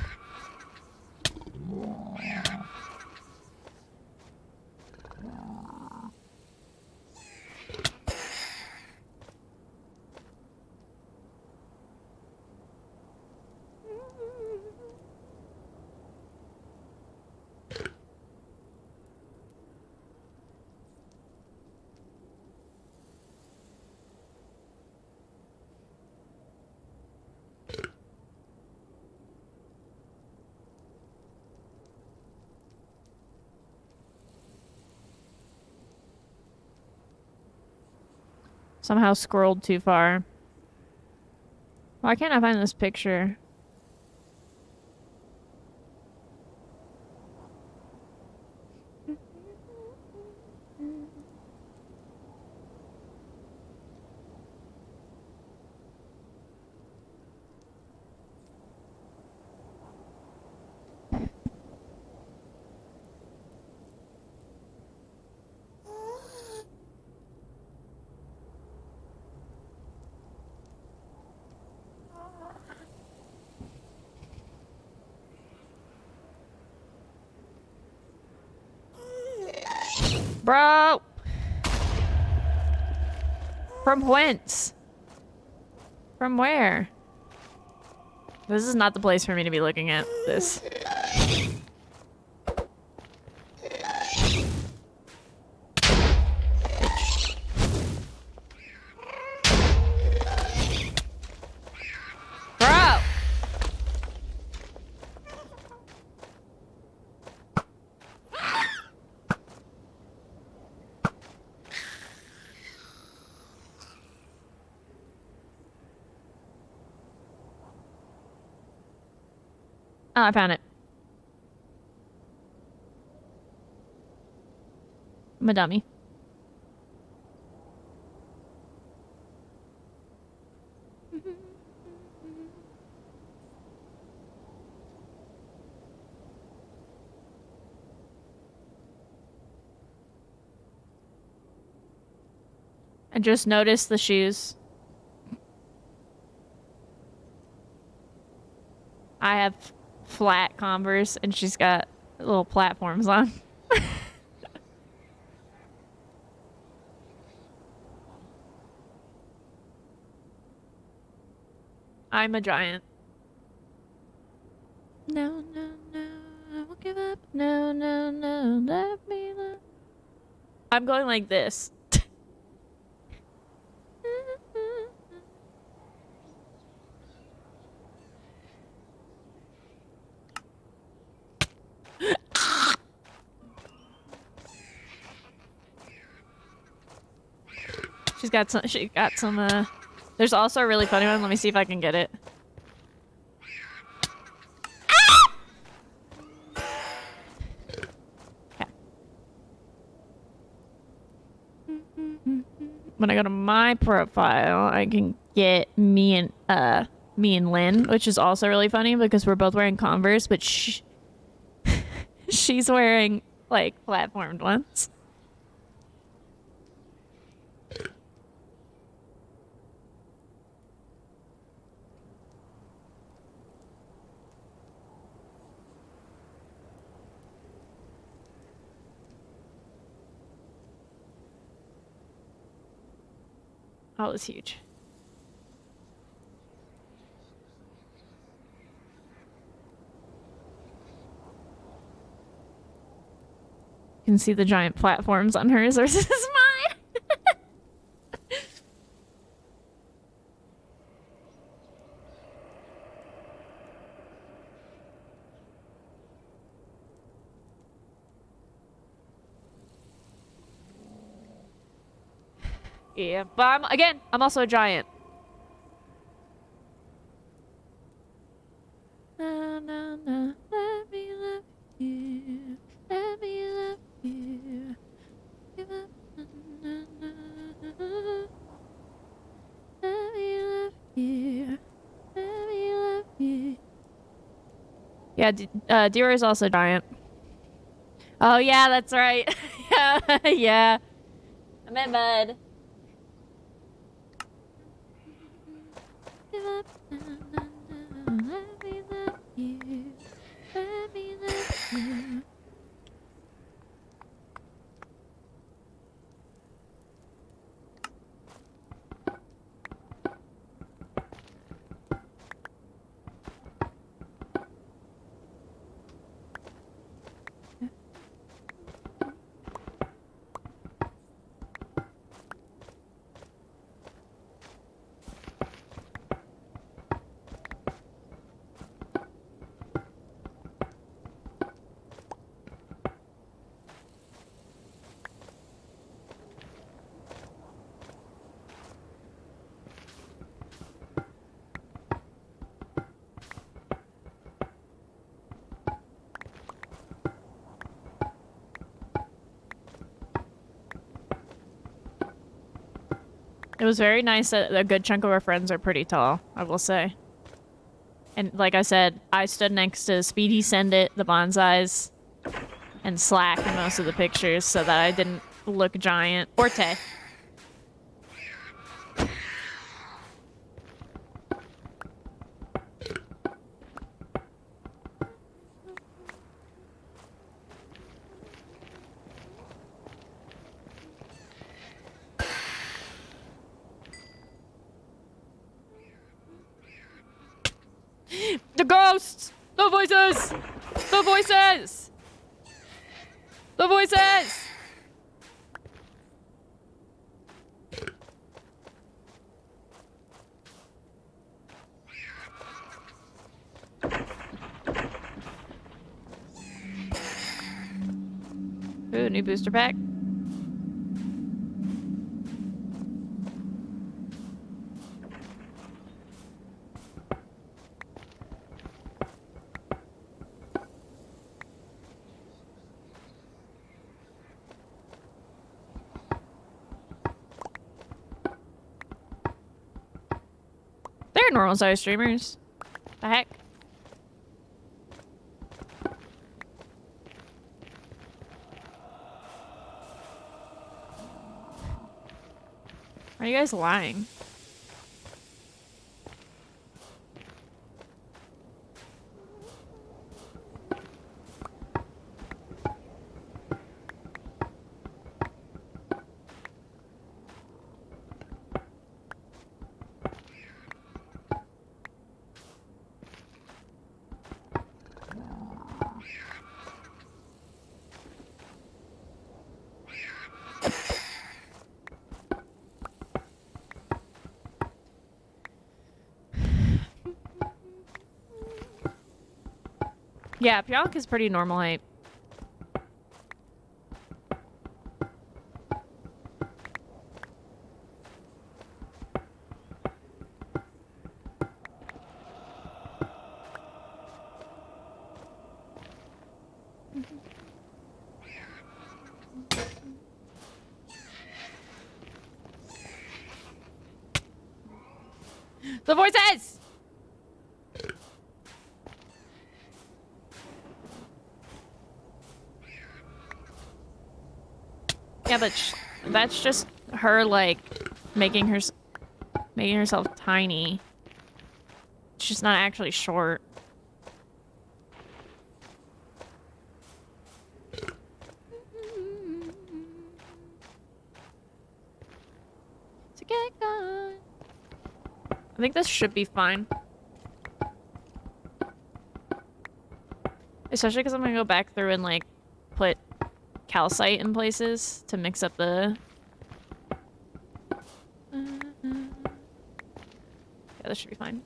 Speaker 1: Somehow scrolled too far. Why can't I find this picture? Bro! From whence? From where? This is not the place for me to be looking at this. Bro! Oh, I found it. I'm a dummy. I just noticed the shoes. I have flat Converse and she's got little platforms on. I'm a giant. No, no, no, I won't give up. No, no, no, let me love. I'm going like this. She got some, there's also a really funny one. Let me see if I can get it. Okay. When I go to my profile, I can get me and Lynn, which is also really funny because we're both wearing Converse, but she's wearing like platformed ones. Oh, it's huge. You can see the giant platforms on hers versus mine. Yeah, but I'm also a giant. No, no, no, let me love you. Let me love you. Give up. No, no, no. Let me love you. Let me love you. Yeah, Dira is also giant. Oh yeah, that's right. Yeah, yeah. I'm in bed. Give up. No, no, no. Let me love you. Let me love you. It was very nice that a good chunk of our friends are pretty tall, I will say. And like I said, I stood next to Speedy Send It, the Bonsais, and Slack in most of the pictures so that I didn't look giant. Or Tay. The ghosts! The voices! The voices! The voices! Ooh, new booster pack. They're normal size streamers. The heck? Are you guys lying? Yeah, Pionk is pretty normal height. The voices! Yeah, but that's just her, like, making herself tiny. She's not actually short. To get gone. I think this should be fine. Especially because I'm gonna go back through and, like, put calcite in places to mix up the... Yeah, this should be fine.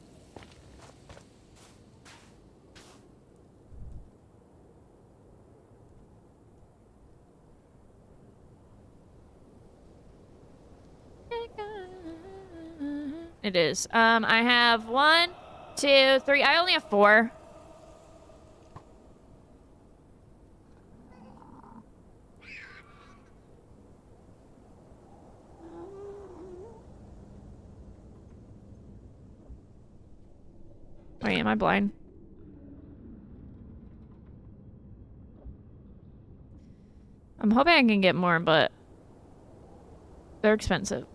Speaker 1: It is. I have 1, 2, 3. I only have 4. Wait, am I blind? I'm hoping I can get more, but they're expensive.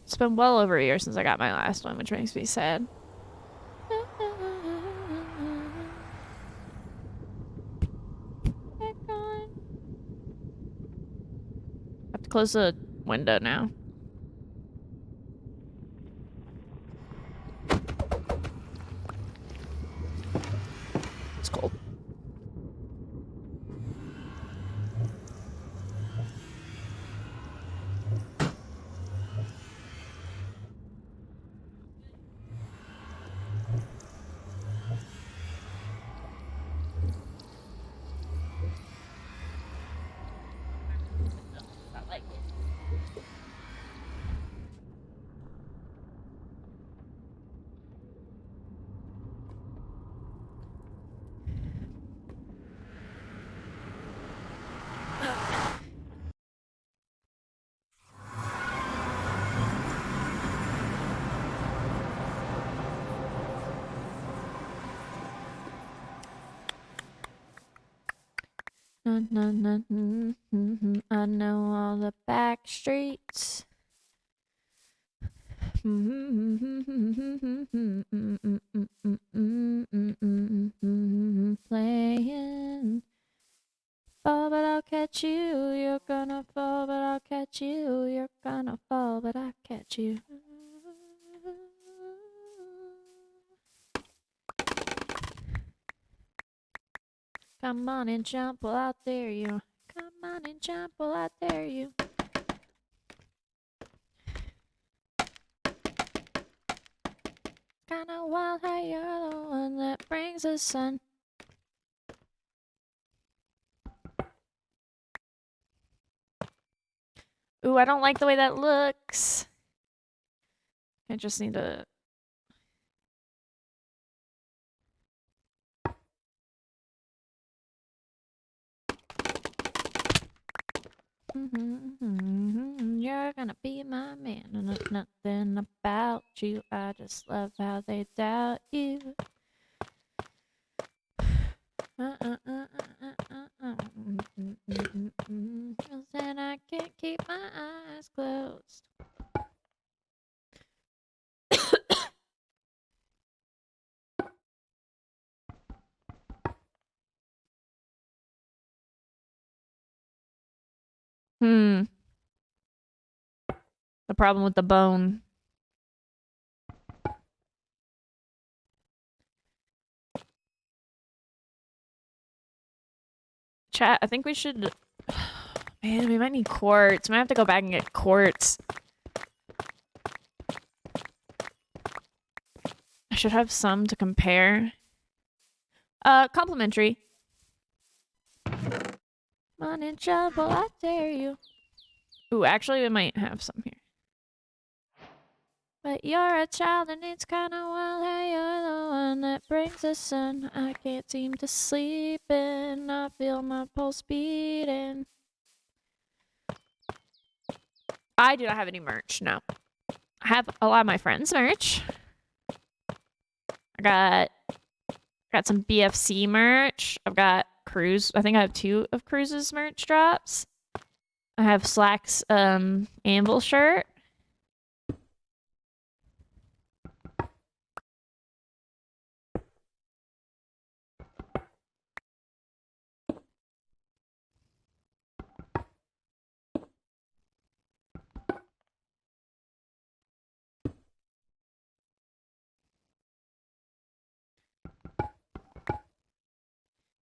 Speaker 1: It's been well over a year since I got my last one, which makes me sad. Have to close the window now. It's cold. I know all the back streets. Playing. Oh, but I'll catch you about you. Come on and jump, well, I dare you. Come on and jump, well, I dare you. Kinda wild how you're the one that brings the sun. Ooh, I don't like the way that looks. I just need to... You're gonna be my man, and nothing about you. I just love how they doubt you. Then I can't keep my eyes closed. The problem with the bone. Chat, I think we should... Man, we might need quartz. We might have to go back and get quartz. I should have some to compare. Complimentary. Money trouble, I dare you. Ooh, actually, we might have some here. But you're a child and it's kinda wild how you're the one that brings the sun. I can't seem to sleep and I feel my pulse beating. I do not have any merch, no. I have a lot of my friends' merch. I got some BFC merch. I've got Cruise. I think I have 2 of Cruise's merch drops. I have Slack's Anvil shirt.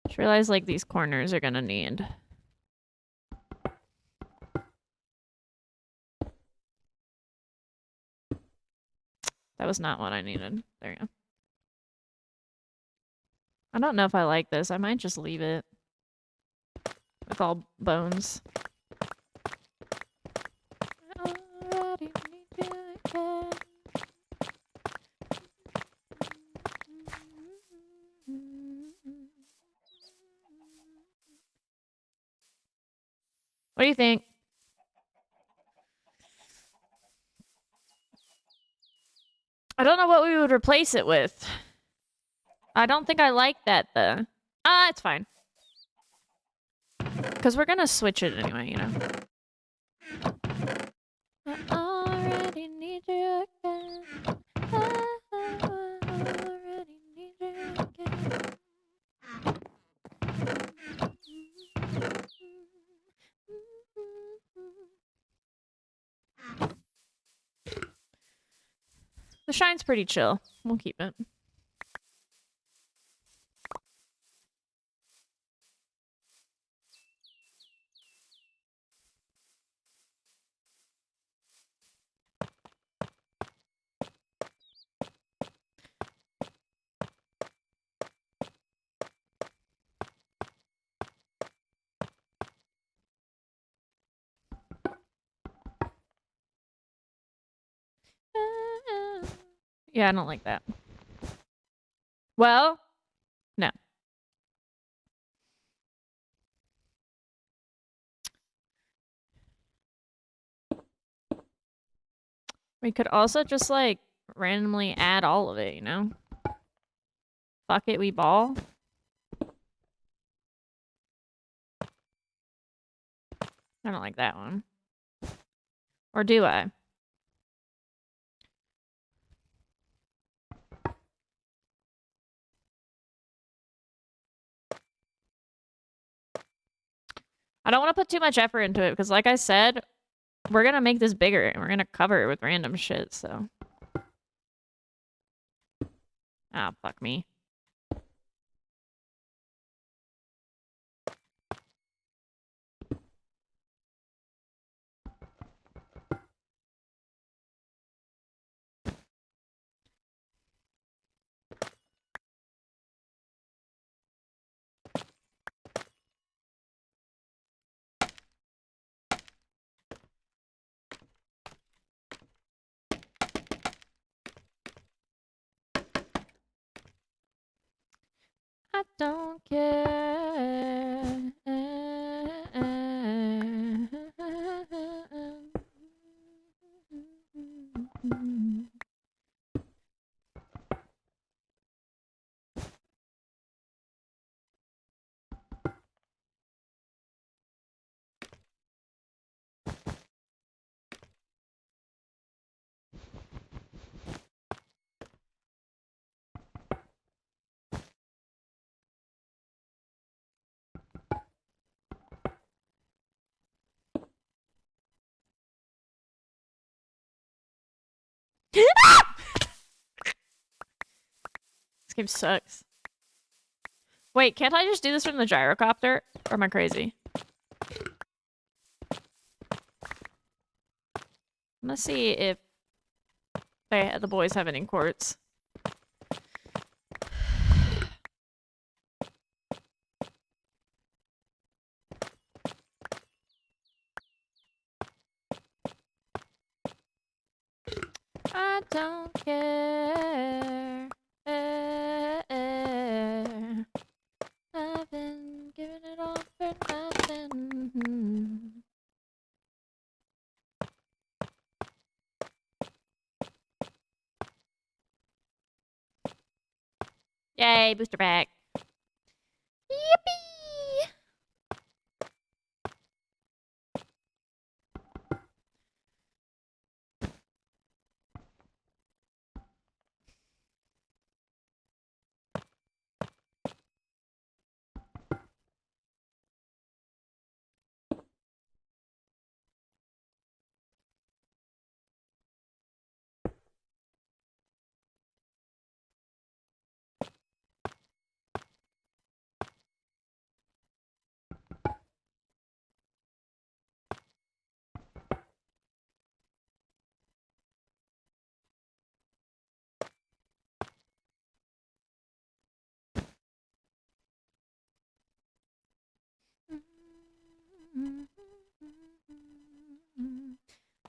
Speaker 1: Just realized like these corners are gonna need. That was not what I needed. There you go. I don't know if I like this. I might just leave it with all bones. What do you think? I don't know what we would replace it with. I don't think I like that, though. It's fine. Because we're gonna switch it anyway, you know. I already need you again. I already need you again. The shine's pretty chill. We'll keep it. Yeah, I don't like that. Well, no. We could also just, like, randomly add all of it, you know? Fuck it, we ball. I don't like that one. Or do I? I don't want to put too much effort into it because, like I said, we're gonna make this bigger and we're gonna cover it with random shit, so. Ah, fuck me. I don't care. This game sucks. Wait, can't I just do this from the gyrocopter? Or am I crazy? I'm gonna see if the boys have any quartz. I don't care. I've been giving it all for nothing. Yay, booster pack. Yippee!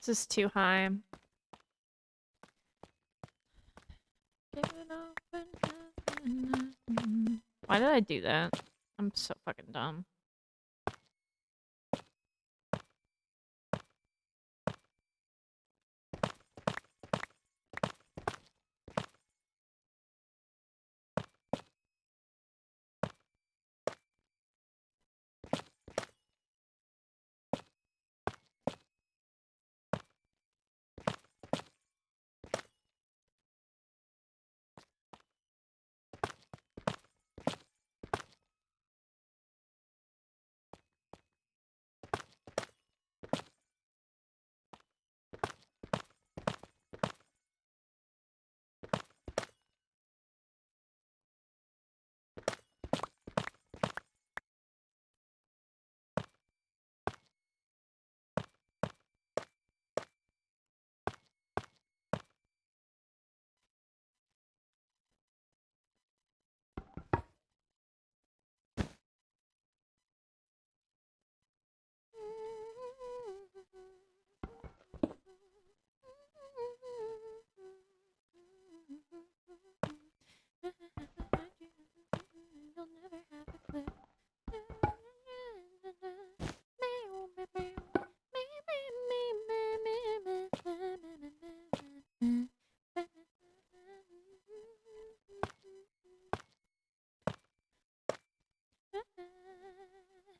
Speaker 1: This is too high. Why did I do that? I'm so fucking dumb.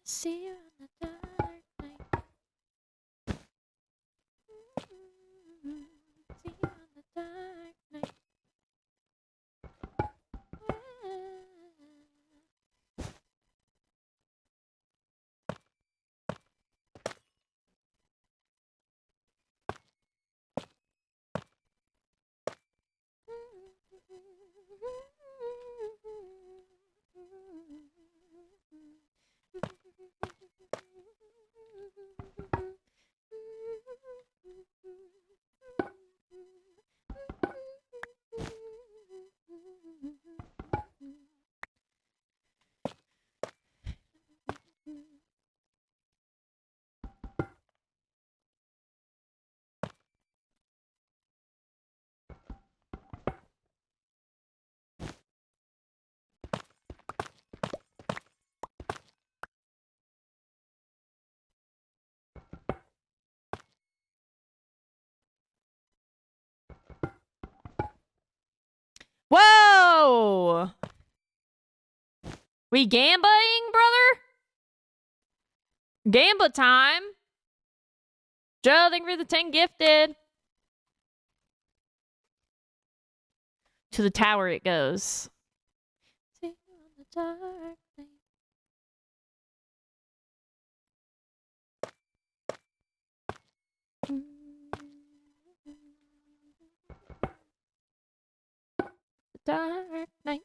Speaker 1: See you in the dark night. See you in the dark night. We gambling, brother? Gamba time. Joe, thank you for the 10 gifted. To the tower it goes. See you on the dark night. The dark night.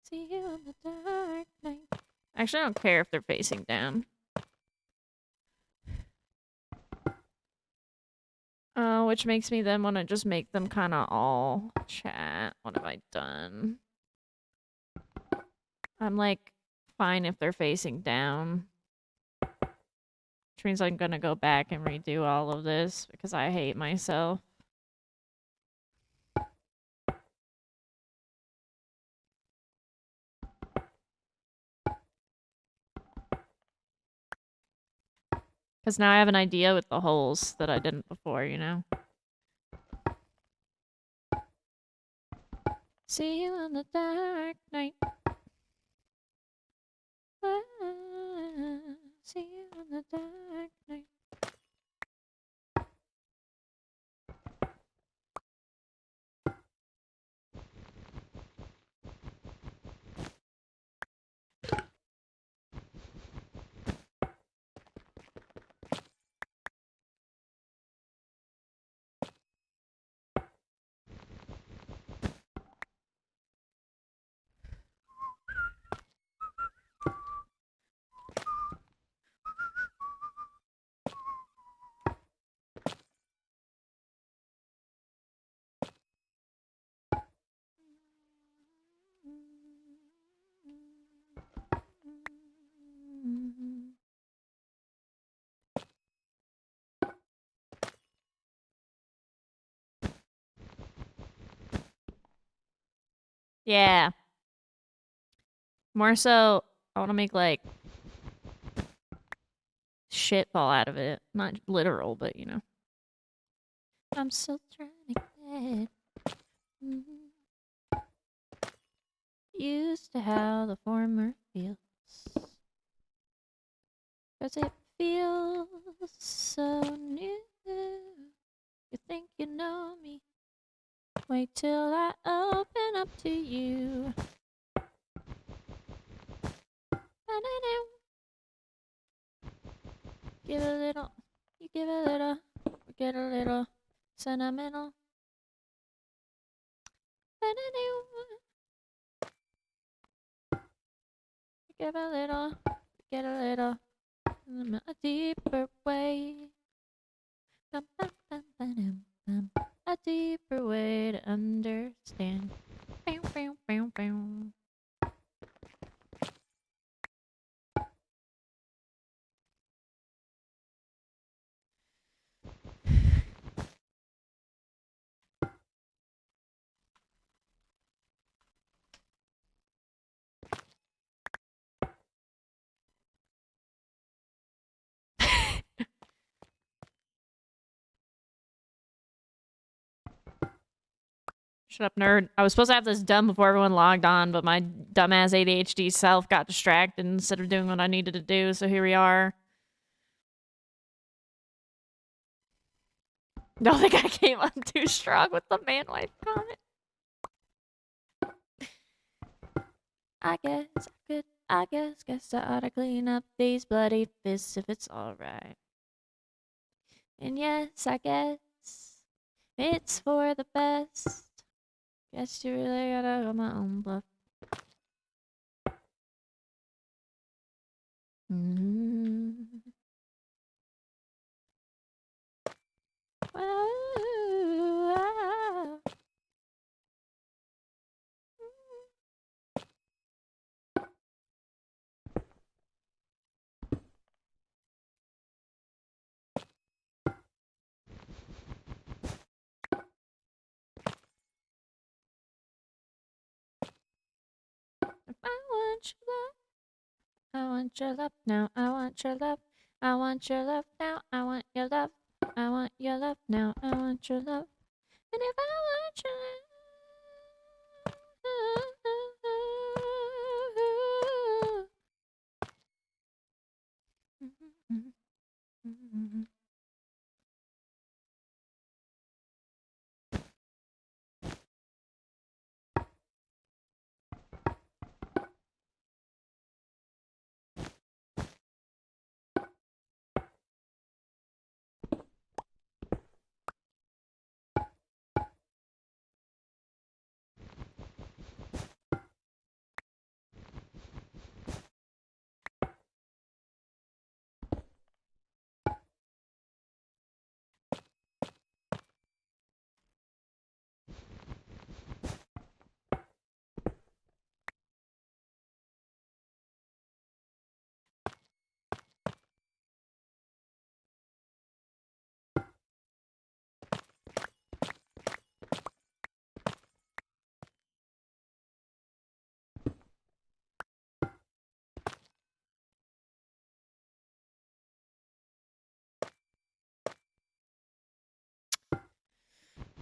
Speaker 1: See you on the dark night. Actually, I don't care if they're facing down. Which makes me then want to just make them kind of all chat. What have I done? I'm like, fine if they're facing down. Which means I'm gonna go back and redo all of this because I hate myself. Because now I have an idea with the holes that I didn't before, you know? See you on the dark night. See you on the dark night. Yeah. More so, I want to make like shit fall out of it. Not literal, but you know. I'm still trying to get used to how the former feels. 'Cause it feels so new. You think you know me. Wait till I open up to you. Give a little, you give a little, we get a little sentimental. Give a little, get a little, a deeper way. A deeper way to understand. Bow, bow, bow, bow. Shut up, nerd. I was supposed to have this done before everyone logged on, but my dumbass ADHD self got distracted instead of doing what I needed to do, so here we are. Don't think I came on too strong with the man-wife comment. I guess I ought to clean up these bloody fists if it's alright. And yes, I guess it's for the best. Guess you really gotta go my own bluff. If I want your love, I want your love now. I want your love. I want your love now. I want your love. I want your love now. I want your love. And if I want your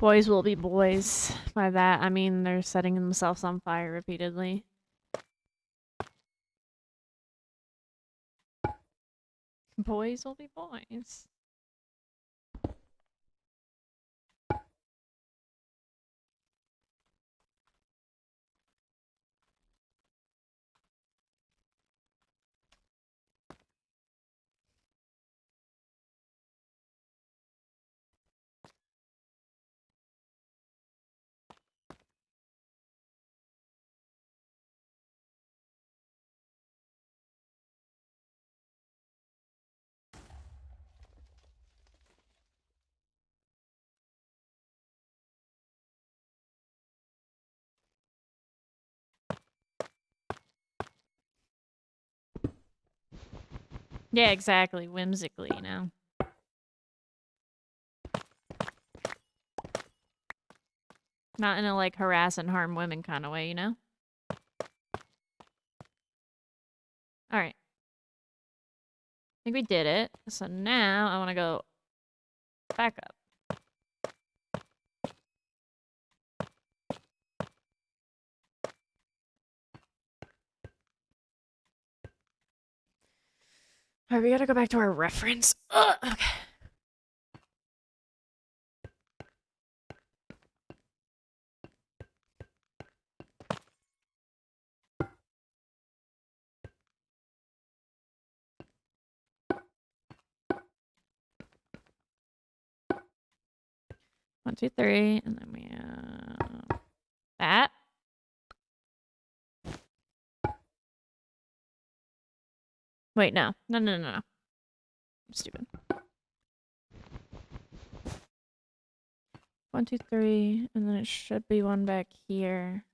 Speaker 1: Boys will be boys. By that, I mean they're setting themselves on fire repeatedly. Boys will be boys. Yeah, exactly. Whimsically, you know. Not in a, like, harass and harm women kind of way, you know? Alright. I think we did it. So now I want to go back up. Alright, we gotta go back to our reference. Ugh, okay. One, two, three, and then we that. Wait, no. No. I'm stupid. 1, 2, 3, and then it should be one back here.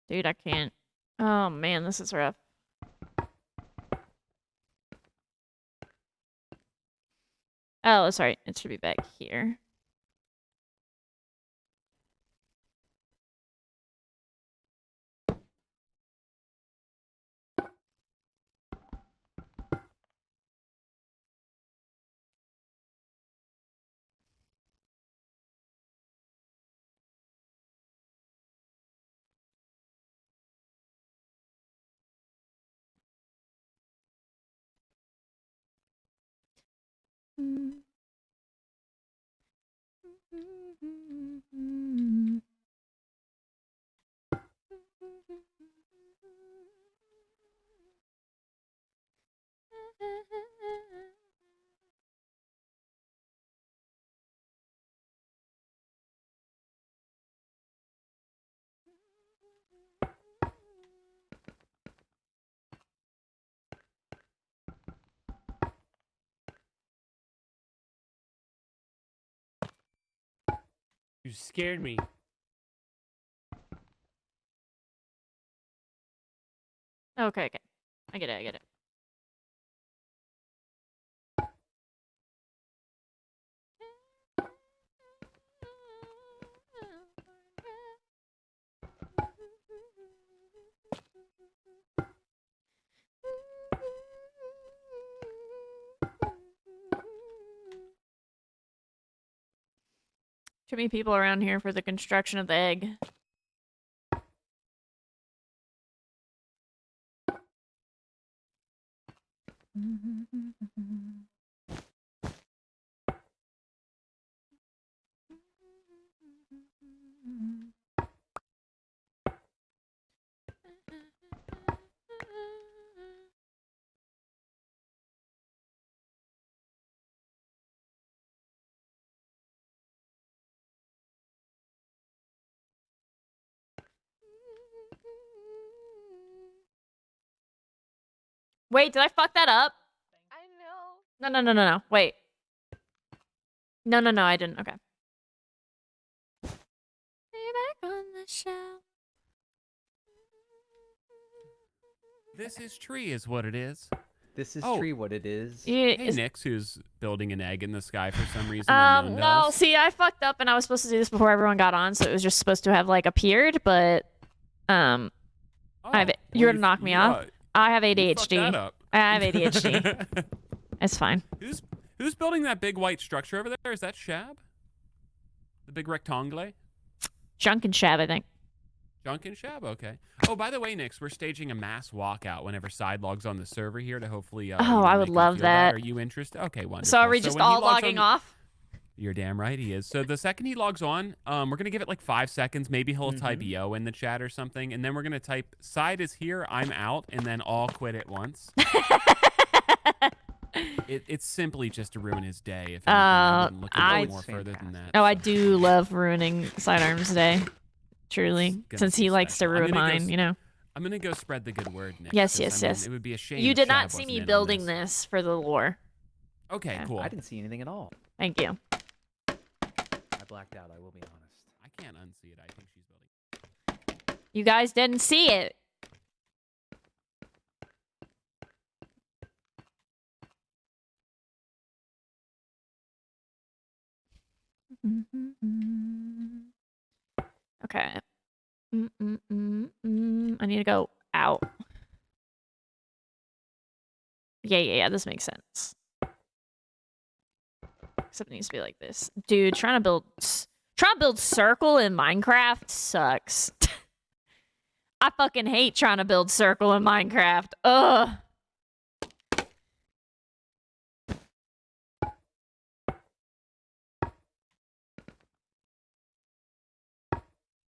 Speaker 1: Dude, I can't. Oh man, this is rough. Oh, that's right. It should be back here.
Speaker 14: You scared me.
Speaker 1: Okay. I get it. Too many people around here for the construction of the egg. Wait, did I fuck that up?
Speaker 10: I know.
Speaker 1: No. Wait. No, I didn't. Okay. Back on the shelf.
Speaker 14: This is tree is what it is.
Speaker 11: This is tree what it is.
Speaker 1: Yeah,
Speaker 14: Hey, Nyx, who's building an egg in the sky for some reason.
Speaker 1: No, see, I fucked up and I was supposed to do this before everyone got on, so it was just supposed to have, like, appeared, but, you're gonna knock me off. I have ADHD. I have ADHD. It's fine.
Speaker 14: Who's building that big white structure over there? Is that Shab? The big rectangle?
Speaker 1: Junk and Shab, I think.
Speaker 14: Junk and Shab, okay. Oh, by the way, Nyx, we're staging a mass walkout whenever Side logs on the server here to hopefully.
Speaker 1: I would love that.
Speaker 14: Are you interested? Okay, wonderful.
Speaker 1: So are we just all logging off?
Speaker 14: You're damn right he is. So the second he logs on, we're gonna give it like 5 seconds. Maybe he'll type yo in the chat or something, and then we're gonna type Side is here, I'm out, and then all quit at once. It's simply just to ruin his day. If I wouldn't look at it more further than that.
Speaker 1: Oh, I do love ruining Sidearm's day. Truly, since he likes to ruin mine, you know.
Speaker 14: I'm gonna go spread the good word, Nyx.
Speaker 1: Yes.
Speaker 14: It would be a shame.
Speaker 1: You
Speaker 14: if
Speaker 1: did
Speaker 14: Shab
Speaker 1: not see
Speaker 14: wasn't
Speaker 1: me
Speaker 14: in on
Speaker 1: building this for the lore.
Speaker 14: Okay,
Speaker 1: Yeah.
Speaker 14: cool.
Speaker 11: I didn't see anything at all.
Speaker 1: Thank you.
Speaker 11: I blacked out, I will be honest.
Speaker 14: I can't unsee it. I think she's building.
Speaker 1: You guys didn't see it. Okay. I need to go out. Yeah. This makes sense. Except it needs to be like this. Dude, trying to build circle in Minecraft sucks. I fucking hate trying to build circle in Minecraft. Ugh.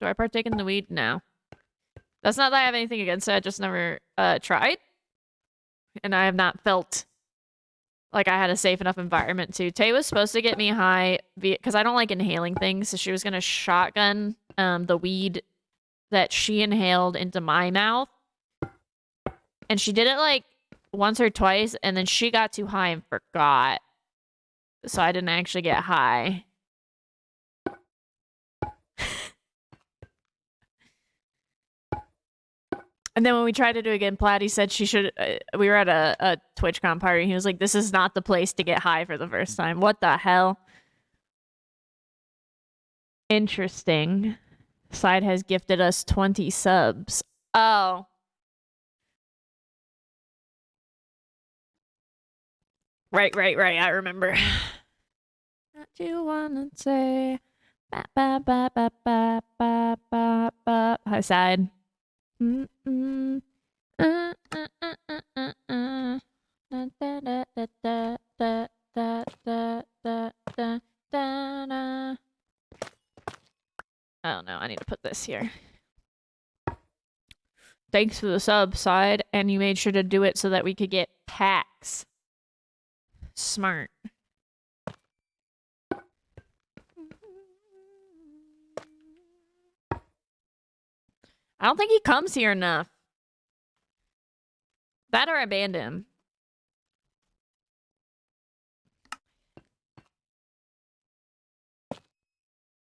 Speaker 1: Do I partake in the weed? No. That's not that I have anything against it. I just never tried. And I have not felt like I had a safe enough environment to. Tay was supposed to get me high because I don't like inhaling things. So she was going to shotgun the weed that she inhaled into my mouth. And she did it like once or twice. And then she got too high and forgot. So I didn't actually get high. And then when we tried to do it again, Platty said she should. We were at a TwitchCon party. He was like, "This is not the place to get high for the first time." What the hell? Interesting. Side has gifted us 20 subs. Oh. Right. I remember. What you wanna say? Hi, Side. Oh no, I need to put this here. Thanks for the sub, Side, and you made sure to do it so that we could get packs. Smart. I don't think he comes here enough. That or abandon him.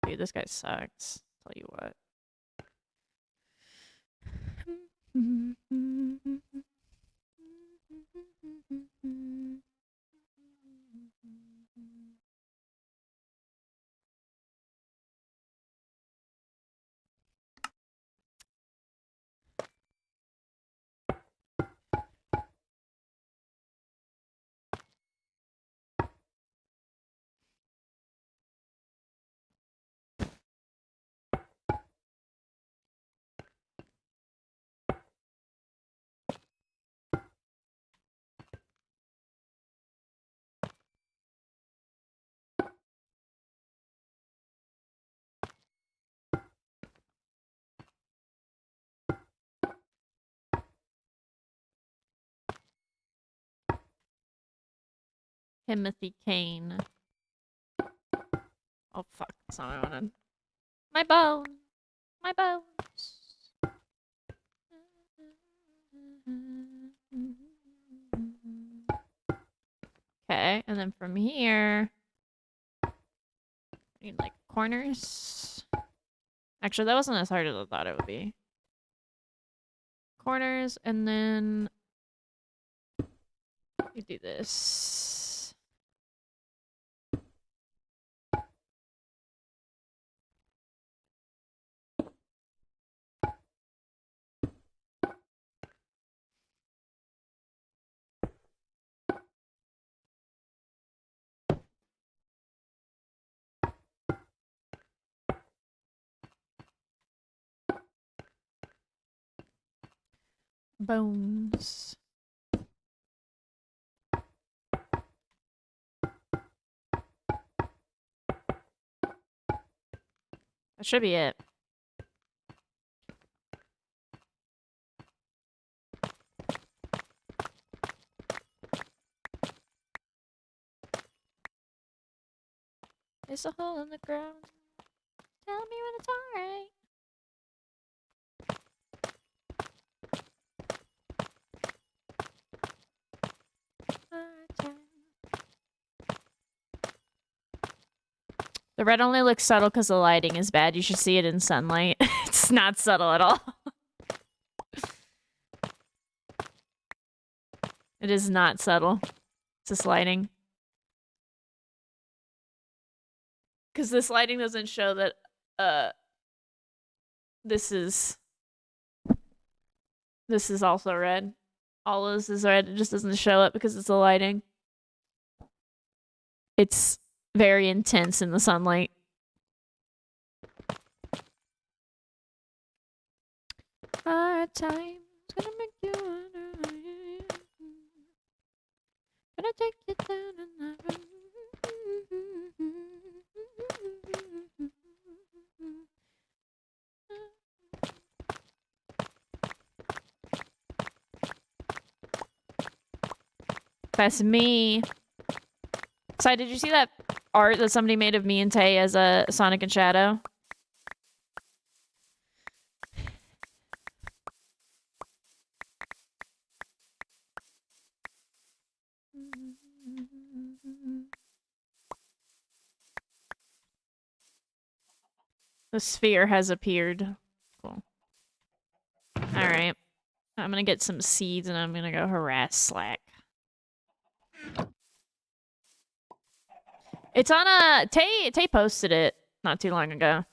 Speaker 1: Dude, this guy sucks. Tell you what. Timothy Kane. Oh fuck, that's not what I wanted. My bone. My bones. Okay, and then from here, I need like corners. Actually, that wasn't as hard as I thought it would be. Corners, and then you do this. Bones. That should be it. It's a hole in the ground. Tell me when it's alright. The red only looks subtle because the lighting is bad. You should see it in sunlight. It's not subtle at all. It is not subtle. It's just lighting. Because this lighting doesn't show that this is also red. All of this is red. It just doesn't show it because it's the lighting. It's very intense in the sunlight. Hard times gonna make you wonder. Gonna take you down another. That's me. So, did you see that art that somebody made of me and Tay as a Sonic and Shadow? The sphere has appeared. Cool. Alright. I'm gonna get some seeds and I'm gonna go harass Slack. It's on a... Tay posted it not too long ago.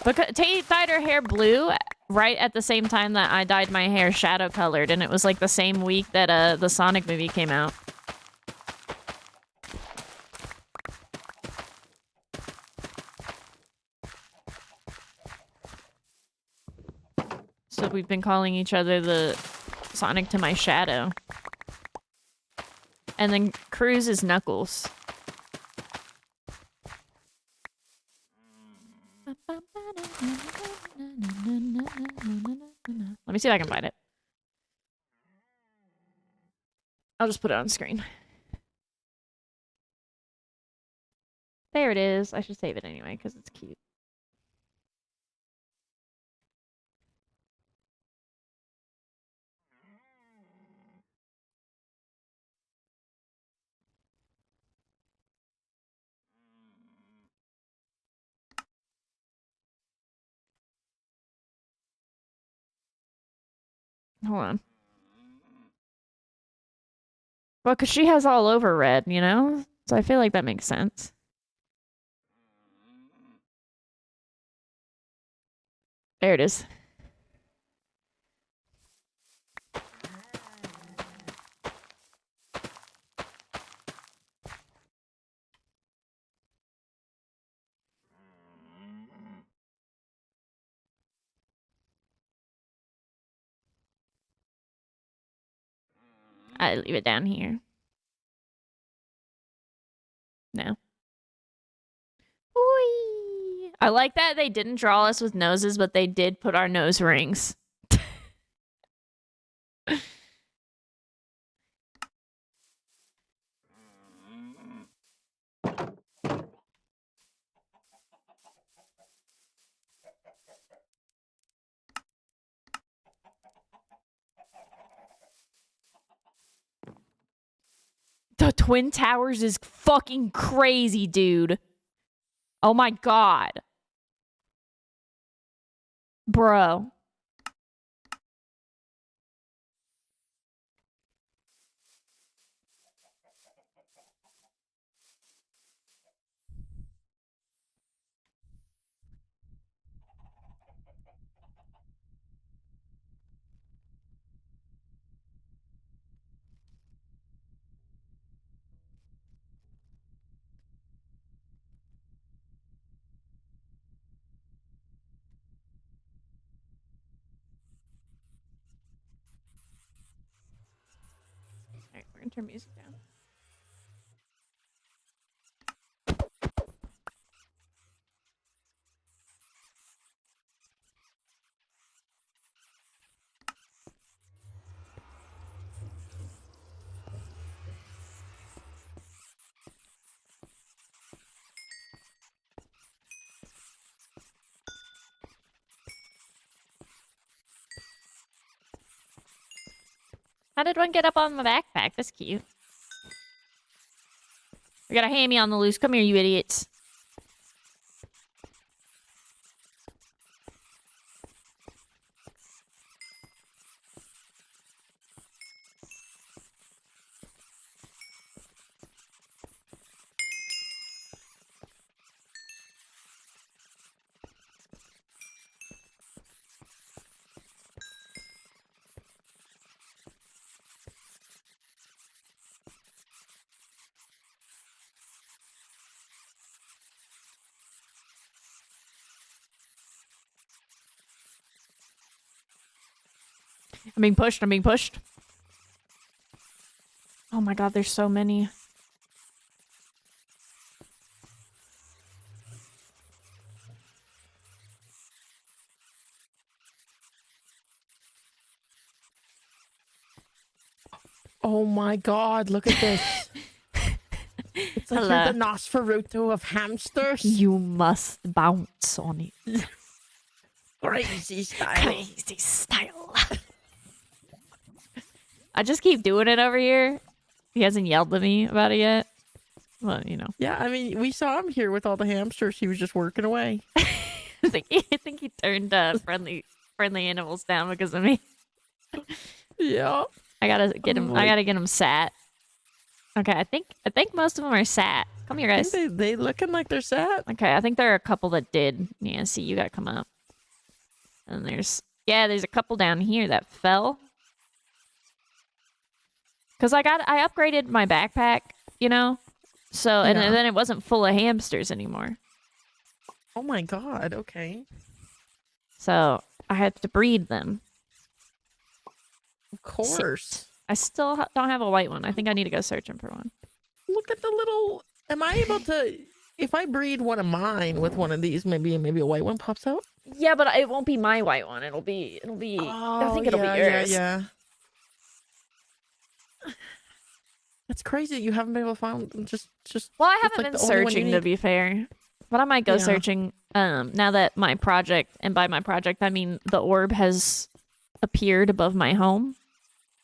Speaker 1: Because Tay dyed her hair blue right at the same time that I dyed my hair shadow colored, and it was like the same week that the Sonic movie came out. So we've been calling each other the Sonic to my Shadow. And then Cruz is Knuckles. Let me see if I can find it. I'll just put it on screen. There it is. I should save it anyway because it's cute. Hold on. Well, because she has all over red, you know? So I feel like that makes sense. There it is. I leave it down here. No. Whee! I like that they didn't draw us with noses, but they did put our nose rings. The Twin Towers is fucking crazy, dude. Oh my god. Bro. Alright, we're gonna turn music down. How did one get up on my backpack? That's cute. We got a hammy on the loose. Come here, you idiots. I'm being pushed. I'm being pushed. Oh my god, there's so many.
Speaker 17: Oh my god, look at this. It's like you're the Nosferatu of hamsters.
Speaker 1: You must bounce on it.
Speaker 17: Crazy style.
Speaker 1: Crazy style. I just keep doing it over here. He hasn't yelled at me about it yet. Well, you know.
Speaker 17: Yeah, I mean, we saw him here with all the hamsters. He was just working away.
Speaker 1: I think he turned friendly animals down because of me.
Speaker 17: Yeah.
Speaker 1: I gotta get him. I gotta get him sat. Okay, I think most of them are sat. Come here, guys.
Speaker 17: They looking like they're sat.
Speaker 1: Okay, I think there are a couple that did. Yeah, see, you gotta come up. And there's a couple down here that fell. Cause I upgraded my backpack, you know, so and then it wasn't full of hamsters anymore.
Speaker 17: Oh my god. Okay.
Speaker 1: So I had to breed them.
Speaker 17: Of course.
Speaker 1: I still don't have a white one. I think I need to go searching for one.
Speaker 17: Look at the little. Am I able to? If I breed one of mine with one of these, maybe a white one pops out.
Speaker 1: Yeah, but it won't be my white one. It'll be.
Speaker 17: Oh,
Speaker 1: I think it'll be yours.
Speaker 17: Yeah. That's crazy. You haven't been able to find just.
Speaker 1: Well, I haven't been searching to be fair, but I might go searching. Now that my project, and by my project I mean the orb has appeared above my home.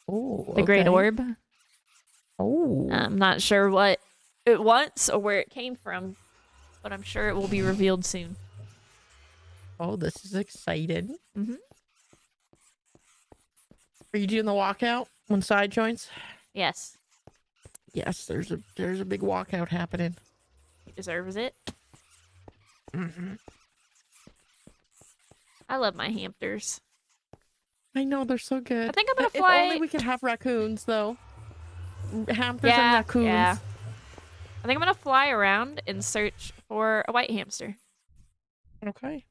Speaker 17: Oh,
Speaker 1: the great orb.
Speaker 17: Oh,
Speaker 1: I'm not sure what it wants or where it came from, but I'm sure it will be revealed soon.
Speaker 17: Oh, this is exciting.
Speaker 1: Mm-hmm.
Speaker 17: Are you doing the walkout when side joints?
Speaker 1: Yes.
Speaker 17: Yes, there's a big walkout happening.
Speaker 1: He deserves it.
Speaker 17: Mm-hmm.
Speaker 1: I love my hamsters.
Speaker 17: I know, they're so good.
Speaker 1: I think I'm gonna fly.
Speaker 17: If only we could have raccoons, though. Hamsters and raccoons.
Speaker 1: Yeah. I think I'm gonna fly around and search for a white hamster.
Speaker 17: Okay.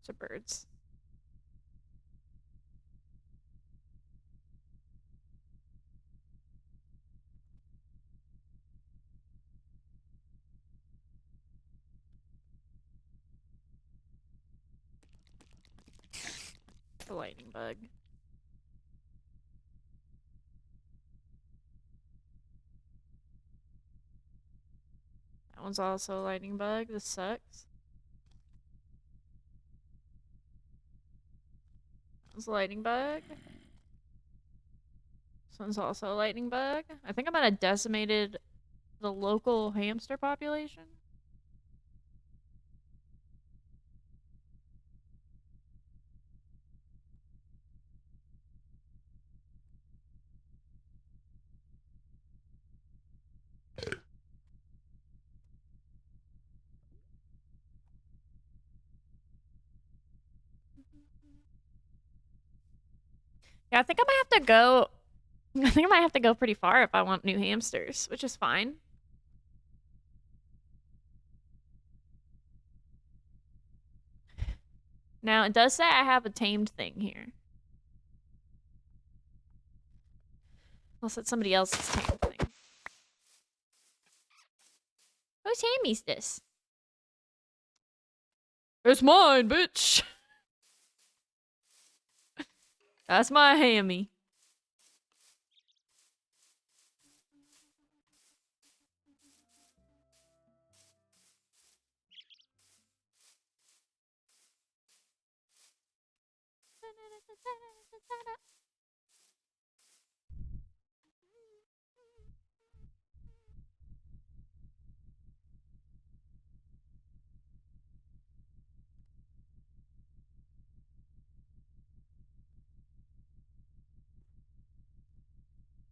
Speaker 1: To birds. The lightning bug. That one's also a lightning bug. This sucks. That one's a lightning bug. This one's also a lightning bug. I think I might have decimated the local hamster population. Yeah, I think I might have to go. I think I might have to go pretty far if I want new hamsters, which is fine. Now, it does say I have a tamed thing here. Unless it's somebody else's tamed thing. Whose hammy's this? It's mine, bitch! That's my hammy.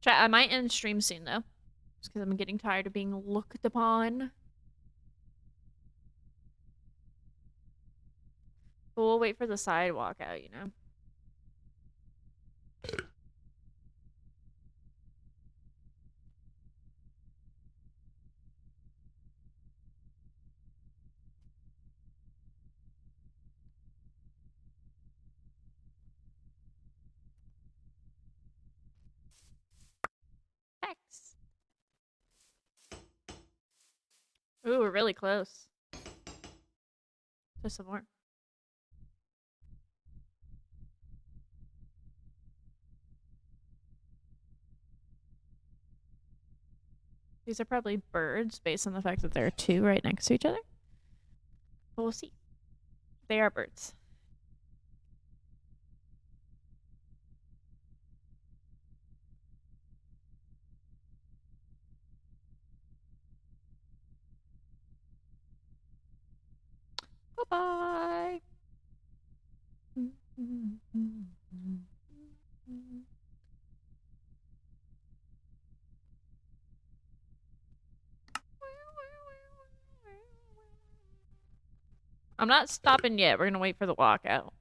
Speaker 1: Chat, I might end stream soon, though. Just because I'm getting tired of being looked upon. But we'll wait for the sidewalk out, you know? Hex. Ooh, we're really close. Just some more. These are probably birds based on the fact that there are two right next to each other. But we'll see. They are birds. Bye-bye. I'm not stopping yet. We're gonna wait for the walkout.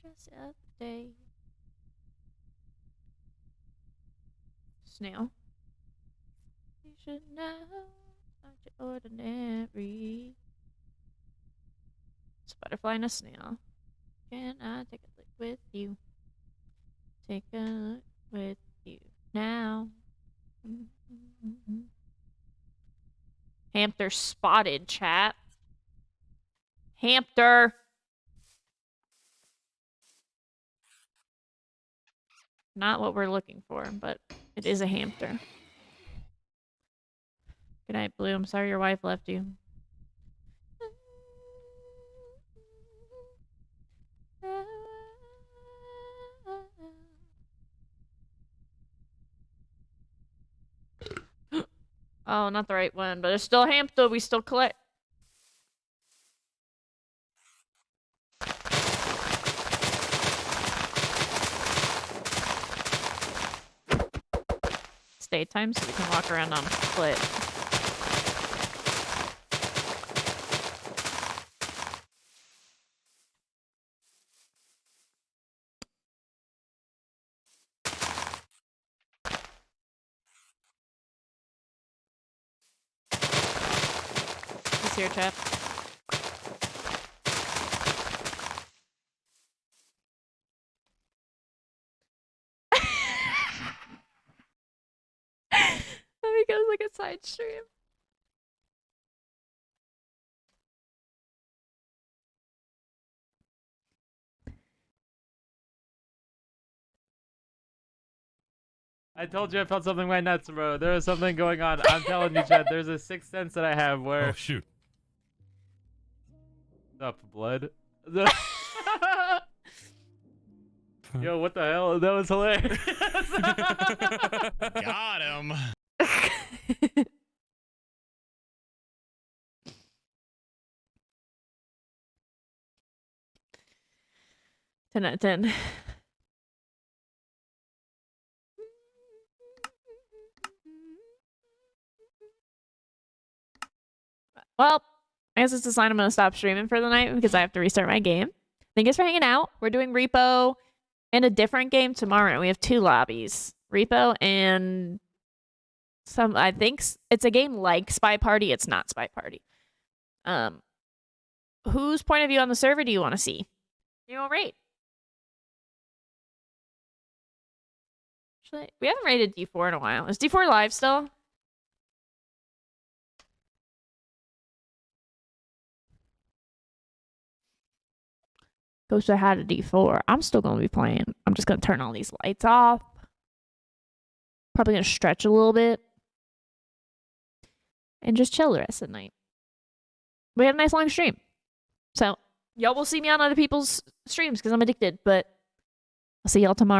Speaker 1: Just update. Snail. You should know, not your ordinary. It's a butterfly and a snail. Can I take a look with you? Take a look with you now. Hamster spotted, chat. Hamster. Not what we're looking for, but it is a hamster. Good night, Blue. I'm sorry your wife left you. Oh, not the right one, but it's still a hamster. We still collect. It's daytime, so we can walk around on foot. He's here, chat. That becomes like a side stream.
Speaker 16: I told you I felt something in my nuts, bro. There was something going on. I'm telling you, Chad. There's a sixth sense that I have where.
Speaker 12: Oh shoot!
Speaker 16: What's up, blood? Yo, what the hell? That was hilarious.
Speaker 22: Got him.
Speaker 1: 10 out of 10. Well, I guess it's a sign I'm going to stop streaming for the night because I have to restart my game. Thank you guys for hanging out. We're doing Repo and a different game tomorrow. We have 2 lobbies. Repo and some, I think it's a game like Spy Party. It's not Spy Party. Whose point of view on the server do you want to see? You will rate. Actually, we haven't rated D4 in a while. Is D4 live still? Goes to how to D4. I'm still going to be playing. I'm just going to turn all these lights off. Probably going to stretch a little bit. And just chill the rest of the night. We had a nice long stream. So, y'all will see me on other people's streams because I'm addicted. But I'll see y'all tomorrow.